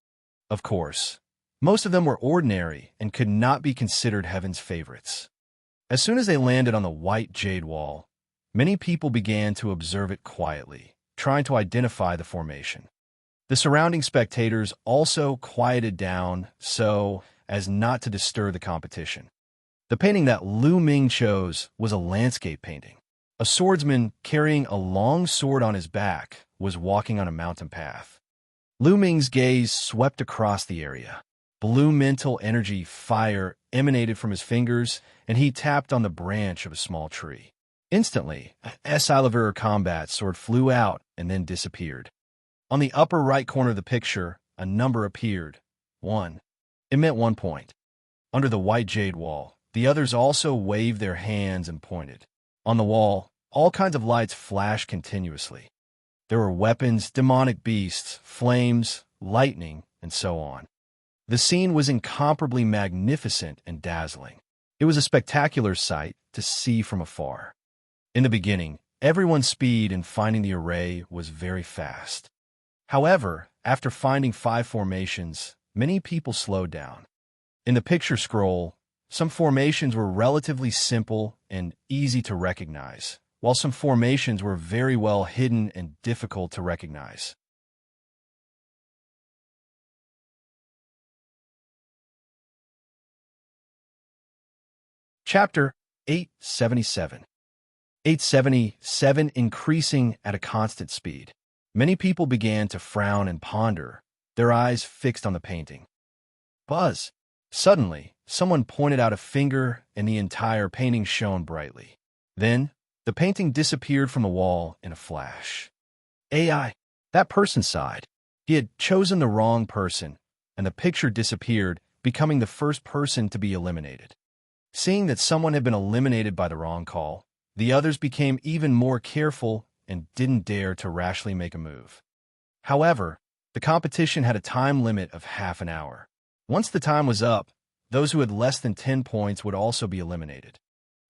Of course, most of them were ordinary and could not be considered heaven's favorites. As soon as they landed on the white jade wall, many people began to observe it quietly, trying to identify the formation. The surrounding spectators also quieted down so as not to disturb the competition. The painting that Lu Ming chose was a landscape painting. A swordsman carrying a long sword on his back was walking on a mountain path. Lu Ming's gaze swept across the area. Blue mental energy fire emanated from his fingers, and he tapped on the branch of a small tree. Instantly, a Silver combat sword flew out and then disappeared. On the upper right corner of the picture, a number appeared. 1. It meant 1 point. Under the white jade wall, the others also waved their hands and pointed. On the wall, all kinds of lights flashed continuously. There were weapons, demonic beasts, flames, lightning, and so on. The scene was incomparably magnificent and dazzling. It was a spectacular sight to see from afar. In the beginning, everyone's speed in finding the array was very fast. However, after finding 5 formations, many people slowed down. In the picture scroll, some formations were relatively simple and easy to recognize, while some formations were very well hidden and difficult to recognize. Chapter 877. 877 increasing at a constant speed. Many people began to frown and ponder, their eyes fixed on the painting. Buzz! Suddenly, someone pointed out a finger and the entire painting shone brightly. Then, the painting disappeared from the wall in a flash. AI. That person sighed. He had chosen the wrong person, and the picture disappeared, becoming the first person to be eliminated. Seeing that someone had been eliminated by the wrong call, the others became even more careful and didn't dare to rashly make a move. However, the competition had a time limit of half an hour. Once the time was up, those who had less than 10 points would also be eliminated.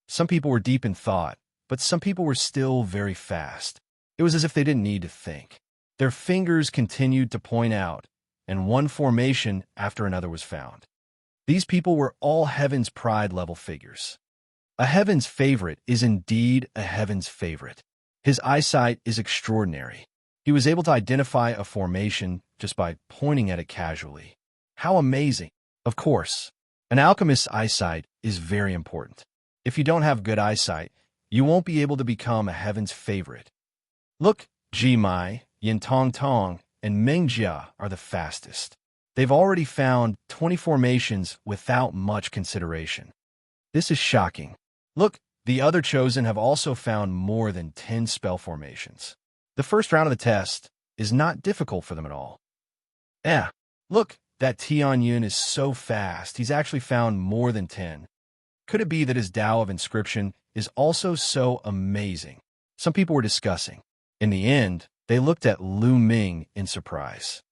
Some people were deep in thought, but some people were still very fast. It was as if they didn't need to think. Their fingers continued to point out, and one formation after another was found. These people were all Heaven's Pride level figures. A Heaven's favorite is indeed a Heaven's favorite. His eyesight is extraordinary. He was able to identify a formation just by pointing at it casually. How amazing! Of course, an alchemist's eyesight is very important. If you don't have good eyesight, you won't be able to become a Heaven's favorite. Look, Jimai, Yin Tong Tong, and Mengjia are the fastest. They've already found 20 formations without much consideration. This is shocking. Look, the other chosen have also found more than 10 spell formations. The first round of the test is not difficult for them at all. Look, that Tianyun is so fast, he's actually found more than 10. Could it be that his Tao of Inscription is also so amazing? Some people were discussing. In the end, they looked at Lu Ming in surprise.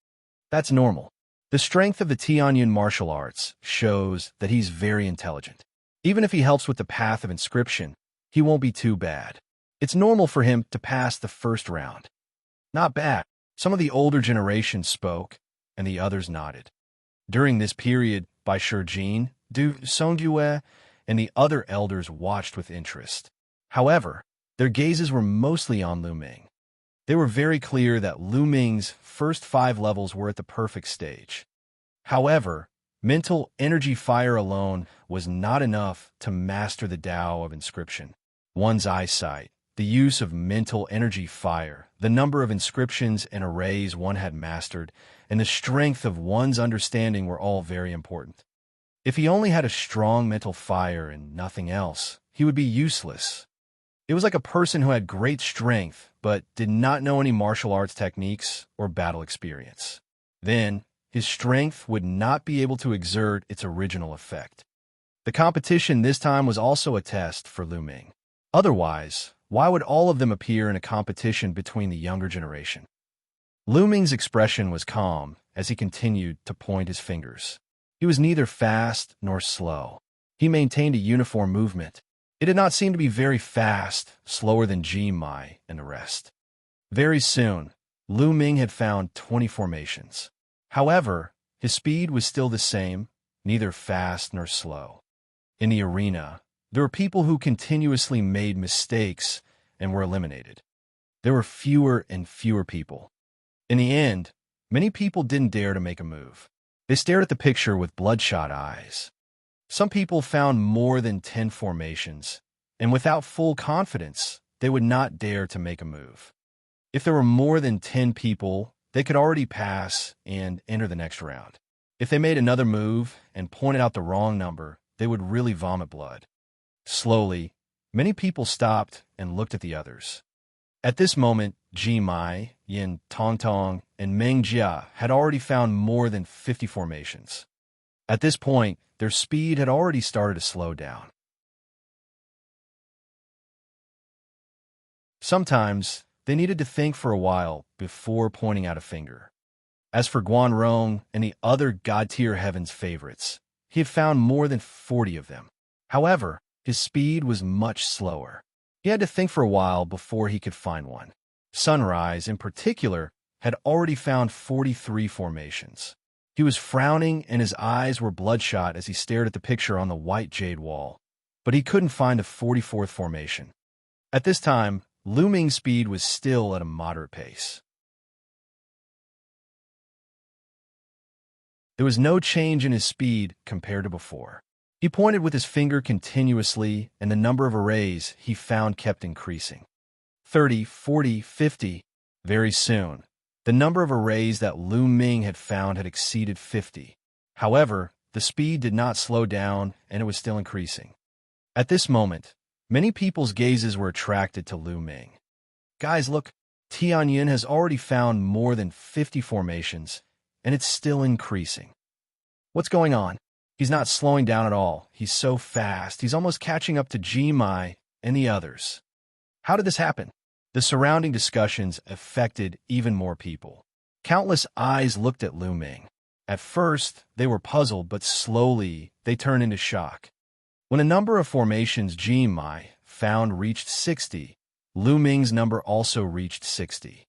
That's normal. The strength of the Tianyun martial arts shows that he's very intelligent. Even if he helps with the path of inscription, he won't be too bad. It's normal for him to pass the first round. Not bad. Some of the older generation spoke, and the others nodded. During this period, Bai Shijin, Du Songyue, and the other elders watched with interest. However, their gazes were mostly on Lu Ming. They were very clear that Lu Ming's first 5 levels were at the perfect stage. However, mental energy fire alone was not enough to master the Tao of Inscription. One's eyesight, the use of mental energy fire, the number of inscriptions and arrays one had mastered, and the strength of one's understanding were all very important. If he only had a strong mental fire and nothing else, he would be useless. It was like a person who had great strength but did not know any martial arts techniques or battle experience. Then, his strength would not be able to exert its original effect. The competition this time was also a test for Lu Ming. Otherwise, why would all of them appear in a competition between the younger generation? Lu Ming's expression was calm as he continued to point his fingers. He was neither fast nor slow. He maintained a uniform movement. It did not seem to be very fast, slower than Jimai and the rest. Very soon, Lu Ming had found 20 formations. However, his speed was still the same, neither fast nor slow. In the arena, there were people who continuously made mistakes and were eliminated. There were fewer and fewer people. In the end, many people didn't dare to make a move. They stared at the picture with bloodshot eyes. Some people found more than 10 formations, and without full confidence, they would not dare to make a move. If there were more than 10 people, they could already pass and enter the next round. If they made another move and pointed out the wrong number, they would really vomit blood. Slowly, many people stopped and looked at the others. At this moment, Jimai, Yin Tong Tong, and Mengjia had already found more than 50 formations. At this point, their speed had already started to slow down. Sometimes, they needed to think for a while before pointing out a finger. As for Guanrong and the other God-tier Heaven's favorites, he had found more than 40 of them. However, his speed was much slower. He had to think for a while before he could find one. Sunrise, in particular, had already found 43 formations. He was frowning and his eyes were bloodshot as he stared at the picture on the white jade wall, but he couldn't find a 44th formation. At this time, Lu Ming's speed was still at a moderate pace. There was no change in his speed compared to before. He pointed with his finger continuously, and the number of arrays he found kept increasing. 30, 40, 50. Very soon, the number of arrays that Lu Ming had found had exceeded 50. However, the speed did not slow down, and it was still increasing. At this moment, Many people's gazes were attracted to Lu Ming. Guys, look, Tianyin has already found more than 50 formations, and it's still increasing. What's going on? He's not slowing down at all. He's so fast. He's almost catching up to Jimai and the others. How did this happen? The surrounding discussions affected even more people. Countless eyes looked at Lu Ming. At first, they were puzzled, but slowly they turned into shock. When a number of formations Jimai found reached 60, Lu Ming's number also reached 60.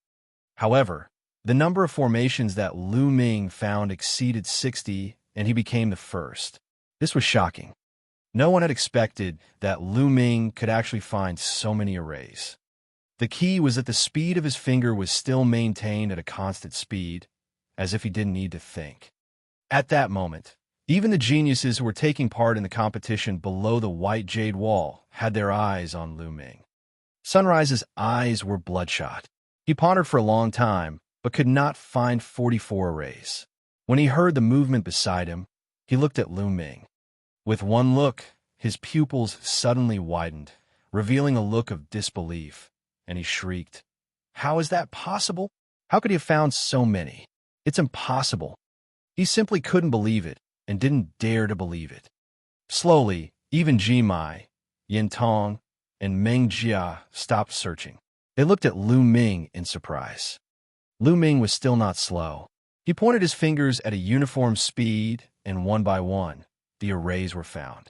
However, the number of formations that Lu Ming found exceeded 60, and he became the first. This was shocking. No one had expected that Lu Ming could actually find so many arrays. The key was that the speed of his finger was still maintained at a constant speed, as if he didn't need to think. At that moment, even the geniuses who were taking part in the competition below the white jade wall had their eyes on Lu Ming. Sunrise's eyes were bloodshot. He pondered for a long time, but could not find 44 arrays. When he heard the movement beside him, he looked at Lu Ming. With one look, his pupils suddenly widened, revealing a look of disbelief, and he shrieked, "How is that possible? How could he have found so many? It's impossible." He simply couldn't believe it, and didn't dare to believe it. Slowly, even Jimai, Yintong, and Meng Jia stopped searching. They looked at Lu Ming in surprise. Lu Ming was still not slow. He pointed his fingers at a uniform speed, and one by one, the arrays were found.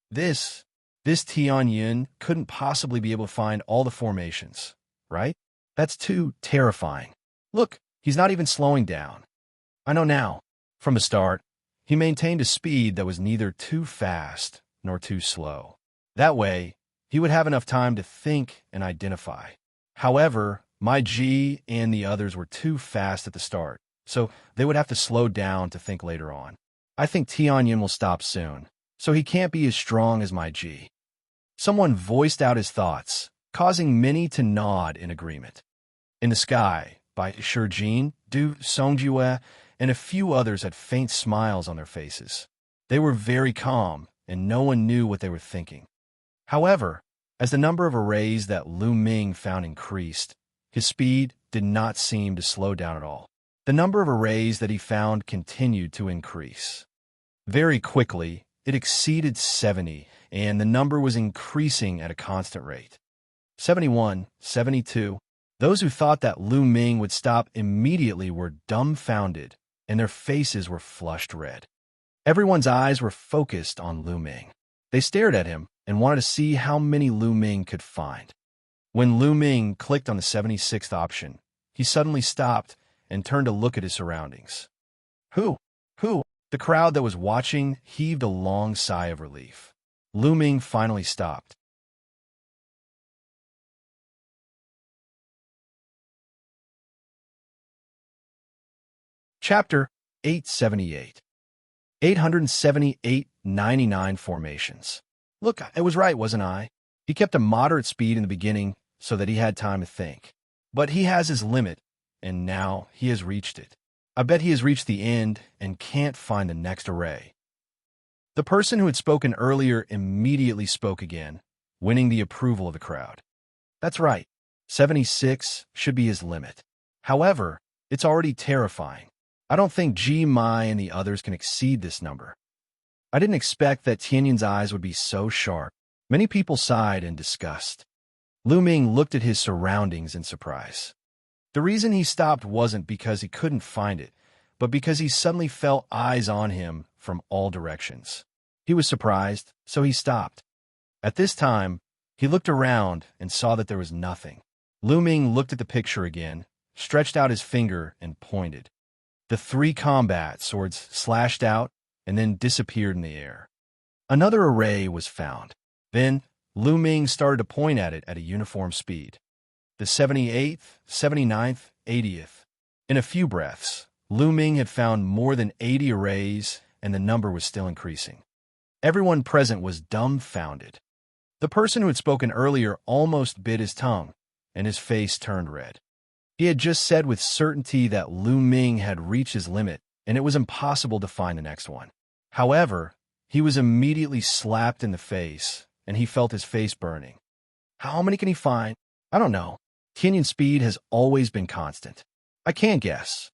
This Tianyin couldn't possibly be able to find all the formations, right? That's too terrifying. Look, he's not even slowing down. I know now. From the start, he maintained a speed that was neither too fast nor too slow. That way, he would have enough time to think and identify. However, my G and the others were too fast at the start, so they would have to slow down to think later on. I think Tianyin will stop soon, so he can't be as strong as my G. Someone voiced out his thoughts, causing many to nod in agreement. In the Sky, by Shijin, Du Songjue, and a few others had faint smiles on their faces. They were very calm, and no one knew what they were thinking. However, as the number of arrays that Lu Ming found increased, his speed did not seem to slow down at all. The number of arrays that he found continued to increase. Very quickly, it exceeded 70, and the number was increasing at a constant rate. 71, 72. Those who thought that Lu Ming would stop immediately were dumbfounded, and their faces were flushed red. Everyone's eyes were focused on Lu Ming. They stared at him and wanted to see how many Lu Ming could find. When Lu Ming clicked on the 76th option, he suddenly stopped and turned to look at his surroundings. Who? The crowd that was watching heaved a long sigh of relief. Lu Ming finally stopped. Chapter 878. 878-99 formations. Look, I was right, wasn't I? He kept a moderate speed in the beginning so that he had time to think. But he has his limit, and now he has reached it. I bet he has reached the end and can't find the next array. The person who had spoken earlier immediately spoke again, winning the approval of the crowd. That's right, 76 should be his limit. However, it's already terrifying. I don't think Ji Mai and the others can exceed this number. I didn't expect that Tianyin's eyes would be so sharp. Many people sighed in disgust. Lu Ming looked at his surroundings in surprise. The reason he stopped wasn't because he couldn't find it, but because he suddenly felt eyes on him from all directions. He was surprised, so he stopped. At this time, he looked around and saw that there was nothing. Lu Ming looked at the picture again, stretched out his finger, and pointed. The 3 combat swords slashed out and then disappeared in the air. Another array was found. Then, Lu Ming started to point at it at a uniform speed. The 78th, 79th, 80th. In a few breaths, Lu Ming had found more than 80 arrays, and the number was still increasing. Everyone present was dumbfounded. The person who had spoken earlier almost bit his tongue, and his face turned red. He had just said with certainty that Lu Ming had reached his limit, and it was impossible to find the next one. However, he was immediately slapped in the face, and he felt his face burning. How many can he find? I don't know. Tianyun's speed has always been constant. I can't guess.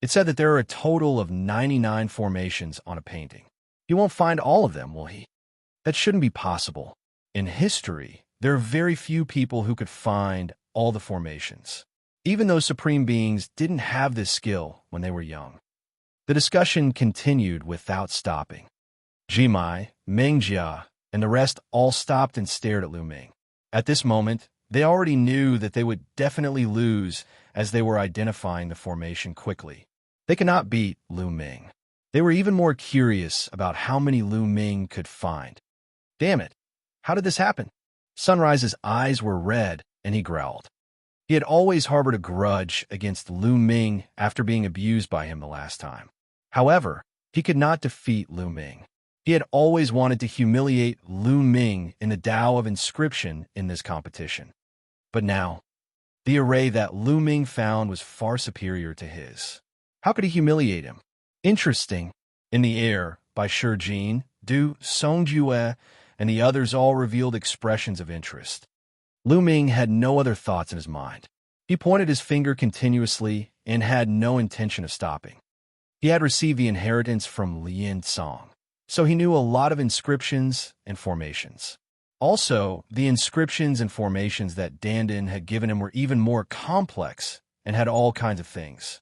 It said that there are a total of 99 formations on a painting. He won't find all of them, will he? That shouldn't be possible. In history, there are very few people who could find all the formations. Even those supreme beings didn't have this skill when they were young. The discussion continued without stopping. Jimai, Mengjia, and the rest all stopped and stared at Lu Ming. At this moment, they already knew that they would definitely lose as they were identifying the formation quickly. They could not beat Lu Ming. They were even more curious about how many Lu Ming could find. Damn it! How did this happen? Sunrise's eyes were red, and he growled. He had always harbored a grudge against Lu Ming after being abused by him the last time. However, he could not defeat Lu Ming. He had always wanted to humiliate Lu Ming in the Tao of Inscription in this competition. But now, the array that Lu Ming found was far superior to his. How could he humiliate him? Interesting. In the Air, by Shi Jin, Du, Songjue, and the others all revealed expressions of interest. Lu Ming had no other thoughts in his mind. He pointed his finger continuously and had no intention of stopping. He had received the inheritance from Lien Song, so he knew a lot of inscriptions and formations. Also, the inscriptions and formations that Dandan had given him were even more complex and had all kinds of things.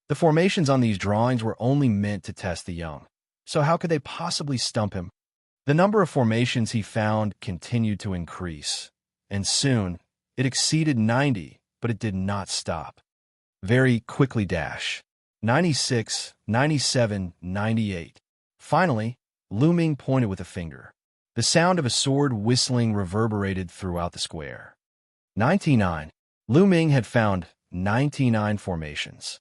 The formations on these drawings were only meant to test the young, so how could they possibly stump him? The number of formations he found continued to increase, and soon it exceeded 90, but it did not stop. Very quickly 96, 97, 98. Finally, Lu Ming pointed with a finger. The sound of a sword whistling reverberated throughout the square. 99. Lu Ming had found 99 formations.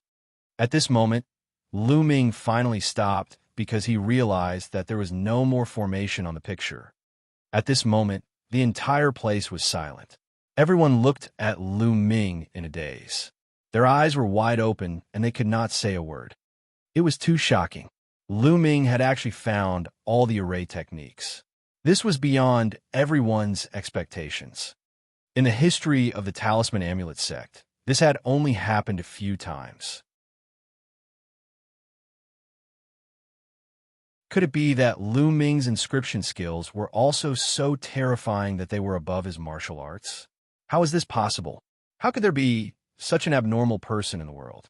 At this moment, Lu Ming finally stopped because he realized that there was no more formation on the picture. At this moment, the entire place was silent. Everyone looked at Lu Ming in a daze. Their eyes were wide open and they could not say a word. It was too shocking. Lu Ming had actually found all the array techniques. This was beyond everyone's expectations. In the history of the Talisman Amulet sect, this had only happened a few times. Could it be that Lu Ming's inscription skills were also so terrifying that they were above his martial arts? How is this possible? How could there be such an abnormal person in the world?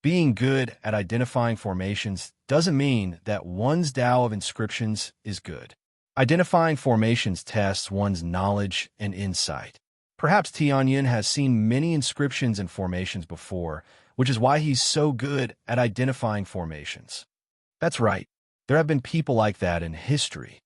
Being good at identifying formations doesn't mean that one's Tao of inscriptions is good. Identifying formations tests one's knowledge and insight. Perhaps Tianyun has seen many inscriptions and formations before, which is why he's so good at identifying formations. That's right. There have been people like that in history.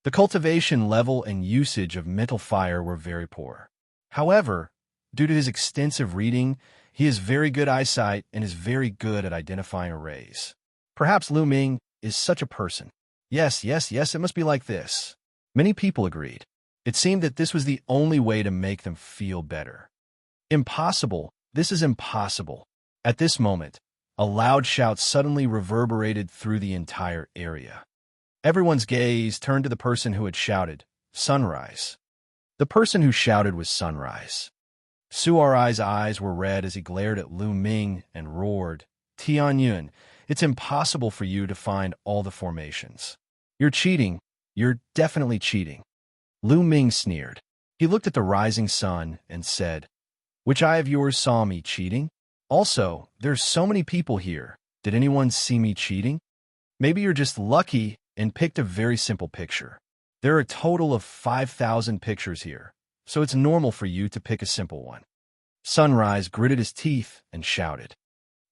The cultivation level and usage of mental fire were very poor. However, due to his extensive reading, he has very good eyesight and is very good at identifying arrays. Perhaps Lu Ming is such a person. Yes, it must be like this. Many people agreed. It seemed that this was the only way to make them feel better. Impossible. This is impossible. At this moment, a loud shout suddenly reverberated through the entire area. Everyone's gaze turned to the person who had shouted, Sunrise. The person who shouted was Sunrise. Suarai's eyes were red as he glared at Lu Ming and roared, Tianyun, it's impossible for you to find all the formations. You're cheating. You're definitely cheating. Lu Ming sneered. He looked at the rising sun and said, Which eye of yours saw me cheating? Also, there's so many people here. Did anyone see me cheating? Maybe you're just lucky and picked a very simple picture. There are a total of 5,000 pictures here, so it's normal for you to pick a simple one. Sunrise gritted his teeth and shouted.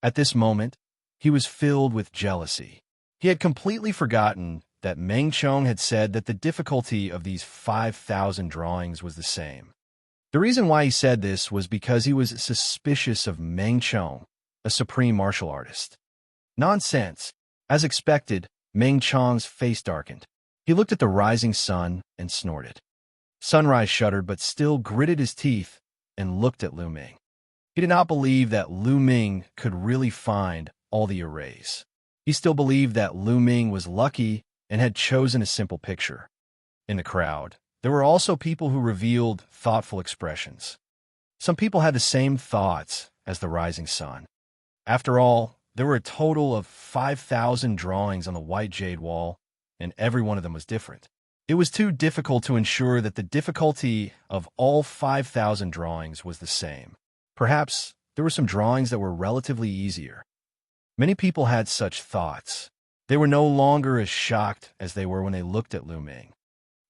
At this moment, he was filled with jealousy. He had completely forgotten that Meng Chong had said that the difficulty of these 5,000 drawings was the same. The reason why he said this was because he was suspicious of Meng Chong, a supreme martial artist. Nonsense. As expected, Meng Chong's face darkened. He looked at the rising sun and snorted. Sunrise shuddered but still gritted his teeth and looked at Lu Ming. He did not believe that Lu Ming could really find all the arrays. He still believed that Lu Ming was lucky and had chosen a simple picture. In the crowd, there were also people who revealed thoughtful expressions. Some people had the same thoughts as the rising sun. After all, there were a total of 5,000 drawings on the white jade wall, and every one of them was different. It was too difficult to ensure that the difficulty of all 5,000 drawings was the same. Perhaps there were some drawings that were relatively easier. Many people had such thoughts. They were no longer as shocked as they were when they looked at Lu Ming.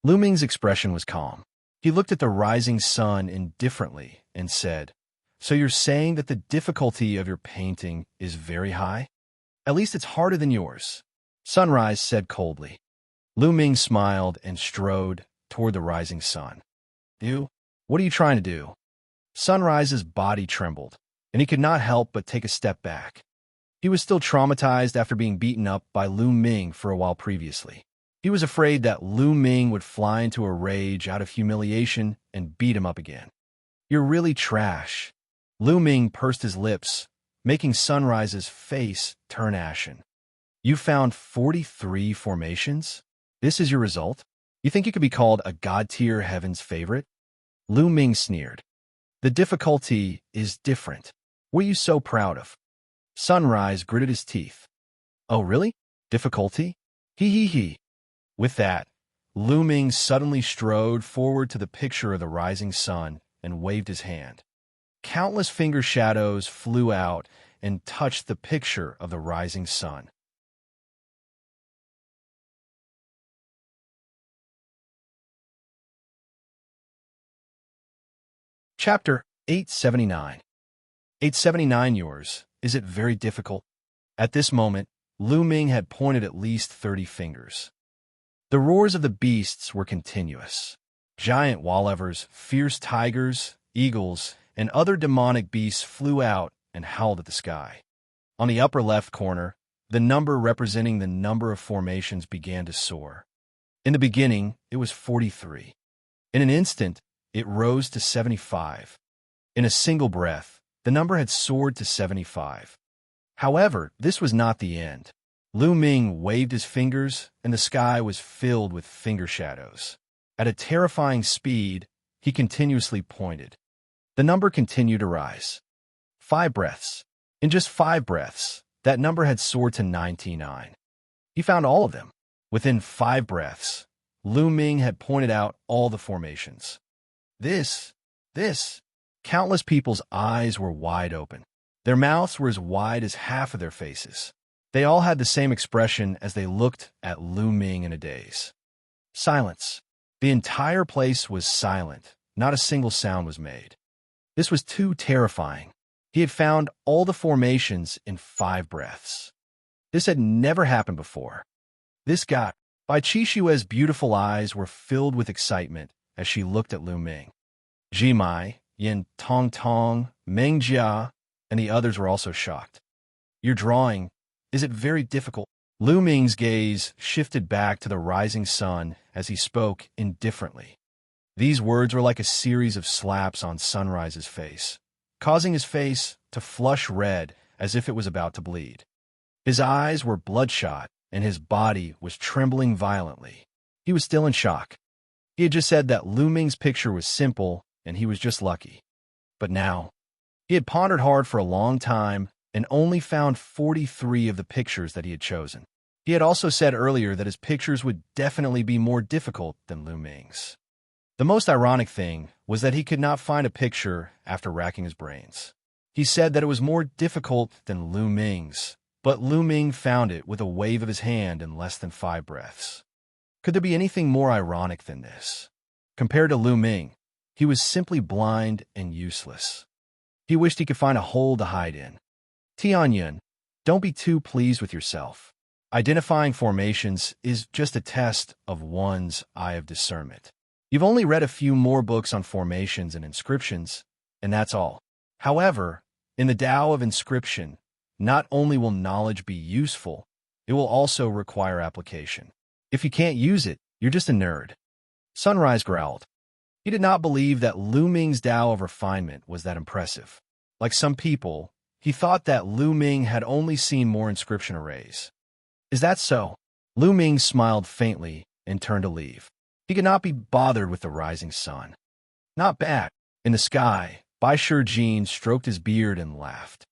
Lu Ming's expression was calm. He looked at the rising sun indifferently and said, "So you're saying that the difficulty of your painting is very high? At least it's harder than yours." Sunrise said coldly. Lu Ming smiled and strode toward the rising sun. "You? What are you trying to do?" Sunrise's body trembled, and he could not help but take a step back. He was still traumatized after being beaten up by Lu Ming for a while previously. He was afraid that Lu Ming would fly into a rage out of humiliation and beat him up again. "You're really trash." Lu Ming pursed his lips, making Sunrise's face turn ashen. "You found 43 formations? This is your result? You think you could be called a god-tier heaven's favorite?" Lu Ming sneered. "The difficulty is different. What are you so proud of?" Sunrise gritted his teeth. "Oh, really? Difficulty? Hee hee hee." With that, Lu Ming suddenly strode forward to the picture of the rising sun and waved his hand. Countless finger shadows flew out and touched the picture of the rising sun. Chapter 879. 879 yours. Is it very difficult? At this moment, Lu Ming had pointed at least 30 fingers. The roars of the beasts were continuous. Giant wallevers, fierce tigers, eagles, and other demonic beasts flew out and howled at the sky. On the upper left corner, the number representing the number of formations began to soar. In the beginning, it was 43. In an instant, it rose to 75. In a single breath, the number had soared to 75. However, this was not the end. Lu Ming waved his fingers, and the sky was filled with finger shadows. At a terrifying speed, he continuously pointed. The number continued to rise. 5 breaths. In just 5 breaths, that number had soared to 99. He found all of them. Within 5 breaths, Lu Ming had pointed out all the formations. This. Countless people's eyes were wide open. Their mouths were as wide as half of their faces. They all had the same expression as they looked at Lu Ming in a daze. Silence. The entire place was silent. Not a single sound was made. This was too terrifying. He had found all the formations in 5 breaths. This had never happened before. This got. Bai Qixue's beautiful eyes were filled with excitement as she looked at Lu Ming. Jimai, Yin Tongtong, Meng Jia, and the others were also shocked. "Your drawing, is it very difficult?" Lu Ming's gaze shifted back to the rising sun as he spoke indifferently. These words were like a series of slaps on Sunrise's face, causing his face to flush red as if it was about to bleed. His eyes were bloodshot, and his body was trembling violently. He was still in shock. He had just said that Lu Ming's picture was simple, and he was just lucky. But now, he had pondered hard for a long time and only found 43 of the pictures that he had chosen. He had also said earlier that his pictures would definitely be more difficult than Lu Ming's. The most ironic thing was that he could not find a picture after racking his brains. He said that it was more difficult than Lu Ming's, but Lu Ming found it with a wave of his hand in less than 5 breaths. Could there be anything more ironic than this? Compared to Lu Ming, he was simply blind and useless. He wished he could find a hole to hide in. Tianyun, don't be too pleased with yourself. Identifying formations is just a test of one's eye of discernment. You've only read a few more books on formations and inscriptions, and that's all. However, in the Tao of inscription, not only will knowledge be useful, it will also require application. If you can't use it, you're just a nerd. Sunrise growled. He did not believe that Lu Ming's Tao of refinement was that impressive. Like some people, he thought that Lu Ming had only seen more inscription arrays. Is that so? Lu Ming smiled faintly and turned to leave. He could not be bothered with the rising sun. Not bad. In the sky, Bai Shijin stroked his beard and laughed.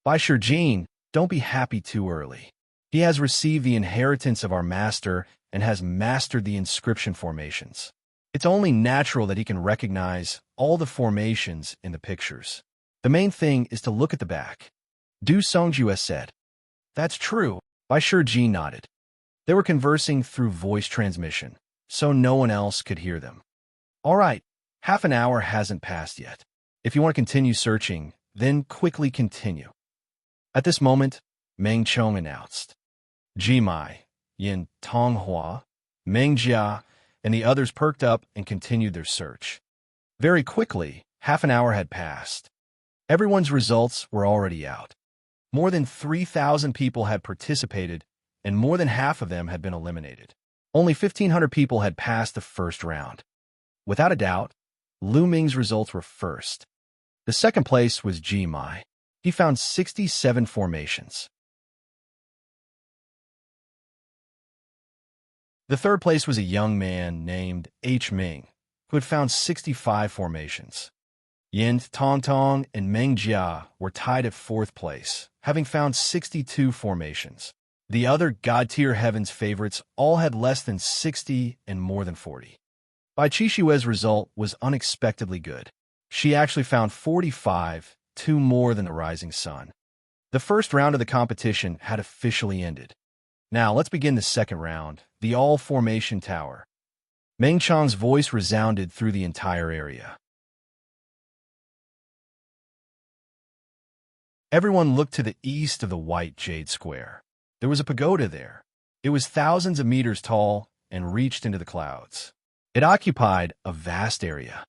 Bai Shijin, don't be happy too early. He has received the inheritance of our master and has mastered the inscription formations. It's only natural that he can recognize all the formations in the pictures. The main thing is to look at the back. Du Songjue said. That's true. Bai Shijin nodded. They were conversing through voice transmission, so no one else could hear them. All right, half an hour hasn't passed yet. If you want to continue searching, then quickly continue. At this moment, Meng Chong announced. Jimai, Yin Tonghua, Meng Jia, and the others perked up and continued their search. Very quickly, half an hour had passed. Everyone's results were already out. More than 3,000 people had participated, and more than half of them had been eliminated. Only 1,500 people had passed the first round. Without a doubt, Lu Ming's results were first. The second place was Jimai. He found 67 formations. The third place was a young man named H. Ming, who had found 65 formations. Yin Tongtong and Meng Jia were tied at fourth place, having found 62 formations. The other God-tier heavens favorites all had less than 60 and more than 40. Bai Qishue's result was unexpectedly good. She actually found 45, 2 more than the rising sun. The first round of the competition had officially ended. Now let's begin the second round, the all-formation tower. Meng Chang's voice resounded through the entire area. Everyone looked to the east of the white jade square. There was a pagoda there. It was thousands of meters tall and reached into the clouds. It occupied a vast area.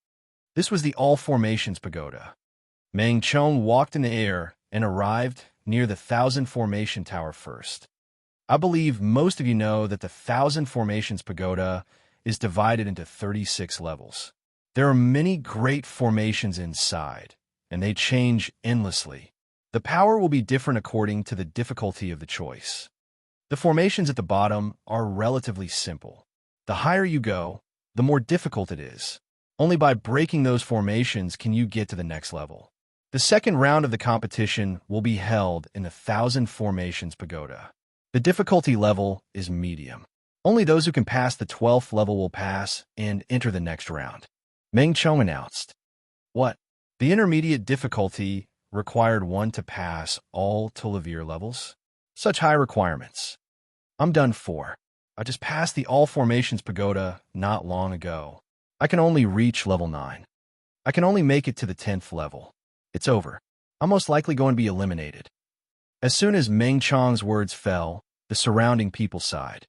This was the All Formations Pagoda. Meng Chong walked in the air and arrived near the 1,000 Formation Tower first. I believe most of you know that the 1,000 Formations Pagoda is divided into 36 levels. There are many great formations inside, and they change endlessly. The power will be different according to the difficulty of the choice. The formations at the bottom are relatively simple. The higher you go, the more difficult it is. Only by breaking those formations can you get to the next level. The second round of the competition will be held in the 1,000 Formations Pagoda. The difficulty level is medium. Only those who can pass the 12th level will pass and enter the next round. Meng Chong announced. What? The intermediate difficulty required one to pass all to Levere levels? Such high requirements. I'm done for. I just passed the All Formations Pagoda not long ago. I can only reach level 9. I can only make it to the 10th level. It's over. I'm most likely going to be eliminated. As soon as Meng Chong's words fell, the surrounding people sighed.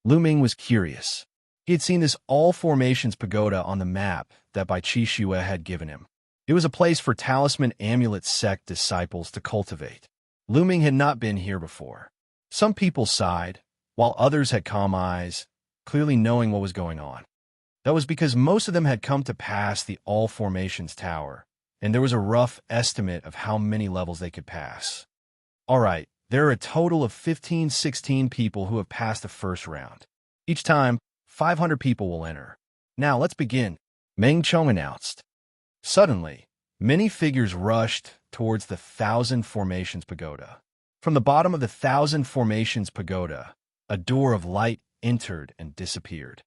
Lu Ming was curious. He had seen this All Formations Pagoda on the map that Bai Qishue had given him. It was a place for Talisman Amulet sect disciples to cultivate. Lu Ming had not been here before. Some people sighed, while others had calm eyes, clearly knowing what was going on. That was because most of them had come to pass the All Formations Tower, and there was a rough estimate of how many levels they could pass. All right, there are a total of 16 people who have passed the first round. Each time, 500 people will enter. Now let's begin, Meng Chong announced. Suddenly, many figures rushed towards the 1,000 Formations Pagoda. From the bottom of the 1,000 Formations Pagoda, a door of light entered and disappeared.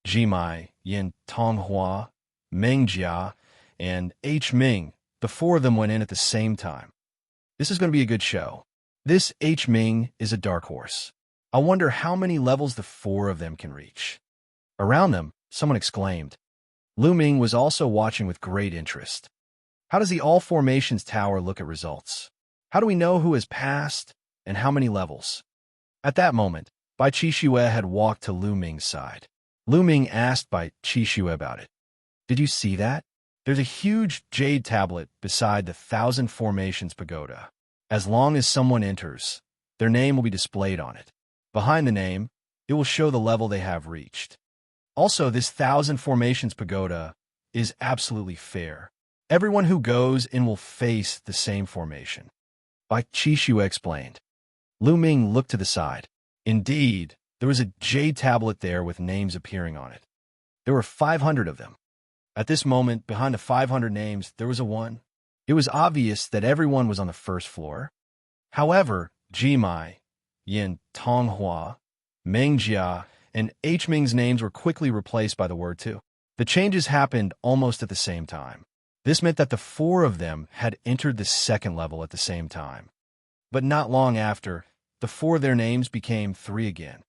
Jimai, Yin Tonghua, Meng Jia, and H. Ming, the 4 of them went in at the same time. This is going to be a good show. This H. Ming is a dark horse. I wonder how many levels the 4 of them can reach. Around them, someone exclaimed. Lu Ming was also watching with great interest. How does the All Formations Tower look at results? How do we know who has passed and how many levels? At that moment, Bai Qishue had walked to Lu Ming's side. Lu Ming asked Bai Qishue about it. Did you see that? There's a huge jade tablet beside the 1,000 Formations Pagoda. As long as someone enters, their name will be displayed on it. Behind the name, it will show the level they have reached. Also, this 1,000 Formations Pagoda is absolutely fair. Everyone who goes in will face the same formation. Bai Qishue explained. Lu Ming looked to the side. Indeed, there was a jade tablet there with names appearing on it. There were 500 of them. At this moment, behind the 500 names, there was a 1. It was obvious that everyone was on the first floor. However, Jimai, Yin Tonghua, Mengjia, and Hming's names were quickly replaced by the word 2. The changes happened almost at the same time. This meant that the 4 of them had entered the second level at the same time. But not long after, the 4 of their names became 3 again.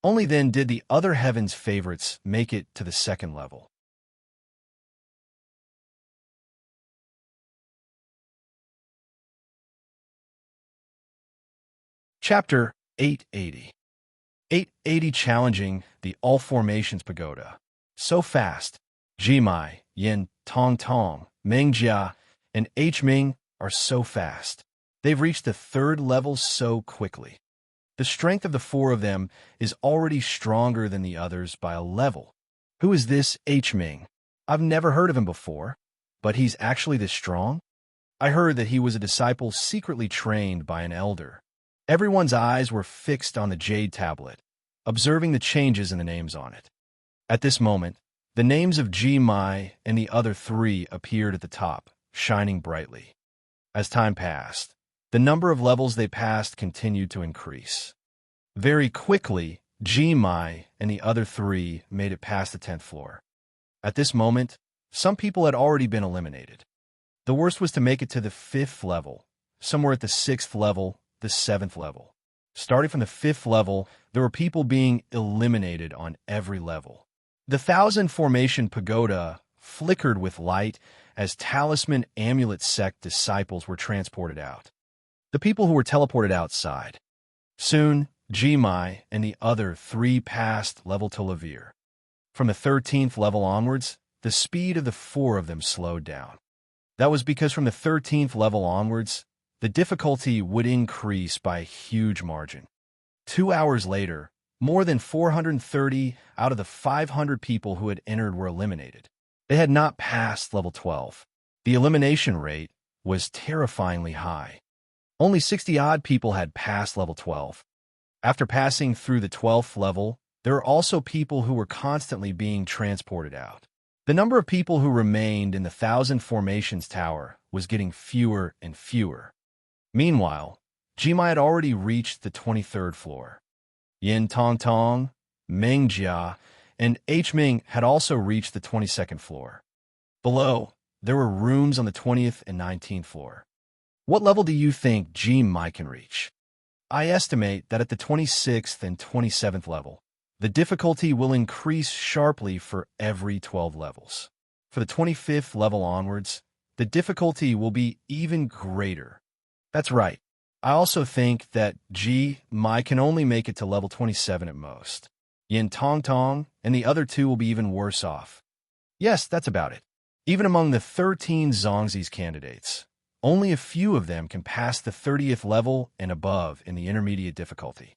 Only then did the other heaven's favorites make it to the second level. Chapter 880. 880 challenging the All Formations Pagoda. So fast, Jimai, Yin, Tong Tong, Mengjia, and Hming are so fast. They've reached the third level so quickly. The strength of the 4 of them is already stronger than the others by a level. Who is this Hming? I've never heard of him before, but he's actually this strong? I heard that he was a disciple secretly trained by an elder. Everyone's eyes were fixed on the jade tablet, observing the changes in the names on it. At this moment, the names of Jimai and the other 3 appeared at the top, shining brightly. As time passed, the number of levels they passed continued to increase. Very quickly, Jimai and the other 3 made it past the 10th floor. At this moment, some people had already been eliminated. The worst was to make it to the 5th level, somewhere at the 6th level, the 7th level. Starting from the 5th level, there were people being eliminated on every level. The 1,000 Formation Pagoda flickered with light as Talisman Amulet Sect disciples were transported out. The people who were teleported outside. Soon, Jimai and the other 3 passed level to Levere. From the 13th level onwards, the speed of the 4 of them slowed down. That was because from the 13th level onwards, the difficulty would increase by a huge margin. 2 hours later, more than 430 out of the 500 people who had entered were eliminated. They had not passed level 12. The elimination rate was terrifyingly high. Only 60-odd people had passed level 12. After passing through the 12th level, there were also people who were constantly being transported out. The number of people who remained in the 1,000 Formations Tower was getting fewer and fewer. Meanwhile, Jimai had already reached the 23rd floor. Yin Tong Tong, Mengjia, and Hming had also reached the 22nd floor. Below, there were rooms on the 20th and 19th floor. What level do you think Jimai can reach? I estimate that at the 26th and 27th level, the difficulty will increase sharply for every 12 levels. For the 25th level onwards, the difficulty will be even greater. That's right. I also think that Jimai can only make it to level 27 at most. Yin Tong Tong and the other 2 will be even worse off. Yes, that's about it. Even among the 13 Xianxia's candidates, only a few of them can pass the 30th level and above in the intermediate difficulty.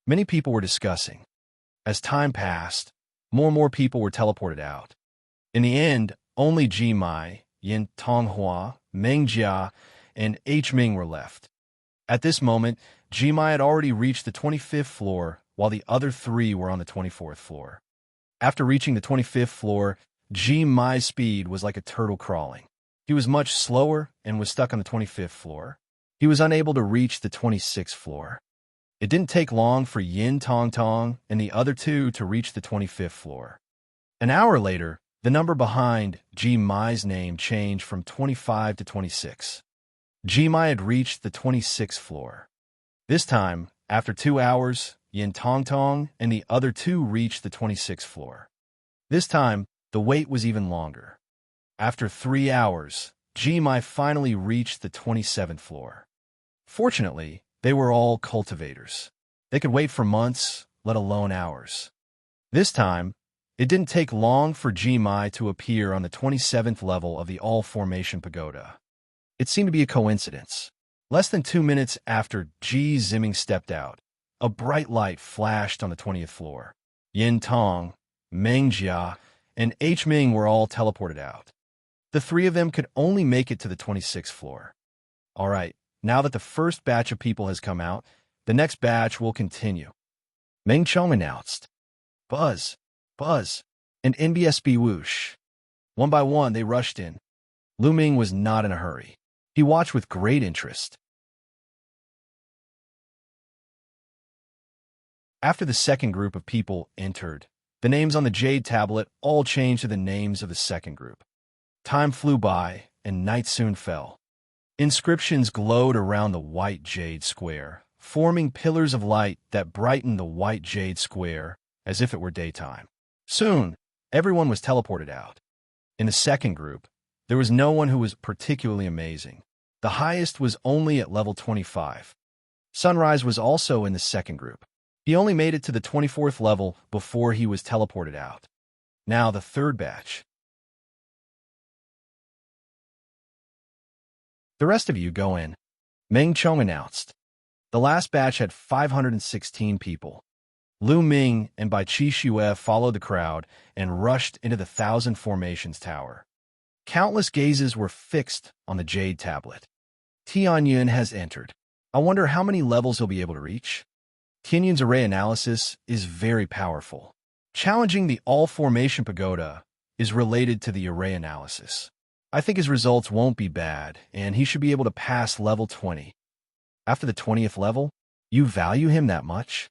Many people were discussing. As time passed, more and more people were teleported out. In the end, only Jimai, Yin Tonghua, Mengjia, and Hming were left. At this moment, Jimai had already reached the 25th floor, while the other 3 were on the 24th floor. After reaching the 25th floor, Jimai's speed was like a turtle crawling. He was much slower and was stuck on the 25th floor. He was unable to reach the 26th floor. It didn't take long for Yin Tong Tong and the other 2 to reach the 25th floor. An hour later, the number behind Jimai's name changed from 25 to 26. Jimai had reached the 26th floor. This time, after 2 hours, Yin Tong Tong and the other 2 reached the 26th floor. This time, the wait was even longer. After 3 hours, Jimai finally reached the 27th floor. Fortunately, they were all cultivators. They could wait for months, let alone hours. This time, it didn't take long for Jimai to appear on the 27th level of the All Formation Pagoda. It seemed to be a coincidence. Less than 2 minutes after Zimming stepped out, a bright light flashed on the 20th floor. Yin Tong, Mengjia, and Hming were all teleported out. The 3 of them could only make it to the 26th floor. All right, now that the first batch of people has come out, the next batch will continue. Meng Chong announced. Buzz, buzz, and NBSB whoosh. One by one, they rushed in. Lu Ming was not in a hurry. He watched with great interest. After the second group of people entered, the names on the jade tablet all changed to the names of the second group. Time flew by, and night soon fell. Inscriptions glowed around the white jade square, forming pillars of light that brightened the white jade square as if it were daytime. Soon, everyone was teleported out. In the second group, there was no one who was particularly amazing. The highest was only at level 25. Sunrise was also in the second group. He only made it to the 24th level before he was teleported out. Now the third batch. The rest of you go in, Meng Chong announced. The last batch had 516 people. Lu Ming and Bai Qi Xue followed the crowd and rushed into the Thousand Formations Tower. Countless gazes were fixed on the jade tablet. Tianyun has entered. I wonder how many levels he'll be able to reach. Tianyun's array analysis is very powerful. Challenging the all-formation pagoda is related to the array analysis. I think his results won't be bad, and he should be able to pass level 20. After the 20th level, you value him that much?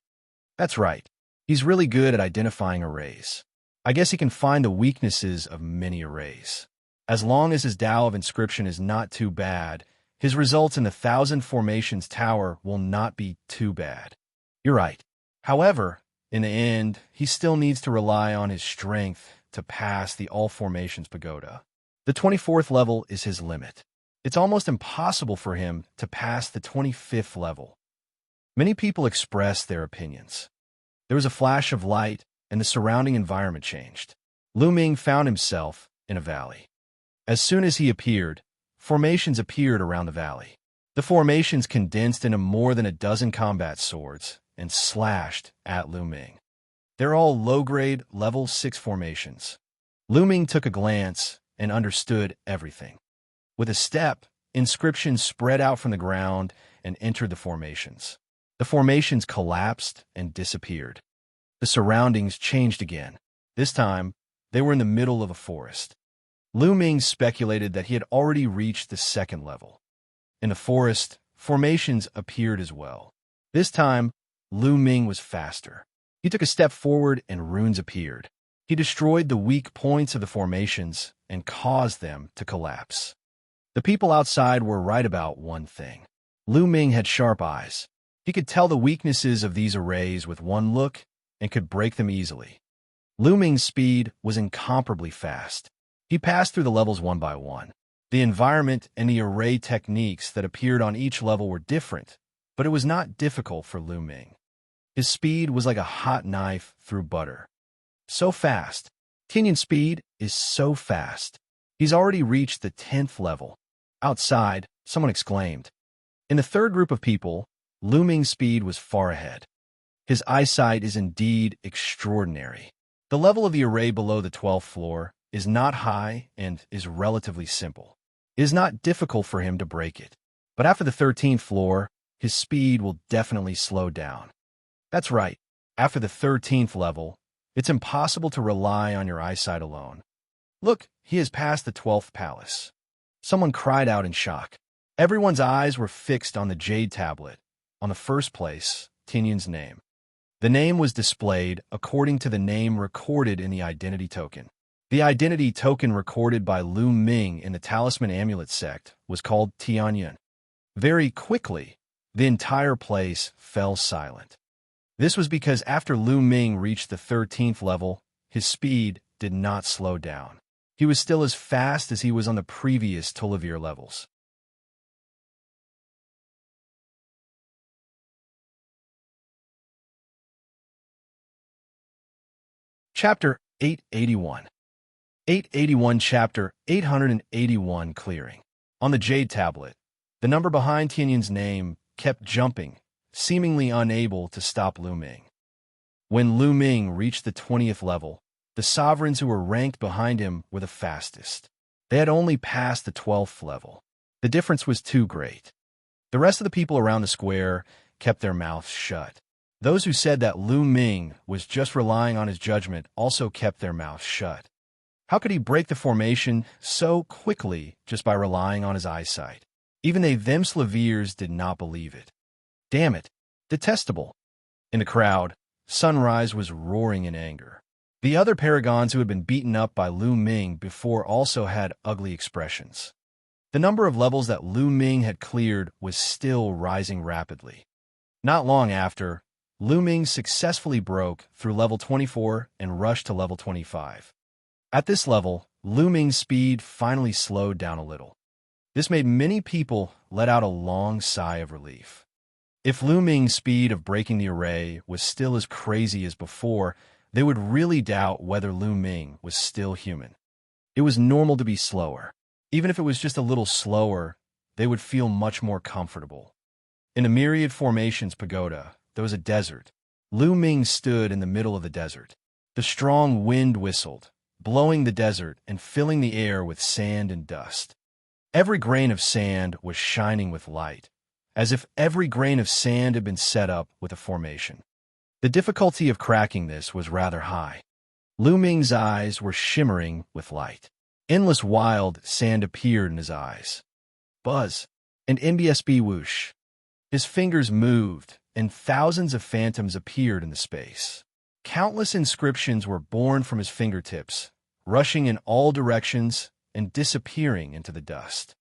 That's right. He's really good at identifying arrays. I guess he can find the weaknesses of many arrays. As long as his Tao of Inscription is not too bad, his results in the Thousand Formations Tower will not be too bad. You're right. However, in the end, he still needs to rely on his strength to pass the All Formations Pagoda. The 24th level is his limit. It's almost impossible for him to pass the 25th level. Many people expressed their opinions. There was a flash of light, and the surrounding environment changed. Lu Ming found himself in a valley. As soon as he appeared, formations appeared around the valley. The formations condensed into more than a dozen combat swords and slashed at Lu Ming. They're all low-grade, level 6 formations. Lu Ming took a glance and understood everything. With a step, inscriptions spread out from the ground and entered the formations. The formations collapsed and disappeared. The surroundings changed again. This time, they were in the middle of a forest. Lu Ming speculated that he had already reached the second level. In the forest, formations appeared as well. This time, Lu Ming was faster. He took a step forward and runes appeared. He destroyed the weak points of the formations and caused them to collapse. The people outside were right about one thing. Lu Ming had sharp eyes. He could tell the weaknesses of these arrays with one look and could break them easily. Lu Ming's speed was incomparably fast. He passed through the levels one by one. The environment and the array techniques that appeared on each level were different, but it was not difficult for Lu Ming. His speed was like a hot knife through butter. So fast. Tianyun's speed is so fast. He's already reached the 10th level. Outside, someone exclaimed. In the third group of people, Lu Ming's speed was far ahead. His eyesight is indeed extraordinary. The level of the array below the 12th floor is not high and is relatively simple. It is not difficult for him to break it. But after the 13th floor, his speed will definitely slow down. That's right. After the 13th level, it's impossible to rely on your eyesight alone. Look, he has passed the 12th palace. Someone cried out in shock. Everyone's eyes were fixed on the jade tablet. On the first place, Tianyun's name. The name was displayed according to the name recorded in the identity token. The identity token recorded by Lu Ming in the Talisman Amulet sect was called Tianyun. Very quickly, the entire place fell silent. This was because after Lu Ming reached the 13th level, his speed did not slow down. He was still as fast as he was on the previous Tulivir levels. Chapter 881. 881 Chapter 881 Clearing. On the jade tablet, the number behind Tianyun's name kept jumping, seemingly unable to stop Lu Ming. When Lu Ming reached the 20th level, the sovereigns who were ranked behind him were the fastest. They had only passed the 12th level. The difference was too great. The rest of the people around the square kept their mouths shut. Those who said that Lu Ming was just relying on his judgment also kept their mouths shut. How could he break the formation so quickly just by relying on his eyesight? Even they themselves did not believe it. Damn it. Detestable. In the crowd, Sunrise was roaring in anger. The other paragons who had been beaten up by Lu Ming before also had ugly expressions. The number of levels that Lu Ming had cleared was still rising rapidly. Not long after, Lu Ming successfully broke through level 24 and rushed to level 25. At this level, Lu Ming's speed finally slowed down a little. This made many people let out a long sigh of relief. If Lu Ming's speed of breaking the array was still as crazy as before, they would really doubt whether Lu Ming was still human. It was normal to be slower. Even if it was just a little slower, they would feel much more comfortable. In a myriad formations pagoda, there was a desert. Lu Ming stood in the middle of the desert. The strong wind whistled, blowing the desert and filling the air with sand and dust. Every grain of sand was shining with light, as if every grain of sand had been set up with a formation. The difficulty of cracking this was rather high. Lu Ming's eyes were shimmering with light. Endless wild sand appeared in his eyes. Buzz, and MBSB whoosh. His fingers moved, and thousands of phantoms appeared in the space. Countless inscriptions were born from his fingertips, rushing in all directions and disappearing into the dust.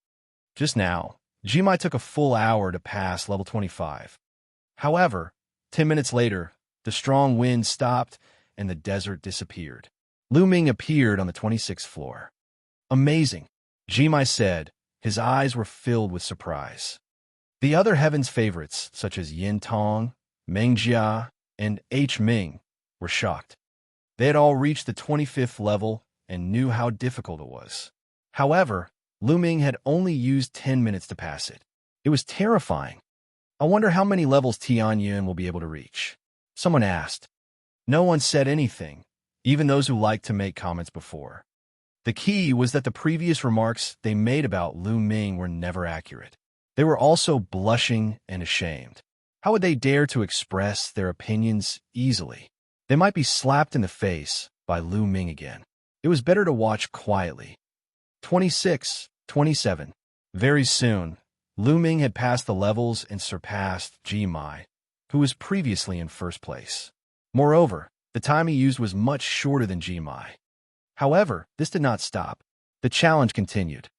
Just now, Jimai took a full hour to pass level 25. However, 10 minutes later, the strong wind stopped and the desert disappeared. Lu Ming appeared on the 26th floor. Amazing, Jimai said. His eyes were filled with surprise. The other heaven's favorites, such as Yin Tong, Meng Jia, and H. Ming, were shocked. They had all reached the 25th level and knew how difficult it was. However, Lu Ming had only used 10 minutes to pass it. It was terrifying. I wonder how many levels Tianyuan will be able to reach. Someone asked. No one said anything, even those who liked to make comments before. The key was that the previous remarks they made about Lu Ming were never accurate. They were also blushing and ashamed. How would they dare to express their opinions easily? They might be slapped in the face by Lu Ming again. It was better to watch quietly. 26, 27. Very soon, Lu Ming had passed the levels and surpassed Jimai, who was previously in first place. Moreover, the time he used was much shorter than Jimai. However, this did not stop. The challenge continued.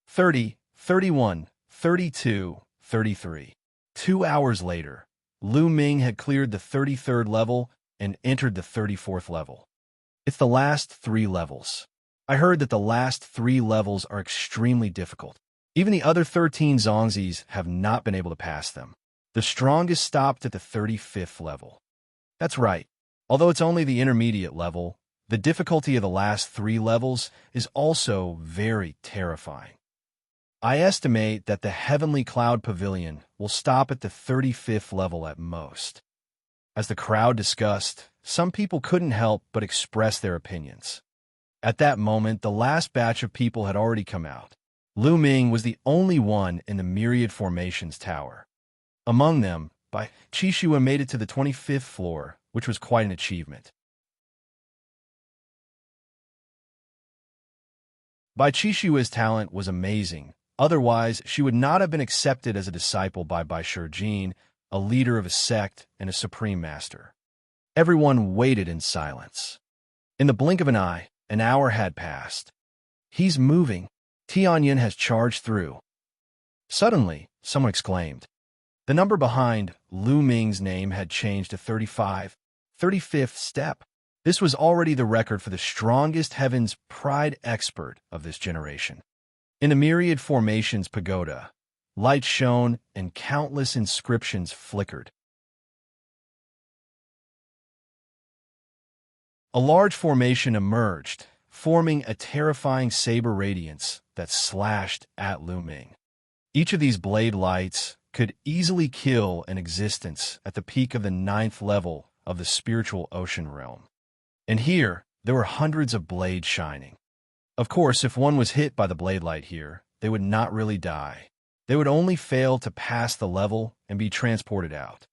30, 31, 32, 33. 2 hours later, Lu Ming had cleared the 33rd level and entered the 34th level. It's the last 3 levels. I heard that the last 3 levels are extremely difficult. Even the other 13 Zongzis have not been able to pass them. The strongest stopped at the 35th level. That's right. Although it's only the intermediate level, the difficulty of the last 3 levels is also very terrifying. I estimate that the Heavenly Cloud Pavilion will stop at the 35th level at most. As the crowd discussed, some people couldn't help but express their opinions. At that moment, the last batch of people had already come out. Lu Ming was the only one in the Myriad Formations Tower. Among them, Bai Qixue made it to the 25th floor, which was quite an achievement. Bai Qixue's talent was amazing. Otherwise, she would not have been accepted as a disciple by Bai Shijin, a leader of a sect and a supreme master. Everyone waited in silence. In the blink of an eye, an hour had passed. He's moving. Tianyuan has charged through. Suddenly, someone exclaimed. The number behind Lu Ming's name had changed to 35, 35th step. This was already the record for the strongest Heaven's Pride expert of this generation. In the Myriad Formations Pagoda, light shone and countless inscriptions flickered. A large formation emerged, forming a terrifying saber radiance that slashed at Lu Ming. Each of these blade lights could easily kill an existence at the peak of the 9th level of the spiritual ocean realm. And here, there were hundreds of blades shining. Of course, if one was hit by the blade light here, they would not really die. They would only fail to pass the level and be transported out.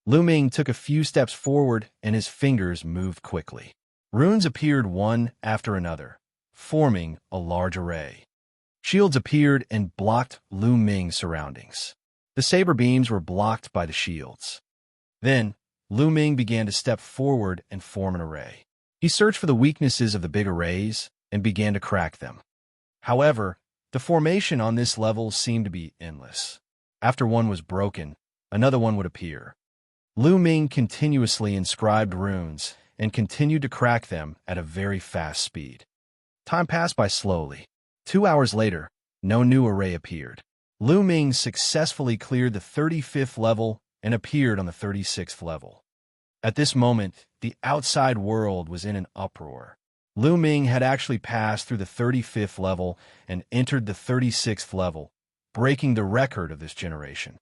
Lu Ming took a few steps forward, and his fingers moved quickly. Runes appeared one after another, forming a large array. Shields appeared and blocked Lu Ming's surroundings. The saber beams were blocked by the shields. Then, Lu Ming began to step forward and form an array. He searched for the weaknesses of the big arrays and began to crack them. However, the formation on this level seemed to be endless. After one was broken, another one would appear. Lu Ming continuously inscribed runes and continued to crack them at a very fast speed. Time passed by slowly. 2 hours later, no new array appeared. Lu Ming successfully cleared the 35th level and appeared on the 36th level. At this moment, the outside world was in an uproar. Lu Ming had actually passed through the 35th level and entered the 36th level, breaking the record of this generation.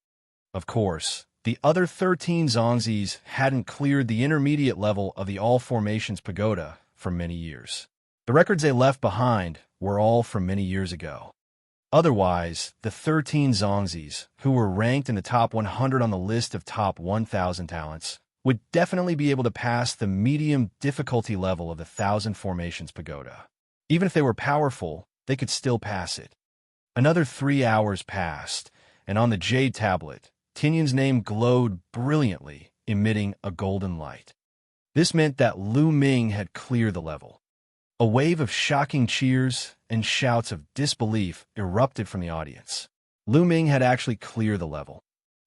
Of course, the other 13 Xianxias hadn't cleared the intermediate level of the All Formations Pagoda for many years. The records they left behind were all from many years ago. Otherwise, the 13 Xianxias, who were ranked in the top 100 on the list of top 1,000 talents, would definitely be able to pass the medium difficulty level of the 1,000 Formations Pagoda. Even if they were powerful, they could still pass it. Another 3 hours passed, and on the jade tablet, Tianyan's name glowed brilliantly, emitting a golden light. This meant that Lu Ming had cleared the level. A wave of shocking cheers and shouts of disbelief erupted from the audience. Lu Ming had actually cleared the level.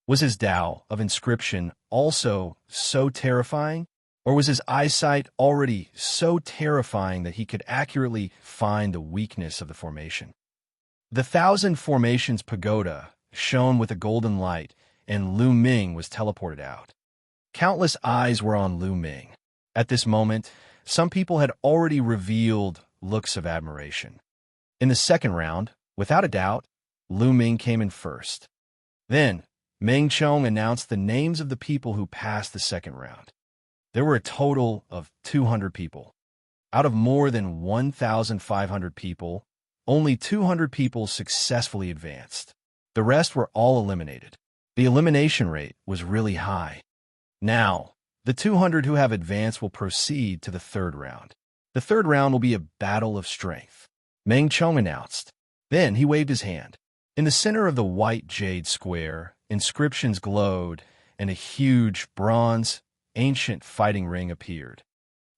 Was his Tao of inscription also so terrifying? Or was his eyesight already so terrifying that he could accurately find the weakness of the formation? The 1,000 Formations Pagoda shone with a golden light, and Lu Ming was teleported out. Countless eyes were on Lu Ming. At this moment, some people had already revealed looks of admiration. In the second round, without a doubt, Lu Ming came in first. Then, Meng Chong announced the names of the people who passed the second round. There were a total of 200 people. Out of more than 1,500 people, only 200 people successfully advanced. The rest were all eliminated. The elimination rate was really high. Now, the 200 who have advanced will proceed to the third round. The third round will be a battle of strength, Meng Chong announced. Then he waved his hand. In the center of the white jade square, inscriptions glowed, and a huge bronze, ancient fighting ring appeared.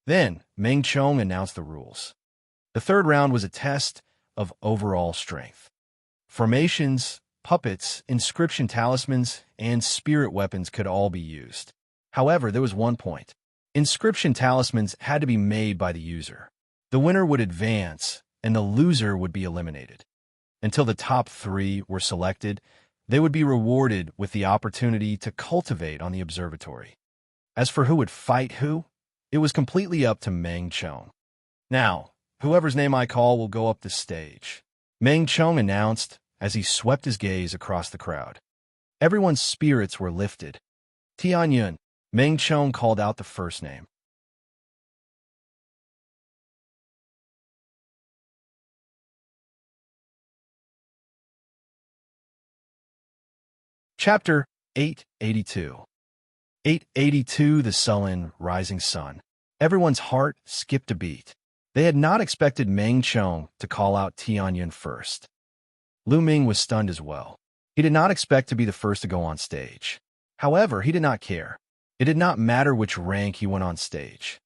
Then Meng Chong announced the rules. The third round was a test of overall strength. Formations, puppets, inscription talismans, and spirit weapons could all be used. However, there was one point. Inscription talismans had to be made by the user. The winner would advance, and the loser would be eliminated. Until the top 3 were selected, they would be rewarded with the opportunity to cultivate on the observatory. As for who would fight who, it was completely up to Meng Chong. Now, whoever's name I call will go up the stage, Meng Chong announced as he swept his gaze across the crowd. Everyone's spirits were lifted. Tianyun, Meng Chong called out the first name. Chapter 882. 882, the sullen, rising sun. Everyone's heart skipped a beat. They had not expected Meng Chong to call out Tianyun first. Lu Ming was stunned as well. He did not expect to be the first to go on stage. However, he did not care. It did not matter which rank he went on stage.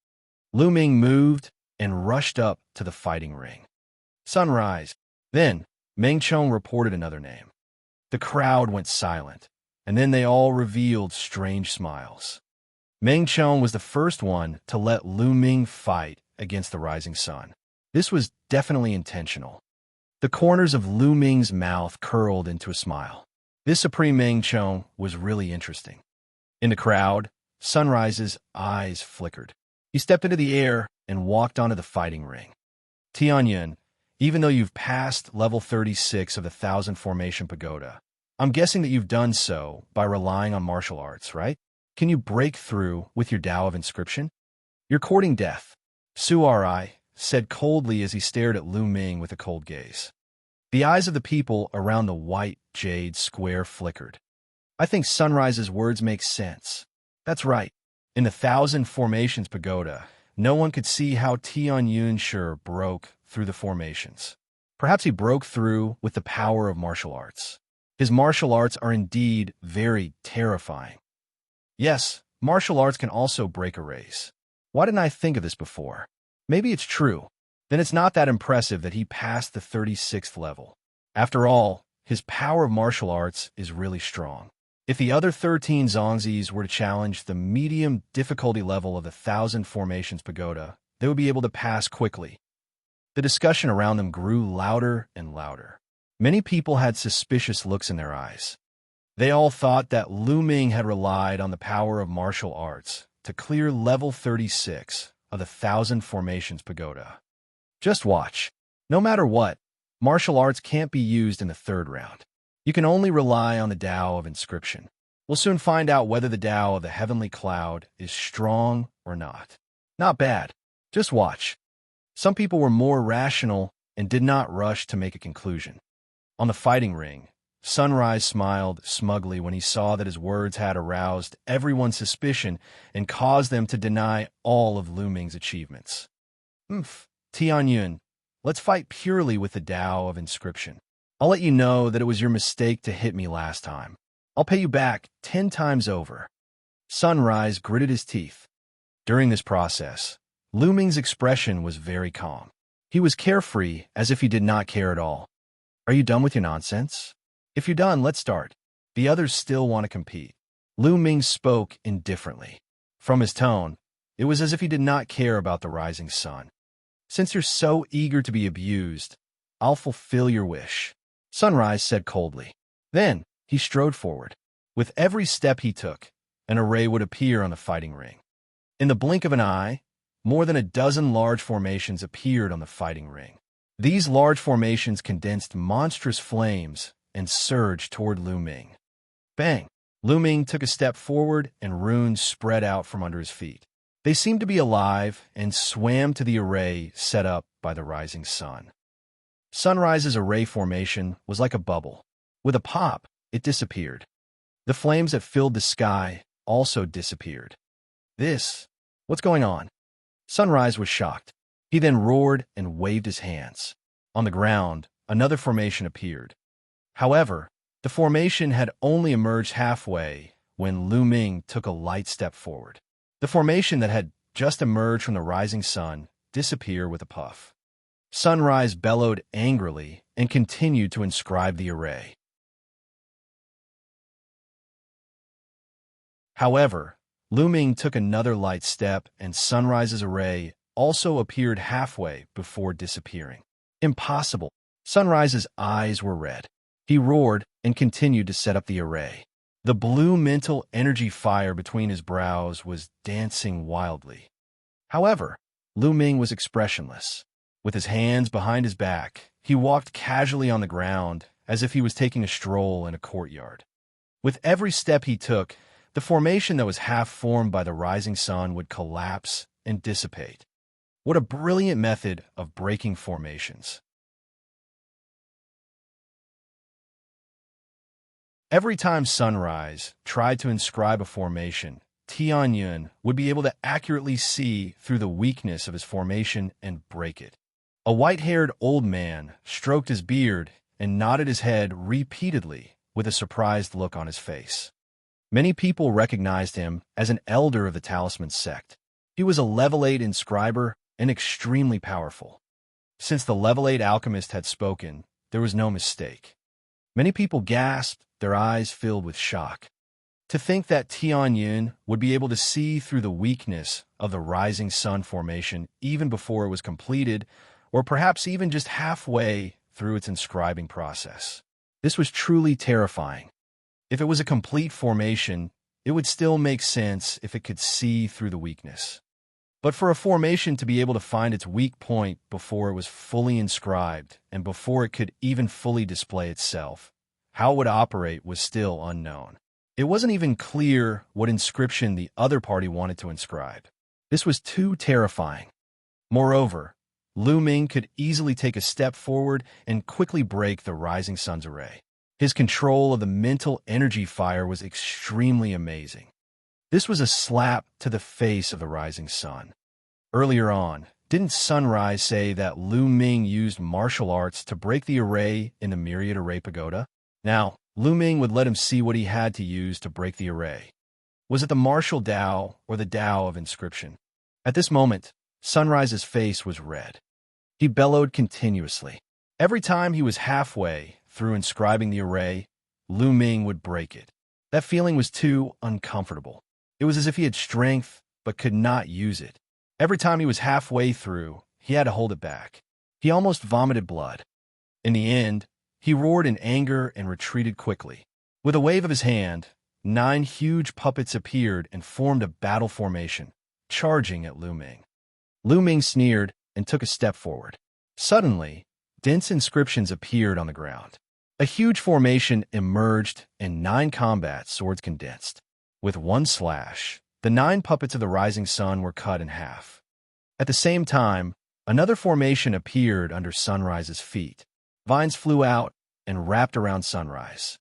Lu Ming moved and rushed up to the fighting ring. Sunrise. Then, Meng Chong reported another name. The crowd went silent, and then they all revealed strange smiles. Meng Chong was the first one to let Lu Ming fight against the rising sun. This was definitely intentional. The corners of Lu Ming's mouth curled into a smile. This Supreme Meng Chong was really interesting. In the crowd, Sunrise's eyes flickered. He stepped into the air and walked onto the fighting ring. Tianyun, even though you've passed level 36 of the 1,000 Formation Pagoda, I'm guessing that you've done so by relying on martial arts, right? Can you break through with your Tao of Inscription? You're courting death, Su'ai said coldly as he stared at Lu Ming with a cold gaze. The eyes of the people around the white jade square flickered. I think Sunrise's words make sense. That's right. In the Thousand Formations Pagoda, no one could see how Tianyun broke through the formations. Perhaps he broke through with the power of martial arts. His martial arts are indeed very terrifying. Yes, martial arts can also break arrays. Why didn't I think of this before? Maybe it's true. Then it's not that impressive that he passed the 36th level. After all, his power of martial arts is really strong. If the other 13 Zongzis were to challenge the medium difficulty level of the Thousand Formations Pagoda, they would be able to pass quickly. The discussion around them grew louder and louder. Many people had suspicious looks in their eyes. They all thought that Lu Ming had relied on the power of martial arts to clear level 36 of the Thousand Formations Pagoda. Just watch. No matter what, martial arts can't be used in the third round. You can only rely on the Tao of Inscription. We'll soon find out whether the Tao of the Heavenly Cloud is strong or not. Not bad. Just watch. Some people were more rational and did not rush to make a conclusion. On the fighting ring, Sunrise smiled smugly when he saw that his words had aroused everyone's suspicion and caused them to deny all of Lu Ming's achievements. Tianyun, let's fight purely with the Tao of Inscription. I'll let you know that it was your mistake to hit me last time. I'll pay you back 10 times over. Sunrise gritted his teeth. During this process, Lu Ming's expression was very calm. He was carefree, as if he did not care at all. Are you done with your nonsense? If you're done, let's start. The others still want to compete. Lu Ming spoke indifferently. From his tone, it was as if he did not care about the rising sun. Since you're so eager to be abused, I'll fulfill your wish. Sunrise said coldly. Then, he strode forward. With every step he took, an array would appear on the fighting ring. In the blink of an eye, more than a dozen large formations appeared on the fighting ring. These large formations condensed monstrous flames and surged toward Lu Ming. Bang! Lu Ming took a step forward and runes spread out from under his feet. They seemed to be alive and swam to the array set up by the rising sun. Sunrise's array formation was like a bubble. With a pop, it disappeared. The flames that filled the sky also disappeared. What's going on? Sunrise was shocked. He then roared and waved his hands. On the ground, another formation appeared. However, the formation had only emerged halfway when Lu Ming took a light step forward. The formation that had just emerged from the rising sun disappeared with a puff. Sunrise bellowed angrily and continued to inscribe the array. However, Lu Ming took another light step and Sunrise's array also appeared halfway before disappearing. Impossible. Sunrise's eyes were red. He roared and continued to set up the array. The blue mental energy fire between his brows was dancing wildly. However, Lu Ming was expressionless. With his hands behind his back, he walked casually on the ground as if he was taking a stroll in a courtyard. With every step he took, the formation that was half formed by the rising sun would collapse and dissipate. What a brilliant method of breaking formations. Every time Sunrise tried to inscribe a formation, Tianyun would be able to accurately see through the weakness of his formation and break it. A white-haired old man stroked his beard and nodded his head repeatedly with a surprised look on his face. Many people recognized him as an elder of the Talisman sect. He was a level 8 inscriber and extremely powerful. Since the level 8 alchemist had spoken, there was no mistake. Many people gasped, their eyes filled with shock. To think that Tianyun would be able to see through the weakness of the rising sun formation even before it was completed, or perhaps even just halfway through its inscribing process. This was truly terrifying. If it was a complete formation, it would still make sense if it could see through the weakness. But for a formation to be able to find its weak point before it was fully inscribed and before it could even fully display itself, how it would operate was still unknown. It wasn't even clear what inscription the other party wanted to inscribe. This was too terrifying. Moreover, Lu Ming could easily take a step forward and quickly break the rising sun's array. His control of the mental energy fire was extremely amazing. This was a slap to the face of the rising sun. Earlier on, didn't Sunrise say that Lu Ming used martial arts to break the array in the Myriad Array Pagoda? Now, Lu Ming would let him see what he had to use to break the array. Was it the martial Tao or the Tao of inscription? At this moment, Sunrise's face was red. He bellowed continuously. Every time he was halfway through inscribing the array, Lu Ming would break it. That feeling was too uncomfortable. It was as if he had strength but could not use it. Every time he was halfway through, he had to hold it back. He almost vomited blood. In the end, he roared in anger and retreated quickly. With a wave of his hand, 9 huge puppets appeared and formed a battle formation, charging at Lu Ming. Lu Ming sneered and took a step forward. Suddenly, dense inscriptions appeared on the ground. A huge formation emerged and 9 combat swords condensed. With one slash, the 9 puppets of the rising sun were cut in half. At the same time, another formation appeared under Sunrise's feet. Vines flew out and wrapped around Sunrise.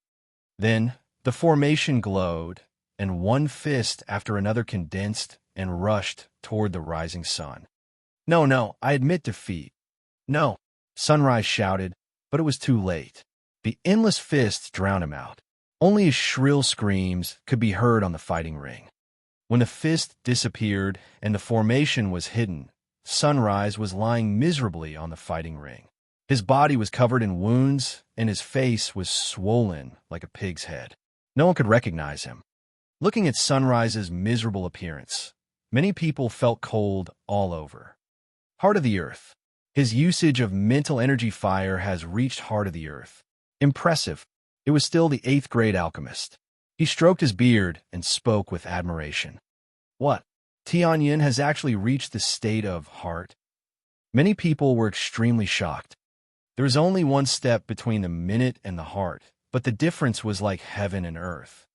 Then, the formation glowed, and one fist after another condensed and rushed toward the rising sun. No, I admit defeat. No, Sunrise shouted, but it was too late. The endless fists drowned him out. Only his shrill screams could be heard on the fighting ring. When the fist disappeared and the formation was hidden, Sunrise was lying miserably on the fighting ring. His body was covered in wounds, and his face was swollen like a pig's head. No one could recognize him. Looking at Sunrise's miserable appearance, many people felt cold all over. Heart of the Earth. His usage of mental energy fire has reached Heart of the Earth. Impressive. It was still the 8th grade alchemist. He stroked his beard and spoke with admiration. What? Tianyin has actually reached the state of heart? Many people were extremely shocked. There was only one step between the minute and the heart, but the difference was like heaven and earth.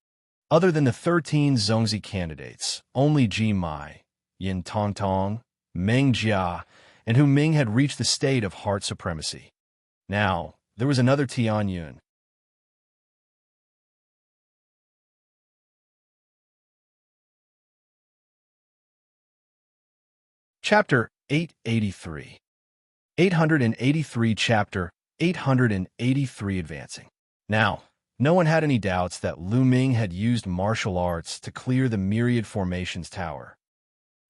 Other than the 13 Zongzi candidates, only Ji Mai, Yin Tongtong, Meng Jia, and Hu Ming had reached the state of heart supremacy. Now, there was another Tianyun. Chapter 883. 883 Chapter 883 Advancing. Now, no one had any doubts that Lu Ming had used martial arts to clear the Myriad Formations Tower.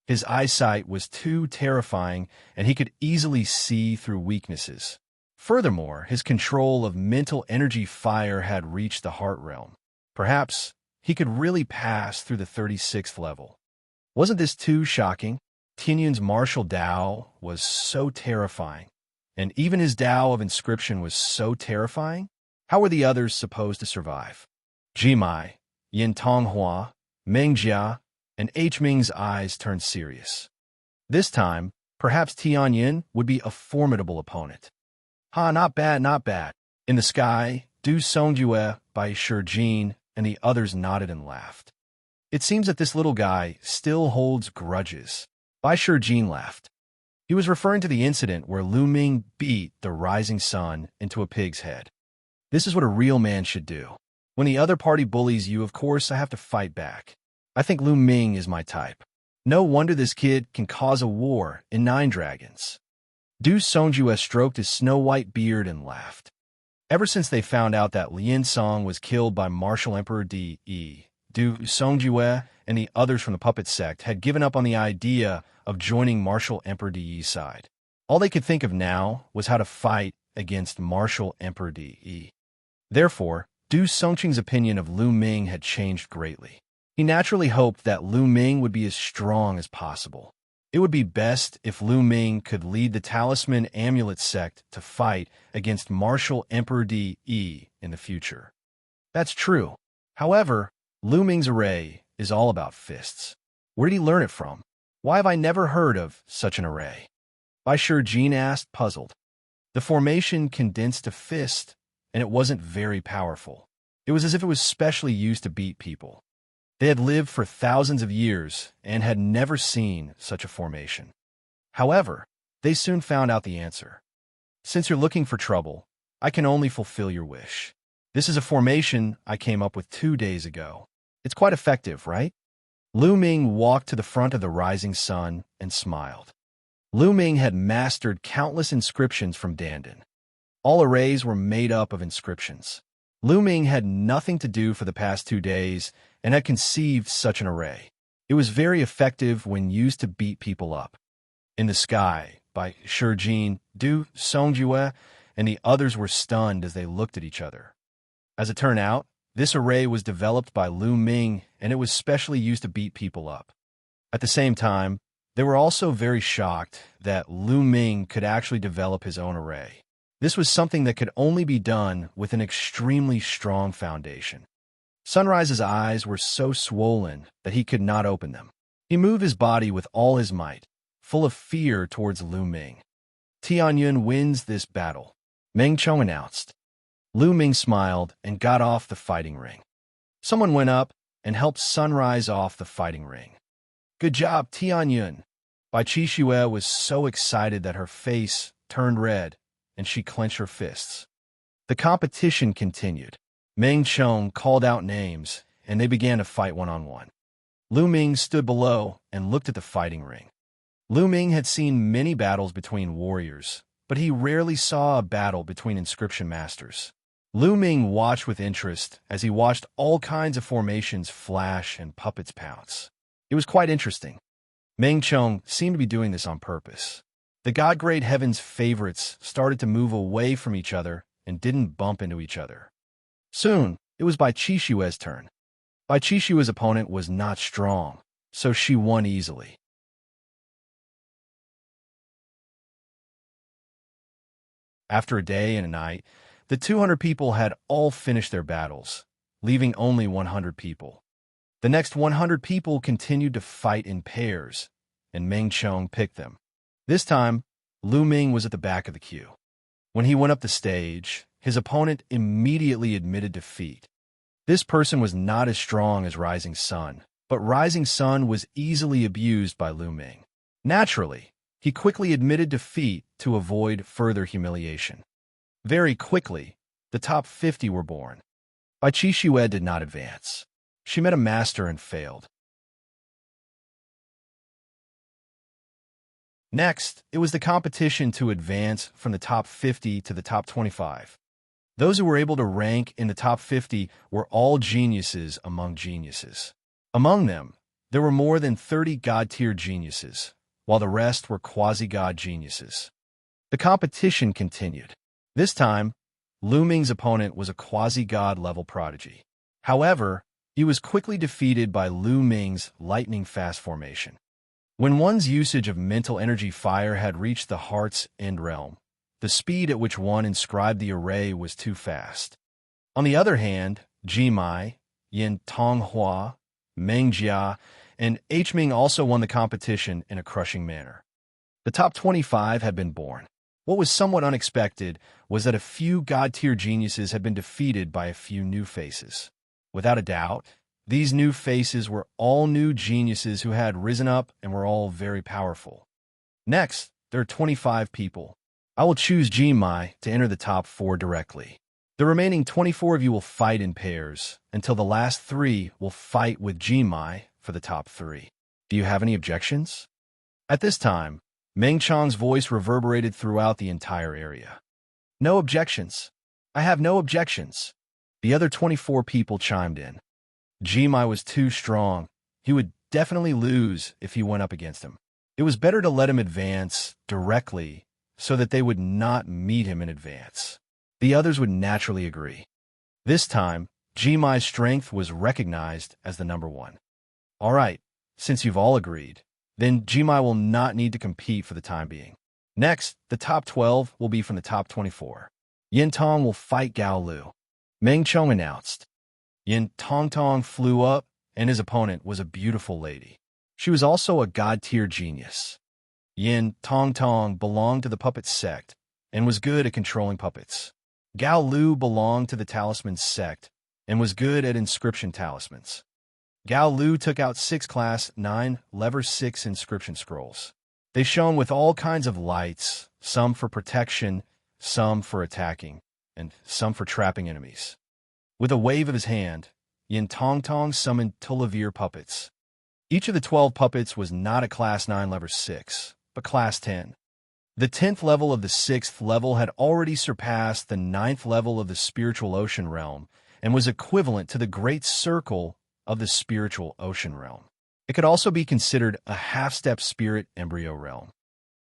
His eyesight was too terrifying, and he could easily see through weaknesses. Furthermore, his control of mental energy fire had reached the heart realm. Perhaps he could really pass through the 36th level. Wasn't this too shocking? Tianyun's martial Tao was so terrifying, and even his Tao of inscription was so terrifying. How were the others supposed to survive? Jimai, Yin Tonghua, Meng Jia, and H. Ming's eyes turned serious. This time, perhaps Tianyin would be a formidable opponent. Not bad, not bad. In the sky, Du Songjue, Bai Shijin, and the others nodded and laughed. It seems that this little guy still holds grudges. Bai Shijin laughed. He was referring to the incident where Lu Ming beat the rising sun into a pig's head. This is what a real man should do. When the other party bullies you, of course, I have to fight back. I think Lu Ming is my type. No wonder this kid can cause a war in 9 Dragons. Du Songjue stroked his snow-white beard and laughed. Ever since they found out that Lian Song was killed by Martial Emperor Di, Du Songjue and the others from the puppet sect had given up on the idea of joining Martial Emperor Di's side. All they could think of now was how to fight against Martial Emperor Di. Therefore, Du Songqing's opinion of Lu Ming had changed greatly. He naturally hoped that Lu Ming would be as strong as possible. It would be best if Lu Ming could lead the Talisman Amulet sect to fight against Martial Emperor Di in the future. That's true. However, Lu Ming's array is all about fists. Where did he learn it from? Why have I never heard of such an array? Bai Shijin asked, puzzled. The formation condensed a fist, and it wasn't very powerful. It was as if it was specially used to beat people. They had lived for thousands of years and had never seen such a formation. However, they soon found out the answer. Since you're looking for trouble, I can only fulfill your wish. This is a formation I came up with 2 days ago. It's quite effective, right? Lu Ming walked to the front of the rising sun and smiled. Lu Ming had mastered countless inscriptions from Dandan. All arrays were made up of inscriptions. Lu Ming had nothing to do for the past 2 days and had conceived such an array. It was very effective when used to beat people up. In the Sky, by Shijin, Du, Songjue, and the others were stunned as they looked at each other. As it turned out, this array was developed by Lu Ming, and it was specially used to beat people up. At the same time, they were also very shocked that Lu Ming could actually develop his own array. This was something that could only be done with an extremely strong foundation. Sunrise's eyes were so swollen that he could not open them. He moved his body with all his might, full of fear towards Lu Ming. Tianyun wins this battle, Meng Chong announced. Lu Ming smiled and got off the fighting ring. Someone went up and helped Sunrise off the fighting ring. Good job, Tianyun. Bai Qixue was so excited that her face turned red and she clenched her fists. The competition continued. Meng Chong called out names and they began to fight one-on-one. Lu Ming stood below and looked at the fighting ring. Lu Ming had seen many battles between warriors, but he rarely saw a battle between inscription masters. Lu Ming watched with interest as he watched all kinds of formations flash and puppets pounce. It was quite interesting. Meng Chong seemed to be doing this on purpose. The God-grade heaven's favorites started to move away from each other and didn't bump into each other. Soon, it was Bai Qixue's turn. Bai Qixue's opponent was not strong, so she won easily. After a day and a night, the 200 people had all finished their battles, leaving only 100 people. The next 100 people continued to fight in pairs, and Meng Chong picked them. This time, Lu Ming was at the back of the queue. When he went up the stage, his opponent immediately admitted defeat. This person was not as strong as Rising Sun, but Rising Sun was easily abused by Lu Ming. Naturally, he quickly admitted defeat to avoid further humiliation. Very quickly, the top 50 were born. Bai Qixue did not advance. She met a master and failed. Next, it was the competition to advance from the top 50 to the top 25. Those who were able to rank in the top 50 were all geniuses among geniuses. Among them, there were more than 30 god-tier geniuses, while the rest were quasi-god geniuses. The competition continued. This time, Lu Ming's opponent was a quasi-god level prodigy. However, he was quickly defeated by Lu Ming's lightning-fast formation. When one's usage of mental energy fire had reached the heart's end realm, the speed at which one inscribed the array was too fast. On the other hand, Jimai, Yin Tonghua, Meng Jia, and H. Ming also won the competition in a crushing manner. The top 25 had been born. What was somewhat unexpected was that a few god-tier geniuses had been defeated by a few new faces. Without a doubt, these new faces were all new geniuses who had risen up and were all very powerful. Next, there are 25 people. I will choose Jimai to enter the top 4 directly. The remaining 24 of you will fight in pairs until the last 3 will fight with Jimai for the top 3. Do you have any objections? At this time, Meng Chong's voice reverberated throughout the entire area. No objections. I have no objections. The other 24 people chimed in. Jimai was too strong. He would definitely lose if he went up against him. It was better to let him advance directly so that they would not meet him in advance. The others would naturally agree. This time, Jimai's strength was recognized as the number 1. All right, since you've all agreed, then Jimai will not need to compete for the time being. Next, the top 12 will be from the top 24. Yin Tong will fight Gao Lu. Meng Chong announced. Yin Tong flew up, and his opponent was a beautiful lady. She was also a god-tier genius. Yin Tong belonged to the puppet sect and was good at controlling puppets. Gao Lu belonged to the talisman sect and was good at inscription talismans. Gao Lu took out 6 class 9 lever 6 inscription scrolls. They shone with all kinds of lights, some for protection, some for attacking, and some for trapping enemies. With a wave of his hand, Yin Tong summoned Tulavir puppets. Each of the 12 puppets was not a Class 9 level 6, but Class 10. The 10th level of the 6th level had already surpassed the 9th level of the spiritual ocean realm and was equivalent to the Great Circle of the spiritual ocean realm. It could also be considered a half-step spirit embryo realm.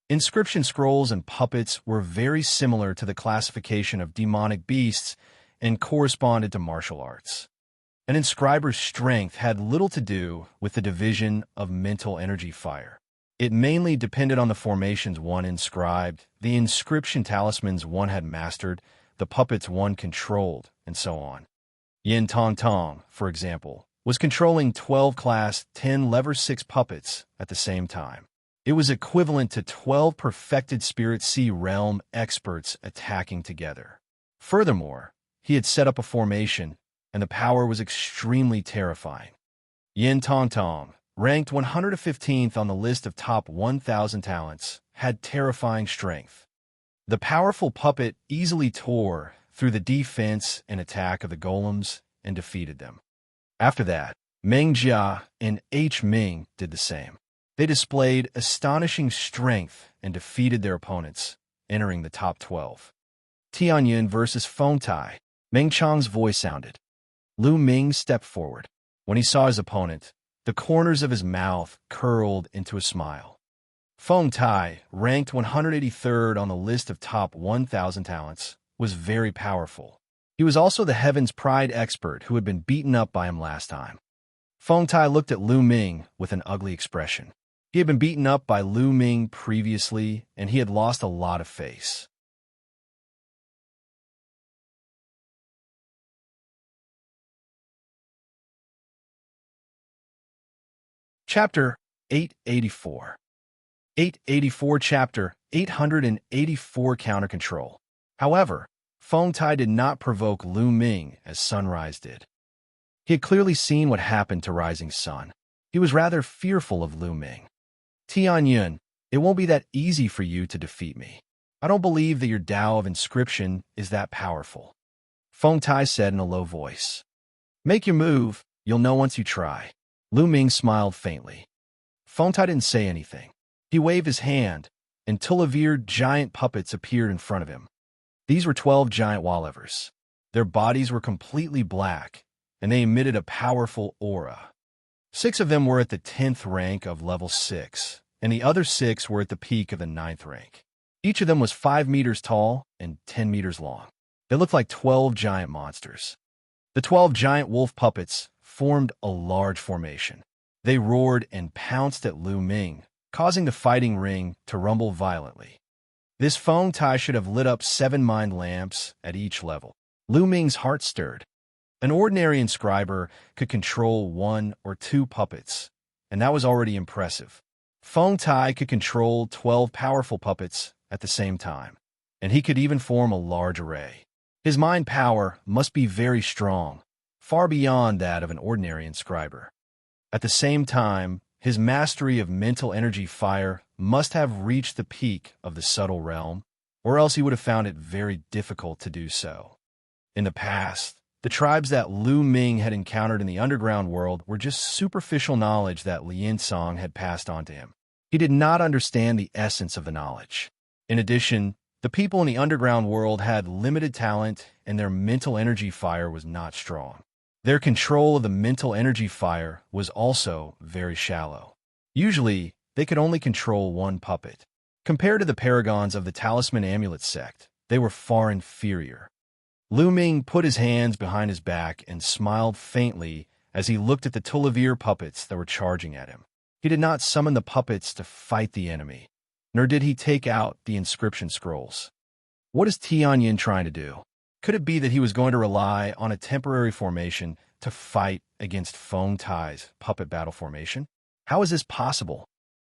Inscription scrolls and puppets were very similar to the classification of demonic beasts and corresponded to martial arts. An inscriber's strength had little to do with the division of mental energy fire. It mainly depended on the formations one inscribed, the inscription talismans one had mastered, the puppets one controlled, and so on. Yin Tong Tong, for example, was controlling 12 Class 10 Level 6 puppets at the same time. It was equivalent to 12 perfected Spirit Sea realm experts attacking together. Furthermore, he had set up a formation, and the power was extremely terrifying. Yin Tong Tong, ranked 115th on the list of top 1,000 talents, had terrifying strength. The powerful puppet easily tore through the defense and attack of the golems and defeated them. After that, Meng Jia and H. Ming did the same. They displayed astonishing strength and defeated their opponents, entering the top 12. Tianyun versus Feng Tai. Meng Chang's voice sounded. Lu Ming stepped forward. When he saw his opponent, the corners of his mouth curled into a smile. Feng Tai, ranked 183rd on the list of top 1,000 talents, was very powerful. He was also the Heaven's Pride expert who had been beaten up by him last time. Feng Tai looked at Lu Ming with an ugly expression. He had been beaten up by Lu Ming previously, and he had lost a lot of face. Chapter 884. 884 Chapter 884 Counter Control. However, Feng Tai did not provoke Lu Ming as Sunrise did. He had clearly seen what happened to Rising Sun. He was rather fearful of Lu Ming. Tianyun, it won't be that easy for you to defeat me. I don't believe that your Tao of Inscription is that powerful. Feng Tai said in a low voice. Make your move, you'll know once you try. Lu Ming smiled faintly. Feng Tai didn't say anything. He waved his hand, and Tulavir giant puppets appeared in front of him. These were 12 giant wallevers. Their bodies were completely black, and they emitted a powerful aura. 6 of them were at the 10th rank of level 6, and the other 6 were at the peak of the 9th rank. Each of them was 5 meters tall and 10 meters long. They looked like 12 giant monsters. The 12 giant wolf puppets formed a large formation. They roared and pounced at Lu Ming, causing the fighting ring to rumble violently. This Feng Tai should have lit up 7 mind lamps at each level. Lu Ming's heart stirred. An ordinary inscriber could control 1 or 2 puppets, and that was already impressive. Feng Tai could control 12 powerful puppets at the same time, and he could even form a large array. His mind power must be very strong, far beyond that of an ordinary inscriber. At the same time, his mastery of mental energy fire must have reached the peak of the subtle realm, or else he would have found it very difficult to do so. In the past, the tribes that Lu Ming had encountered in the underground world were just superficial knowledge that Lin Song had passed on to him. He did not understand the essence of the knowledge. In addition, the people in the underground world had limited talent and their mental energy fire was not strong. Their control of the mental energy fire was also very shallow. Usually, they could only control 1 puppet. Compared to the paragons of the Talisman Amulet sect, they were far inferior. Lu Ming put his hands behind his back and smiled faintly as he looked at the Tulavir puppets that were charging at him. He did not summon the puppets to fight the enemy, nor did he take out the inscription scrolls. What is Tianyun trying to do? Could it be that he was going to rely on a temporary formation to fight against Feng Tai's puppet battle formation? How is this possible?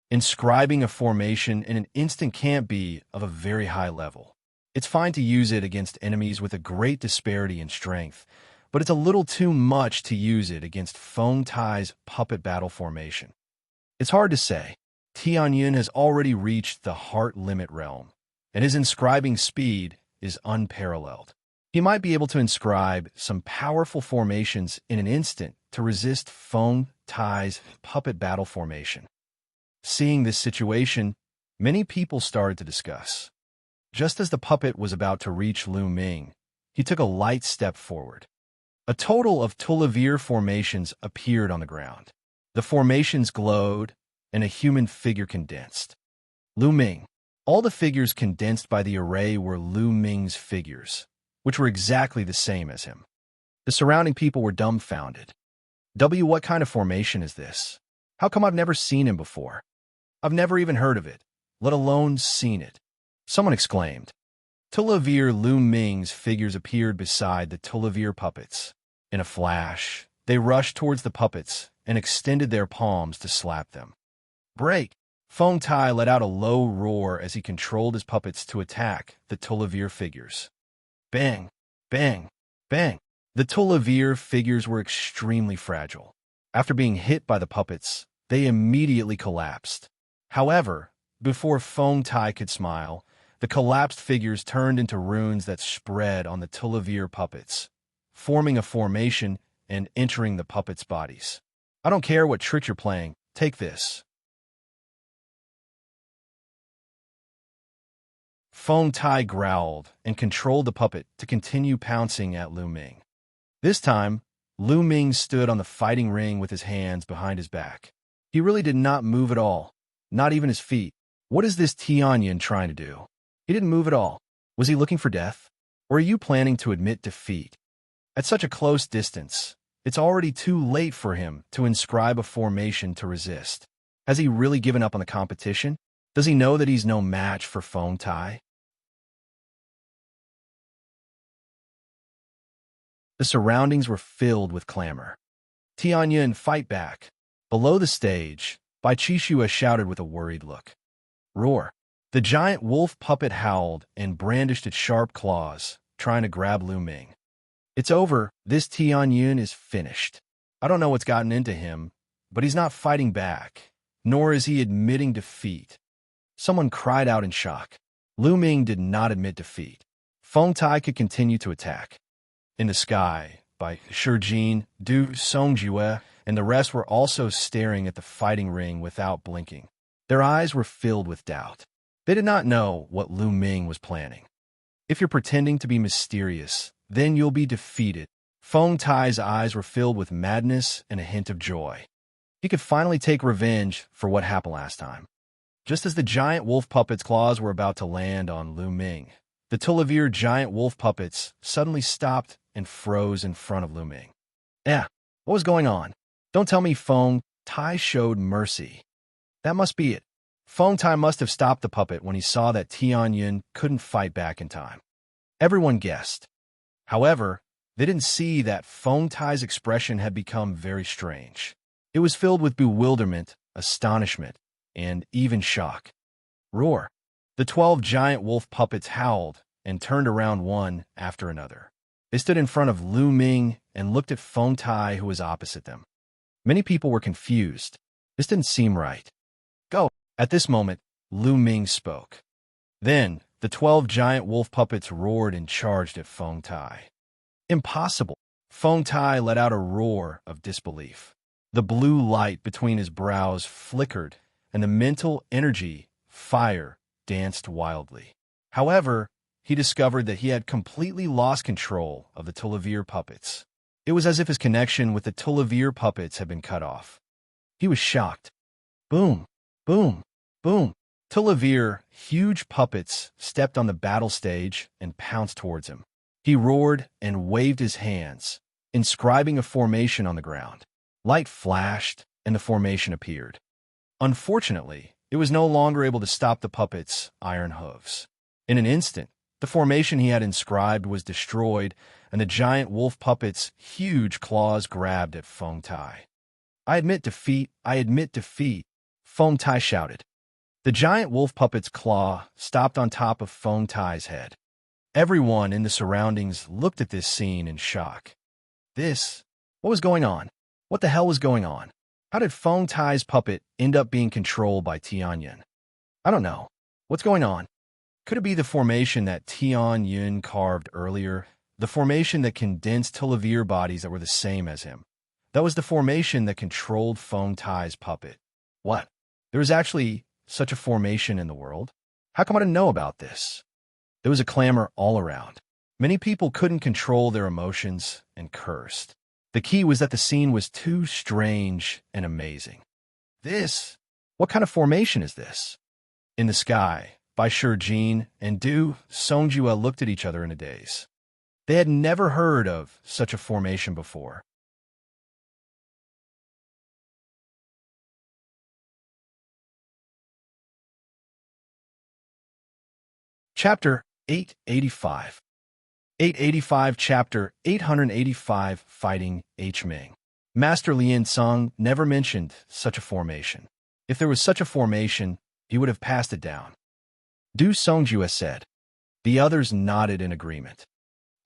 Inscribing a formation in an instant can't be of a very high level. It's fine to use it against enemies with a great disparity in strength, but it's a little too much to use it against Feng Tai's puppet battle formation. It's hard to say. Tianyun has already reached the heart limit realm, and his inscribing speed is unparalleled. He might be able to inscribe some powerful formations in an instant to resist Feng Tai's puppet battle formation. Seeing this situation, many people started to discuss. Just as the puppet was about to reach Lu Ming, he took a light step forward. A total of Tulliver formations appeared on the ground. The formations glowed, and a human figure condensed. Lu Ming. All the figures condensed by the array were Lu Ming's figures, which were exactly the same as him. The surrounding people were dumbfounded. What kind of formation is this? How come I've never seen him before? I've never even heard of it, let alone seen it. Someone exclaimed. Tulliver Lu Ming's figures appeared beside the Tulliver puppets. In a flash, they rushed towards the puppets and extended their palms to slap them. Break! Feng Tai let out a low roar as he controlled his puppets to attack the Tulliver figures. Bang! Bang! Bang! The Tulliver figures were extremely fragile. After being hit by the puppets, they immediately collapsed. However, before Feng Tai could smile, the collapsed figures turned into runes that spread on the Tulliver puppets, forming a formation and entering the puppets' bodies. I don't care what trick you're playing, take this. Feng Tai growled and controlled the puppet to continue pouncing at Lu Ming. This time, Lu Ming stood on the fighting ring with his hands behind his back. He really did not move at all, not even his feet. What is this Tianyin trying to do? He didn't move at all. Was he looking for death? Or are you planning to admit defeat? At such a close distance, it's already too late for him to inscribe a formation to resist. Has he really given up on the competition? Does he know that he's no match for Feng Tai? The surroundings were filled with clamor. Tianyin, fight back. Below the stage, Bai Qixue shouted with a worried look. Roar. The giant wolf puppet howled and brandished its sharp claws, trying to grab Lu Ming. It's over. This Tianyin is finished. I don't know what's gotten into him, but he's not fighting back, nor is he admitting defeat. Someone cried out in shock. Lu Ming did not admit defeat. Feng Tai could continue to attack. In the sky, Bai Shijin, Du Songjue, and the rest were also staring at the fighting ring without blinking. Their eyes were filled with doubt. They did not know what Lu Ming was planning. If you're pretending to be mysterious, then you'll be defeated. Feng Tai's eyes were filled with madness and a hint of joy. He could finally take revenge for what happened last time. Just as the giant wolf puppet's claws were about to land on Lu Ming, the Tulliver giant wolf puppets suddenly stopped and froze in front of Lu Ming. What was going on? Don't tell me Feng Tai showed mercy. That must be it. Feng Tai must have stopped the puppet when he saw that Tianyin couldn't fight back in time. Everyone guessed. However, they didn't see that Feng Tai's expression had become very strange. It was filled with bewilderment, astonishment, and even shock. Roar. The 12 giant wolf puppets howled and turned around one after another. They stood in front of Lu Ming and looked at Feng Tai, who was opposite them. Many people were confused. This didn't seem right. Go. At this moment, Lu Ming spoke. Then, the 12 giant wolf puppets roared and charged at Feng Tai. Impossible. Feng Tai let out a roar of disbelief. The blue light between his brows flickered, and the mental energy, fire, danced wildly. However, he discovered that he had completely lost control of the Tulliver puppets. It was as if his connection with the Tulliver puppets had been cut off. He was shocked. Boom, boom, boom. Tulliver, huge puppets, stepped on the battle stage and pounced towards him. He roared and waved his hands, inscribing a formation on the ground. Light flashed, and the formation appeared. Unfortunately, it was no longer able to stop the puppet's iron hooves. In an instant, the formation he had inscribed was destroyed, and the giant wolf puppet's huge claws grabbed at Feng Tai. I admit defeat, I admit defeat, Feng Tai shouted. The giant wolf puppet's claw stopped on top of Feng Tai's head. Everyone in the surroundings looked at this scene in shock. What was going on? What the hell was going on? How did Feng Tai's puppet end up being controlled by Tianyin? I don't know. What's going on? Could it be the formation that Tianyin carved earlier? The formation that condensed Tulliver bodies that were the same as him? That was the formation that controlled Feng Tai's puppet. What? There is actually such a formation in the world? How come I didn't know about this? There was a clamor all around. Many people couldn't control their emotions and cursed. The key was that the scene was too strange and amazing. This? What kind of formation is this? In the sky, Bai Shijin and Du Songjue looked at each other in a daze. They had never heard of such a formation before. Chapter 885. 885 Chapter 885 Fighting H. Ming. Master Lien Sung never mentioned such a formation. If there was such a formation, he would have passed it down. Du Songjue said. The others nodded in agreement.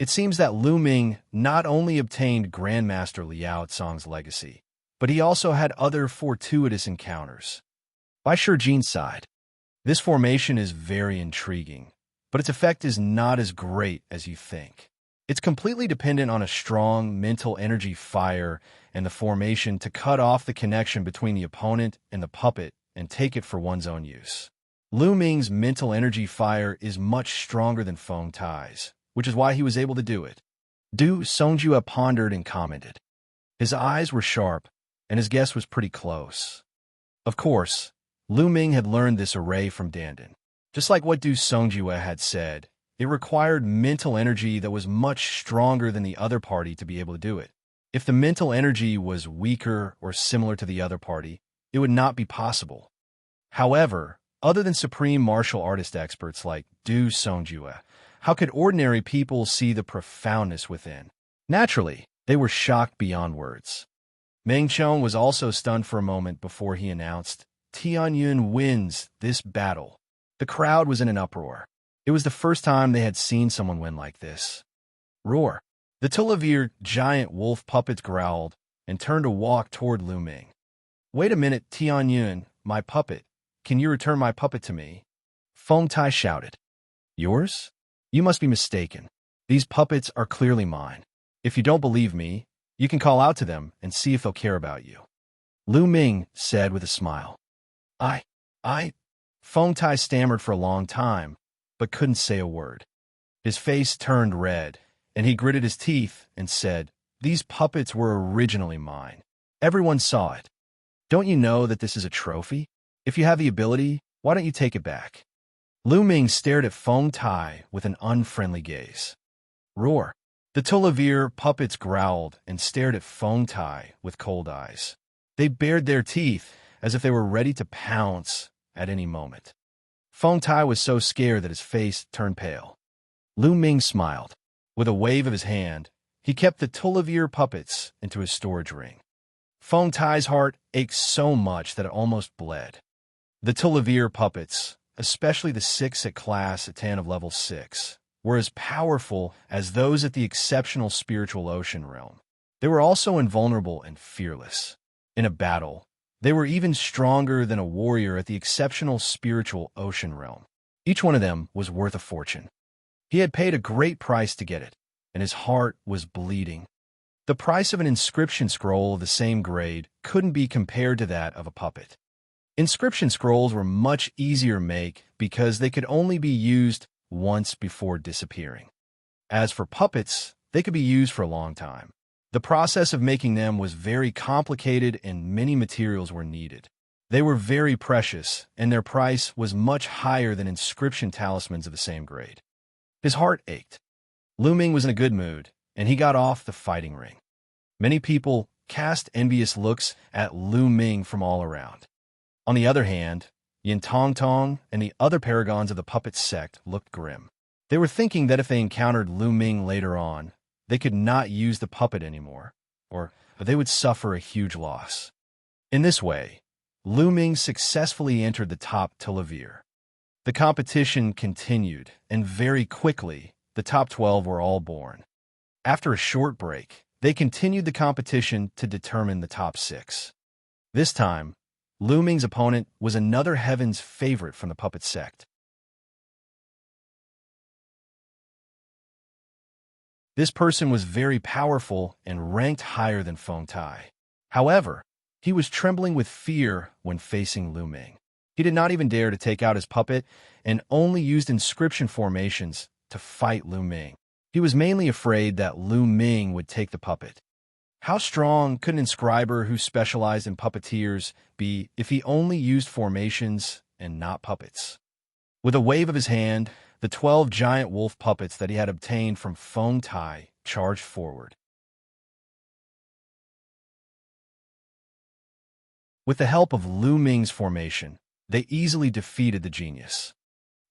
It seems that Lu Ming not only obtained Grandmaster Liao Tsong's legacy, but he also had other fortuitous encounters. Bai Shijin sighed. This formation is very intriguing, but its effect is not as great as you think. It's completely dependent on a strong mental energy fire and the formation to cut off the connection between the opponent and the puppet and take it for one's own use. Lu Ming's mental energy fire is much stronger than Feng Tai's, which is why he was able to do it. Du Songjue pondered and commented. His eyes were sharp, and his guess was pretty close. Of course, Lu Ming had learned this array from Dandan. Just like what Du Songjue had said, it required mental energy that was much stronger than the other party to be able to do it. If the mental energy was weaker or similar to the other party, it would not be possible. However, other than supreme martial artist experts like Du Songjue, how could ordinary people see the profoundness within? Naturally, they were shocked beyond words. Meng Chong was also stunned for a moment before he announced, Tianyun wins this battle. The crowd was in an uproar. It was the first time they had seen someone win like this. Roar. The Tulavir giant wolf puppets growled and turned to walk toward Lu Ming. Wait a minute, Tianyun, my puppet. Can you return my puppet to me? Feng Tai shouted. Yours? You must be mistaken. These puppets are clearly mine. If you don't believe me, you can call out to them and see if they'll care about you. Lu Ming said with a smile. I... Feng Tai stammered for a long time, but couldn't say a word. His face turned red, and he gritted his teeth and said, These puppets were originally mine. Everyone saw it. Don't you know that this is a trophy? If you have the ability, why don't you take it back? Lu Ming stared at Feng Tai with an unfriendly gaze. Roar. The Tulavir puppets growled and stared at Feng Tai with cold eyes. They bared their teeth as if they were ready to pounce at any moment. Feng Tai was so scared that his face turned pale. Lu Ming smiled. With a wave of his hand, he kept the Tulavir puppets into his storage ring. Feng Tai's heart ached so much that it almost bled. The Tulavir puppets, especially the 6 at class at 10 of level 6, were as powerful as those at the exceptional spiritual ocean realm. They were also invulnerable and fearless. In a battle, they were even stronger than a warrior at the exceptional spiritual ocean realm. Each one of them was worth a fortune. He had paid a great price to get it, and his heart was bleeding. The price of an inscription scroll of the same grade couldn't be compared to that of a puppet. Inscription scrolls were much easier to make because they could only be used once before disappearing. As for puppets, they could be used for a long time. The process of making them was very complicated and many materials were needed. They were very precious, and their price was much higher than inscription talismans of the same grade. His heart ached. Lu Ming was in a good mood, and he got off the fighting ring. Many people cast envious looks at Lu Ming from all around. On the other hand, Yin Tong Tong and the other paragons of the puppet sect looked grim. They were thinking that if they encountered Lu Ming later on, they could not use the puppet anymore, or they would suffer a huge loss. In this way, Lu Ming successfully entered the top Tulavir. The competition continued, and very quickly, the top 12 were all born. After a short break, they continued the competition to determine the top 6. This time, Lu Ming's opponent was another Heaven's favorite from the puppet sect. This person was very powerful and ranked higher than Feng Tai. However, he was trembling with fear when facing Lu Ming. He did not even dare to take out his puppet and only used inscription formations to fight Lu Ming. He was mainly afraid that Lu Ming would take the puppet. How strong could an inscriber who specialized in puppeteers be if he only used formations and not puppets? With a wave of his hand, the 12 giant wolf puppets that he had obtained from Feng Tai charged forward. With the help of Lu Ming's formation, they easily defeated the genius.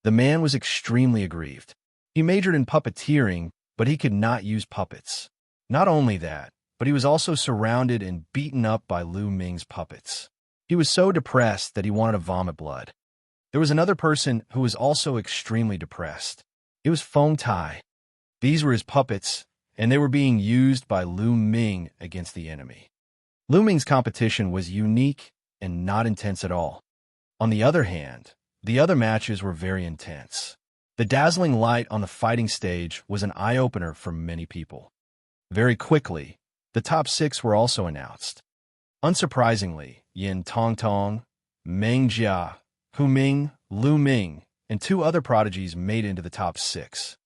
The man was extremely aggrieved. He majored in puppeteering, but he could not use puppets. Not only that, but he was also surrounded and beaten up by Lu Ming's puppets. He was so depressed that he wanted to vomit blood. There was another person who was also extremely depressed. It was Feng Tai. These were his puppets, and they were being used by Lu Ming against the enemy. Lu Ming's competition was unique and not intense at all. On the other hand, the other matches were very intense. The dazzling light on the fighting stage was an eye-opener for many people. Very quickly, the top 6 were also announced. Unsurprisingly, Yin Tongtong, Meng Jia, Hu Ming, Lu Ming, and 2 other prodigies made into the top 6.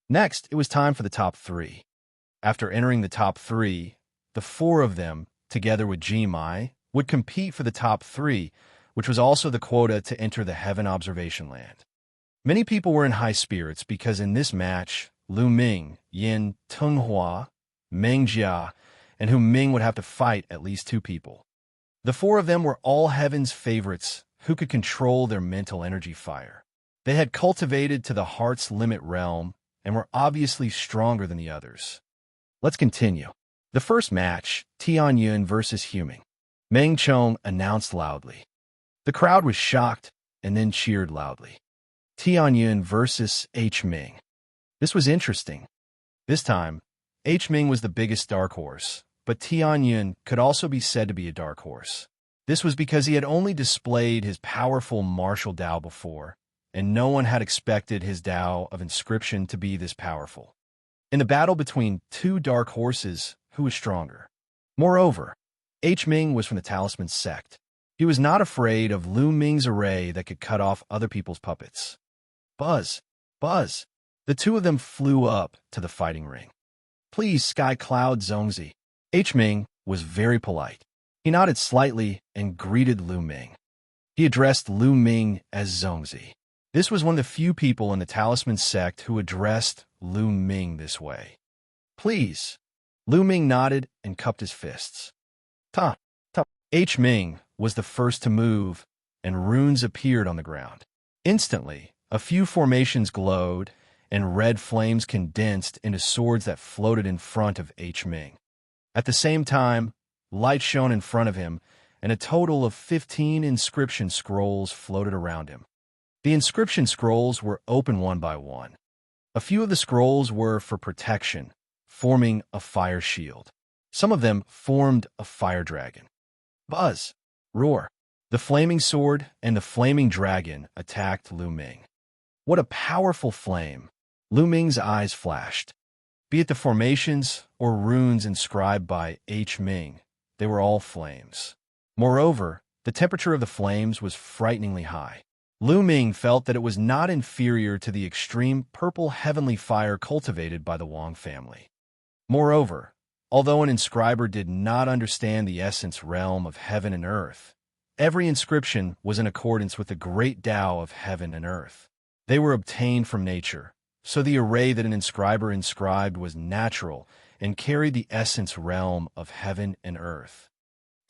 Next, it was time for the top 3. After entering the top 3, the 4 of them, together with Ji Mai, would compete for the top 3, which was also the quota to enter the Heaven Observation Land. Many people were in high spirits because in this match, Lu Ming, Yin Tenghua, Meng Jia, and Hu Ming would have to fight at least 2 people. The 4 of them were all Heaven's favorites who could control their mental energy fire. They had cultivated to the heart's limit realm and were obviously stronger than the others. Let's continue. The first match, Tianyun versus Hu Ming. Meng Chong announced loudly. The crowd was shocked and then cheered loudly. Tianyun versus H. Ming. This was interesting. This time, H. Ming was the biggest dark horse, but Tianyun could also be said to be a dark horse. This was because he had only displayed his powerful martial Dao before, and no one had expected his Dao of inscription to be this powerful. In the battle between 2 dark horses, who was stronger? Moreover, H. Ming was from the Talisman sect. He was not afraid of Lu Ming's array that could cut off other people's puppets. Buzz! Buzz! The 2 of them flew up to the fighting ring. Please, Sky Cloud Zongzi. H. Ming was very polite. He nodded slightly and greeted Lu Ming. He addressed Lu Ming as Zongzi. This was one of the few people in the Talisman sect who addressed Lu Ming this way. Please. Lu Ming nodded and cupped his fists. Ta. H. Ming was the first to move, and runes appeared on the ground. Instantly, a few formations glowed, and red flames condensed into swords that floated in front of H. Ming. At the same time, light shone in front of him, and a total of 15 inscription scrolls floated around him. The inscription scrolls were open one by one. A few of the scrolls were for protection, forming a fire shield. Some of them formed a fire dragon. Buzz! Roar! The flaming sword and the flaming dragon attacked Lu Ming. What a powerful flame! Lu Ming's eyes flashed. Be it the formations or runes inscribed by H. Ming, they were all flames. Moreover, the temperature of the flames was frighteningly high. Lu Ming felt that it was not inferior to the extreme purple heavenly fire cultivated by the Wang family. Moreover, although an inscriber did not understand the essence realm of heaven and earth, every inscription was in accordance with the great Tao of heaven and earth. They were obtained from nature, so the array that an inscriber inscribed was natural and carried the essence realm of heaven and earth.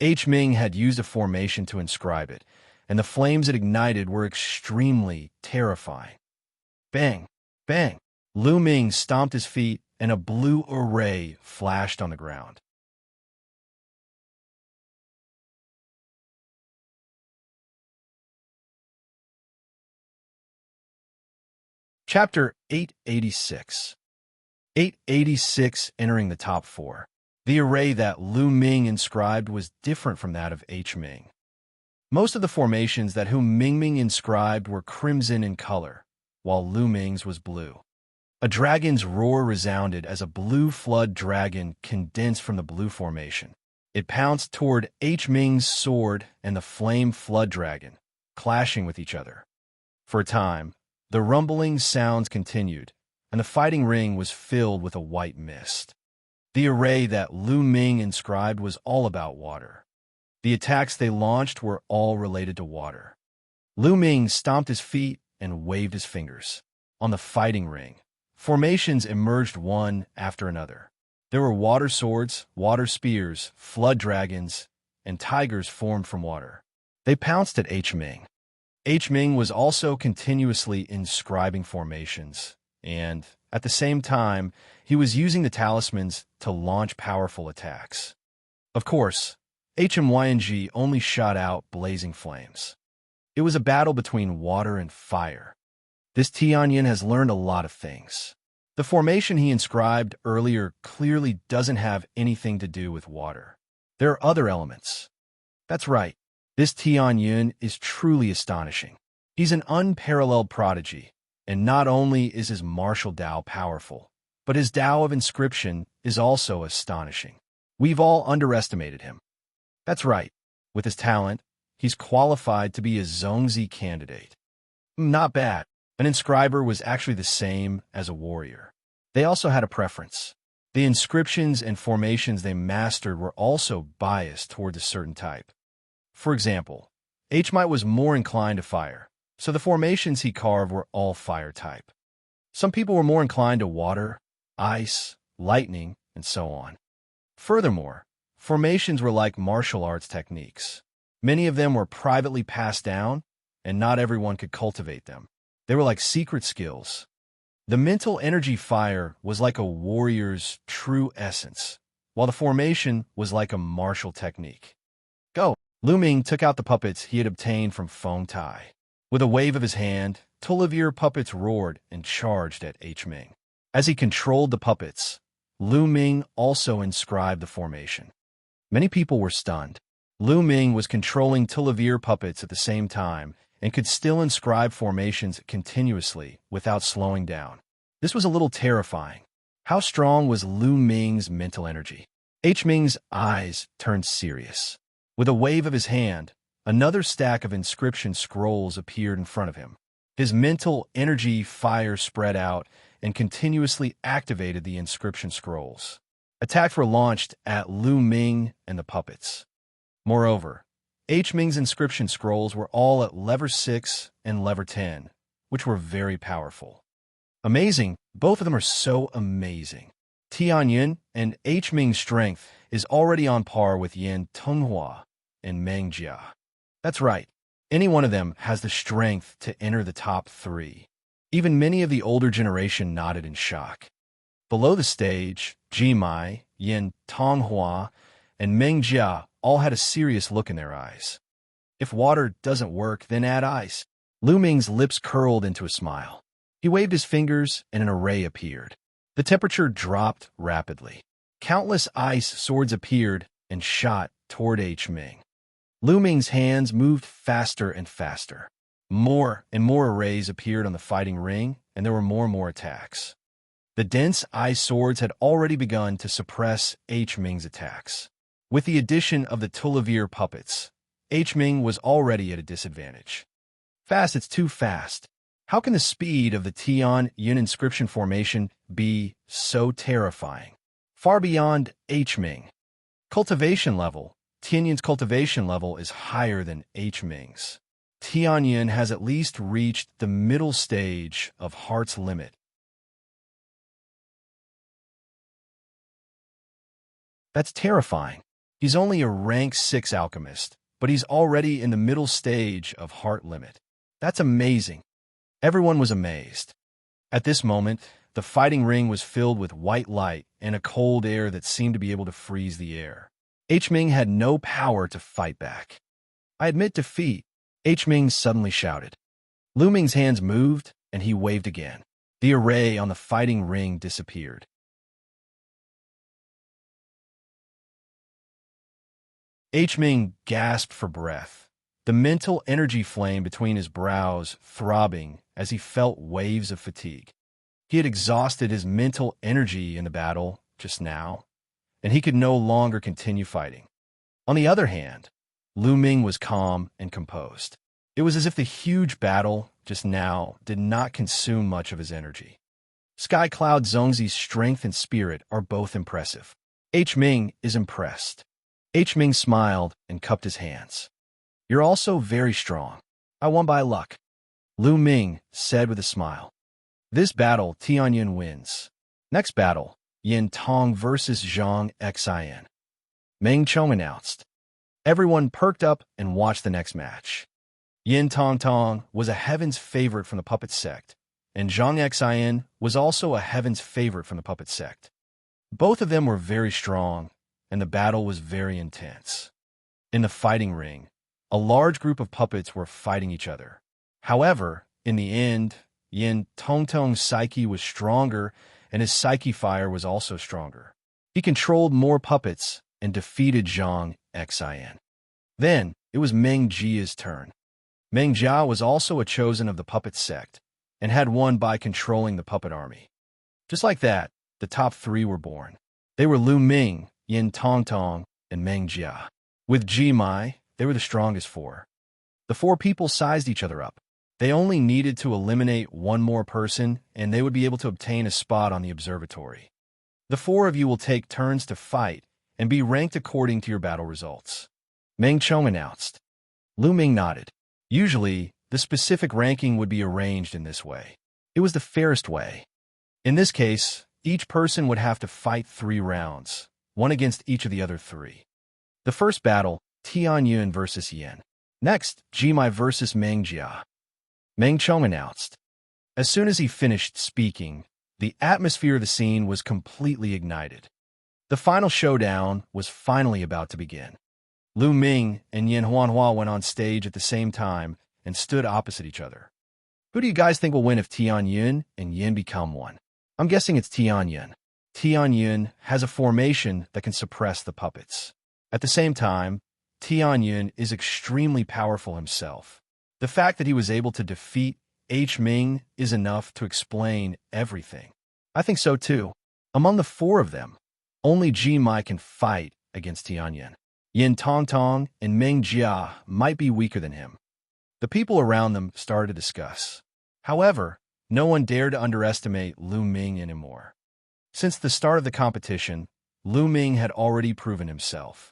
H. Ming had used a formation to inscribe it, and the flames it ignited were extremely terrifying. Bang! Bang! Lu Ming stomped his feet, and a blue array flashed on the ground. Chapter 886. 886 entering the top 4. The array that Lu Ming inscribed was different from that of H. Ming. Most of the formations that Hu Ming inscribed were crimson in color, while Lu Ming's was blue. A dragon's roar resounded as a blue flood dragon condensed from the blue formation. It pounced toward H. Ming's sword and the flame flood dragon, clashing with each other. For a time, the rumbling sounds continued, and the fighting ring was filled with a white mist. The array that Lu Ming inscribed was all about water. The attacks they launched were all related to water. Lu Ming stomped his feet and waved his fingers. On the fighting ring, formations emerged one after another. There were water swords, water spears, flood dragons, and tigers formed from water. They pounced at H. Ming. H. Ming was also continuously inscribing formations, and, at the same time, he was using the talismans to launch powerful attacks. Of course, HMYNG only shot out blazing flames. It was a battle between water and fire. This Tianyin has learned a lot of things. The formation he inscribed earlier clearly doesn't have anything to do with water. There are other elements. That's right. This Tianyin is truly astonishing. He's an unparalleled prodigy, and not only is his martial Dao powerful, but his Dao of inscription is also astonishing. We've all underestimated him. That's right. With his talent, he's qualified to be a Zhongzi candidate. Not bad. An inscriber was actually the same as a warrior. They also had a preference. The inscriptions and formations they mastered were also biased towards a certain type. For example, H-Mite was more inclined to fire, so the formations he carved were all fire type. Some people were more inclined to water, ice, lightning, and so on. Furthermore, formations were like martial arts techniques. Many of them were privately passed down, and not everyone could cultivate them. They were like secret skills. The mental energy fire was like a warrior's true essence, while the formation was like a martial technique. Go! Lu Ming took out the puppets he had obtained from Feng Tai. With a wave of his hand, Tullivier puppets roared and charged at H. Ming. As he controlled the puppets, Lu Ming also inscribed the formation. Many people were stunned. Lu Ming was controlling Tullivier puppets at the same time and could still inscribe formations continuously without slowing down. This was a little terrifying. How strong was Lu Ming's mental energy? H. Ming's eyes turned serious. With a wave of his hand, another stack of inscription scrolls appeared in front of him. His mental energy fire spread out and continuously activated the inscription scrolls. Attacks were launched at Lu Ming and the puppets. Moreover, H. Ming's inscription scrolls were all at level 6 and level 10, which were very powerful. Amazing, both of them are so amazing. Tianyin and H. Ming's strength is already on par with Yan Tonghua and Meng Jia. That's right, any one of them has the strength to enter the top 3. Even many of the older generation nodded in shock. Below the stage, Jimai, Yan Tonghua, and Meng Jia all had a serious look in their eyes. If water doesn't work, then add ice. Lu Ming's lips curled into a smile. He waved his fingers and an array appeared. The temperature dropped rapidly. Countless ice swords appeared and shot toward H. Ming. Lu Ming's hands moved faster and faster. More and more arrays appeared on the fighting ring, and there were more and more attacks. The dense ice swords had already begun to suppress H. Ming's attacks. With the addition of the Tullivier puppets, H. Ming was already at a disadvantage. Fast, it's too fast. How can the speed of the Tianyin inscription formation be so terrifying? Far beyond H. Ming. Cultivation level. Tianyin's cultivation level is higher than H. Ming's. Tianyin has at least reached the middle stage of Heart's Limit. That's terrifying. He's only a rank 6 alchemist, but he's already in the middle stage of Heart Limit. That's amazing. Everyone was amazed. At this moment, the fighting ring was filled with white light and a cold air that seemed to be able to freeze the air. H. Ming had no power to fight back. I admit defeat, H. Ming suddenly shouted. Lu Ming's hands moved, and he waved again. The array on the fighting ring disappeared. H. Ming gasped for breath, the mental energy flame between his brows throbbing as he felt waves of fatigue. He had exhausted his mental energy in the battle just now, and he could no longer continue fighting. On the other hand, Lu Ming was calm and composed. It was as if the huge battle just now did not consume much of his energy. Sky Cloud Zhongzi's strength and spirit are both impressive. H. Ming is impressed. H. Ming smiled and cupped his hands. You're also very strong. I won by luck. Lu Ming said with a smile. This battle, Tianyun wins. Next battle, Yin Tong versus Zhang Xin. Meng Chong announced. Everyone perked up and watched the next match. Yin Tong was a heaven's favorite from the puppet sect, and Zhang Xin was also a heaven's favorite from the puppet sect. Both of them were very strong, and the battle was very intense. In the fighting ring, a large group of puppets were fighting each other. However, in the end, Yin Tong's psyche was stronger, and his psyche fire was also stronger. He controlled more puppets and defeated Zhang Xin. Then, it was Meng Jia's turn. Meng Jia was also a chosen of the puppet sect, and had won by controlling the puppet army. Just like that, the top three were born. They were Lu Ming, Yin Tong, and Meng Jia. With Ji Mai, they were the strongest four. The four people sized each other up. They only needed to eliminate one more person, and they would be able to obtain a spot on the observatory. The four of you will take turns to fight and be ranked according to your battle results. Meng Chong announced. Lu Ming nodded. Usually, the specific ranking would be arranged in this way. It was the fairest way. In this case, each person would have to fight 3 rounds, one against each of the other 3. The first battle, Tianyun versus Yin. Next, Jimai versus Meng Jia. Meng Chong announced. As soon as he finished speaking, the atmosphere of the scene was completely ignited. The final showdown was finally about to begin. Lu Ming and Yin Huanhua went on stage at the same time and stood opposite each other. Who do you guys think will win if Tianyun and Yin become one? I'm guessing it's Tianyun. Tianyun has a formation that can suppress the puppets. At the same time, Tianyun is extremely powerful himself. The fact that he was able to defeat H. Ming is enough to explain everything. I think so too. Among the 4 of them, only Ji Mai can fight against Tianyun. Yin Tong and Meng Jia might be weaker than him. The people around them started to discuss. However, no one dared to underestimate Lu Ming anymore. Since the start of the competition, Lu Ming had already proven himself.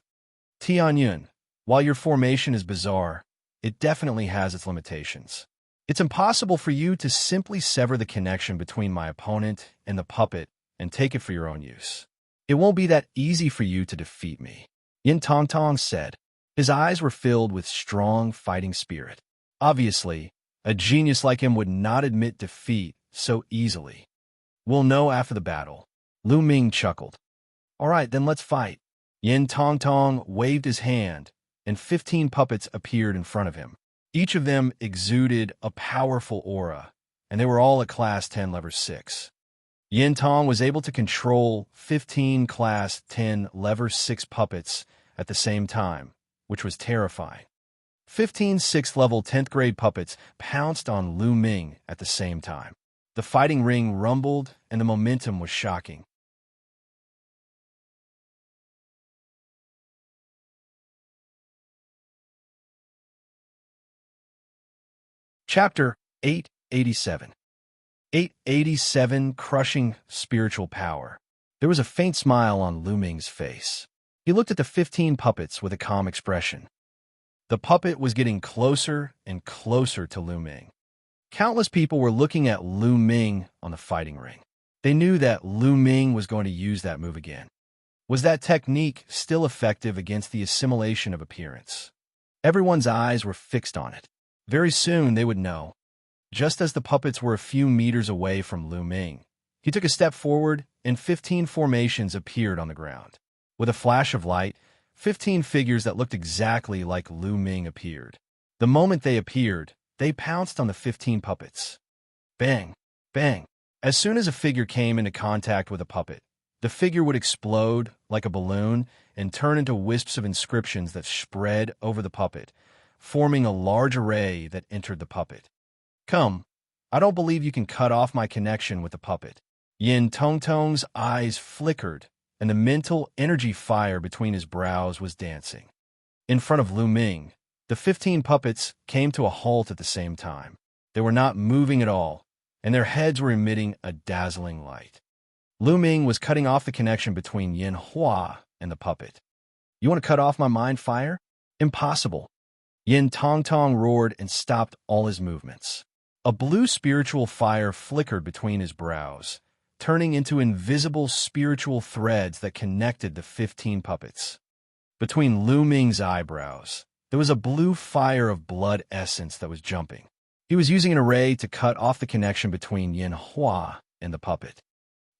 Tianyun, while your formation is bizarre, it definitely has its limitations. It's impossible for you to simply sever the connection between my opponent and the puppet and take it for your own use. It won't be that easy for you to defeat me. Yin Tong said. His eyes were filled with strong fighting spirit. Obviously, a genius like him would not admit defeat so easily. We'll know after the battle. Lu Ming chuckled. All right, then let's fight. Yin Tong waved his hand, and 15 puppets appeared in front of him. Each of them exuded a powerful aura, and they were all at Class 10 Level 6. Yin Tong was able to control 15 Class 10 Level 6 puppets at the same time, which was terrifying. 15 6th level 10th grade puppets pounced on Lu Ming at the same time. The fighting ring rumbled, and the momentum was shocking. Chapter 887. 887 Crushing Spiritual Power. There was a faint smile on Lu Ming's face. He looked at the 15 puppets with a calm expression. The puppet was getting closer and closer to Lu Ming. Countless people were looking at Lu Ming on the fighting ring. They knew that Lu Ming was going to use that move again. Was that technique still effective against the assimilation of appearance? Everyone's eyes were fixed on it. Very soon they would know. Just as the puppets were a few meters away from Lu Ming, he took a step forward and 15 formations appeared on the ground. With a flash of light, 15 figures that looked exactly like Lu Ming appeared. The moment they appeared, they pounced on the 15 puppets. Bang! Bang! As soon as a figure came into contact with a puppet, the figure would explode like a balloon and turn into wisps of inscriptions that spread over the puppet, forming a large array that entered the puppet. Come, I don't believe you can cut off my connection with the puppet. Yin Tong's eyes flickered, and the mental energy fire between his brows was dancing. In front of Lu Ming, the 15 puppets came to a halt at the same time. They were not moving at all, and their heads were emitting a dazzling light. Lu Ming was cutting off the connection between Yin Hua and the puppet. "You want to cut off my mind fire? Impossible." Yin Tong Tong roared and stopped all his movements. A blue spiritual fire flickered between his brows, turning into invisible spiritual threads that connected the 15 puppets. Between Lu Ming's eyebrows, there was a blue fire of blood essence that was jumping. He was using an array to cut off the connection between Yin Hua and the puppet.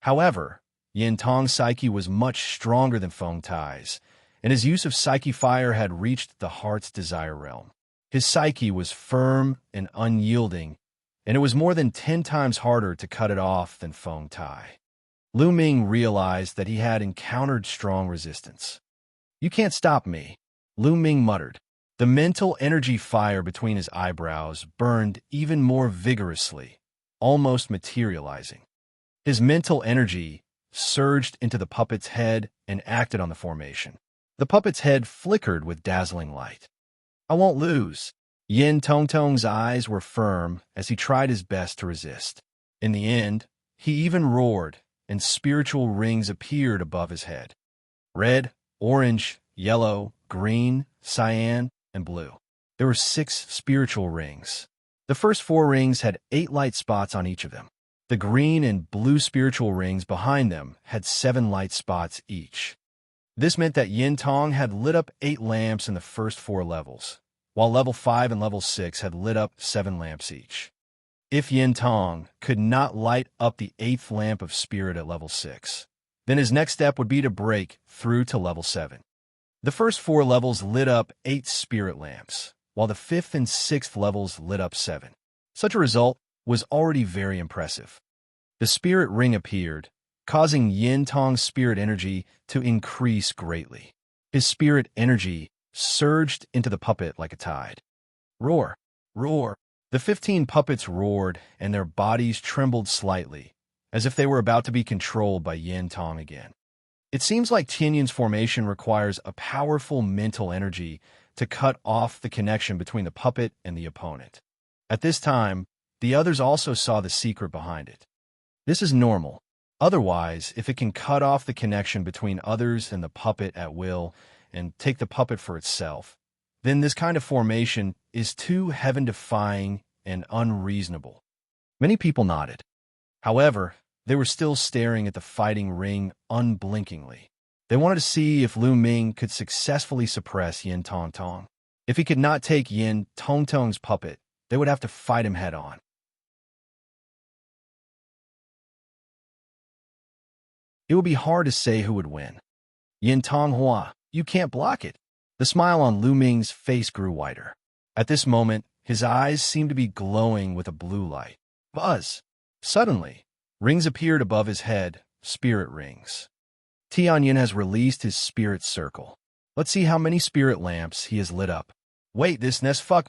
However, Yin Tong's psyche was much stronger than Feng Tai's, and his use of psyche fire had reached the heart's desire realm. His psyche was firm and unyielding, and it was more than 10 times harder to cut it off than Feng Tai. Lu Ming realized that he had encountered strong resistance. "You can't stop me," Lu Ming muttered. The mental energy fire between his eyebrows burned even more vigorously, almost materializing. His mental energy surged into the puppet's head and acted on the formation. The puppet's head flickered with dazzling light. "I won't lose." Yin Tong Tong's eyes were firm as he tried his best to resist. In the end, he even roared, and spiritual rings appeared above his head. Red, orange, yellow, green, cyan, and blue. There were 6 spiritual rings. The first 4 rings had 8 light spots on each of them. The green and blue spiritual rings behind them had 7 light spots each. This meant that Yin Tong had lit up 8 lamps in the first 4 levels, while level 5 and level 6 had lit up 7 lamps each. If Yin Tong could not light up the 8th lamp of spirit at level 6, then his next step would be to break through to level 7. The first 4 levels lit up 8 spirit lamps, while the 5th and 6th levels lit up 7. Such a result was already very impressive. The spirit ring appeared, causing Yin Tong's spirit energy to increase greatly. His spirit energy surged into the puppet like a tide. Roar! Roar! The 15 puppets roared, and their bodies trembled slightly, as if they were about to be controlled by Yin Tong again. It seems like Tianyin's formation requires a powerful mental energy to cut off the connection between the puppet and the opponent. At this time, the others also saw the secret behind it. This is normal. Otherwise, if it can cut off the connection between others and the puppet at will and take the puppet for itself, then this kind of formation is too heaven-defying and unreasonable. Many people nodded. However, they were still staring at the fighting ring unblinkingly. They wanted to see if Lu Ming could successfully suppress Yin Tong Tong. If he could not take Yin Tong Tong's puppet, they would have to fight him head-on. It would be hard to say who would win. "Yin Tong Hua, you can't block it." The smile on Lu Ming's face grew wider. At this moment, his eyes seemed to be glowing with a blue light. Buzz! Suddenly, rings appeared above his head, spirit rings. Tianyin has released his spirit circle. Let's see how many spirit lamps he has lit up. Wait,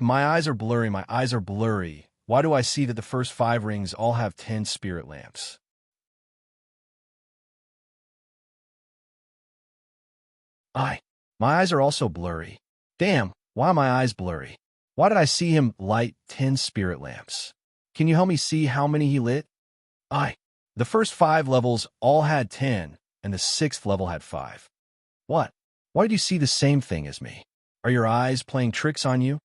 my eyes are blurry, my eyes are blurry. Why do I see that the first 5 rings all have 10 spirit lamps? My eyes are also blurry. Damn, why are my eyes blurry? Why did I see him light 10 spirit lamps? Can you help me see how many he lit? The first 5 levels all had 10, and the 6th level had 5. What? Why did you see the same thing as me? Are your eyes playing tricks on you?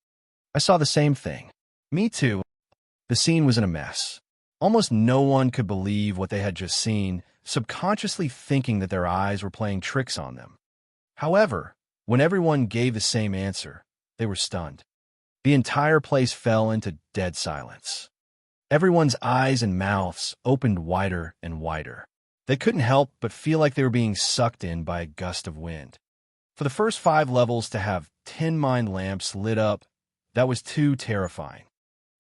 I saw the same thing. Me too. The scene was in a mess. Almost no one could believe what they had just seen, subconsciously thinking that their eyes were playing tricks on them. However, when everyone gave the same answer, they were stunned. The entire place fell into dead silence. Everyone's eyes and mouths opened wider and wider. They couldn't help but feel like they were being sucked in by a gust of wind. For the first 5 levels to have 10 mind lamps lit up, that was too terrifying.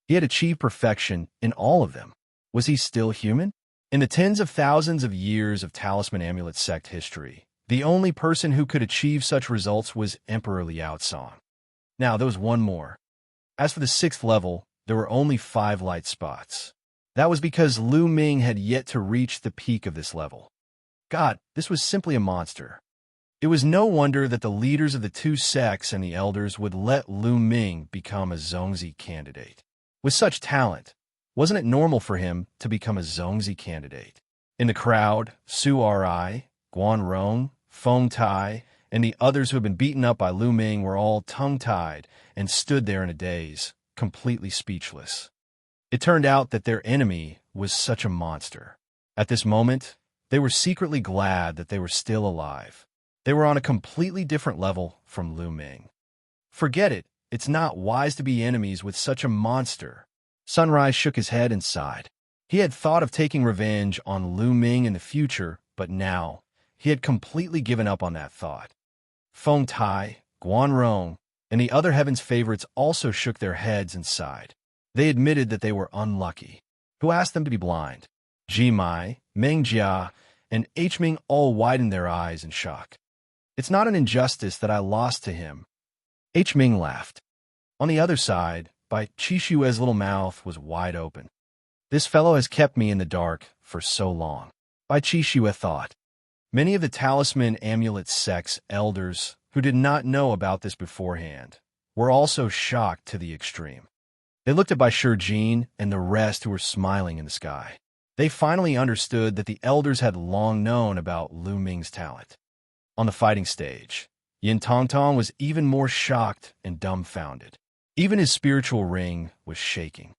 He had achieved perfection in all of them. Was he still human? In the tens of thousands of years of Talisman Amulet sect history, the only person who could achieve such results was Emperor Liao Song. Now, there was one more. As for the 6th level, there were only 5 light spots. That was because Lu Ming had yet to reach the peak of this level. God, this was simply a monster. It was no wonder that the leaders of the two sects and the elders would let Lu Ming become a Zongzi candidate. With such talent, wasn't it normal for him to become a Zongzi candidate? In the crowd, Su Ri, Guan Rong, Feng Tai, and the others who had been beaten up by Lu Ming were all tongue-tied and stood there in a daze, completely speechless. It turned out that their enemy was such a monster. At this moment, they were secretly glad that they were still alive. They were on a completely different level from Lu Ming. Forget it, it's not wise to be enemies with such a monster. Sunrise shook his head and sighed. He had thought of taking revenge on Lu Ming in the future, but now he had completely given up on that thought. Feng Tai, Guan Rong, and the other Heaven's favorites also shook their heads and sighed. They admitted that they were unlucky. Who asked them to be blind? Ji Mai, Meng Jia, and H Ming all widened their eyes in shock. It's not an injustice that I lost to him. H Ming laughed. On the other side, Bai Qishue's little mouth was wide open. This fellow has kept me in the dark for so long. Bai Qishue thought. Many of the talisman amulet sect's elders, who did not know about this beforehand, were also shocked to the extreme. They looked at Bai Shijin and the rest who were smiling in the sky. They finally understood that the elders had long known about Lu Ming's talent. On the fighting stage, Yin Tongtong was even more shocked and dumbfounded. Even his spiritual ring was shaking.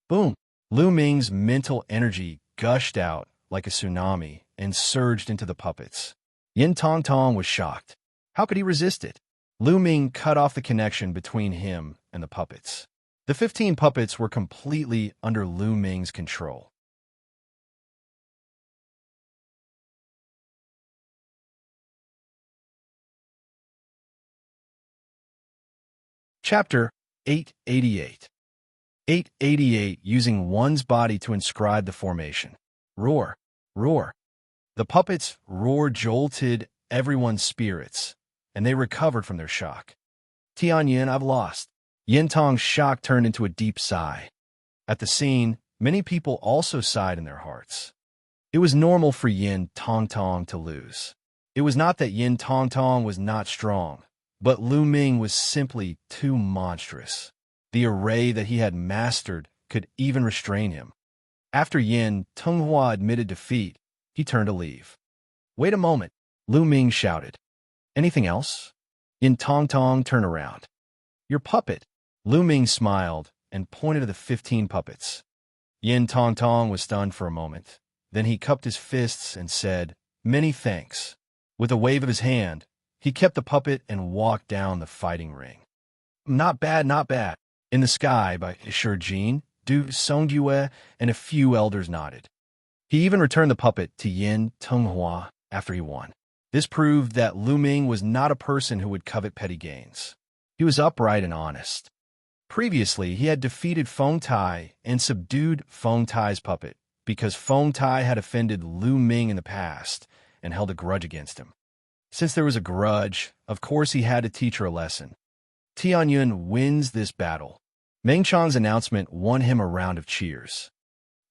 Boom! Lu Ming's mental energy gushed out like a tsunami and surged into the puppets. Yin Tongtong was shocked. How could he resist it? Lu Ming cut off the connection between him and the puppets. The 15 puppets were completely under Lu Ming's control. Chapter 888. 888 using one's body to inscribe the formation. Roar, roar. The puppets' roar jolted everyone's spirits, and they recovered from their shock. Tianyin, I've lost. Yin Tong's shock turned into a deep sigh. At the scene, many people also sighed in their hearts. It was normal for Yin Tongtong to lose. It was not that Yin Tongtong was not strong, but Lu Ming was simply too monstrous. The array that he had mastered could even restrain him. After Yin Tenghua admitted defeat, he turned to leave. Wait a moment, Lu Ming shouted. Anything else? Yin Tongtong turned around. Your puppet. Lu Ming smiled and pointed to the 15 puppets. Yin Tongtong was stunned for a moment. Then he cupped his fists and said, Many thanks. With a wave of his hand, he kept the puppet and walked down the fighting ring. Not bad, not bad. In the sky, Bai Shijin, Du Songyue, and a few elders nodded. He even returned the puppet to Yin Tenghua after he won. This proved that Lu Ming was not a person who would covet petty gains. He was upright and honest. Previously, he had defeated Feng Tai and subdued Feng Tai's puppet because Feng Tai had offended Lu Ming in the past and held a grudge against him. Since there was a grudge, of course he had to teach her a lesson. Tianyun wins this battle. Meng Chan's announcement won him a round of cheers.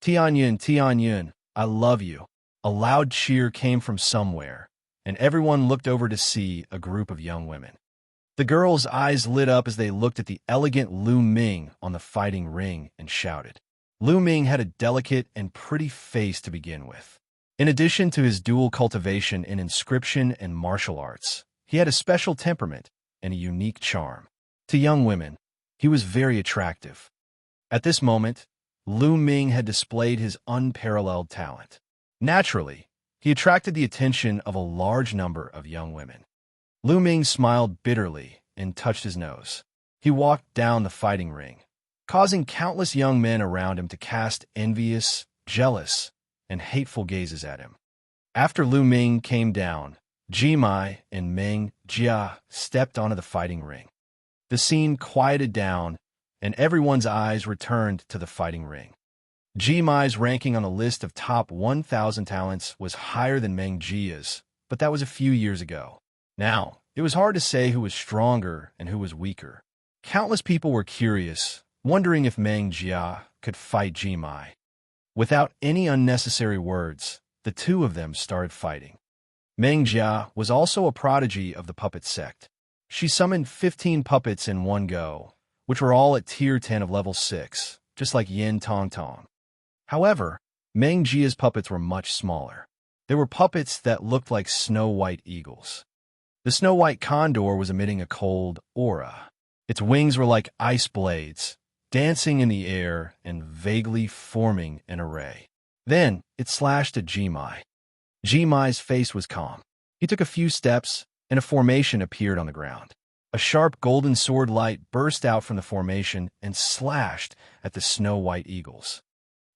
Tianyun, Tianyun, I love you. A loud cheer came from somewhere, and everyone looked over to see a group of young women. The girls' eyes lit up as they looked at the elegant Lu Ming on the fighting ring and shouted. Lu Ming had a delicate and pretty face to begin with. In addition to his dual cultivation in inscription and martial arts, he had a special temperament and a unique charm. To young women, he was very attractive. At this moment, Lu Ming had displayed his unparalleled talent. Naturally, he attracted the attention of a large number of young women. Lu Ming smiled bitterly and touched his nose. He walked down the fighting ring, causing countless young men around him to cast envious, jealous, and hateful gazes at him. After Lu Ming came down, Ji Mai and Meng Jia stepped onto the fighting ring. The scene quieted down, and everyone's eyes returned to the fighting ring. Ji Mai's ranking on the list of top 1,000 talents was higher than Meng Jia's, but that was a few years ago. Now, it was hard to say who was stronger and who was weaker. Countless people were curious, wondering if Meng Jia could fight Ji Mai. Without any unnecessary words, the two of them started fighting. Meng Jia was also a prodigy of the puppet sect. She summoned 15 puppets in one go, which were all at tier 10 of level 6, just like Yin Tong Tong. However, Meng Jia's puppets were much smaller. They were puppets that looked like snow-white eagles. The snow-white condor was emitting a cold aura. Its wings were like ice blades, dancing in the air and vaguely forming an array. Then it slashed at Jimai. Jimai's face was calm. He took a few steps, and a formation appeared on the ground. A sharp golden sword light burst out from the formation and slashed at the snow-white eagles.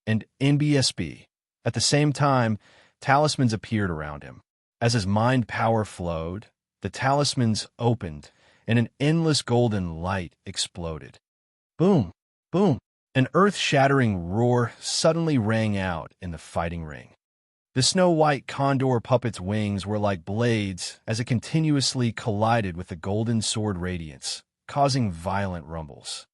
And NBSB. At the same time, talismans appeared around him. As his mind power flowed, the talismans opened, and an endless golden light exploded. Boom! Boom! An earth-shattering roar suddenly rang out in the fighting ring. The snow-white condor puppet's wings were like blades as it continuously collided with the golden sword radiance, causing violent rumbles.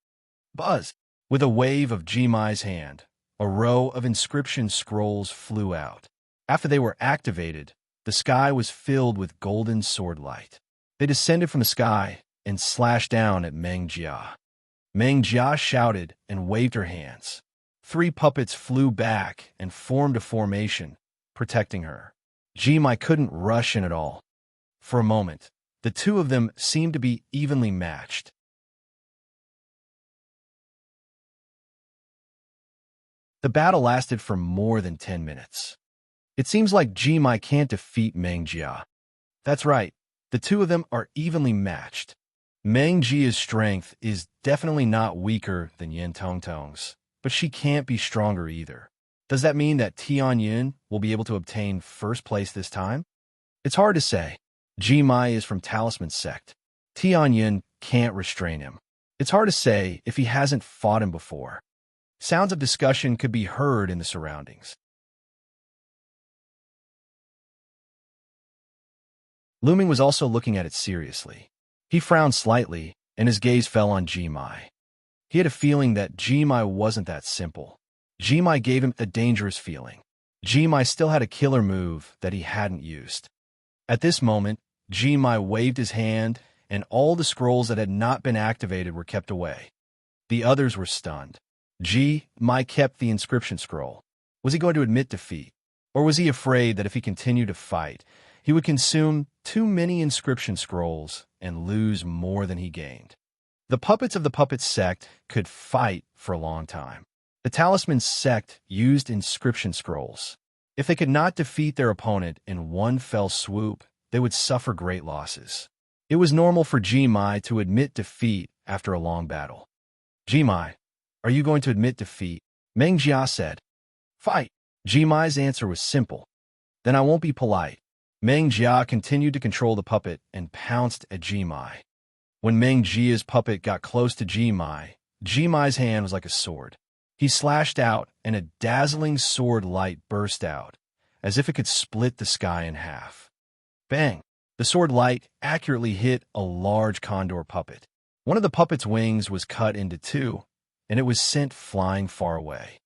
Buzz! With a wave of Jimai's hand, a row of inscription scrolls flew out. After they were activated, the sky was filled with golden sword light. They descended from the sky and slashed down at Meng Jia. Meng Jia shouted and waved her hands. 3 puppets flew back and formed a formation, protecting her. Jimai couldn't rush in at all. For a moment, the two of them seemed to be evenly matched. The battle lasted for more than 10 minutes. It seems like Jimai can't defeat Meng Jia. That's right, the two of them are evenly matched. Meng Jia's strength is definitely not weaker than Yin Tong Tong's, but she can't be stronger either. Does that mean that Tianyun will be able to obtain first place this time? It's hard to say. Jimai is from Talisman Sect. Tianyun can't restrain him. It's hard to say if he hasn't fought him before. Sounds of discussion could be heard in the surroundings. Lu Ming was also looking at it seriously. He frowned slightly, and his gaze fell on Jimai. He had a feeling that Jimai wasn't that simple. Jimai gave him a dangerous feeling. Jimai still had a killer move that he hadn't used. At this moment, Jimai waved his hand, and all the scrolls that had not been activated were kept away. The others were stunned. Jimai kept the inscription scroll. Was he going to admit defeat? Or was he afraid that if he continued to fight, he would consume too many inscription scrolls and lose more than he gained? The puppets of the puppet sect could fight for a long time. The Talisman sect used inscription scrolls. If they could not defeat their opponent in one fell swoop, they would suffer great losses. It was normal for Jimai to admit defeat after a long battle. Jimai, are you going to admit defeat? Meng Jia said. Fight. Jimai's answer was simple. Then I won't be polite. Meng Jia continued to control the puppet and pounced at Jimai. When Meng Jia's puppet got close to Jimai, Jimai's hand was like a sword. He slashed out, and a dazzling sword light burst out, as if it could split the sky in half. Bang! The sword light accurately hit a large condor puppet. One of the puppet's wings was cut into 2, and it was sent flying far away.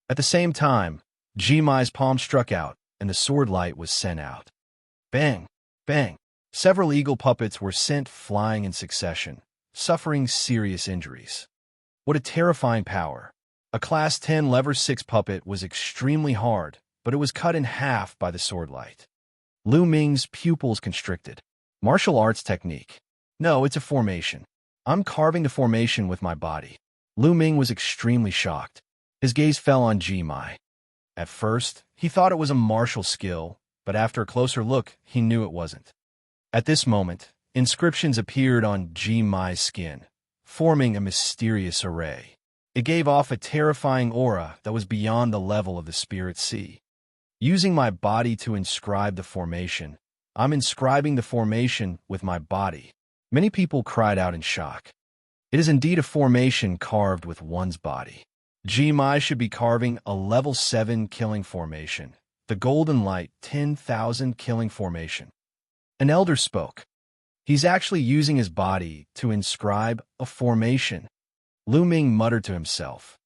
At the same time, Jimai's palm struck out, and the sword light was sent out. Bang! Bang! Several eagle puppets were sent flying in succession, suffering serious injuries. What a terrifying power! A Class 10 Lever 6 puppet was extremely hard, but it was cut in half by the sword light. Lu Ming's pupils constricted. Martial arts technique. No, it's a formation. I'm carving the formation with my body. Lu Ming was extremely shocked. His gaze fell on Jimai. At first, he thought it was a martial skill, but after a closer look, he knew it wasn't. At this moment, inscriptions appeared on Jimai's skin, forming a mysterious array. It gave off a terrifying aura that was beyond the level of the spirit sea. Using my body to inscribe the formation, I'm inscribing the formation with my body. Many people cried out in shock. It is indeed a formation carved with one's body. Jimai should be carving a level 7 killing formation, the Golden Light 10,000 killing formation. An elder spoke. He's actually using his body to inscribe a formation. Lu Ming muttered to himself.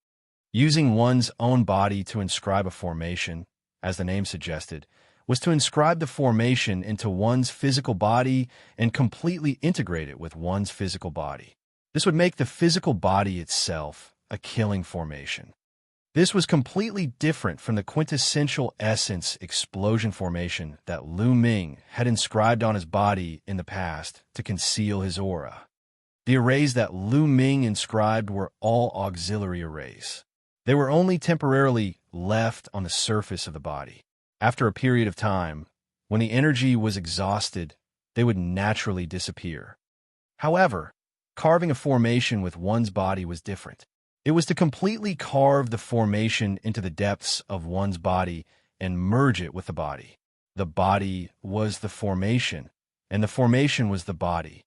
Using one's own body to inscribe a formation, as the name suggested, was to inscribe the formation into one's physical body and completely integrate it with one's physical body. This would make the physical body itself a killing formation. This was completely different from the quintessential essence explosion formation that Lu Ming had inscribed on his body in the past to conceal his aura. The arrays that Lu Ming inscribed were all auxiliary arrays. They were only temporarily left on the surface of the body. After a period of time, when the energy was exhausted, they would naturally disappear. However, carving a formation with one's body was different. It was to completely carve the formation into the depths of one's body and merge it with the body. The body was the formation, and the formation was the body.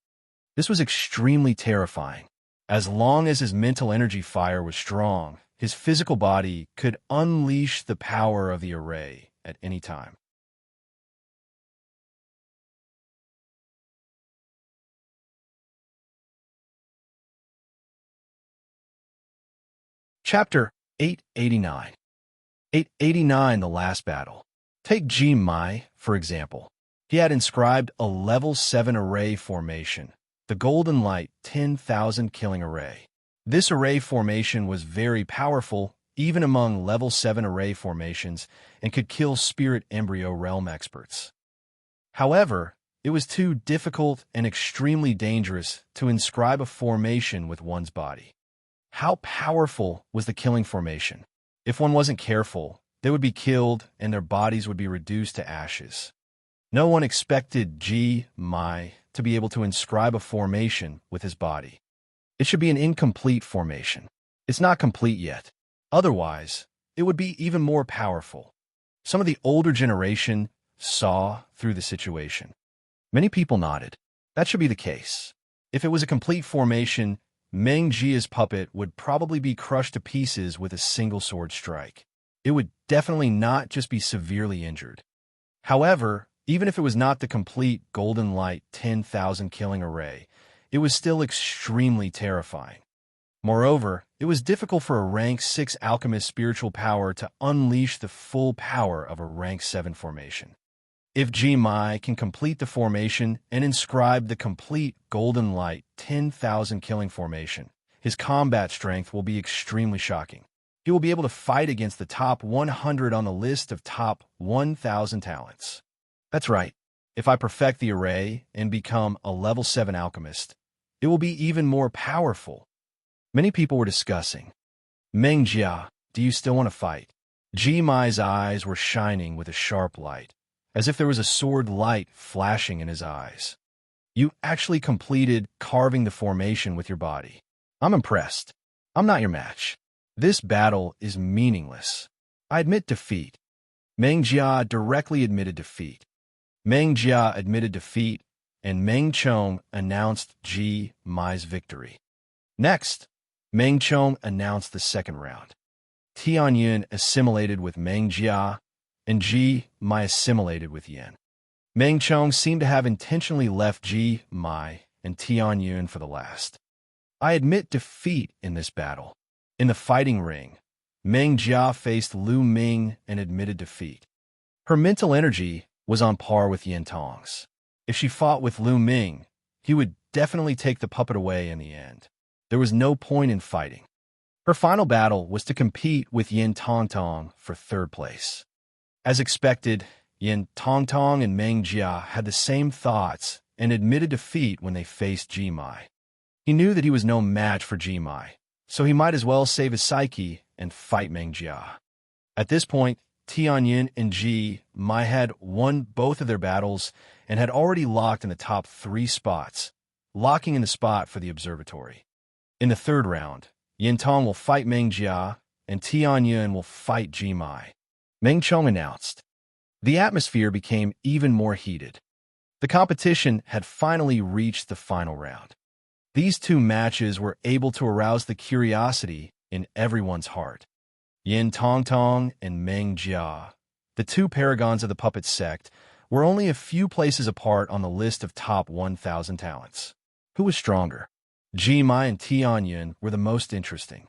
This was extremely terrifying. As long as his mental energy fire was strong, his physical body could unleash the power of the array at any time. Chapter 889. 889, The Last Battle. Take Ji Mai, for example. He had inscribed a level 7 array formation, the Golden Light 10,000 killing array. This array formation was very powerful, even among level 7 array formations, and could kill spirit embryo realm experts. However, it was too difficult and extremely dangerous to inscribe a formation with one's body. How powerful was the killing formation? If one wasn't careful, they would be killed and their bodies would be reduced to ashes. No one expected Ji Mai to be able to inscribe a formation with his body. It should be an incomplete formation. It's not complete yet. Otherwise, it would be even more powerful. Some of the older generation saw through the situation. Many people nodded. That should be the case. If it was a complete formation, Meng Jia's puppet would probably be crushed to pieces with a single sword strike. It would definitely not just be severely injured. However, even if it was not the complete Golden Light 10,000 killing array, it was still extremely terrifying. Moreover, it was difficult for a rank 6 alchemist spiritual power to unleash the full power of a rank 7 formation. If Ji Mai can complete the formation and inscribe the complete Golden Light 10,000 killing formation, his combat strength will be extremely shocking. He will be able to fight against the top 100 on the list of top 1,000 talents. That's right. If I perfect the array and become a level 7 alchemist, it will be even more powerful. Many people were discussing. Meng Jia, do you still want to fight? Ji Mai's eyes were shining with a sharp light, as if there was a sword light flashing in his eyes. You actually completed carving the formation with your body. I'm impressed. I'm not your match. This battle is meaningless. I admit defeat. Meng Jia directly admitted defeat. Meng Jia admitted defeat, and Meng Chong announced Ji Mai's victory. Next, Meng Chong announced the second round. Tianyun assimilated with Meng Jia, and Ji Mai assimilated with Yin. Meng Chong seemed to have intentionally left Ji Mai and Tianyun for the last. I admit defeat in this battle. In the fighting ring, Meng Jia faced Lu Ming and admitted defeat. Her mental energy was on par with Yin Tong's. If she fought with Lu Ming, he would definitely take the puppet away in the end. There was no point in fighting. Her final battle was to compete with Yin Tongtong for third place. As expected, Yin Tongtong and Meng Jia had the same thoughts and admitted defeat when they faced Ji Mai. He knew that he was no match for Ji Mai, so he might as well save his psyche and fight Meng Jia. At this point, Tianyun and Ji Mai had won both of their battles and had already locked in the top 3 spots, locking in the spot for the observatory. In the third round, Yin Tong will fight Meng Jia, and Tianyun will fight Ji Mai. Meng Chong announced. The atmosphere became even more heated. The competition had finally reached the final round. These two matches were able to arouse the curiosity in everyone's heart. Yin Tongtong and Meng Jia, the two paragons of the puppet sect, were only a few places apart on the list of top 1,000 talents. Who was stronger? Ji Mai and Tianyun were the most interesting.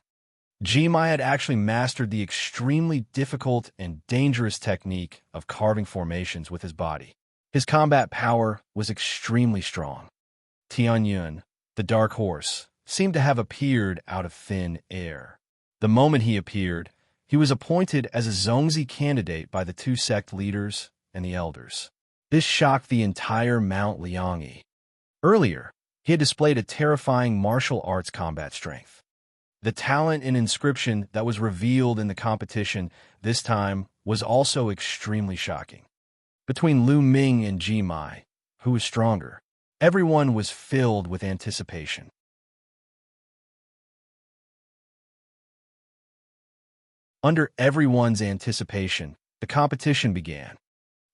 Jimai had actually mastered the extremely difficult and dangerous technique of carving formations with his body. His combat power was extremely strong. Tianyun, the dark horse, seemed to have appeared out of thin air. The moment he appeared, he was appointed as a Zongzi candidate by the two sect leaders and the elders. This shocked the entire Mount Liangyi. Earlier, he had displayed a terrifying martial arts combat strength. The talent and inscription that was revealed in the competition this time was also extremely shocking. Between Lu Ming and Jimai, who was stronger, everyone was filled with anticipation. Under everyone's anticipation, the competition began.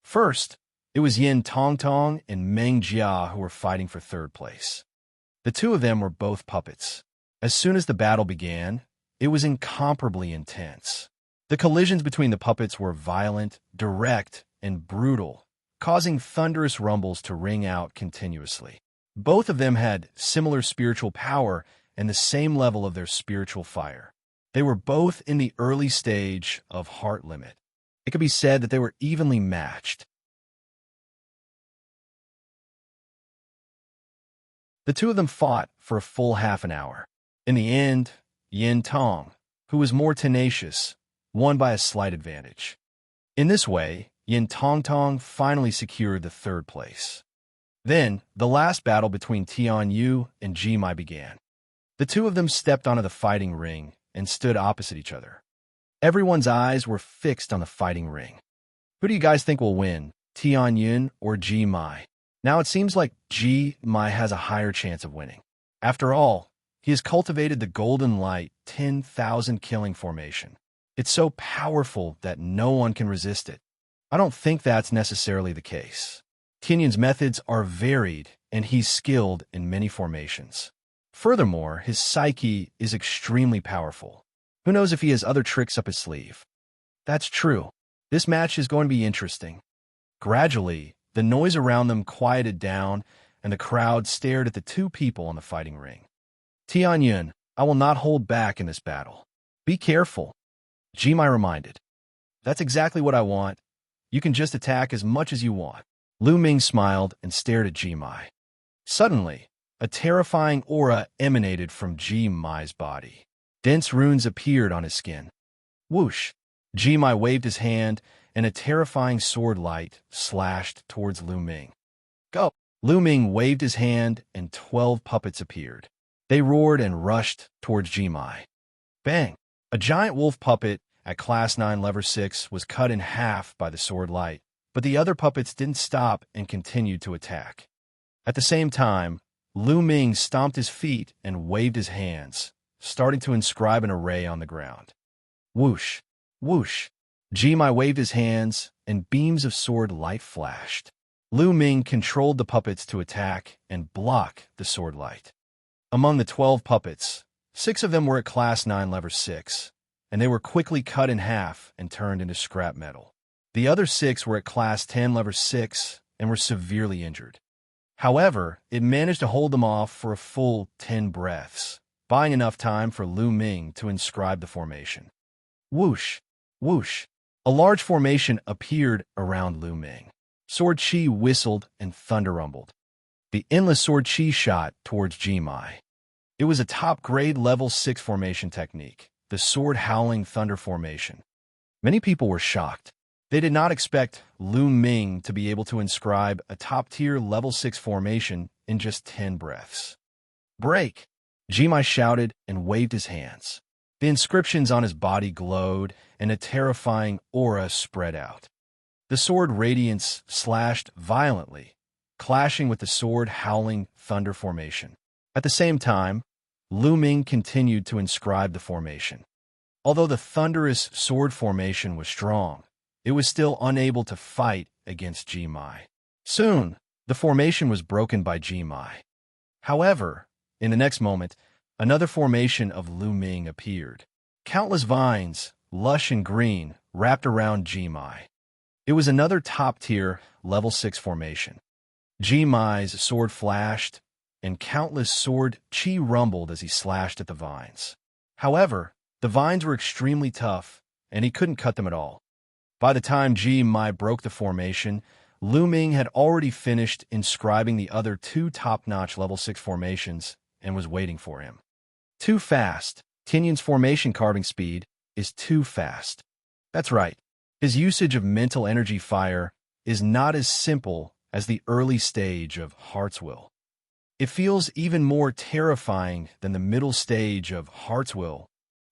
First, it was Yin Tongtong and Meng Jia who were fighting for third place. The two of them were both puppets. As soon as the battle began, it was incomparably intense. The collisions between the puppets were violent, direct, and brutal, causing thunderous rumbles to ring out continuously. Both of them had similar spiritual power and the same level of their spiritual fire. They were both in the early stage of heart limit. It could be said that they were evenly matched. The two of them fought for a full half an hour. In the end, Yin Tong, who was more tenacious, won by a slight advantage. In this way, Yin Tongtong finally secured the third place. Then, the last battle between Tian Yu and Jimai began. The two of them stepped onto the fighting ring and stood opposite each other. Everyone's eyes were fixed on the fighting ring. Who do you guys think will win, Tian Yun or Jimai? Now it seems like Jimai has a higher chance of winning. After all, he has cultivated the Golden Light 10,000 killing formation. It's so powerful that no one can resist it. I don't think that's necessarily the case. Tianyun's methods are varied, and he's skilled in many formations. Furthermore, his psyche is extremely powerful. Who knows if he has other tricks up his sleeve? That's true. This match is going to be interesting. Gradually, the noise around them quieted down, and the crowd stared at the two people on the fighting ring. Tianyun, I will not hold back in this battle. Be careful, Jimai reminded. That's exactly what I want. You can just attack as much as you want. Lu Ming smiled and stared at Jimai. Suddenly, a terrifying aura emanated from Jimai's body. Dense runes appeared on his skin. Whoosh! Jimai waved his hand, and a terrifying sword light slashed towards Lu Ming. Go! Lu Ming waved his hand, and 12 puppets appeared. They roared and rushed towards Jimai. Bang! A giant wolf puppet at Class 9 Level 6 was cut in half by the sword light, but the other puppets didn't stop and continued to attack. At the same time, Lu Ming stomped his feet and waved his hands, starting to inscribe an array on the ground. Whoosh! Whoosh! Jimai waved his hands, and beams of sword light flashed. Lu Ming controlled the puppets to attack and block the sword light. Among the 12 puppets, 6 of them were at Class 9 Level 6, and they were quickly cut in half and turned into scrap metal. The other 6 were at Class 10 Level 6 and were severely injured. However, it managed to hold them off for a full 10 breaths, buying enough time for Lu Ming to inscribe the formation. Whoosh! Whoosh! A large formation appeared around Lu Ming. Sword Chi whistled and thunder rumbled. The endless sword Chi shot towards Jimai. It was a top-grade Level 6 formation technique, the Sword Howling Thunder Formation. Many people were shocked. They did not expect Lu Ming to be able to inscribe a top-tier Level 6 formation in just 10 breaths. Break! Jimai shouted and waved his hands. The inscriptions on his body glowed, and a terrifying aura spread out. The sword radiance slashed violently, clashing with the Sword Howling Thunder Formation. At the same time, Lu Ming continued to inscribe the formation. Although the thunderous sword formation was strong, it was still unable to fight against Jimai. Soon, the formation was broken by Jimai. However, in the next moment, another formation of Lu Ming appeared. Countless vines, lush and green, wrapped around Jimai. It was another top-tier Level 6 formation. Jimai's sword flashed, and countless sword chi rumbled as he slashed at the vines. However, the The vines were extremely tough, and he couldn't cut them at all. By the time Ji Mai broke the formation, Lu Ming had already finished inscribing the other two top-notch level 6 formations and was waiting for him. Too fast. Tianyun's formation carving speed is too fast. That's right. His usage of mental energy fire is not as simple as the early stage of Heart's Will. It feels even more terrifying than the middle stage of Heart's Will.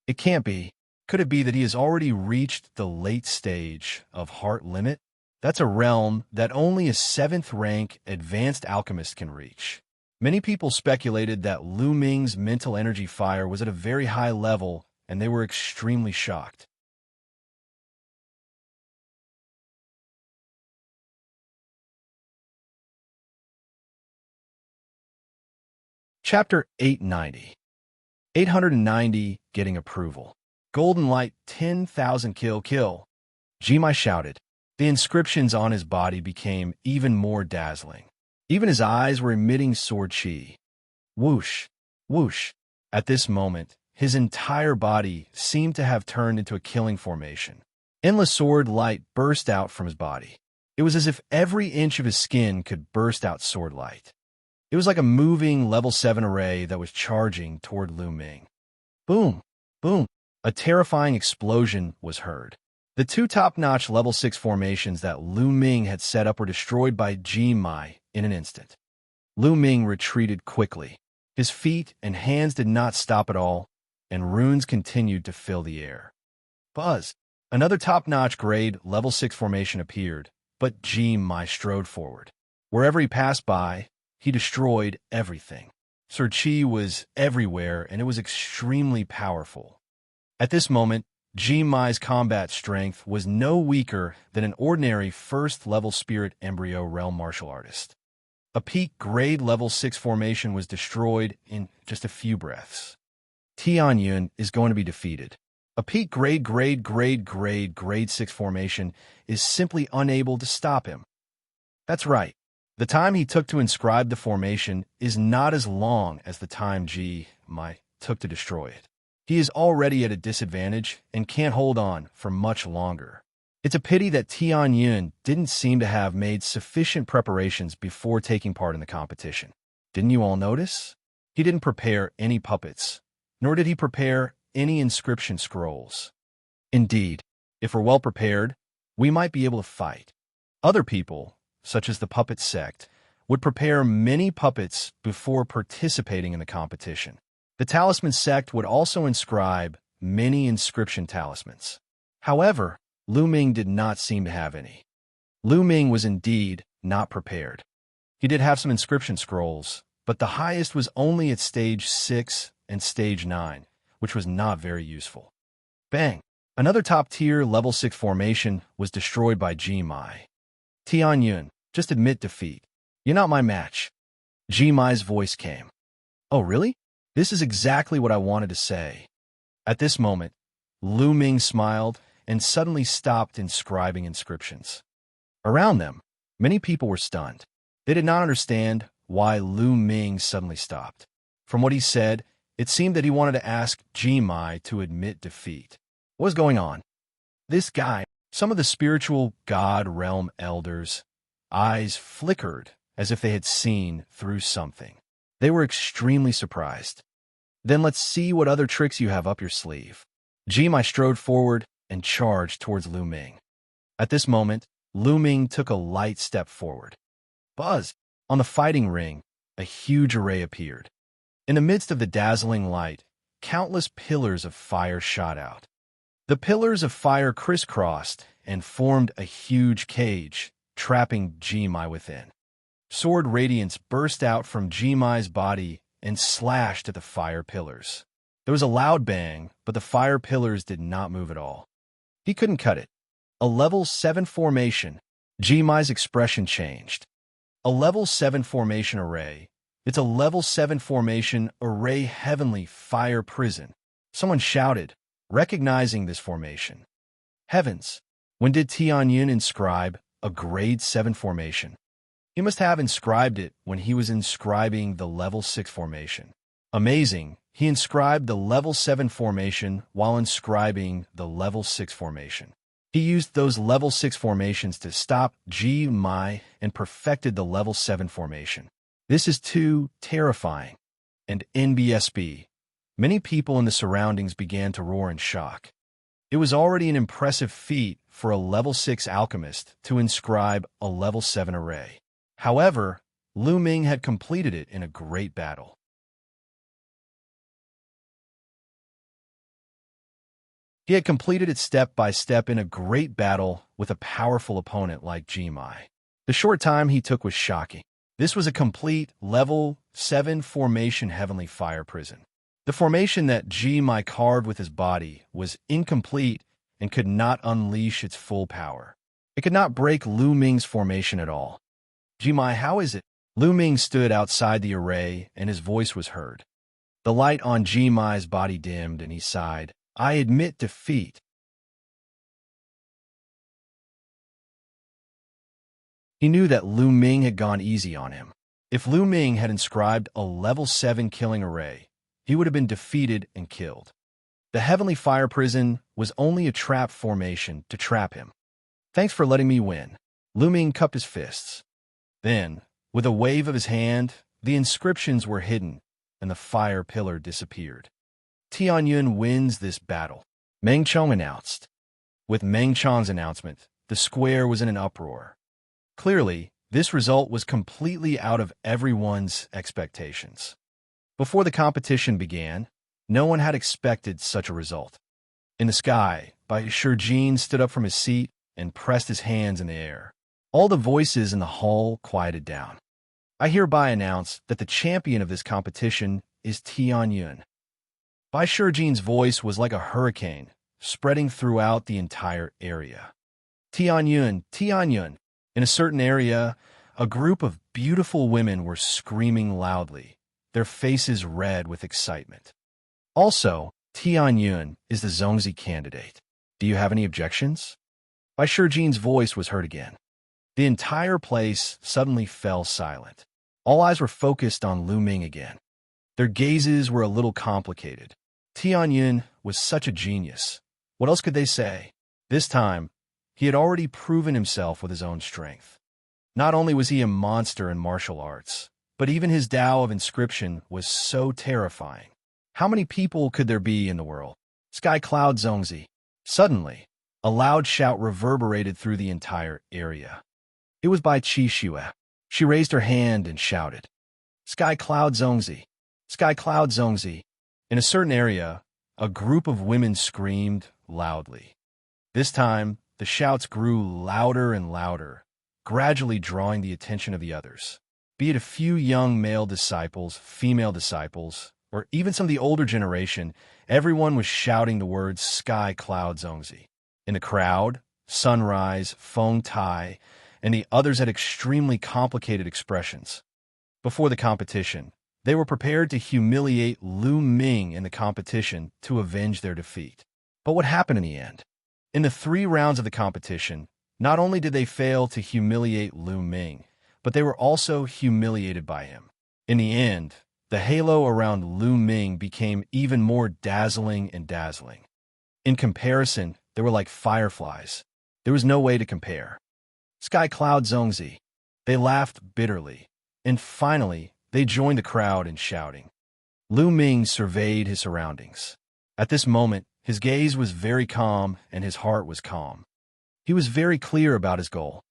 It can't be. Could it be that he has already reached the late stage of Heart Limit? That's a realm that only a 7th rank advanced alchemist can reach. Many people speculated that Lu Ming's mental energy fire was at a very high level, and they were extremely shocked. Chapter 890. 890 Getting Approval. Golden Light 10,000 kill. Ji-mai shouted. The inscriptions on his body became even more dazzling. Even his eyes were emitting sword chi. Whoosh, whoosh. At this moment, his entire body seemed to have turned into a killing formation. Endless sword light burst out from his body. It was as if every inch of his skin could burst out sword light. It was like a moving level 7 array that was charging toward Lu Ming. Boom, boom. A terrifying explosion was heard. The two top-notch level 6 formations that Lu Ming had set up were destroyed by Ji Mai in an instant. Lu Ming retreated quickly. His feet and hands did not stop at all, and runes continued to fill the air. Buzz! Another top-notch grade level 6 formation appeared, but Ji Mai strode forward. Wherever he passed by, he destroyed everything. Sword Chi was everywhere, and it was extremely powerful. At this moment, Ji Mai's combat strength was no weaker than an ordinary first-level spirit embryo realm martial artist. A peak grade level 6 formation was destroyed in just a few breaths. Tianyun is going to be defeated. A peak grade 6 formation is simply unable to stop him. That's right. The time he took to inscribe the formation is not as long as the time Ji Mai took to destroy it. He is already at a disadvantage and can't hold on for much longer. It's a pity that Tianyun didn't seem to have made sufficient preparations before taking part in the competition. Didn't you all notice? He didn't prepare any puppets, nor did he prepare any inscription scrolls. Indeed, if we're well prepared, we might be able to fight. Other people, such as the puppet sect, would prepare many puppets before participating in the competition. The talisman sect would also inscribe many inscription talismans. However, Lu Ming did not seem to have any. Lu Ming was indeed not prepared. He did have some inscription scrolls, but the highest was only at stage 6 and stage 9, which was not very useful. Bang! Another top-tier level 6 formation was destroyed by Ji Mai. Tianyun, just admit defeat. You're not my match. Ji Mai's voice came. Oh, really? This is exactly what I wanted to say. At this moment, Lu Ming smiled and suddenly stopped inscribing inscriptions. Around them, many people were stunned. They did not understand why Lu Ming suddenly stopped. From what he said, it seemed that he wanted to ask Ji Mai to admit defeat. What was going on? This guy, some of the spiritual God realm elders' eyes flickered as if they had seen through something. They were extremely surprised. Then let's see what other tricks you have up your sleeve. Ji Mai strode forward and charged towards Lu Ming. At this moment, Lu Ming took a light step forward. Buzz! On the fighting ring, a huge array appeared. In the midst of the dazzling light, countless pillars of fire shot out. The pillars of fire crisscrossed and formed a huge cage, trapping Ji Mai within. Sword radiance burst out from Ji Mai's body and slashed at the fire pillars. There was a loud bang, but the fire pillars did not move at all. He couldn't cut it. A level 7 formation. Ji Mai's expression changed. A level 7 formation array. It's a level 7 formation array heavenly fire prison. Someone shouted, recognizing this formation. Heavens! When did Tianyun inscribe a grade 7 formation? He must have inscribed it when he was inscribing the level 6 formation. Amazing, he inscribed the level 7 formation while inscribing the level 6 formation. He used those level 6 formations to stop Ji Mai and perfected the level 7 formation. This is too terrifying. And NBSB, many people in the surroundings began to roar in shock. It was already an impressive feat for a level 6 alchemist to inscribe a level 7 array. However, Lu Ming had completed it in a great battle. He had completed it step by step in a great battle with a powerful opponent like Ji Mai. The short time he took was shocking. This was a complete level 7 formation heavenly fire prison. The formation that Ji Mai carved with his body was incomplete and could not unleash its full power. It could not break Lu Ming's formation at all. Ji Mai, how is it? Lu Ming stood outside the array and his voice was heard. The light on Ji Mai's body dimmed and he sighed. I admit defeat. He knew that Lu Ming had gone easy on him. If Lu Ming had inscribed a level 7 killing array, he would have been defeated and killed. The Heavenly Fire Prison was only a trap formation to trap him. Thanks for letting me win. Lu Ming cupped his fists. Then, with a wave of his hand, the inscriptions were hidden and the fire pillar disappeared. Tianyun wins this battle, Meng Chong announced. With Meng Chong's announcement, the square was in an uproar. Clearly, this result was completely out of everyone's expectations. Before the competition began, no one had expected such a result. In the sky, Bai Shijin stood up from his seat and pressed his hands in the air. All the voices in the hall quieted down. I hereby announce that the champion of this competition is Tianyun. Bai Shijin's voice was like a hurricane, spreading throughout the entire area. Tianyun, Tianyun. In a certain area, a group of beautiful women were screaming loudly, their faces red with excitement. Also, Tianyun is the Zongzi candidate. Do you have any objections? Bai Shijin's voice was heard again. The entire place suddenly fell silent. All eyes were focused on Lu Ming again. Their gazes were a little complicated. Tianyun was such a genius. What else could they say? This time, he had already proven himself with his own strength. Not only was he a monster in martial arts, but even his Tao of inscription was so terrifying. How many people could there be in the world? Sky Cloud Zongzi. Suddenly, a loud shout reverberated through the entire area. It was by Qi Xue. She raised her hand and shouted, Sky Cloud Zongzi! Sky Cloud Zongzi! In a certain area, a group of women screamed loudly. This time, the shouts grew louder and louder, gradually drawing the attention of the others. Be it a few young male disciples, female disciples, or even some of the older generation, everyone was shouting the words Sky Cloud Zongzi. In the crowd, Sunrise, Feng Tai, and the others had extremely complicated expressions. Before the competition, they were prepared to humiliate Lu Ming in the competition to avenge their defeat. But what happened in the end? In the 3 rounds of the competition, not only did they fail to humiliate Lu Ming, but they were also humiliated by him. In the end, the halo around Lu Ming became even more dazzling and dazzling. In comparison, they were like fireflies. There was no way to compare. Sky Cloud Zongzi. They laughed bitterly, and finally, they joined the crowd in shouting. Lu Ming surveyed his surroundings. At this moment, his gaze was very calm and his heart was calm. He was very clear about his goal.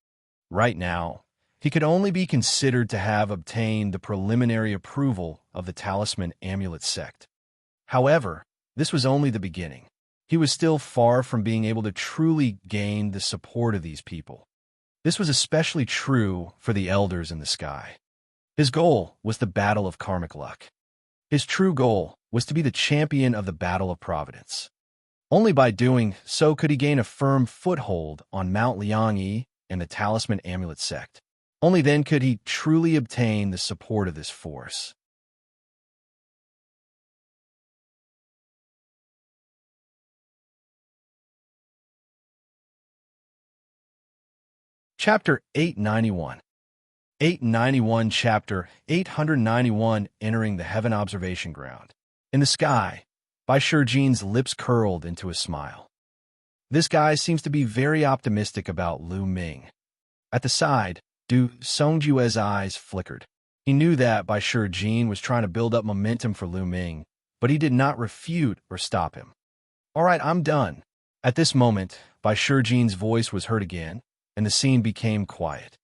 Right now, he could only be considered to have obtained the preliminary approval of the Talisman Amulet sect. However, this was only the beginning. He was still far from being able to truly gain the support of these people. This was especially true for the elders in the sky. His goal was the Battle of Karmic Luck. His true goal was to be the champion of the Battle of Providence. Only by doing so could he gain a firm foothold on Mount Liangyi and the Talisman Amulet sect. Only then could he truly obtain the support of this force. Chapter 891. 891 Chapter 891 Entering the Heaven Observation Ground. In the sky, Bai Shijin's lips curled into a smile. This guy seems to be very optimistic about Lu Ming. At the side, Du Songjue's eyes flickered. He knew that Bai Shijin was trying to build up momentum for Lu Ming, but he did not refute or stop him. All right, I'm done. At this moment, Bai Shijin's voice was heard again, and the scene became quiet.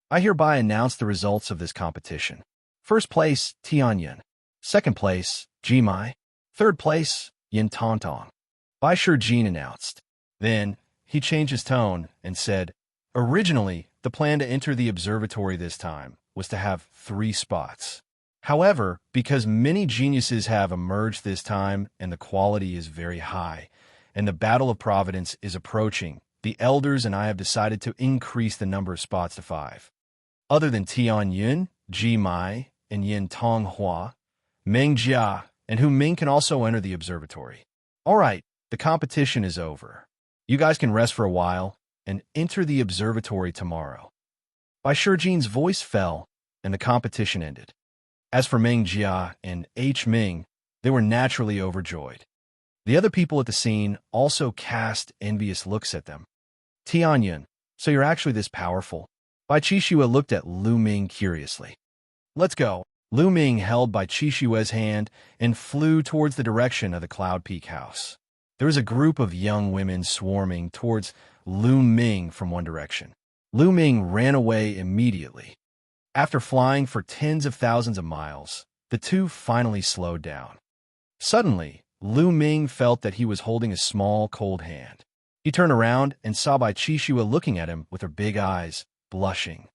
I hereby announce the results of this competition. First place, Tianyuan. Second place, Jimai. Third place, Yin Tongtong. Bai Shijin announced. Then, he changed his tone and said, originally, the plan to enter the observatory this time was to have 3 spots. However, because many geniuses have emerged this time and the quality is very high, and the Battle of Providence is approaching, the elders and I have decided to increase the number of spots to 5. Other than Tianyuan, Jimai, and Yin Tonghua, Meng Jia, and Hu Ming can also enter the observatory. All right, the competition is over. You guys can rest for a while and enter the observatory tomorrow. Bai Shijin's voice fell, and the competition ended. As for Meng Jia and H. Ming, they were naturally overjoyed. The other people at the scene also cast envious looks at them. Tianyuan, so you're actually this powerful? Bai Qixue looked at Lu Ming curiously. Let's go. Lu Ming held Bai Qixue's hand and flew towards the direction of the Cloud Peak house. There was a group of young women swarming towards Lu Ming from one direction. Lu Ming ran away immediately. After flying for tens of thousands of miles, the two finally slowed down. Suddenly, Lu Ming felt that he was holding a small, cold hand. He turned around and saw Bai Qixue looking at him with her big eyes, blushing.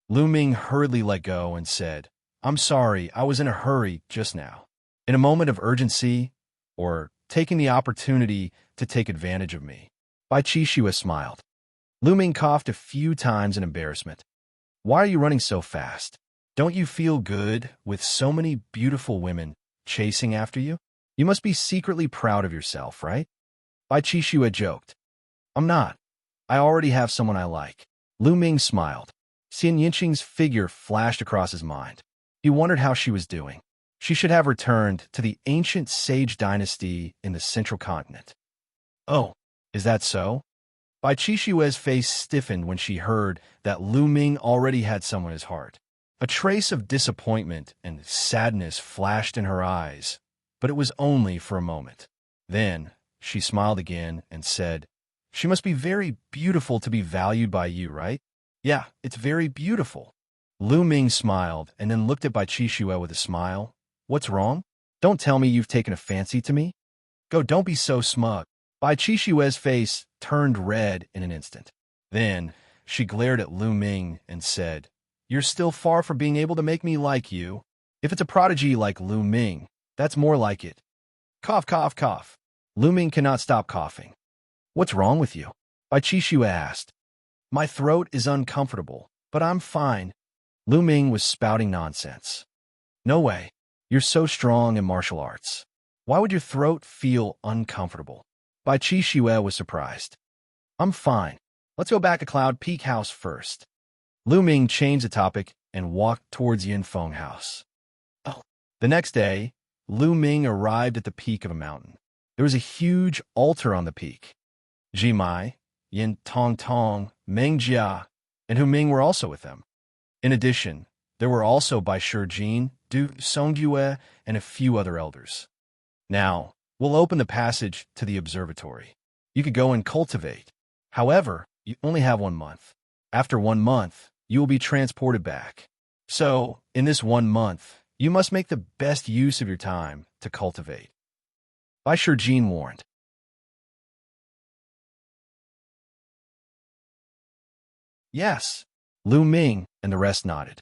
Lu Ming hurriedly let go and said, I'm sorry, I was in a hurry just now. In a moment of urgency, or taking the opportunity to take advantage of me. Bai Qixue smiled. Lu Ming coughed a few times in embarrassment. Why are you running so fast? Don't you feel good with so many beautiful women chasing after you? You must be secretly proud of yourself, right? Bai Qixue joked. I'm not. I already have someone I like. Lu Ming smiled. Xianxia's figure flashed across his mind. He wondered how she was doing. She should have returned to the ancient sage dynasty in the central continent. Oh, is that so? Bai Qixue's face stiffened when she heard that Lu Ming already had someone in his heart. A trace of disappointment and sadness flashed in her eyes, but it was only for a moment. Then, she smiled again and said, She must be very beautiful to be valued by you, right? Yeah, it's very beautiful. Lu Ming smiled and then looked at Bai Qixue with a smile. What's wrong? Don't tell me you've taken a fancy to me? Go, don't be so smug. Bai Qixue's face turned red in an instant. Then, she glared at Lu Ming and said, You're still far from being able to make me like you. If it's a prodigy like Lu Ming, that's more like it. Cough, cough, cough. Lu Ming cannot stop coughing. What's wrong with you? Bai Qixue asked. My throat is uncomfortable, but I'm fine. Lu Ming was spouting nonsense. No way. You're so strong in martial arts. Why would your throat feel uncomfortable? Bai Qixue was surprised. I'm fine. Let's go back to Cloud Peak House first. Lu Ming changed the topic and walked towards Yin Feng House. Oh. The next day, Lu Ming arrived at the peak of a mountain. There was a huge altar on the peak. Jimai, Yin Tongtong, Meng Jia, and Hu Ming were also with them. In addition, there were also Bai Shijin, Du Songjue, and a few other elders. Now, we'll open the passage to the observatory. You could go and cultivate. However, you only have 1 month. After 1 month, you will be transported back. So, in this 1 month, you must make the best use of your time to cultivate. Bai Shijin warned. Yes, Lu Ming and the rest nodded.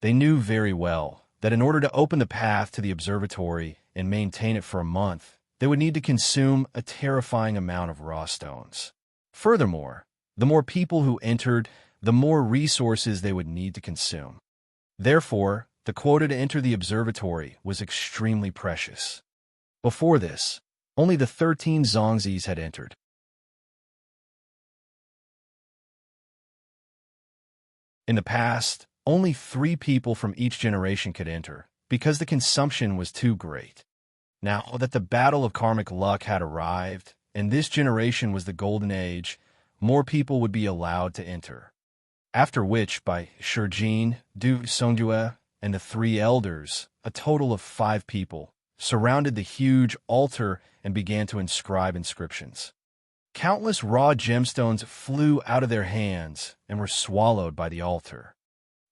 They knew very well that in order to open the path to the observatory and maintain it for a month, they would need to consume a terrifying amount of raw stones. Furthermore, the more people who entered, the more resources they would need to consume. Therefore, the quota to enter the observatory was extremely precious. Before this, only the 13 Zongzis had entered. In the past, only 3 people from each generation could enter, because the consumption was too great. Now that the battle of karmic luck had arrived, and this generation was the golden age, more people would be allowed to enter. After which, by Shijin, Du Songjue, and the three elders, a total of 5 people, surrounded the huge altar and began to inscribe inscriptions. Countless raw gemstones flew out of their hands and were swallowed by the altar.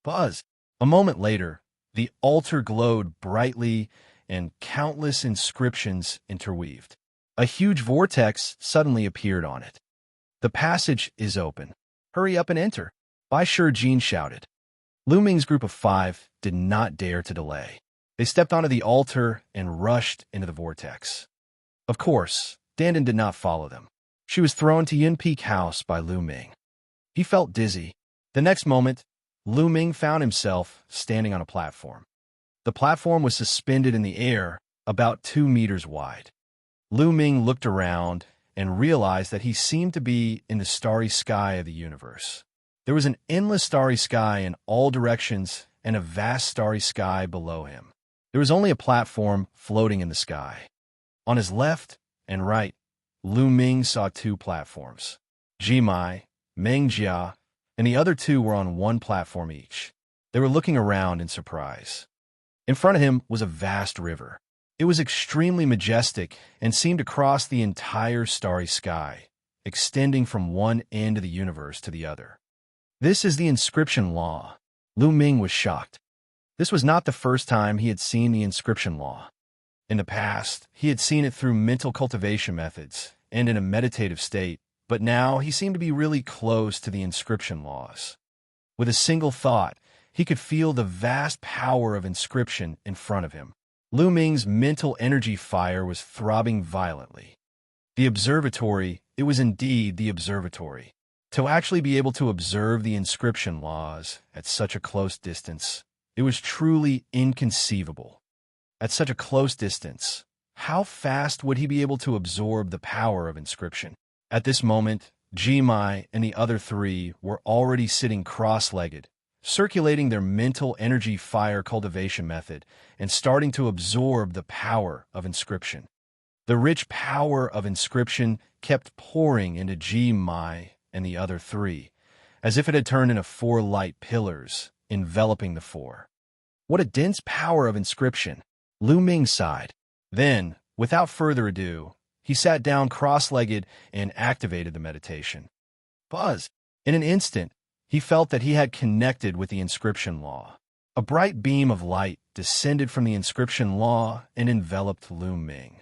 Buzz! A moment later, the altar glowed brightly and countless inscriptions interweaved. A huge vortex suddenly appeared on it. "The passage is open. Hurry up and enter," Bai Shijin shouted. Lu Ming's group of 5 did not dare to delay. They stepped onto the altar and rushed into the vortex. Of course, Dandan did not follow them. She was thrown to Yin Peak House by Lu Ming. He felt dizzy. The next moment, Lu Ming found himself standing on a platform. The platform was suspended in the air, about 2 meters wide. Lu Ming looked around and realized that he seemed to be in the starry sky of the universe. There was an endless starry sky in all directions and a vast starry sky below him. There was only a platform floating in the sky. On his left and right, Lu Ming saw 2 platforms. Jimai, Mengjia, and the other 2 were on 1 platform each. They were looking around in surprise. In front of him was a vast river. It was extremely majestic and seemed to cross the entire starry sky, extending from one end of the universe to the other. "This is the inscription law." Lu Ming was shocked. This was not the first time he had seen the inscription law. In the past, he had seen it through mental cultivation methods and in a meditative state, but now he seemed to be really close to the inscription laws. With a single thought, he could feel the vast power of inscription in front of him. Lu Ming's mental energy fire was throbbing violently. The observatory, it was indeed the observatory. To actually be able to observe the inscription laws at such a close distance, it was truly inconceivable. At such a close distance, how fast would he be able to absorb the power of inscription? At this moment, Jimai and the other 3 were already sitting cross-legged, circulating their mental energy fire cultivation method and starting to absorb the power of inscription. The rich power of inscription kept pouring into Jimai and the other 3, as if it had turned into 4 light pillars, enveloping the 4. What a dense power of inscription! Lu Ming sighed. Then, without further ado, he sat down cross-legged and activated the meditation. Buzz! In an instant, he felt that he had connected with the inscription law. A bright beam of light descended from the inscription law and enveloped Lu Ming.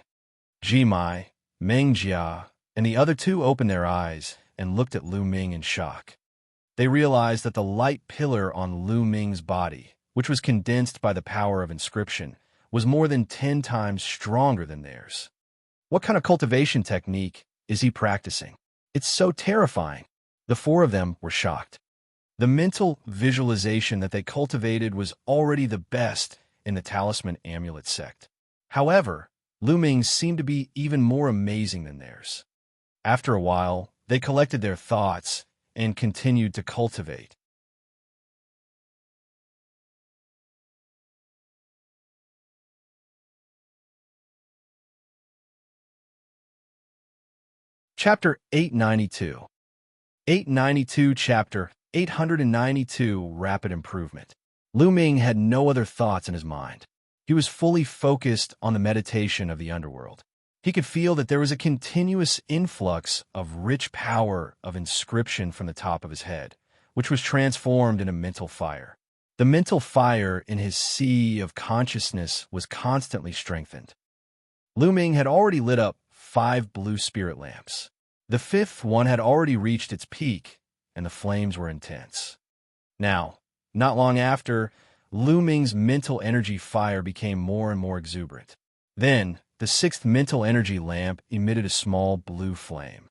Jimai, Mengjia, and the other 2 opened their eyes and looked at Lu Ming in shock. They realized that the light pillar on Lu Ming's body, which was condensed by the power of inscription, was more than 10 times stronger than theirs. What kind of cultivation technique is he practicing? It's so terrifying. The 4 of them were shocked. The mental visualization that they cultivated was already the best in the talisman amulet sect. However, Lu Ming's seemed to be even more amazing than theirs. After a while, they collected their thoughts and continued to cultivate. Chapter 892. 892 Chapter 892 Rapid Improvement. Lu Ming had no other thoughts in his mind. He was fully focused on the meditation of the underworld. He could feel that there was a continuous influx of rich power of inscription from the top of his head, which was transformed into mental fire. The mental fire in his sea of consciousness was constantly strengthened. Lu Ming had already lit up 5 blue spirit lamps. The 5th one had already reached its peak, and the flames were intense. Now, not long after, Lu Ming's mental energy fire became more and more exuberant. Then, the 6th mental energy lamp emitted a small blue flame.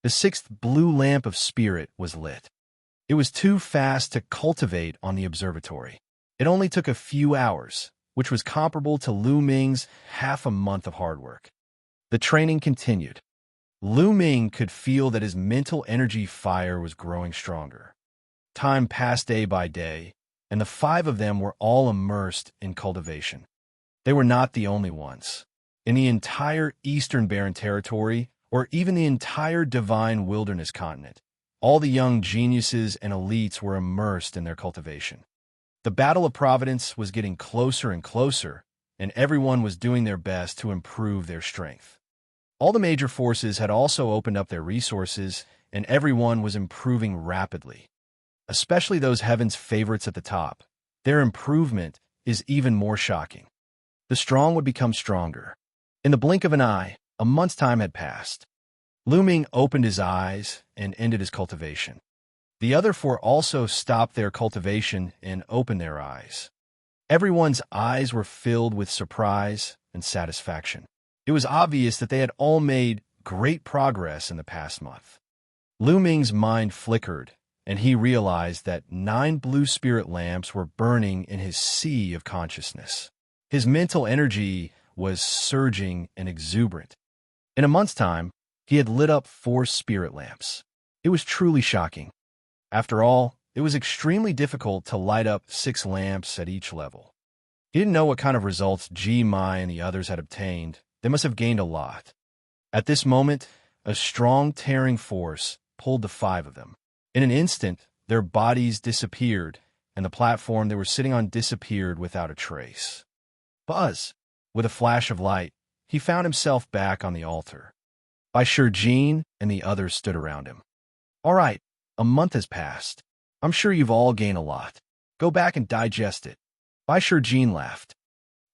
The 6th blue lamp of spirit was lit. It was too fast to cultivate on the observatory. It only took a few hours, which was comparable to Lu Ming's half a month of hard work. The training continued. Lu Ming could feel that his mental energy fire was growing stronger. Time passed day by day, and the 5 of them were all immersed in cultivation. They were not the only ones. in the entire Eastern Barren Territory, or even the entire Divine Wilderness continent. All the young geniuses and elites were immersed in their cultivation. The Battle of Providence was getting closer and closer, and everyone was doing their best to improve their strength. All the major forces had also opened up their resources, and everyone was improving rapidly. Especially those heaven's favorites at the top. Their improvement is even more shocking. The strong would become stronger. In the blink of an eye, a month's time had passed. Lu Ming opened his eyes and ended his cultivation. The other four also stopped their cultivation and opened their eyes. Everyone's eyes were filled with surprise and satisfaction. It was obvious that they had all made great progress in the past month. Lu Ming's mind flickered, and he realized that 9 blue spirit lamps were burning in his sea of consciousness. His mental energy was surging and exuberant. In a month's time, he had lit up 4 spirit lamps. It was truly shocking. After all, it was extremely difficult to light up 6 lamps at each level. He didn't know what kind of results Ji Mai and the others had obtained. They must have gained a lot. At this moment, a strong tearing force pulled the 5 of them. In an instant, their bodies disappeared, and the platform they were sitting on disappeared without a trace. Buzz! With a flash of light, he found himself back on the altar. Bai Shijin and the others stood around him. All right, a month has passed. I'm sure you've all gained a lot. Go back and digest it. Bai Shijin laughed.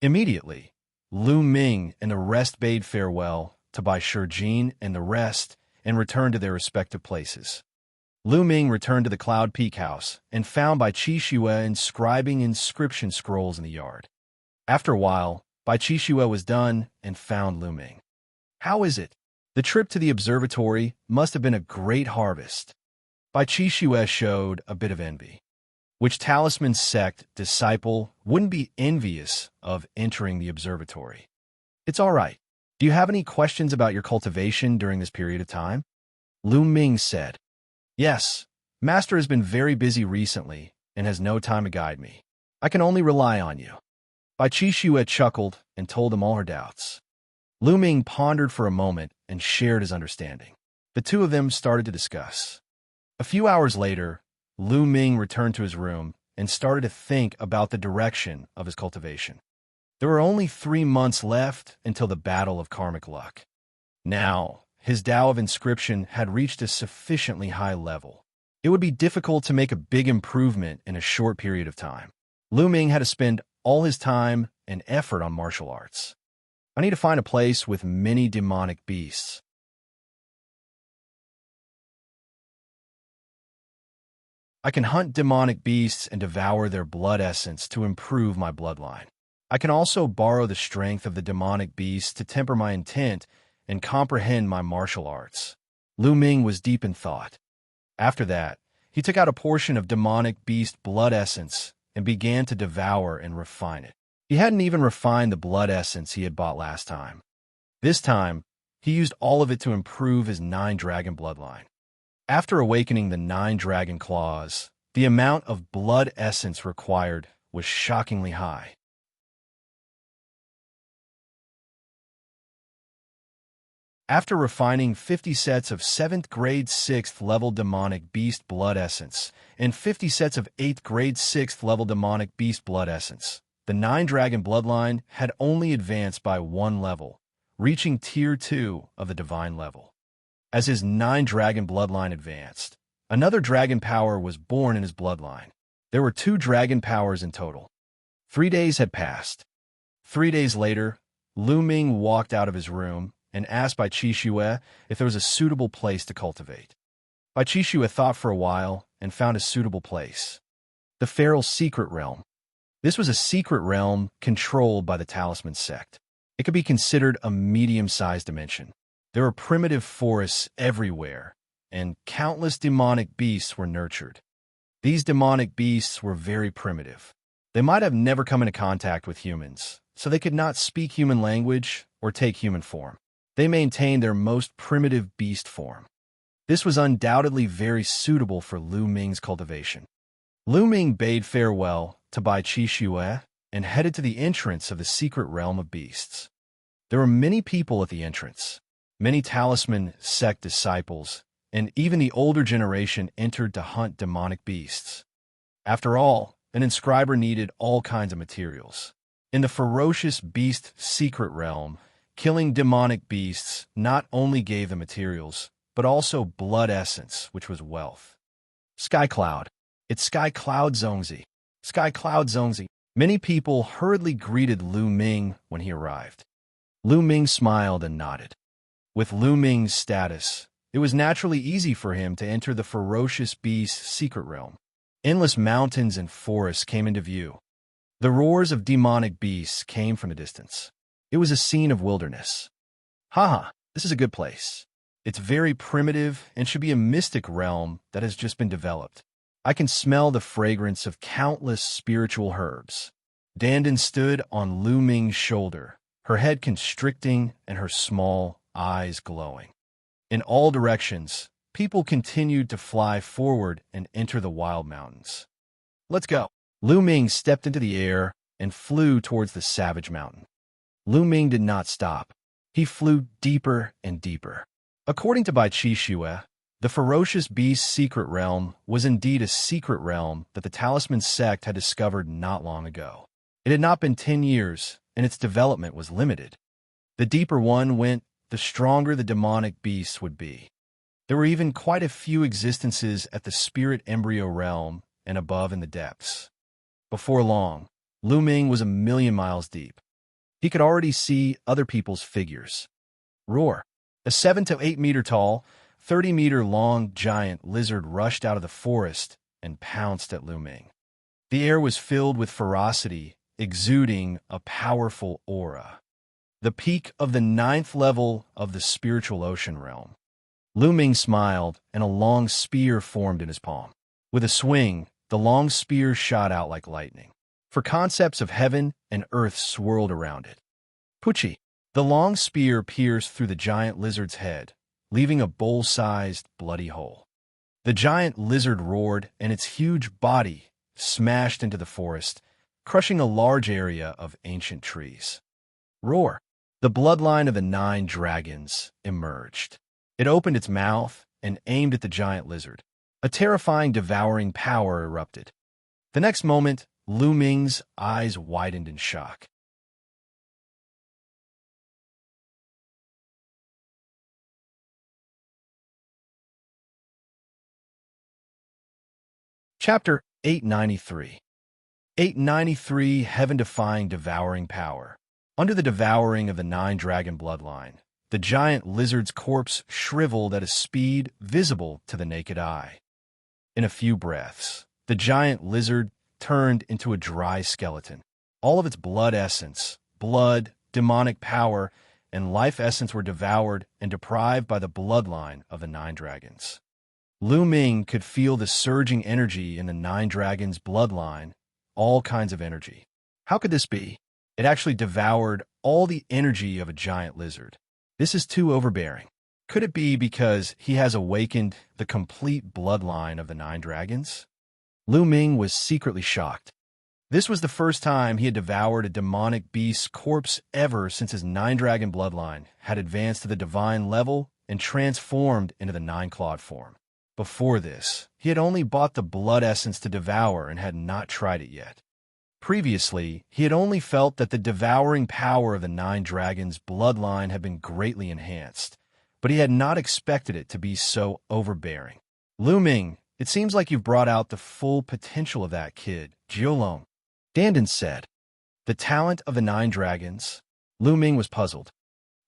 Immediately, Lu Ming and the rest bade farewell to Bai Shijin and the rest and returned to their respective places. Lu Ming returned to the Cloud Peak house and found Bai Qixue inscribing inscription scrolls in the yard. After a while, Bai Qixue was done and found Lu Ming. How is it? The trip to the observatory must have been a great harvest. Bai Qixue showed a bit of envy. Which talisman sect disciple wouldn't be envious of entering the observatory? It's all right. Do you have any questions about your cultivation during this period of time? Lu Ming said. Yes, Master has been very busy recently and has no time to guide me. I can only rely on you. Bai Qixue chuckled and told him all her doubts. Lu Ming pondered for a moment and shared his understanding. The two of them started to discuss. A few hours later, Lu Ming returned to his room and started to think about the direction of his cultivation. There were only 3 months left until the Battle of Karmic Luck. Now, his Tao of Inscription had reached a sufficiently high level. It would be difficult to make a big improvement in a short period of time. Lu Ming had to spend all his time and effort on martial arts. I need to find a place with many demonic beasts. I can hunt demonic beasts and devour their blood essence to improve my bloodline. I can also borrow the strength of the demonic beasts to temper my intent and comprehend my martial arts. Lu Ming was deep in thought. After that, he took out a portion of demonic beast blood essence and began to devour and refine it. He hadn't even refined the blood essence he had bought last time. This time, he used all of it to improve his 9-dragon bloodline. After awakening the 9 dragon claws, the amount of blood essence required was shockingly high. After refining 50 sets of 7th grade 6th level demonic beast blood essence and 50 sets of 8th grade 6th level demonic beast blood essence, the 9-dragon bloodline had only advanced by 1 level, reaching Tier 2 of the divine level. As his 9-dragon bloodline advanced, another dragon power was born in his bloodline. There were 2 dragon powers in total. 3 days had passed. 3 days later, Lu Ming walked out of his room and asked Bai Qixue if there was a suitable place to cultivate. Bai Qixue thought for a while and found a suitable place. The Feral Secret Realm. This was a secret realm controlled by the Talisman sect. It could be considered a medium-sized dimension. There were primitive forests everywhere, and countless demonic beasts were nurtured. These demonic beasts were very primitive. They might have never come into contact with humans, so they could not speak human language or take human form. They maintained their most primitive beast form. This was undoubtedly very suitable for Lu Ming's cultivation. Lu Ming bade farewell to Bai Qixue and headed to the entrance of the secret realm of beasts. There were many people at the entrance. Many talisman sect disciples, and even the older generation entered to hunt demonic beasts. After all, an inscriber needed all kinds of materials. In the ferocious beast secret realm, killing demonic beasts not only gave the materials, but also blood essence, which was wealth. Sky Cloud. It's Sky Cloud Zongzi. Sky Cloud Zongzi. Many people hurriedly greeted Lu Ming when he arrived. Lu Ming smiled and nodded. With Lu Ming's status, it was naturally easy for him to enter the ferocious beast secret realm. Endless mountains and forests came into view. The roars of demonic beasts came from a distance. It was a scene of wilderness. Haha, this is a good place. It's very primitive and should be a mystic realm that has just been developed. I can smell the fragrance of countless spiritual herbs. Dandan stood on Lu Ming's shoulder, her head constricting and her small eyes glowing. In all directions, people continued to fly forward and enter the wild mountains. Let's go. Lu Ming stepped into the air and flew towards the savage mountain. Lu Ming did not stop. He flew deeper and deeper. According to Bai Qixue, the ferocious beast secret realm was indeed a secret realm that the talisman sect had discovered not long ago. It had not been 10 years, and its development was limited. The deeper one went, the stronger the demonic beasts would be. There were even quite a few existences at the spirit embryo realm and above in the depths. Before long, Lu Ming was 1,000,000 miles deep. He could already see other people's figures. Roar! A 7 to 8 meter tall, 30-meter long giant lizard rushed out of the forest and pounced at Lu Ming. The air was filled with ferocity, exuding a powerful aura. The peak of the 9th level of the spiritual ocean realm. Lu Ming smiled, and a long spear formed in his palm. With a swing, the long spear shot out like lightning. For concepts of heaven and earth swirled around it. Puchi. The long spear pierced through the giant lizard's head, leaving a bowl-sized, bloody hole. The giant lizard roared, and its huge body smashed into the forest, crushing a large area of ancient trees. Roar! The bloodline of the 9 dragons emerged. It opened its mouth and aimed at the giant lizard. A terrifying, devouring power erupted. The next moment, Lu Ming's eyes widened in shock. Chapter 893. 893 Heaven-Defying Devouring Power. Under the devouring of the 9-dragon bloodline, the giant lizard's corpse shriveled at a speed visible to the naked eye. In a few breaths, the giant lizard turned into a dry skeleton. All of its blood essence, blood, demonic power, and life essence were devoured and deprived by the bloodline of the 9 dragons. Lu Ming could feel the surging energy in the 9 dragons' bloodline, all kinds of energy. How could this be? It actually devoured all the energy of a giant lizard. This is too overbearing. Could it be because he has awakened the complete bloodline of the 9 dragons? Lu Ming was secretly shocked. This was the first time he had devoured a demonic beast's corpse ever since his 9-dragon bloodline had advanced to the divine level and transformed into the 9-clawed form. Before this, he had only bought the blood essence to devour and had not tried it yet. Previously, he had only felt that the devouring power of the 9 dragons' bloodline had been greatly enhanced, but he had not expected it to be so overbearing. Lu Ming, it seems like you've brought out the full potential of that kid, Jiolong. Dandan said. The talent of the 9 dragons? Lu Ming was puzzled.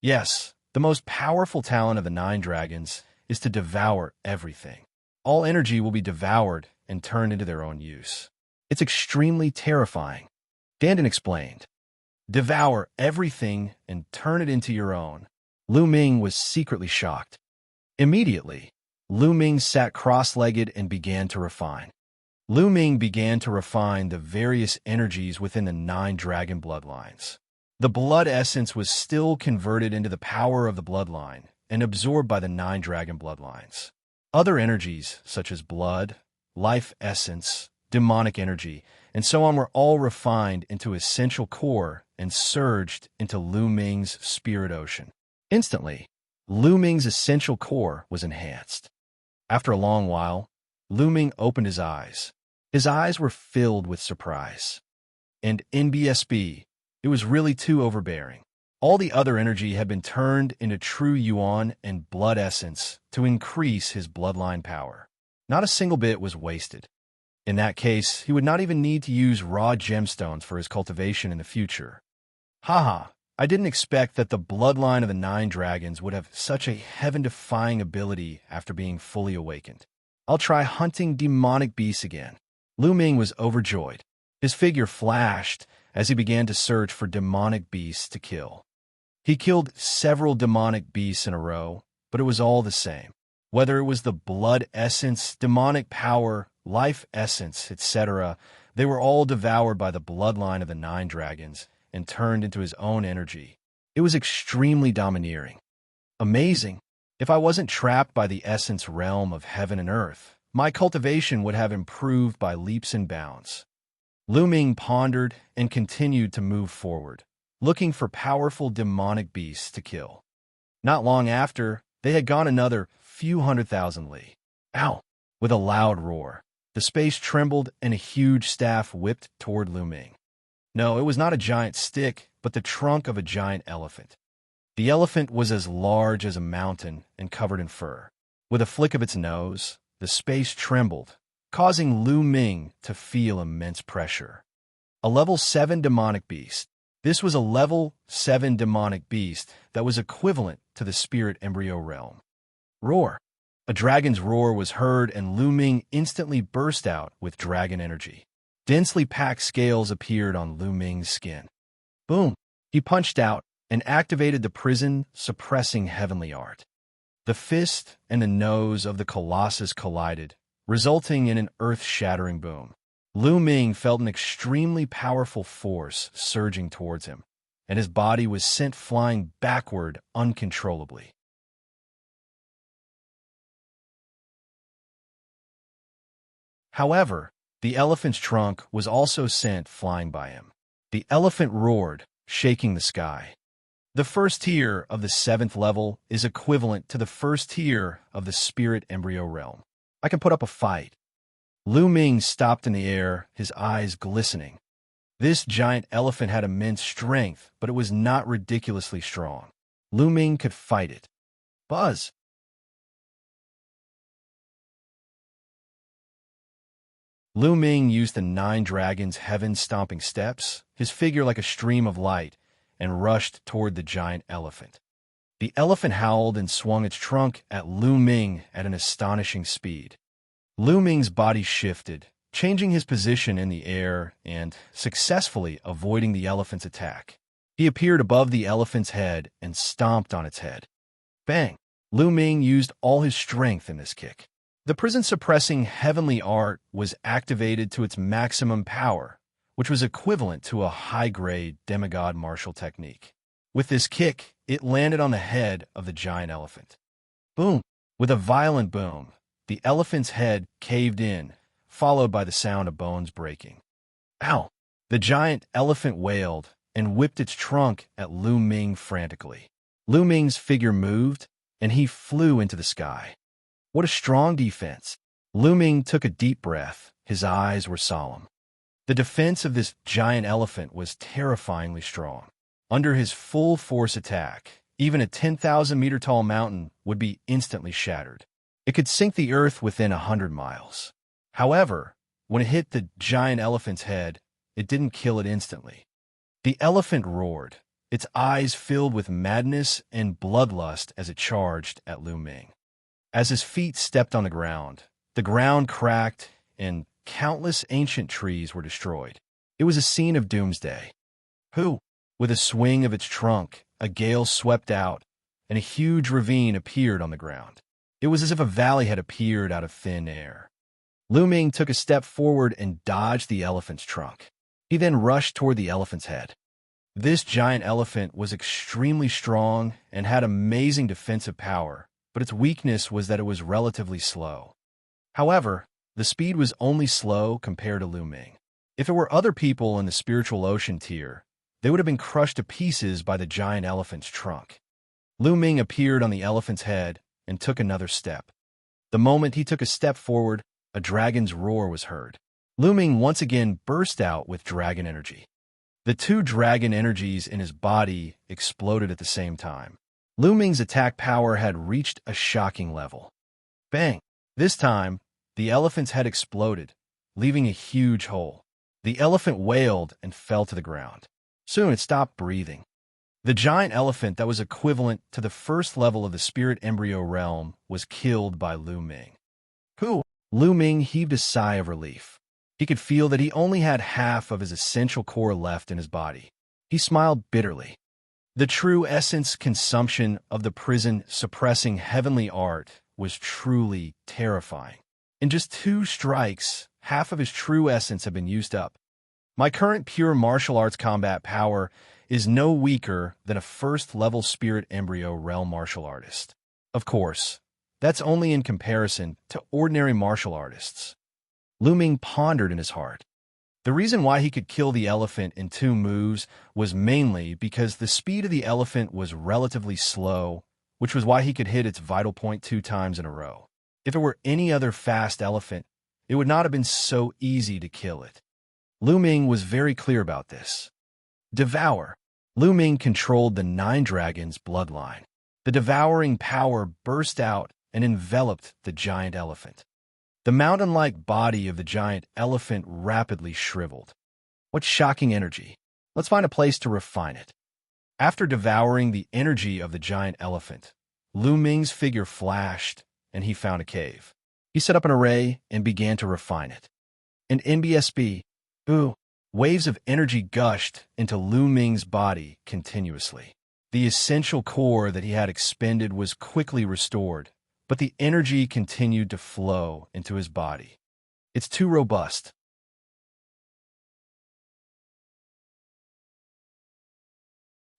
Yes, the most powerful talent of the 9 dragons is to devour everything. All energy will be devoured and turned into their own use. It's extremely terrifying. Dandan explained. Devour everything and turn it into your own. Lu Ming was secretly shocked. Immediately, Lu Ming sat cross-legged and began to refine. Lu Ming began to refine the various energies within the 9 dragon bloodlines. The blood essence was still converted into the power of the bloodline and absorbed by the 9 dragon bloodlines. Other energies, such as blood, life essence, demonic energy, and so on were all refined into essential core and surged into Lu Ming's spirit ocean. Instantly, Lu Ming's essential core was enhanced. After a long while, Lu Ming opened his eyes. His eyes were filled with surprise. And in BSB, it was really too overbearing. All the other energy had been turned into true yuan and blood essence to increase his bloodline power. Not a single bit was wasted. In that case, he would not even need to use raw gemstones for his cultivation in the future. Haha, I didn't expect that the bloodline of the 9 dragons would have such a heaven-defying ability after being fully awakened. I'll try hunting demonic beasts again. Lu Ming was overjoyed. His figure flashed as he began to search for demonic beasts to kill. He killed several demonic beasts in a row, but it was all the same. Whether it was the blood essence, demonic power, life essence, etc., they were all devoured by the bloodline of the 9 dragons and turned into his own energy. It was extremely domineering. Amazing. If I wasn't trapped by the essence realm of heaven and earth, my cultivation would have improved by leaps and bounds. Lu Ming pondered and continued to move forward, looking for powerful demonic beasts to kill. Not long after, they had gone another few 100,000 li. Ow! With a loud roar, the space trembled and a huge staff whipped toward Lu Ming. No, it was not a giant stick, but the trunk of a giant elephant. The elephant was as large as a mountain and covered in fur. With a flick of its nose, the space trembled, causing Lu Ming to feel immense pressure. A level 7 demonic beast. This was a level 7 demonic beast that was equivalent to the spirit embryo realm. Roar! A dragon's roar was heard and Lu Ming instantly burst out with dragon energy. Densely packed scales appeared on Lu Ming's skin. Boom! He punched out and activated the prison, suppressing heavenly art. The fist and the nose of the Colossus collided, resulting in an earth-shattering boom. Lu Ming felt an extremely powerful force surging towards him, and his body was sent flying backward uncontrollably. However, the elephant's trunk was also sent flying by him. The elephant roared, shaking the sky. The first tier of the 7th level is equivalent to the first tier of the spirit embryo realm. I can put up a fight. Lu Ming stopped in the air, his eyes glistening. This giant elephant had immense strength, but it was not ridiculously strong. Lu Ming could fight it. Buzz! Lu Ming used the 9 dragons' heaven-stomping steps, his figure like a stream of light, and rushed toward the giant elephant. The elephant howled and swung its trunk at Lu Ming at an astonishing speed. Lu Ming's body shifted, changing his position in the air and successfully avoiding the elephant's attack. He appeared above the elephant's head and stomped on its head. Bang! Lu Ming used all his strength in this kick. The prison-suppressing heavenly art was activated to its maximum power, which was equivalent to a high-grade demigod martial technique. With this kick, it landed on the head of the giant elephant. Boom! With a violent boom, the elephant's head caved in, followed by the sound of bones breaking. Ow! The giant elephant wailed and whipped its trunk at Lu Ming frantically. Lu Ming's figure moved, and he flew into the sky. What a strong defense! Lu Ming took a deep breath. His eyes were solemn. The defense of this giant elephant was terrifyingly strong. Under his full force attack, even a 10,000-meter-tall mountain would be instantly shattered. It could sink the earth within 100 miles. However, when it hit the giant elephant's head, it didn't kill it instantly. The elephant roared, its eyes filled with madness and bloodlust as it charged at Lu Ming. As his feet stepped on the ground cracked and countless ancient trees were destroyed. It was a scene of doomsday. With a swing of its trunk, a gale swept out, and a huge ravine appeared on the ground. It was as if a valley had appeared out of thin air. Lu Ming took a step forward and dodged the elephant's trunk. He then rushed toward the elephant's head. This giant elephant was extremely strong and had amazing defensive power, but its weakness was that it was relatively slow. However, the speed was only slow compared to Lu Ming. If it were other people in the spiritual ocean tier, they would have been crushed to pieces by the giant elephant's trunk. Lu Ming appeared on the elephant's head and took another step. The moment he took a step forward, a dragon's roar was heard. Lu Ming once again burst out with dragon energy. The two dragon energies in his body exploded at the same time. Lu Ming's attack power had reached a shocking level. Bang! This time, the elephant's head exploded, leaving a huge hole. The elephant wailed and fell to the ground. Soon it stopped breathing. The giant elephant that was equivalent to the first level of the spirit embryo realm was killed by Lu Ming. Who? Lu Ming heaved a sigh of relief. He could feel that he only had half of his essential core left in his body. He smiled bitterly. The true essence consumption of the prison suppressing heavenly art was truly terrifying. In just 2 strikes, half of his true essence had been used up. My current pure martial arts combat power is no weaker than a first-level spirit embryo realm martial artist. Of course, that's only in comparison to ordinary martial artists. Lu Ming pondered in his heart. The reason why he could kill the elephant in 2 moves was mainly because the speed of the elephant was relatively slow, which was why he could hit its vital point 2 times in a row. If it were any other fast elephant, it would not have been so easy to kill it. Lu Ming was very clear about this. Devour. Lu Ming controlled the 9 dragons' bloodline. The devouring power burst out and enveloped the giant elephant. The mountain-like body of the giant elephant rapidly shriveled. What shocking energy! Let's find a place to refine it. After devouring the energy of the giant elephant, Lu Ming's figure flashed, and he found a cave. He set up an array and began to refine it. An NBSB, waves of energy gushed into Lu Ming's body continuously. The essential core that he had expended was quickly restored, but the energy continued to flow into his body. It's too robust.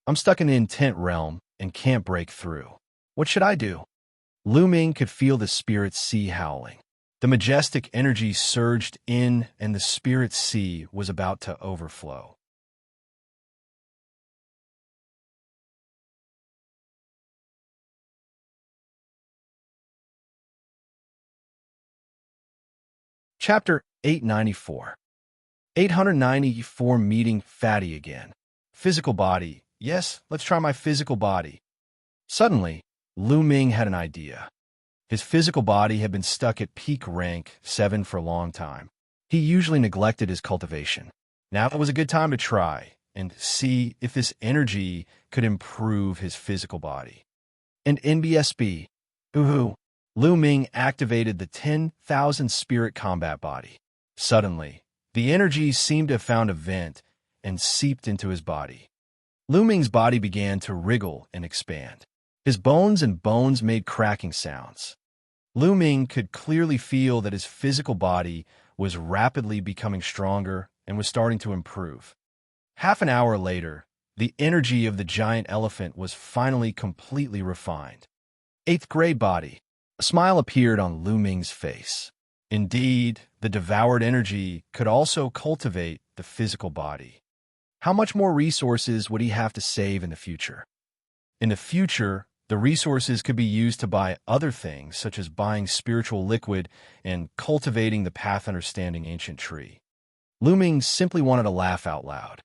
I'm stuck in the intent realm and can't break through. What should I do? Lu Ming could feel the spirit sea howling. The majestic energy surged in, and the spirit sea was about to overflow. Chapter 894. 894 Meeting Fatty again. Physical body. Yes, let's try my physical body. Suddenly, Lu Ming had an idea. His physical body had been stuck at peak rank 7 for a long time. He usually neglected his cultivation. Now it was a good time to try and see if this energy could improve his physical body. And NBSB, Lu Ming activated the 10,000 spirit combat body. Suddenly, the energy seemed to have found a vent and seeped into his body. Lu Ming's body began to wriggle and expand. His bones and bones made cracking sounds. Lu Ming could clearly feel that his physical body was rapidly becoming stronger and was starting to improve. Half an hour later, the energy of the giant elephant was finally completely refined. 8th grade body. A smile appeared on Lu Ming's face. Indeed, the devoured energy could also cultivate the physical body. How much more resources would he have to save in the future? In the future, the resources could be used to buy other things, such as buying spiritual liquid and cultivating the path understanding ancient tree. Lu Ming simply wanted to laugh out loud.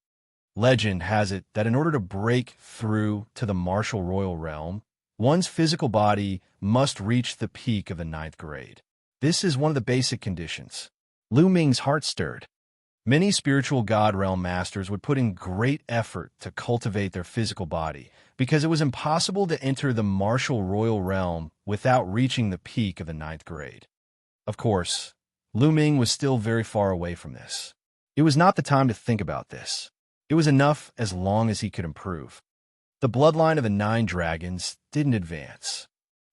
Legend has it that in order to break through to the martial royal realm, one's physical body must reach the peak of the 9th grade. This is one of the basic conditions. Lu Ming's heart stirred. Many spiritual God realm masters would put in great effort to cultivate their physical body, because it was impossible to enter the martial royal realm without reaching the peak of the 9th grade. Of course, Lu Ming was still very far away from this. It was not the time to think about this. It was enough as long as he could improve. The bloodline of the 9 dragons didn't advance.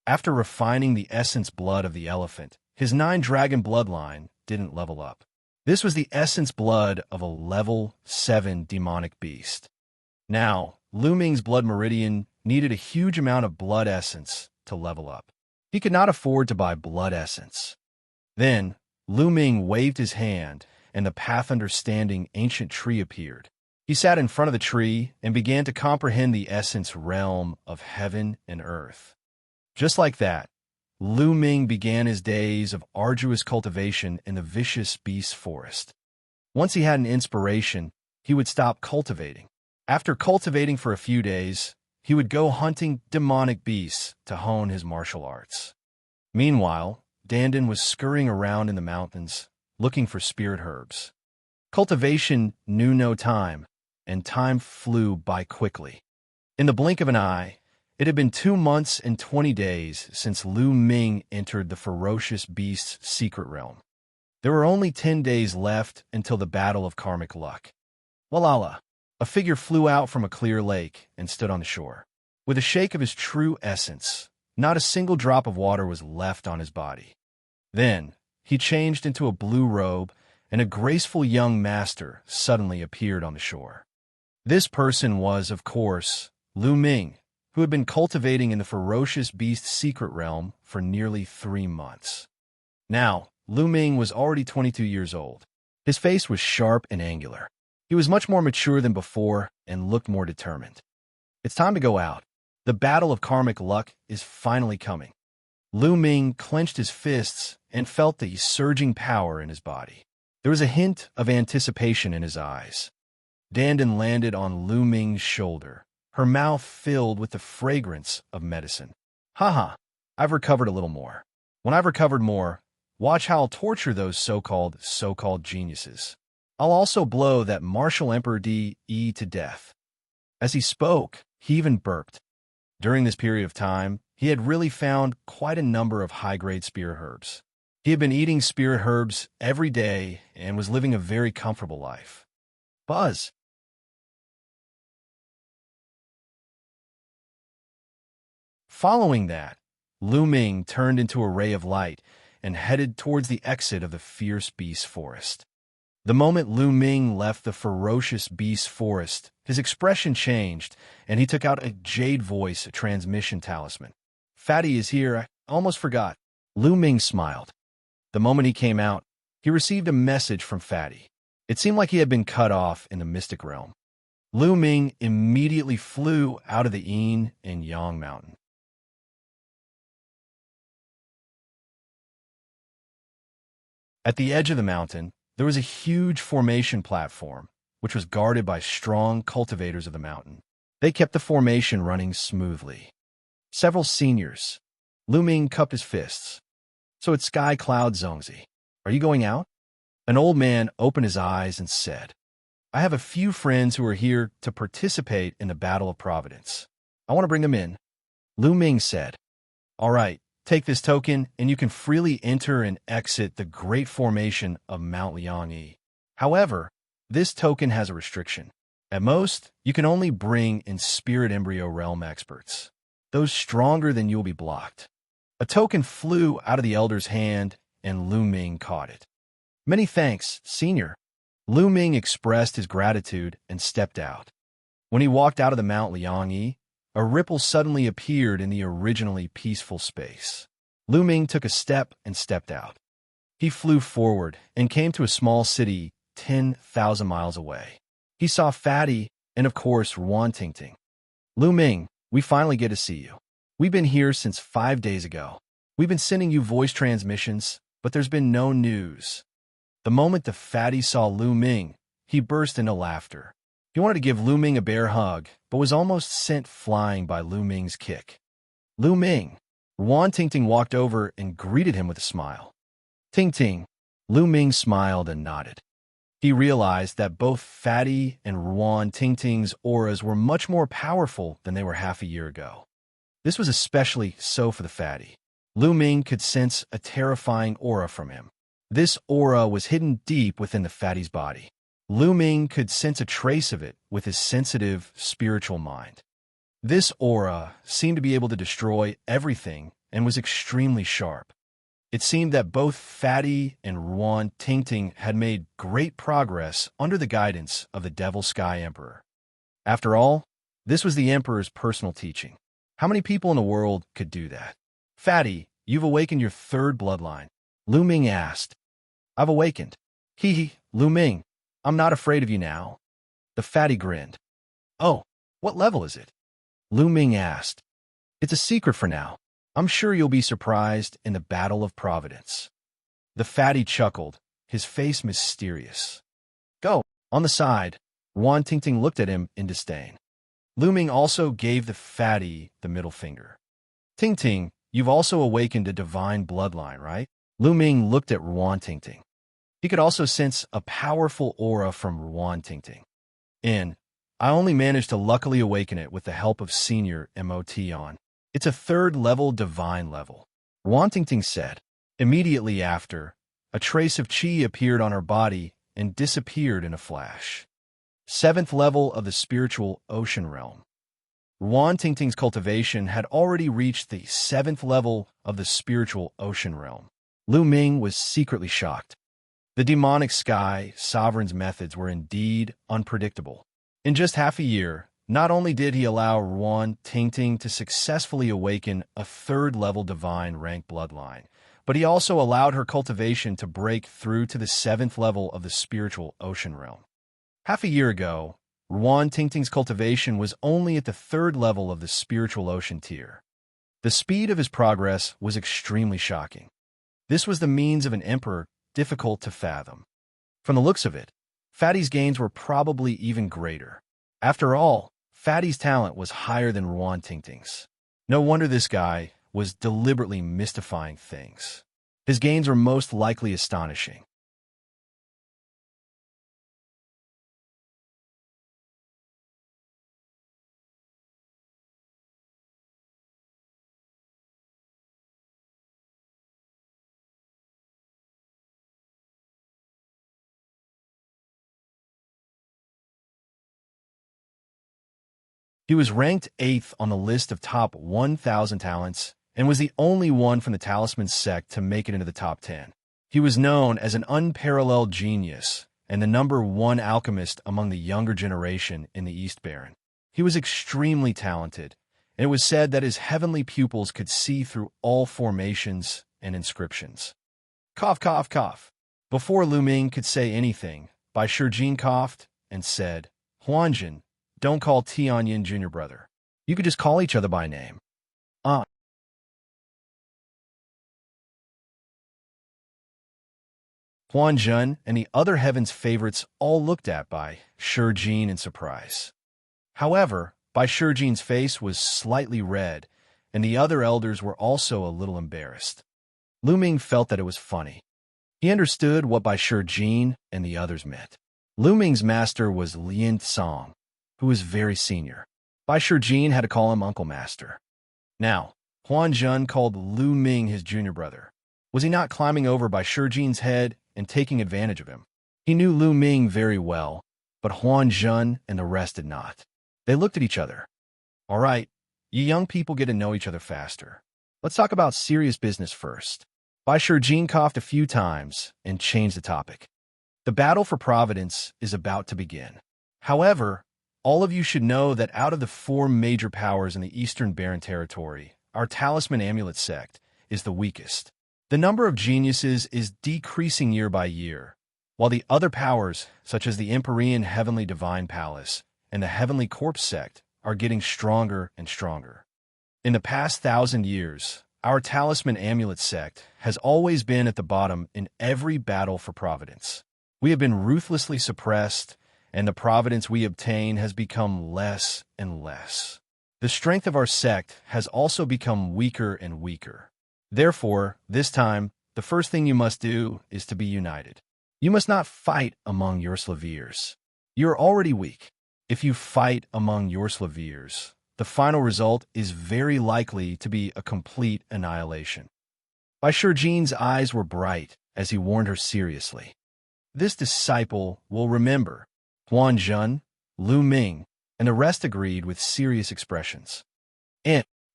After refining the essence blood of the elephant, his 9 dragon bloodline didn't level up. This was the essence blood of a level 7 demonic beast. Now, Lu Ming's blood meridian needed a huge amount of blood essence to level up. He could not afford to buy blood essence. Then, Lu Ming waved his hand, and the path understanding ancient tree appeared. He He sat in front of the tree and began to comprehend the essence realm of heaven and earth. Just like that, Lu Ming began his days of arduous cultivation in the vicious beast forest. Once he had an inspiration, he would stop cultivating. After cultivating for a few days, he would go hunting demonic beasts to hone his martial arts. Meanwhile, Dandan was scurrying around in the mountains, looking for spirit herbs. Cultivation knew no time, and time flew by quickly. In the blink of an eye, it had been 2 months and 20 days since Lu Ming entered the ferocious beast's secret realm. There were only 10 days left until the Battle of Karmic Luck. Walala! A figure flew out from a clear lake and stood on the shore. With a shake of his true essence, not a single drop of water was left on his body. Then, he changed into a blue robe, and a graceful young master suddenly appeared on the shore. This person was, of course, Lu Ming, who had been cultivating in the ferocious beast's secret realm for nearly 3 months. Now, Lu Ming was already 22 years old. His face was sharp and angular. He was much more mature than before and looked more determined. It's time to go out. The battle of karmic luck is finally coming. Lu Ming clenched his fists and felt the surging power in his body. There was a hint of anticipation in his eyes. Dandan landed on Lu Ming's shoulder, her mouth filled with the fragrance of medicine. Haha, I've recovered a little more. When I've recovered more, watch how I'll torture those so-called geniuses. I'll also blow that martial Emperor D.E. to death. As he spoke, he even burped. During this period of time, he had really found quite a number of high-grade spirit herbs. He had been eating spirit herbs every day and was living a very comfortable life. Buzz! Following that, Lu Ming turned into a ray of light and headed towards the exit of the fierce beast forest. The moment Lu Ming left the ferocious beast forest, his expression changed, and he took out a jade voice transmission talisman. Fatty is here, I almost forgot. Lu Ming smiled. The moment he came out, he received a message from Fatty. It seemed like he had been cut off in the mystic realm. Lu Ming immediately flew out of the Yin and Yang mountain. At the edge of the mountain, there was a huge formation platform, which was guarded by strong cultivators of the mountain. They kept the formation running smoothly. Several seniors. Lu Ming cupped his fists. So it's Sky Cloud Zongzi. Are you going out? An old man opened his eyes and said, I have a few friends who are here to participate in the Battle of Providence. I want to bring them in. Lu Ming said, All right, take this token and you can freely enter and exit the great formation of Mount Liangyi. However, this token has a restriction. At most, you can only bring in Spirit Embryo Realm experts. Those stronger than you will be blocked. A token flew out of the elder's hand, and Lu Ming caught it. Many thanks, Senior. Lu Ming expressed his gratitude and stepped out. When he walked out of the Mount Liangyi, a ripple suddenly appeared in the originally peaceful space. Lu Ming took a step and stepped out. He flew forward and came to a small city 10,000 miles away. He saw Fatty and, of course, Ruan Tingting. Lu Ming, we finally get to see you. We've been here since 5 days ago. We've been sending you voice transmissions, but there's been no news. The moment the Fatty saw Lu Ming, he burst into laughter. He wanted to give Lu Ming a bear hug, but was almost sent flying by Lu Ming's kick. Lu Ming. Ruan Tingting walked over and greeted him with a smile. Ting. Lu Ming smiled and nodded. He realized that both Fatty and Ruan Tingting's auras were much more powerful than they were half a year ago. This was especially so for the Fatty. Lu Ming could sense a terrifying aura from him. This aura was hidden deep within the Fatty's body. Lu Ming could sense a trace of it with his sensitive, spiritual mind. This aura seemed to be able to destroy everything and was extremely sharp. It seemed that both Fatty and Ruan Tingting had made great progress under the guidance of the Devil Sky Emperor. After all, this was the Emperor's personal teaching. How many people in the world could do that? Fatty, you've awakened your third bloodline. Lu Ming asked. I've awakened. Lu Ming, I'm not afraid of you now. The fatty grinned. Oh, what level is it? Lu Ming asked. It's a secret for now. I'm sure you'll be surprised in the Battle of Providence. The fatty chuckled, his face mysterious. Go. On the side, Wan Tingting looked at him in disdain. Lu Ming also gave the fatty the middle finger. Tingting, you've also awakened a divine bloodline, right? Lu Ming looked at Wan Tingting. He could also sense a powerful aura from Wan Tingting. I only managed to luckily awaken it with the help of Senior Motion. It's a third-level divine level. Wan Tingting said. Immediately after, a trace of qi appeared on her body and disappeared in a flash. 7th level of the spiritual ocean realm. Wan Tingting's cultivation had already reached the 7th level of the spiritual ocean realm. Lu Ming was secretly shocked. The demonic sky sovereign's methods were indeed unpredictable. In just half a year, not only did he allow Wan Tingting to successfully awaken a 3rd-level divine rank bloodline, but he also allowed her cultivation to break through to the 7th level of the spiritual ocean realm. Half a year ago, Wan Tingting's cultivation was only at the 3rd level of the spiritual ocean tier. The speed of his progress was extremely shocking. This was the means of an emperor difficult to fathom. From the looks of it, Fatty's gains were probably even greater. After all, Fatty's talent was higher than Wan Tingting's. No wonder this guy was deliberately mystifying things. His gains were most likely astonishing. He was ranked 8th on the list of top 1,000 talents and was the only one from the Talisman sect to make it into the top 10. He was known as an unparalleled genius and the #1 alchemist among the younger generation in the East Baron. He was extremely talented, and it was said that his heavenly pupils could see through all formations and inscriptions. Cough, cough, cough. Before Lu Ming could say anything, Bai Shijin coughed and said, Huanjin, don't call Tianyin Jr. brother. You could just call each other by name. Huan Zhen and the other heaven's favorites all looked at Bai Shijin in surprise. However, Bai Shijin's face was slightly red, and the other elders were also a little embarrassed. Lu Ming felt that it was funny. He understood what Bai Shijin and the others meant. Lu Ming's master was Lin Song, who was very senior. Bai Shijin had to call him Uncle Master. Now, Huan Zhen called Lu Ming his junior brother. Was he not climbing over Bai Shijin's head and taking advantage of him? He knew Lu Ming very well, but Huan Zhen and the rest did not. They looked at each other. All right, you young people get to know each other faster. Let's talk about serious business first. Bai Shijin coughed a few times and changed the topic. The battle for Providence is about to begin. However, all of you should know that out of the 4 major powers in the Eastern Baron territory, our Talisman Amulet sect is the weakest. The number of geniuses is decreasing year by year, while the other powers, such as the Empyrean Heavenly Divine Palace and the Heavenly Corpse sect, are getting stronger and stronger. In the past 1,000 years, our Talisman Amulet sect has always been at the bottom in every battle for Providence. We have been ruthlessly suppressed, and the Providence we obtain has become less and less. The strength of our sect has also become weaker and weaker. Therefore, this time, the first thing you must do is to be united. You must not fight among your Slaviers. You are already weak. If you fight among your Slaviers, the final result is very likely to be a complete annihilation. Bai Shijin's eyes were bright as he warned her seriously. This disciple will remember. Huan Zhen, Lu Ming, and the rest agreed with serious expressions.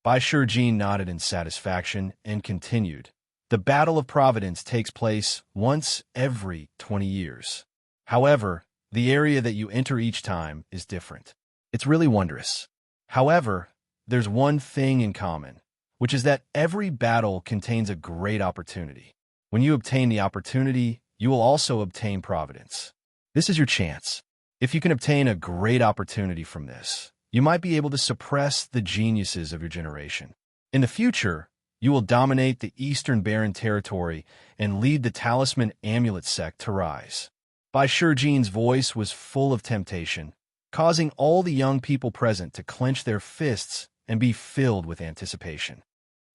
Bai Shijin nodded in satisfaction and continued. The Battle of Providence takes place once every 20 years. However, the area that you enter each time is different. It's really wondrous. However, there's one thing in common, which is that every battle contains a great opportunity. When you obtain the opportunity, you will also obtain Providence. This is your chance. If you can obtain a great opportunity from this, you might be able to suppress the geniuses of your generation. In the future, you will dominate the Eastern Barren Territory and lead the Talisman Amulet sect to rise. Bai Shijin's voice was full of temptation, causing all the young people present to clench their fists and be filled with anticipation.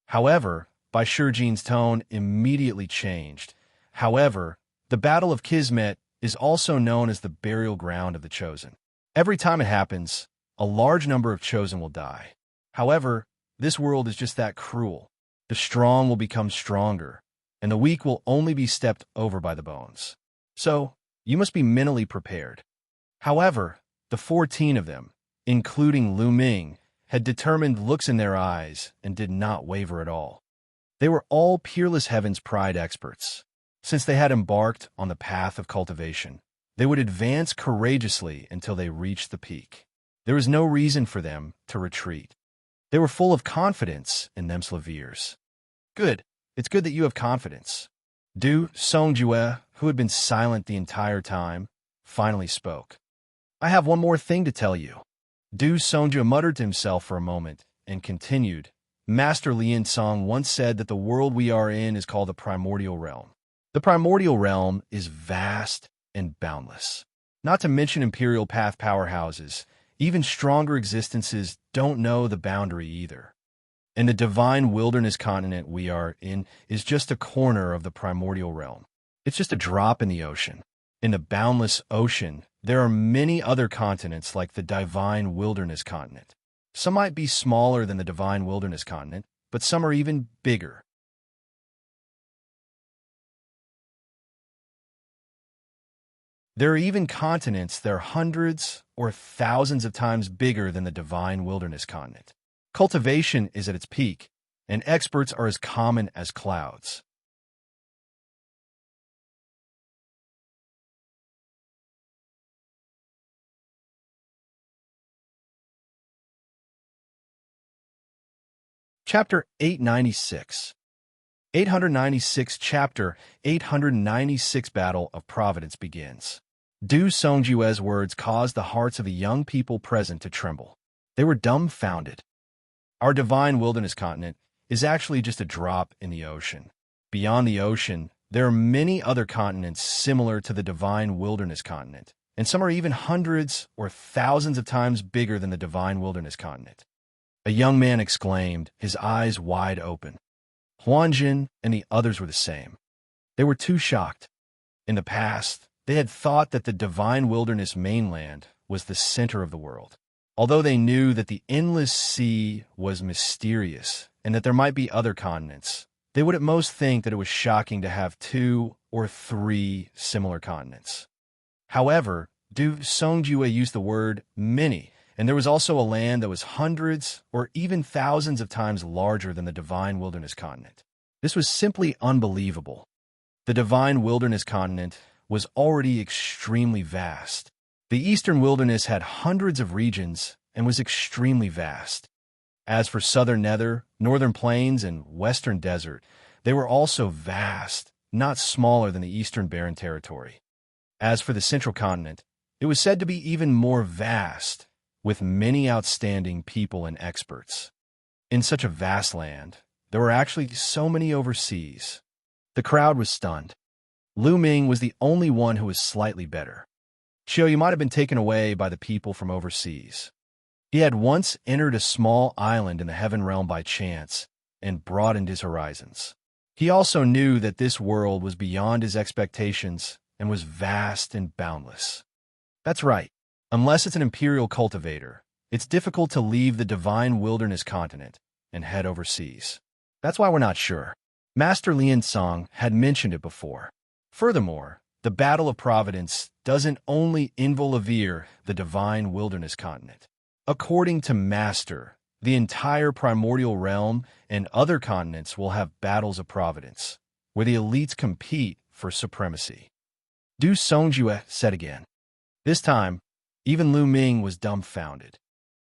However, Bai Shijin's tone immediately changed. However, the Battle of Kismet is also known as the burial ground of the Chosen. Every time it happens, a large number of Chosen will die. However, this world is just that cruel. The strong will become stronger, and the weak will only be stepped over by the bones. So, you must be mentally prepared. However, the 14 of them, including Lu Ming, had determined looks in their eyes and did not waver at all. They were all Peerless Heaven's Pride experts. Since they had embarked on the path of cultivation, they would advance courageously until they reached the peak. There was no reason for them to retreat. They were full of confidence in themselves. Good. It's good that you have confidence. Du Songjue, who had been silent the entire time, finally spoke. I have one more thing to tell you. Du Songjue muttered to himself for a moment and continued. Master Lian Song once said that the world we are in is called the primordial realm. The primordial realm is vast and boundless. Not to mention imperial path powerhouses, even stronger existences don't know the boundary either. And the divine wilderness continent we are in is just a corner of the primordial realm. It's just a drop in the ocean. In the boundless ocean, there are many other continents like the divine wilderness continent. Some might be smaller than the divine wilderness continent, but some are even bigger. There are even continents that are hundreds or thousands of times bigger than the divine wilderness continent. Cultivation is at its peak, and experts are as common as clouds. Chapter 896. 896 Chapter 896 Battle of Providence begins. Du Songjue's words caused the hearts of the young people present to tremble. They were dumbfounded. Our divine wilderness continent is actually just a drop in the ocean. Beyond the ocean, there are many other continents similar to the divine wilderness continent, and some are even hundreds or thousands of times bigger than the divine wilderness continent. A young man exclaimed, his eyes wide open. Huanjin and the others were the same. They were too shocked. In the past, they had thought that the divine wilderness mainland was the center of the world. Although they knew that the endless sea was mysterious and that there might be other continents, they would at most think that it was shocking to have 2 or 3 similar continents. However, Du Songjue used the word many, and there was also a land that was hundreds or even thousands of times larger than the divine wilderness continent. This was simply unbelievable. The divine wilderness continent was already extremely vast. The eastern wilderness had hundreds of regions and was extremely vast. As for southern nether, northern plains, and western desert, they were also vast, not smaller than the eastern barren territory. As for the central continent, it was said to be even more vast, with many outstanding people and experts. In such a vast land, there were actually so many overseas. The crowd was stunned. Lu Ming was the only one who was slightly better. Xiao might have been taken away by the people from overseas. He had once entered a small island in the heaven realm by chance and broadened his horizons. He also knew that this world was beyond his expectations and was vast and boundless. That's right. Unless it's an imperial cultivator, it's difficult to leave the divine wilderness continent and head overseas. That's why we're not sure. Master Lian Song had mentioned it before. Furthermore, the Battle of Providence doesn't only involve the divine wilderness continent. According to Master, the entire primordial realm and other continents will have battles of providence, where the elites compete for supremacy. Du Songjue said again. This time, even Lu Ming was dumbfounded.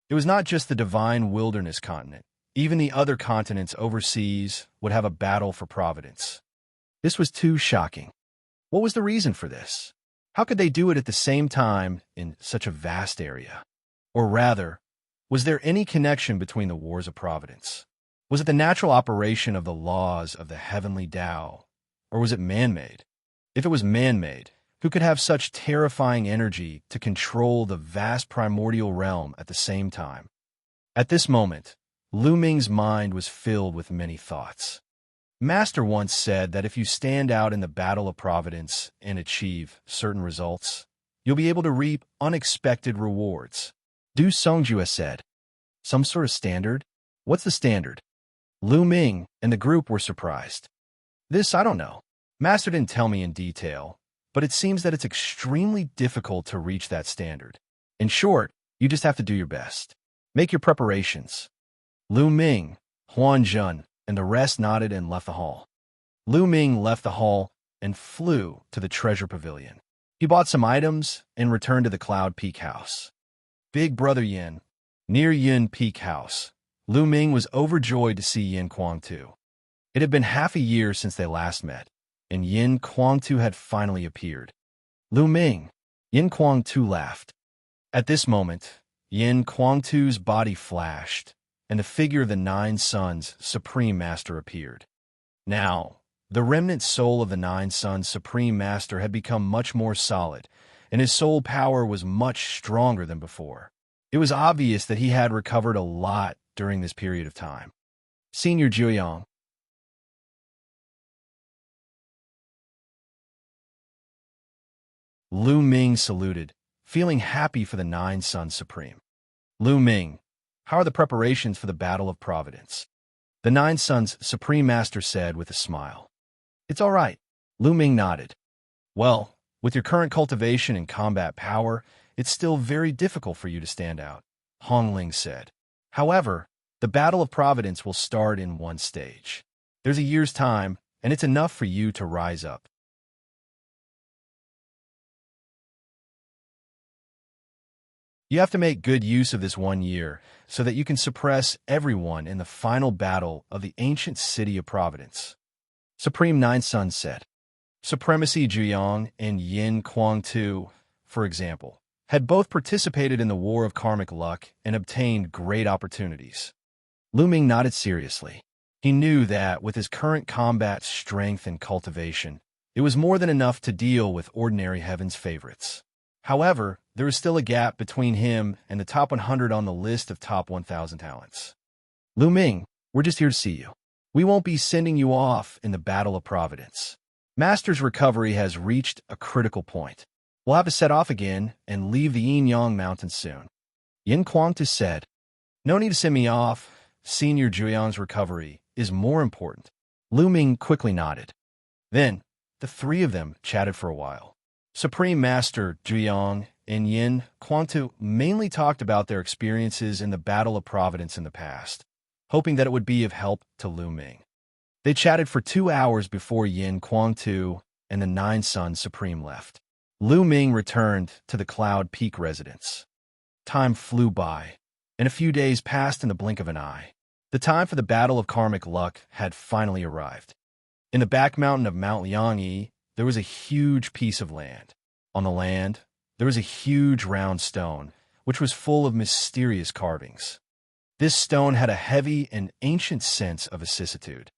It was not just the divine wilderness continent. Even the other continents overseas would have a battle for providence. This was too shocking. What was the reason for this? How could they do it at the same time in such a vast area? Or rather, was there any connection between the wars of providence? Was it the natural operation of the laws of the heavenly Tao, or was it man-made? If it was man-made, who could have such terrifying energy to control the vast primordial realm at the same time? At this moment, Lu Ming's mind was filled with many thoughts. Master once said that if you stand out in the battle of providence and achieve certain results, you'll be able to reap unexpected rewards. Du Songjue said, "Some sort of standard? What's the standard?" Lu Ming and the group were surprised. "This I don't know. Master didn't tell me in detail, but it seems that it's extremely difficult to reach that standard. In short, you just have to do your best. Make your preparations." Lu Ming, Huan Zhen, and the rest nodded and left the hall. Lu Ming left the hall and flew to the treasure pavilion. He bought some items and returned to the Cloud Peak House. Big Brother Yin. Near Yin Peak House, Lu Ming was overjoyed to see Yin Kuang-tu. It had been half a year since they last met, and Yin Kuang-tu had finally appeared. "Lu Ming," Yin Kuang-tu laughed. At this moment, Yin Kuang-tu's body flashed, and the figure of the Nine Suns' Supreme Master appeared. Now, the remnant soul of the Nine Suns' Supreme Master had become much more solid, and his soul power was much stronger than before. It was obvious that he had recovered a lot during this period of time. "Senior Zhuoyang." Lu Ming saluted, feeling happy for the Nine Suns Supreme. "Lu Ming, how are the preparations for the Battle of Providence?" The Nine Suns' Supreme Master said with a smile. "It's all right." Lu Ming nodded. "Well, with your current cultivation and combat power, it's still very difficult for you to stand out," Hong Ling said. "However, the Battle of Providence will start in one stage. There's a year's time, and it's enough for you to rise up. You have to make good use of this 1 year so that you can suppress everyone in the final battle of the ancient city of Providence." Supreme Nine Suns said. Supremacy Zhuyang and Yin Kuang-tu, for example, had both participated in the War of Karmic Luck and obtained great opportunities. Lu Ming nodded seriously. He knew that with his current combat strength and cultivation, it was more than enough to deal with ordinary heaven's favorites. However, there is still a gap between him and the top 100 on the list of top 1,000 talents. "Lu Ming, we're just here to see you. We won't be sending you off in the Battle of Providence. Master's recovery has reached a critical point. We'll have to set off again and leave the Yin-Yang Mountains soon." Yin Kuang-tu said, "No need to send me off. Senior Zhuyang's recovery is more important." Lu Ming quickly nodded. Then, the three of them chatted for a while. Supreme Master Zhuyang and Yin Kuang-tu mainly talked about their experiences in the Battle of Providence in the past, hoping that it would be of help to Lu Ming. They chatted for 2 hours before Yin Kuang-tu and the Nine Suns Supreme left. Lu Ming returned to the Cloud Peak residence. Time flew by, and a few days passed in the blink of an eye. The time for the Battle of Karmic Luck had finally arrived. In the back mountain of Mount Liangyi, there was a huge piece of land. On the land, there was a huge round stone, which was full of mysterious carvings. This stone had a heavy and ancient sense of vicissitude.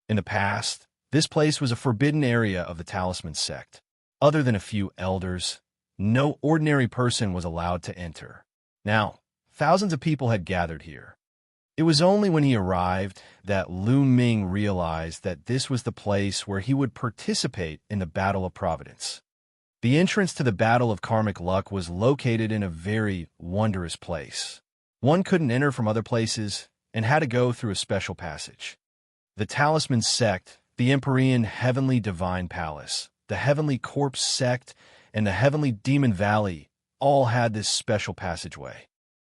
In the past, this place was a forbidden area of the Talisman sect. Other than a few elders, no ordinary person was allowed to enter. Now, thousands of people had gathered here. It was only when he arrived that Lu Ming realized that this was the place where he would participate in the Battle of Providence. The entrance to the Battle of Karmic Luck was located in a very wondrous place. One couldn't enter from other places and had to go through a special passage. The Talisman sect, the Empyrean Heavenly Divine Palace, the Heavenly Corpse sect, and the Heavenly Demon Valley all had this special passageway.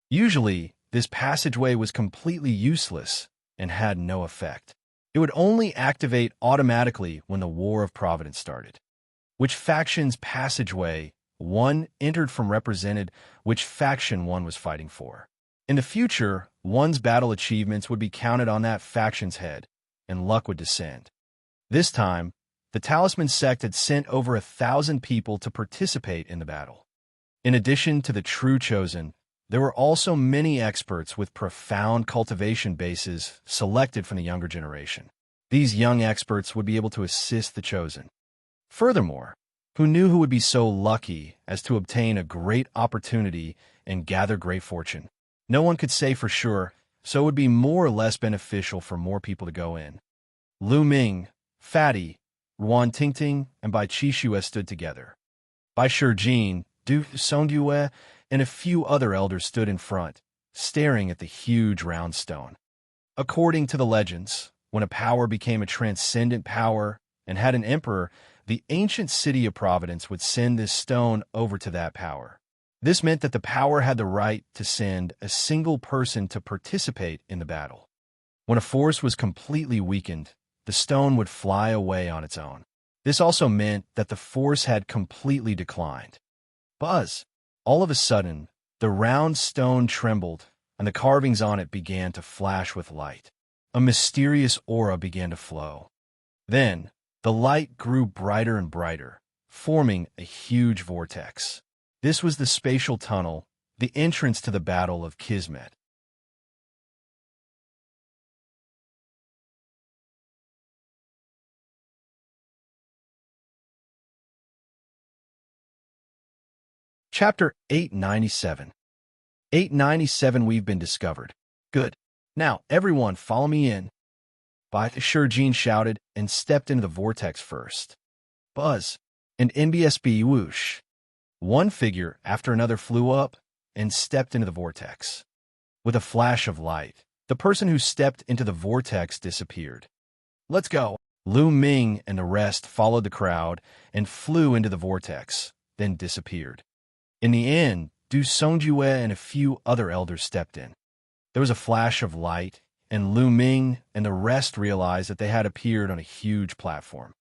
Usually, this passageway was completely useless and had no effect. It would only activate automatically when the War of Providence started. Which faction's passageway one entered from represented which faction one was fighting for. In the future, one's battle achievements would be counted on that faction's head, and luck would descend. This time, the Talisman sect had sent over 1,000 people to participate in the battle. In addition to the true chosen, there were also many experts with profound cultivation bases selected from the younger generation. These young experts would be able to assist the chosen. Furthermore, who knew who would be so lucky as to obtain a great opportunity and gather great fortune? No one could say for sure, so it would be more or less beneficial for more people to go in. Lu Ming, Fatty, Ruan Tingting, and Bai Qixue stood together. Bai Shijin, Du Songdue, and a few other elders stood in front, staring at the huge round stone. According to the legends, when a power became a transcendent power and had an emperor, the ancient city of Providence would send this stone over to that power. This meant that the power had the right to send a single person to participate in the battle. When a force was completely weakened, the stone would fly away on its own. This also meant that the force had completely declined. Buzz! All of a sudden, the round stone trembled, and the carvings on it began to flash with light. A mysterious aura began to flow. Then, the light grew brighter and brighter, forming a huge vortex. This was the spatial tunnel, the entrance to the Battle of Kismet. Chapter 897. 897. We've been discovered. Good. Now, everyone, follow me in. Bai Shijin shouted and stepped into the vortex first. Buzz and NBSB whoosh. One figure after another flew up and stepped into the vortex. With a flash of light, the person who stepped into the vortex disappeared. Let's go. Lu Ming and the rest followed the crowd and flew into the vortex, then disappeared. In the end, Du Songjue and a few other elders stepped in. There was a flash of light, and Lu Ming and the rest realized that they had appeared on a huge platform.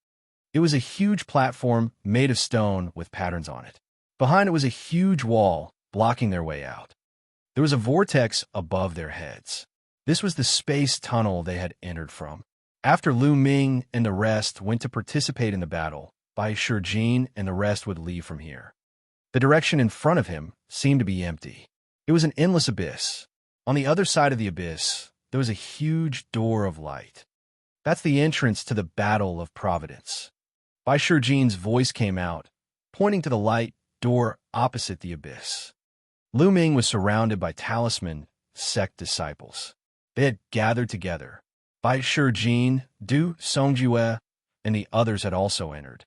It was a huge platform made of stone with patterns on it. Behind it was a huge wall blocking their way out. There was a vortex above their heads. This was the space tunnel they had entered from. After Lu Ming and the rest went to participate in the battle, Bai Shijin and the rest would leave from here. The direction in front of him seemed to be empty. It was an endless abyss. On the other side of the abyss, there was a huge door of light. That's the entrance to the Battle of Providence. Bai Shijin's voice came out, pointing to the light door opposite the abyss. Lu Ming was surrounded by Talisman sect disciples. They had gathered together. Bai Shijin, Du Songjue, and the others had also entered.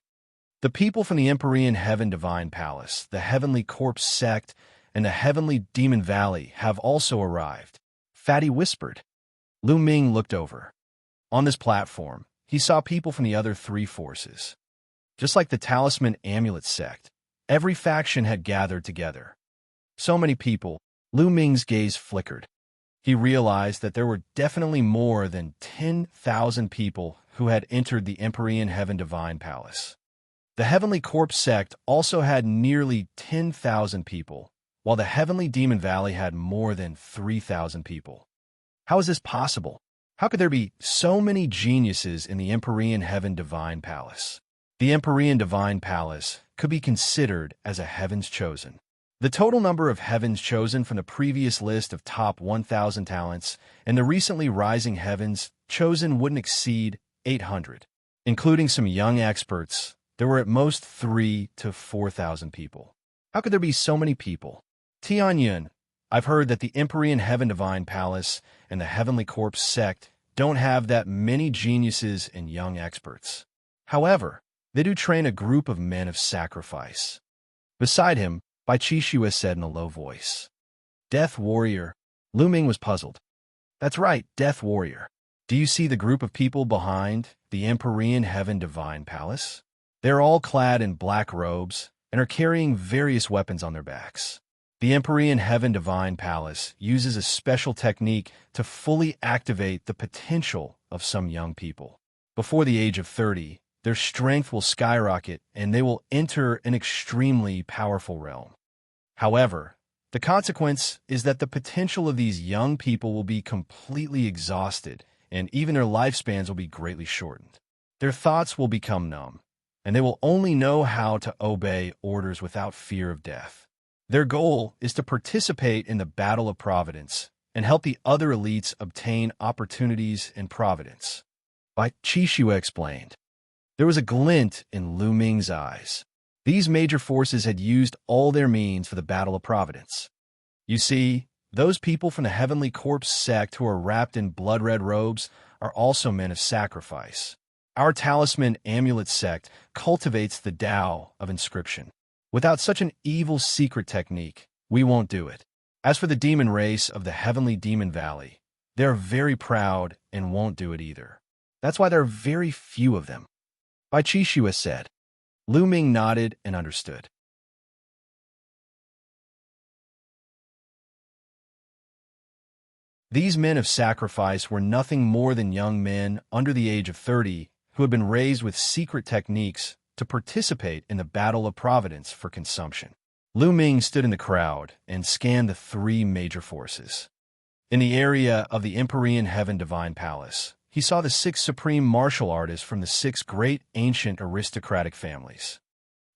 The people from the Empyrean Heaven Divine Palace, the Heavenly Corpse Sect, and the Heavenly Demon Valley have also arrived. Fatty whispered. Lu Ming looked over. On this platform, he saw people from the other three forces. Just like the Talisman Amulet Sect, every faction had gathered together. So many people, Lu Ming's gaze flickered. He realized that there were definitely more than 10,000 people who had entered the Empyrean Heaven Divine Palace. The Heavenly Corpse Sect also had nearly 10,000 people, while the Heavenly Demon Valley had more than 3,000 people. How is this possible? How could there be so many geniuses in the Empyrean Heaven Divine Palace? The Empyrean Divine Palace could be considered as a Heaven's Chosen. The total number of Heavens chosen from the previous list of top 1,000 talents and the recently rising Heavens chosen wouldn't exceed 800. Including some young experts, there were at most 3,000 to 4,000 people. How could there be so many people? Tianyun, I've heard that the Empyrean Heaven Divine Palace and the Heavenly Corpse Sect don't have that many geniuses and young experts. However, they do train a group of men of sacrifice. Beside him, Bai Qixue said in a low voice. Death Warrior. Lu Ming was puzzled. That's right, Death Warrior. Do you see the group of people behind the Empyrean Heaven Divine Palace? They're all clad in black robes and are carrying various weapons on their backs. The Empyrean Heaven Divine Palace uses a special technique to fully activate the potential of some young people. Before the age of 30, their strength will skyrocket and they will enter an extremely powerful realm. However, the consequence is that the potential of these young people will be completely exhausted and even their lifespans will be greatly shortened. Their thoughts will become numb, and they will only know how to obey orders without fear of death. Their goal is to participate in the battle of providence and help the other elites obtain opportunities in providence. By Xianxia explained. There was a glint in Lu Ming's eyes. These major forces had used all their means for the battle of providence. You see, those people from the Heavenly Corpse sect who are wrapped in blood-red robes are also men of sacrifice. Our talisman amulet sect cultivates the Tao of inscription. Without such an evil secret technique, we won't do it. As for the demon race of the Heavenly Demon Valley, they're very proud and won't do it either. That's why there are very few of them. Bai Xianxia said. Lu Ming nodded and understood. These men of sacrifice were nothing more than young men under the age of 30 who had been raised with secret techniques to participate in the battle of providence for consumption. Lu Ming stood in the crowd and scanned the three major forces. In the area of the Empyrean Heaven Divine Palace, he saw the 6 supreme martial artists from the 6 great ancient aristocratic families.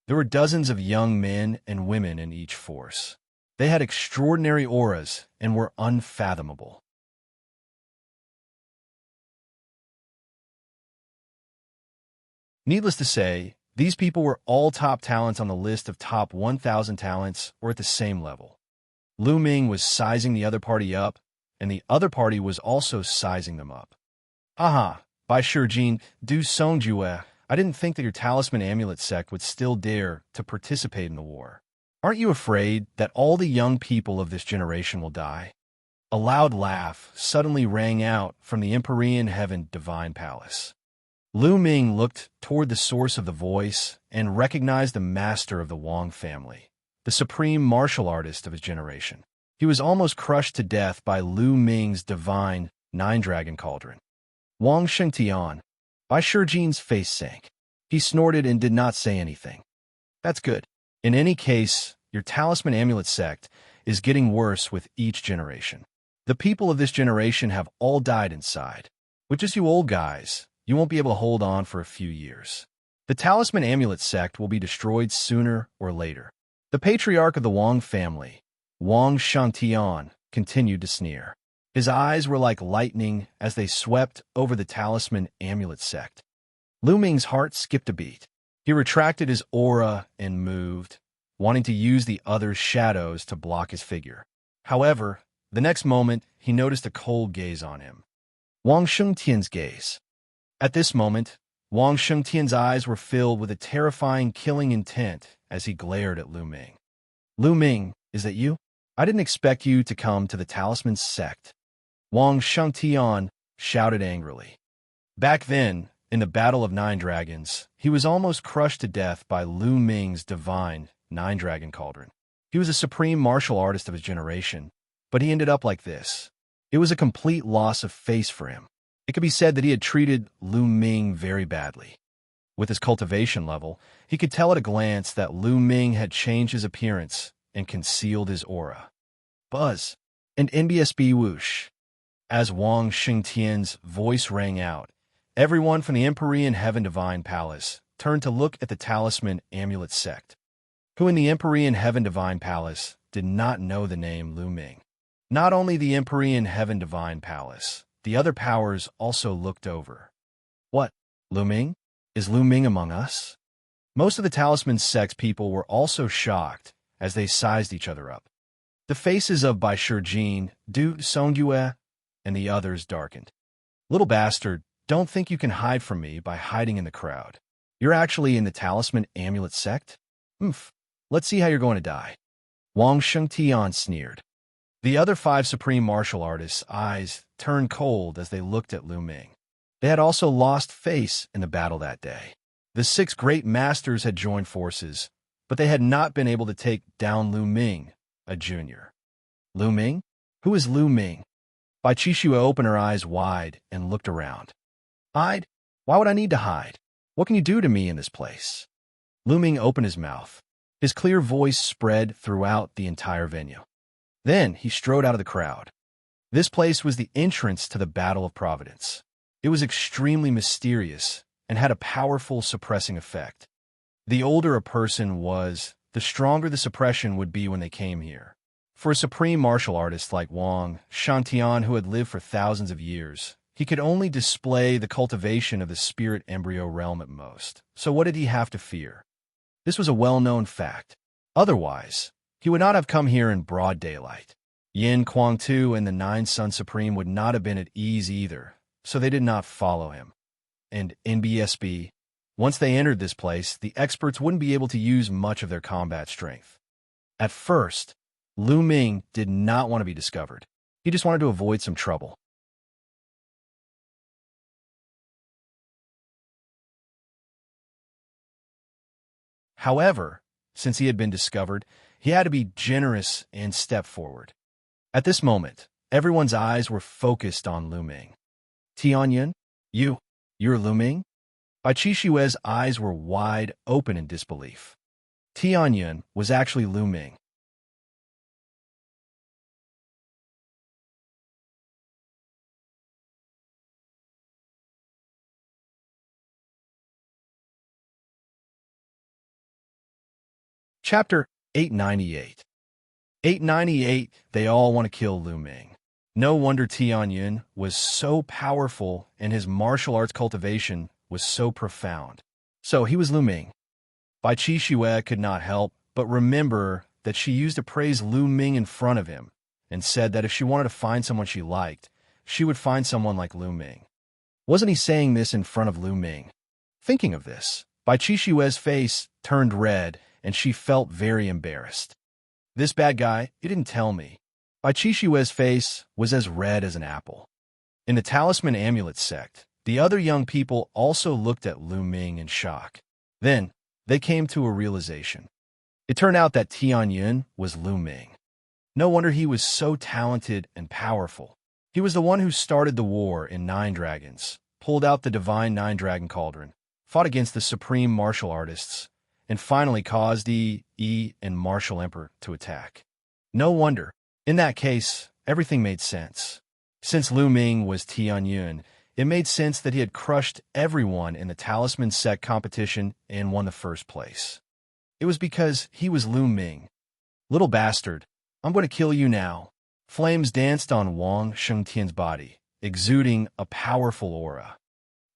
There were dozens of young men and women in each force. They had extraordinary auras and were unfathomable. Needless to say, these people were all top talents on the list of top 1,000 talents or at the same level. Lu Ming was sizing the other party up, and the other party was also sizing them up. Haha, Bai Shijin, Du Songjue, I didn't think that your talisman amulet sect would still dare to participate in the war. Aren't you afraid that all the young people of this generation will die? A loud laugh suddenly rang out from the Empyrean Heaven Divine Palace. Lu Ming looked toward the source of the voice and recognized the master of the Wang family, the supreme martial artist of his generation. He was almost crushed to death by Lu Ming's divine nine-dragon cauldron. Wang Shengtian. Bai Shijin's face sank. He snorted and did not say anything. That's good. In any case, your talisman amulet sect is getting worse with each generation. The people of this generation have all died inside. With just you old guys, you won't be able to hold on for a few years. The talisman amulet sect will be destroyed sooner or later. The patriarch of the Wang family, Wang Shangtian, continued to sneer. His eyes were like lightning as they swept over the talisman amulet sect. Lu Ming's heart skipped a beat. He retracted his aura and moved, wanting to use the other's shadows to block his figure. However, the next moment, he noticed a cold gaze on him. Wang Shengtian's gaze. At this moment, Wang Shengtian's eyes were filled with a terrifying killing intent as he glared at Lu Ming. Lu Ming, is that you? I didn't expect you to come to the talisman sect. Wang Shengtian shouted angrily. Back then, in the Battle of Nine Dragons, he was almost crushed to death by Lu Ming's divine nine-dragon cauldron. He was a supreme martial artist of his generation, but he ended up like this. It was a complete loss of face for him. It could be said that he had treated Lu Ming very badly. With his cultivation level, he could tell at a glance that Lu Ming had changed his appearance and concealed his aura. Buzz, and NBSB whoosh. As Wang Shengtian's voice rang out, everyone from the Empyrean Heaven Divine Palace turned to look at the talisman amulet sect, who in the Empyrean Heaven Divine Palace did not know the name Lu Ming. Not only the Empyrean Heaven Divine Palace, the other powers also looked over. What? Lu Ming? Is Lu Ming among us? Most of the talisman sect people were also shocked as they sized each other up. The faces of Bai Shijin, Du Songjue, and the others darkened. Little bastard, don't think you can hide from me by hiding in the crowd. You're actually in the talisman amulet sect? Let's see how you're going to die. Wang Shengtian sneered. The other 5 supreme martial artists' eyes turned cold as they looked at Lu Ming. They had also lost face in the battle that day. The 6 great masters had joined forces, but they had not been able to take down Lu Ming, a junior. Lu Ming? Who is Lu Ming? Bai Xianxia opened her eyes wide and looked around. Hide? Why would I need to hide? What can you do to me in this place? Lu Ming opened his mouth. His clear voice spread throughout the entire venue. Then he strode out of the crowd. This place was the entrance to the Battle of Providence. It was extremely mysterious and had a powerful suppressing effect. The older a person was, the stronger the suppression would be when they came here. For a supreme martial artist like Wang Xianxia, who had lived for thousands of years, he could only display the cultivation of the spirit embryo realm at most. So what did he have to fear? This was a well-known fact. Otherwise, he would not have come here in broad daylight. Yin Kuang-tu and the Nine Sun Supreme would not have been at ease either, so they did not follow him. And in BSB, once they entered this place, the experts wouldn't be able to use much of their combat strength. At first, Lu Ming did not want to be discovered. He just wanted to avoid some trouble. However, since he had been discovered, he had to be generous and step forward. At this moment, everyone's eyes were focused on Lu Ming. Tianyun, you're Lu Ming? Bai Qishue's eyes were wide open in disbelief. Tianyun was actually Lu Ming. Chapter 898. 898, they all want to kill Lu Ming. No wonder Tianyun was so powerful and his martial arts cultivation was so profound. So he was Lu Ming. Bai Qishue could not help but remember that she used to praise Lu Ming in front of him and said that if she wanted to find someone she liked, she would find someone like Lu Ming. Wasn't he saying this in front of Lu Ming? Thinking of this, Bai Qishue's face turned red and she felt very embarrassed. This bad guy, he didn't tell me. Bai Qishue's face was as red as an apple. In the Talisman Amulet sect, the other young people also looked at Lu Ming in shock. Then, they came to a realization. It turned out that Tianyun was Lu Ming. No wonder he was so talented and powerful. He was the one who started the war in Nine Dragons, pulled out the divine Nine Dragon Cauldron, fought against the supreme martial artists, and finally caused the and Martial Emperor to attack. No wonder. In that case, everything made sense. Since Lu Ming was Tianyun, it made sense that he had crushed everyone in the Talisman Sect competition and won the first place. It was because he was Lu Ming. Little bastard, I'm going to kill you now. Flames danced on Wang Shengtian's body, exuding a powerful aura.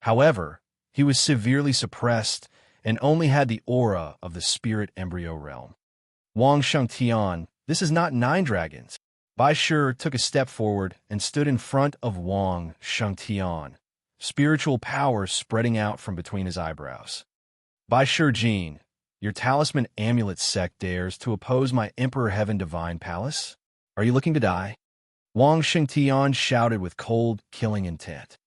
However, he was severely suppressed and only had the aura of the spirit embryo realm. Wang Shengtian, this is not Nine Dragons. Bai Shi took a step forward and stood in front of Wang Shengtian, spiritual power spreading out from between his eyebrows. Bai Shi Jin, your Talisman Amulet sect dares to oppose my Emperor Heaven Divine Palace? Are you looking to die? Wang Shengtian shouted with cold, killing intent.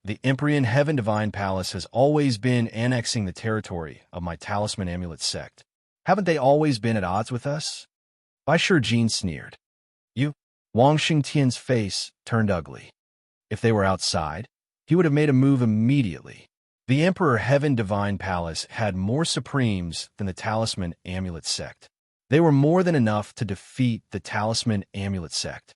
The Emperor Heaven Divine Palace has always been annexing the territory of my Talisman Amulet sect. Haven't they always been at odds with us? Bai Shi Jin sneered. Wang Shengtian's face turned ugly. If they were outside, he would have made a move immediately. The Emperor Heaven Divine Palace had more Supremes than the Talisman Amulet sect. They were more than enough to defeat the Talisman Amulet sect.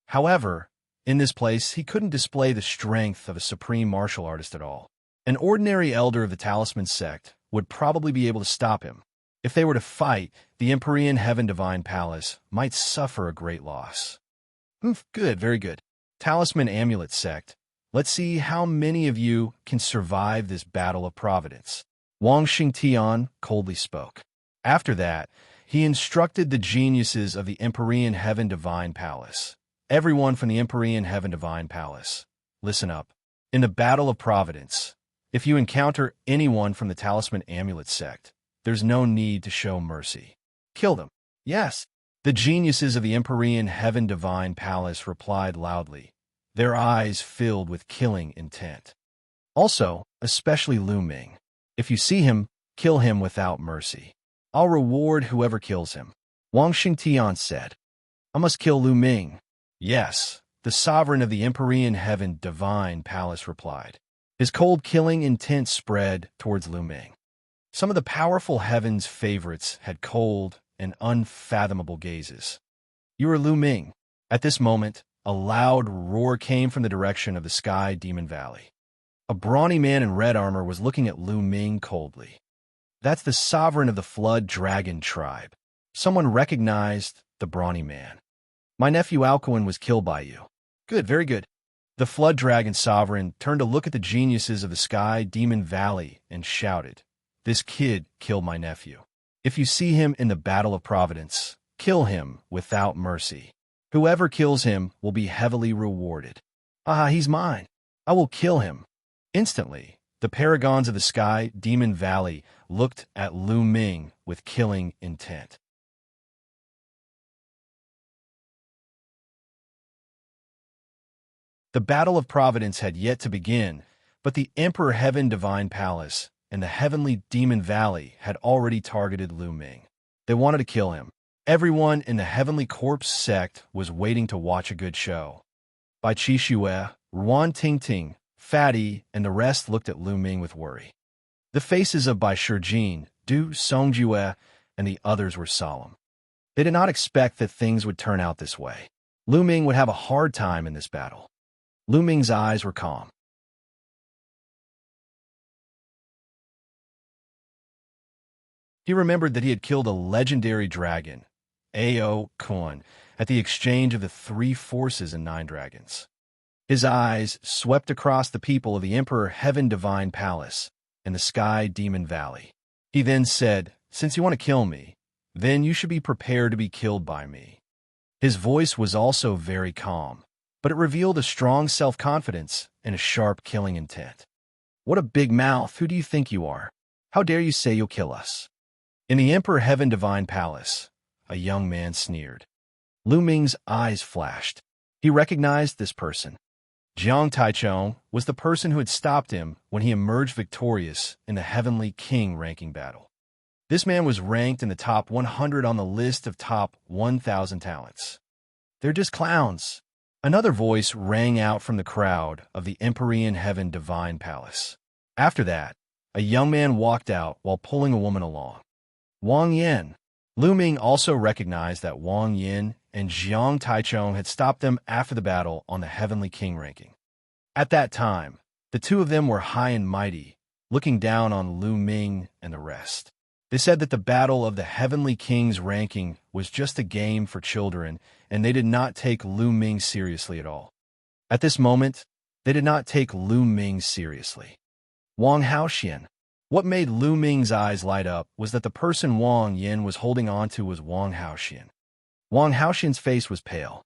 However, in this place, he couldn't display the strength of a supreme martial artist at all. An ordinary elder of the Talisman sect would probably be able to stop him. If they were to fight, the Empyrean Heaven Divine Palace might suffer a great loss. Good, very good. Talisman Amulet sect, let's see how many of you can survive this battle of providence. Wang Xingtian coldly spoke. After that, he instructed the geniuses of the Empyrean Heaven Divine Palace. Everyone from the Empyrean Heaven Divine Palace, listen up. In the Battle of Providence, if you encounter anyone from the Talisman Amulet sect, there's no need to show mercy. Kill them. Yes. The geniuses of the Empyrean Heaven Divine Palace replied loudly, their eyes filled with killing intent. Also, especially Lu Ming. If you see him, kill him without mercy. I'll reward whoever kills him. Wang Xingtian said. I must kill Lu Ming. Yes, the sovereign of the Empyrean Heaven Divine Palace replied. His cold killing intent spread towards Lu Ming. Some of the powerful heaven's favorites had cold and unfathomable gazes. You are Lu Ming. At this moment, a loud roar came from the direction of the Sky Demon Valley. A brawny man in red armor was looking at Lu Ming coldly. That's the sovereign of the Flood Dragon tribe. Someone recognized the brawny man. My nephew Alcuin was killed by you. Good, very good. The Flood Dragon sovereign turned to look at the geniuses of the Sky Demon Valley and shouted, "This kid killed my nephew. If you see him in the Battle of Providence, kill him without mercy. Whoever kills him will be heavily rewarded." "Ah, he's mine. I will kill him." Instantly, the paragons of the Sky Demon Valley looked at Lu Ming with killing intent. The Battle of Providence had yet to begin, but the Emperor Heaven Divine Palace and the Heavenly Demon Valley had already targeted Lu Ming. They wanted to kill him. Everyone in the Heavenly Corpse sect was waiting to watch a good show. Bai Qixue, Ruan Tingting, Fatty, and the rest looked at Lu Ming with worry. The faces of Bai Shijin, Du Songjue, and the others were solemn. They did not expect that things would turn out this way. Lu Ming would have a hard time in this battle. Lu Ming's eyes were calm. He remembered that he had killed a legendary dragon, Ao Kun, at the exchange of the 3 forces and 9 dragons. His eyes swept across the people of the Emperor Heaven Divine Palace and the Sky Demon Valley. He then said, "Since you want to kill me, then you should be prepared to be killed by me." His voice was also very calm, but it revealed a strong self-confidence and a sharp killing intent. "What a big mouth! Who do you think you are? How dare you say you'll kill us?" In the Emperor Heaven Divine Palace, a young man sneered. Lu Ming's eyes flashed. He recognized this person. Jiang Taichong was the person who had stopped him when he emerged victorious in the Heavenly King ranking battle. This man was ranked in the top 100 on the list of top 1,000 talents. "They're just clowns." Another voice rang out from the crowd of the Empyrean Heaven Divine Palace. After that, a young man walked out while pulling a woman along. Wang Yin. Lu Ming also recognized that Wang Yin and Jiang Taichong had stopped them after the battle on the Heavenly King ranking. At that time, the two of them were high and mighty, looking down on Lu Ming and the rest. They said that the battle of the Heavenly King's ranking was just a game for children, and they did not take Lu Ming seriously at all. At this moment, they did not take Lu Ming seriously. Wang Haoxian. What made Lu Ming's eyes light up was that the person Wang Yin was holding on to was Wang Haoxian. Wang Haoxian's face was pale.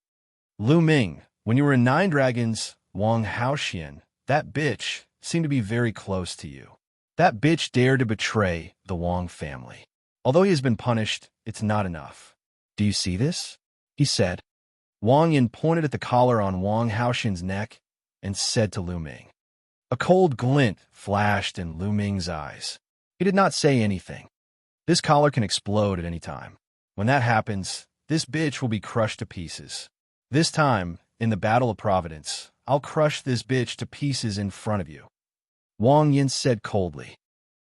"Lu Ming, when you were in 9 Dragons, Wang Haoxian, that bitch seemed to be very close to you. That bitch dared to betray the Wang family. Although he has been punished, it's not enough. Do you see this?" he said. Wang Yin pointed at the collar on Wang Haoxian's neck and said to Lu Ming. A cold glint flashed in Lu Ming's eyes. He did not say anything. This collar can explode at any time. When that happens, this bitch will be crushed to pieces. This time, in the Battle of Providence, I'll crush this bitch to pieces in front of you. Wang Yin said coldly.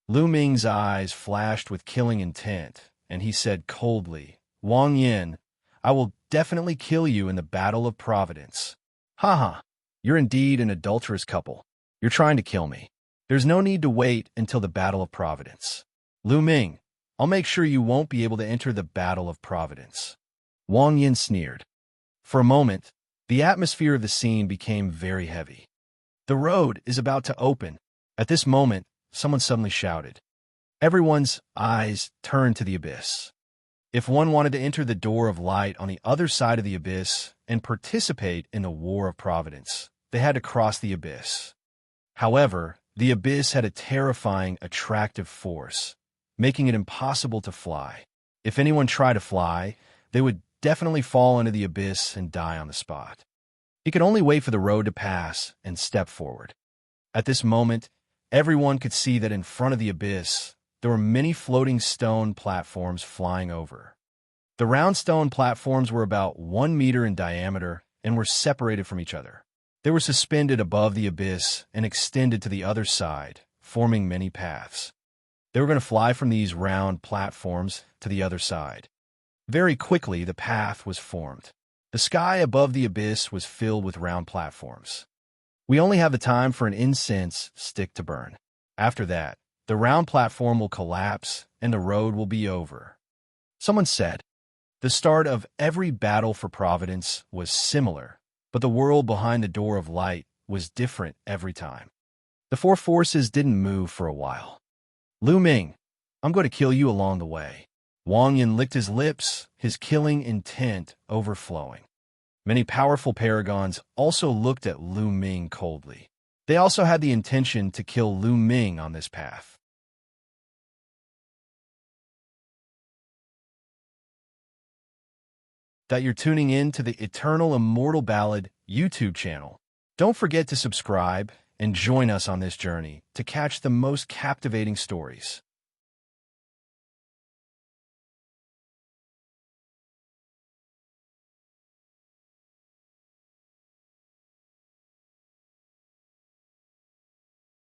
Lu Ming's eyes flashed with killing intent, and he said coldly, "Wang Yin, I will definitely kill you in the Battle of Providence." "Haha, you're indeed an adulterous couple. You're trying to kill me. There's no need to wait until the Battle of Providence. Lu Ming, I'll make sure you won't be able to enter the Battle of Providence." Wang Yin sneered. For a moment, the atmosphere of the scene became very heavy. The road is about to open. At this moment, someone suddenly shouted. Everyone's eyes turned to the abyss. If one wanted to enter the door of light on the other side of the abyss and participate in the War of Providence, they had to cross the abyss. However, the abyss had a terrifying, attractive force, making it impossible to fly. If anyone tried to fly, they would definitely fall into the abyss and die on the spot. He could only wait for the road to pass and step forward. At this moment, everyone could see that in front of the abyss, there were many floating stone platforms flying over. The round stone platforms were about 1 meter in diameter and were separated from each other. They were suspended above the abyss and extended to the other side, forming many paths. They were going to fly from these round platforms to the other side. Very quickly, the path was formed. The sky above the abyss was filled with round platforms. We only have the time for an incense stick to burn. After that, the round platform will collapse and the road will be over. Someone said, the start of every battle for Providence was similar, but the world behind the door of light was different every time. The four forces didn't move for a while. Lu Ming, I'm going to kill you along the way. Wang Yin licked his lips, his killing intent overflowing. Many powerful paragons also looked at Lu Ming coldly. They also had the intention to kill Lu Ming on this path. That you're tuning in to the Eternal Immortal Ballad YouTube channel. Don't forget to subscribe and join us on this journey to catch the most captivating stories.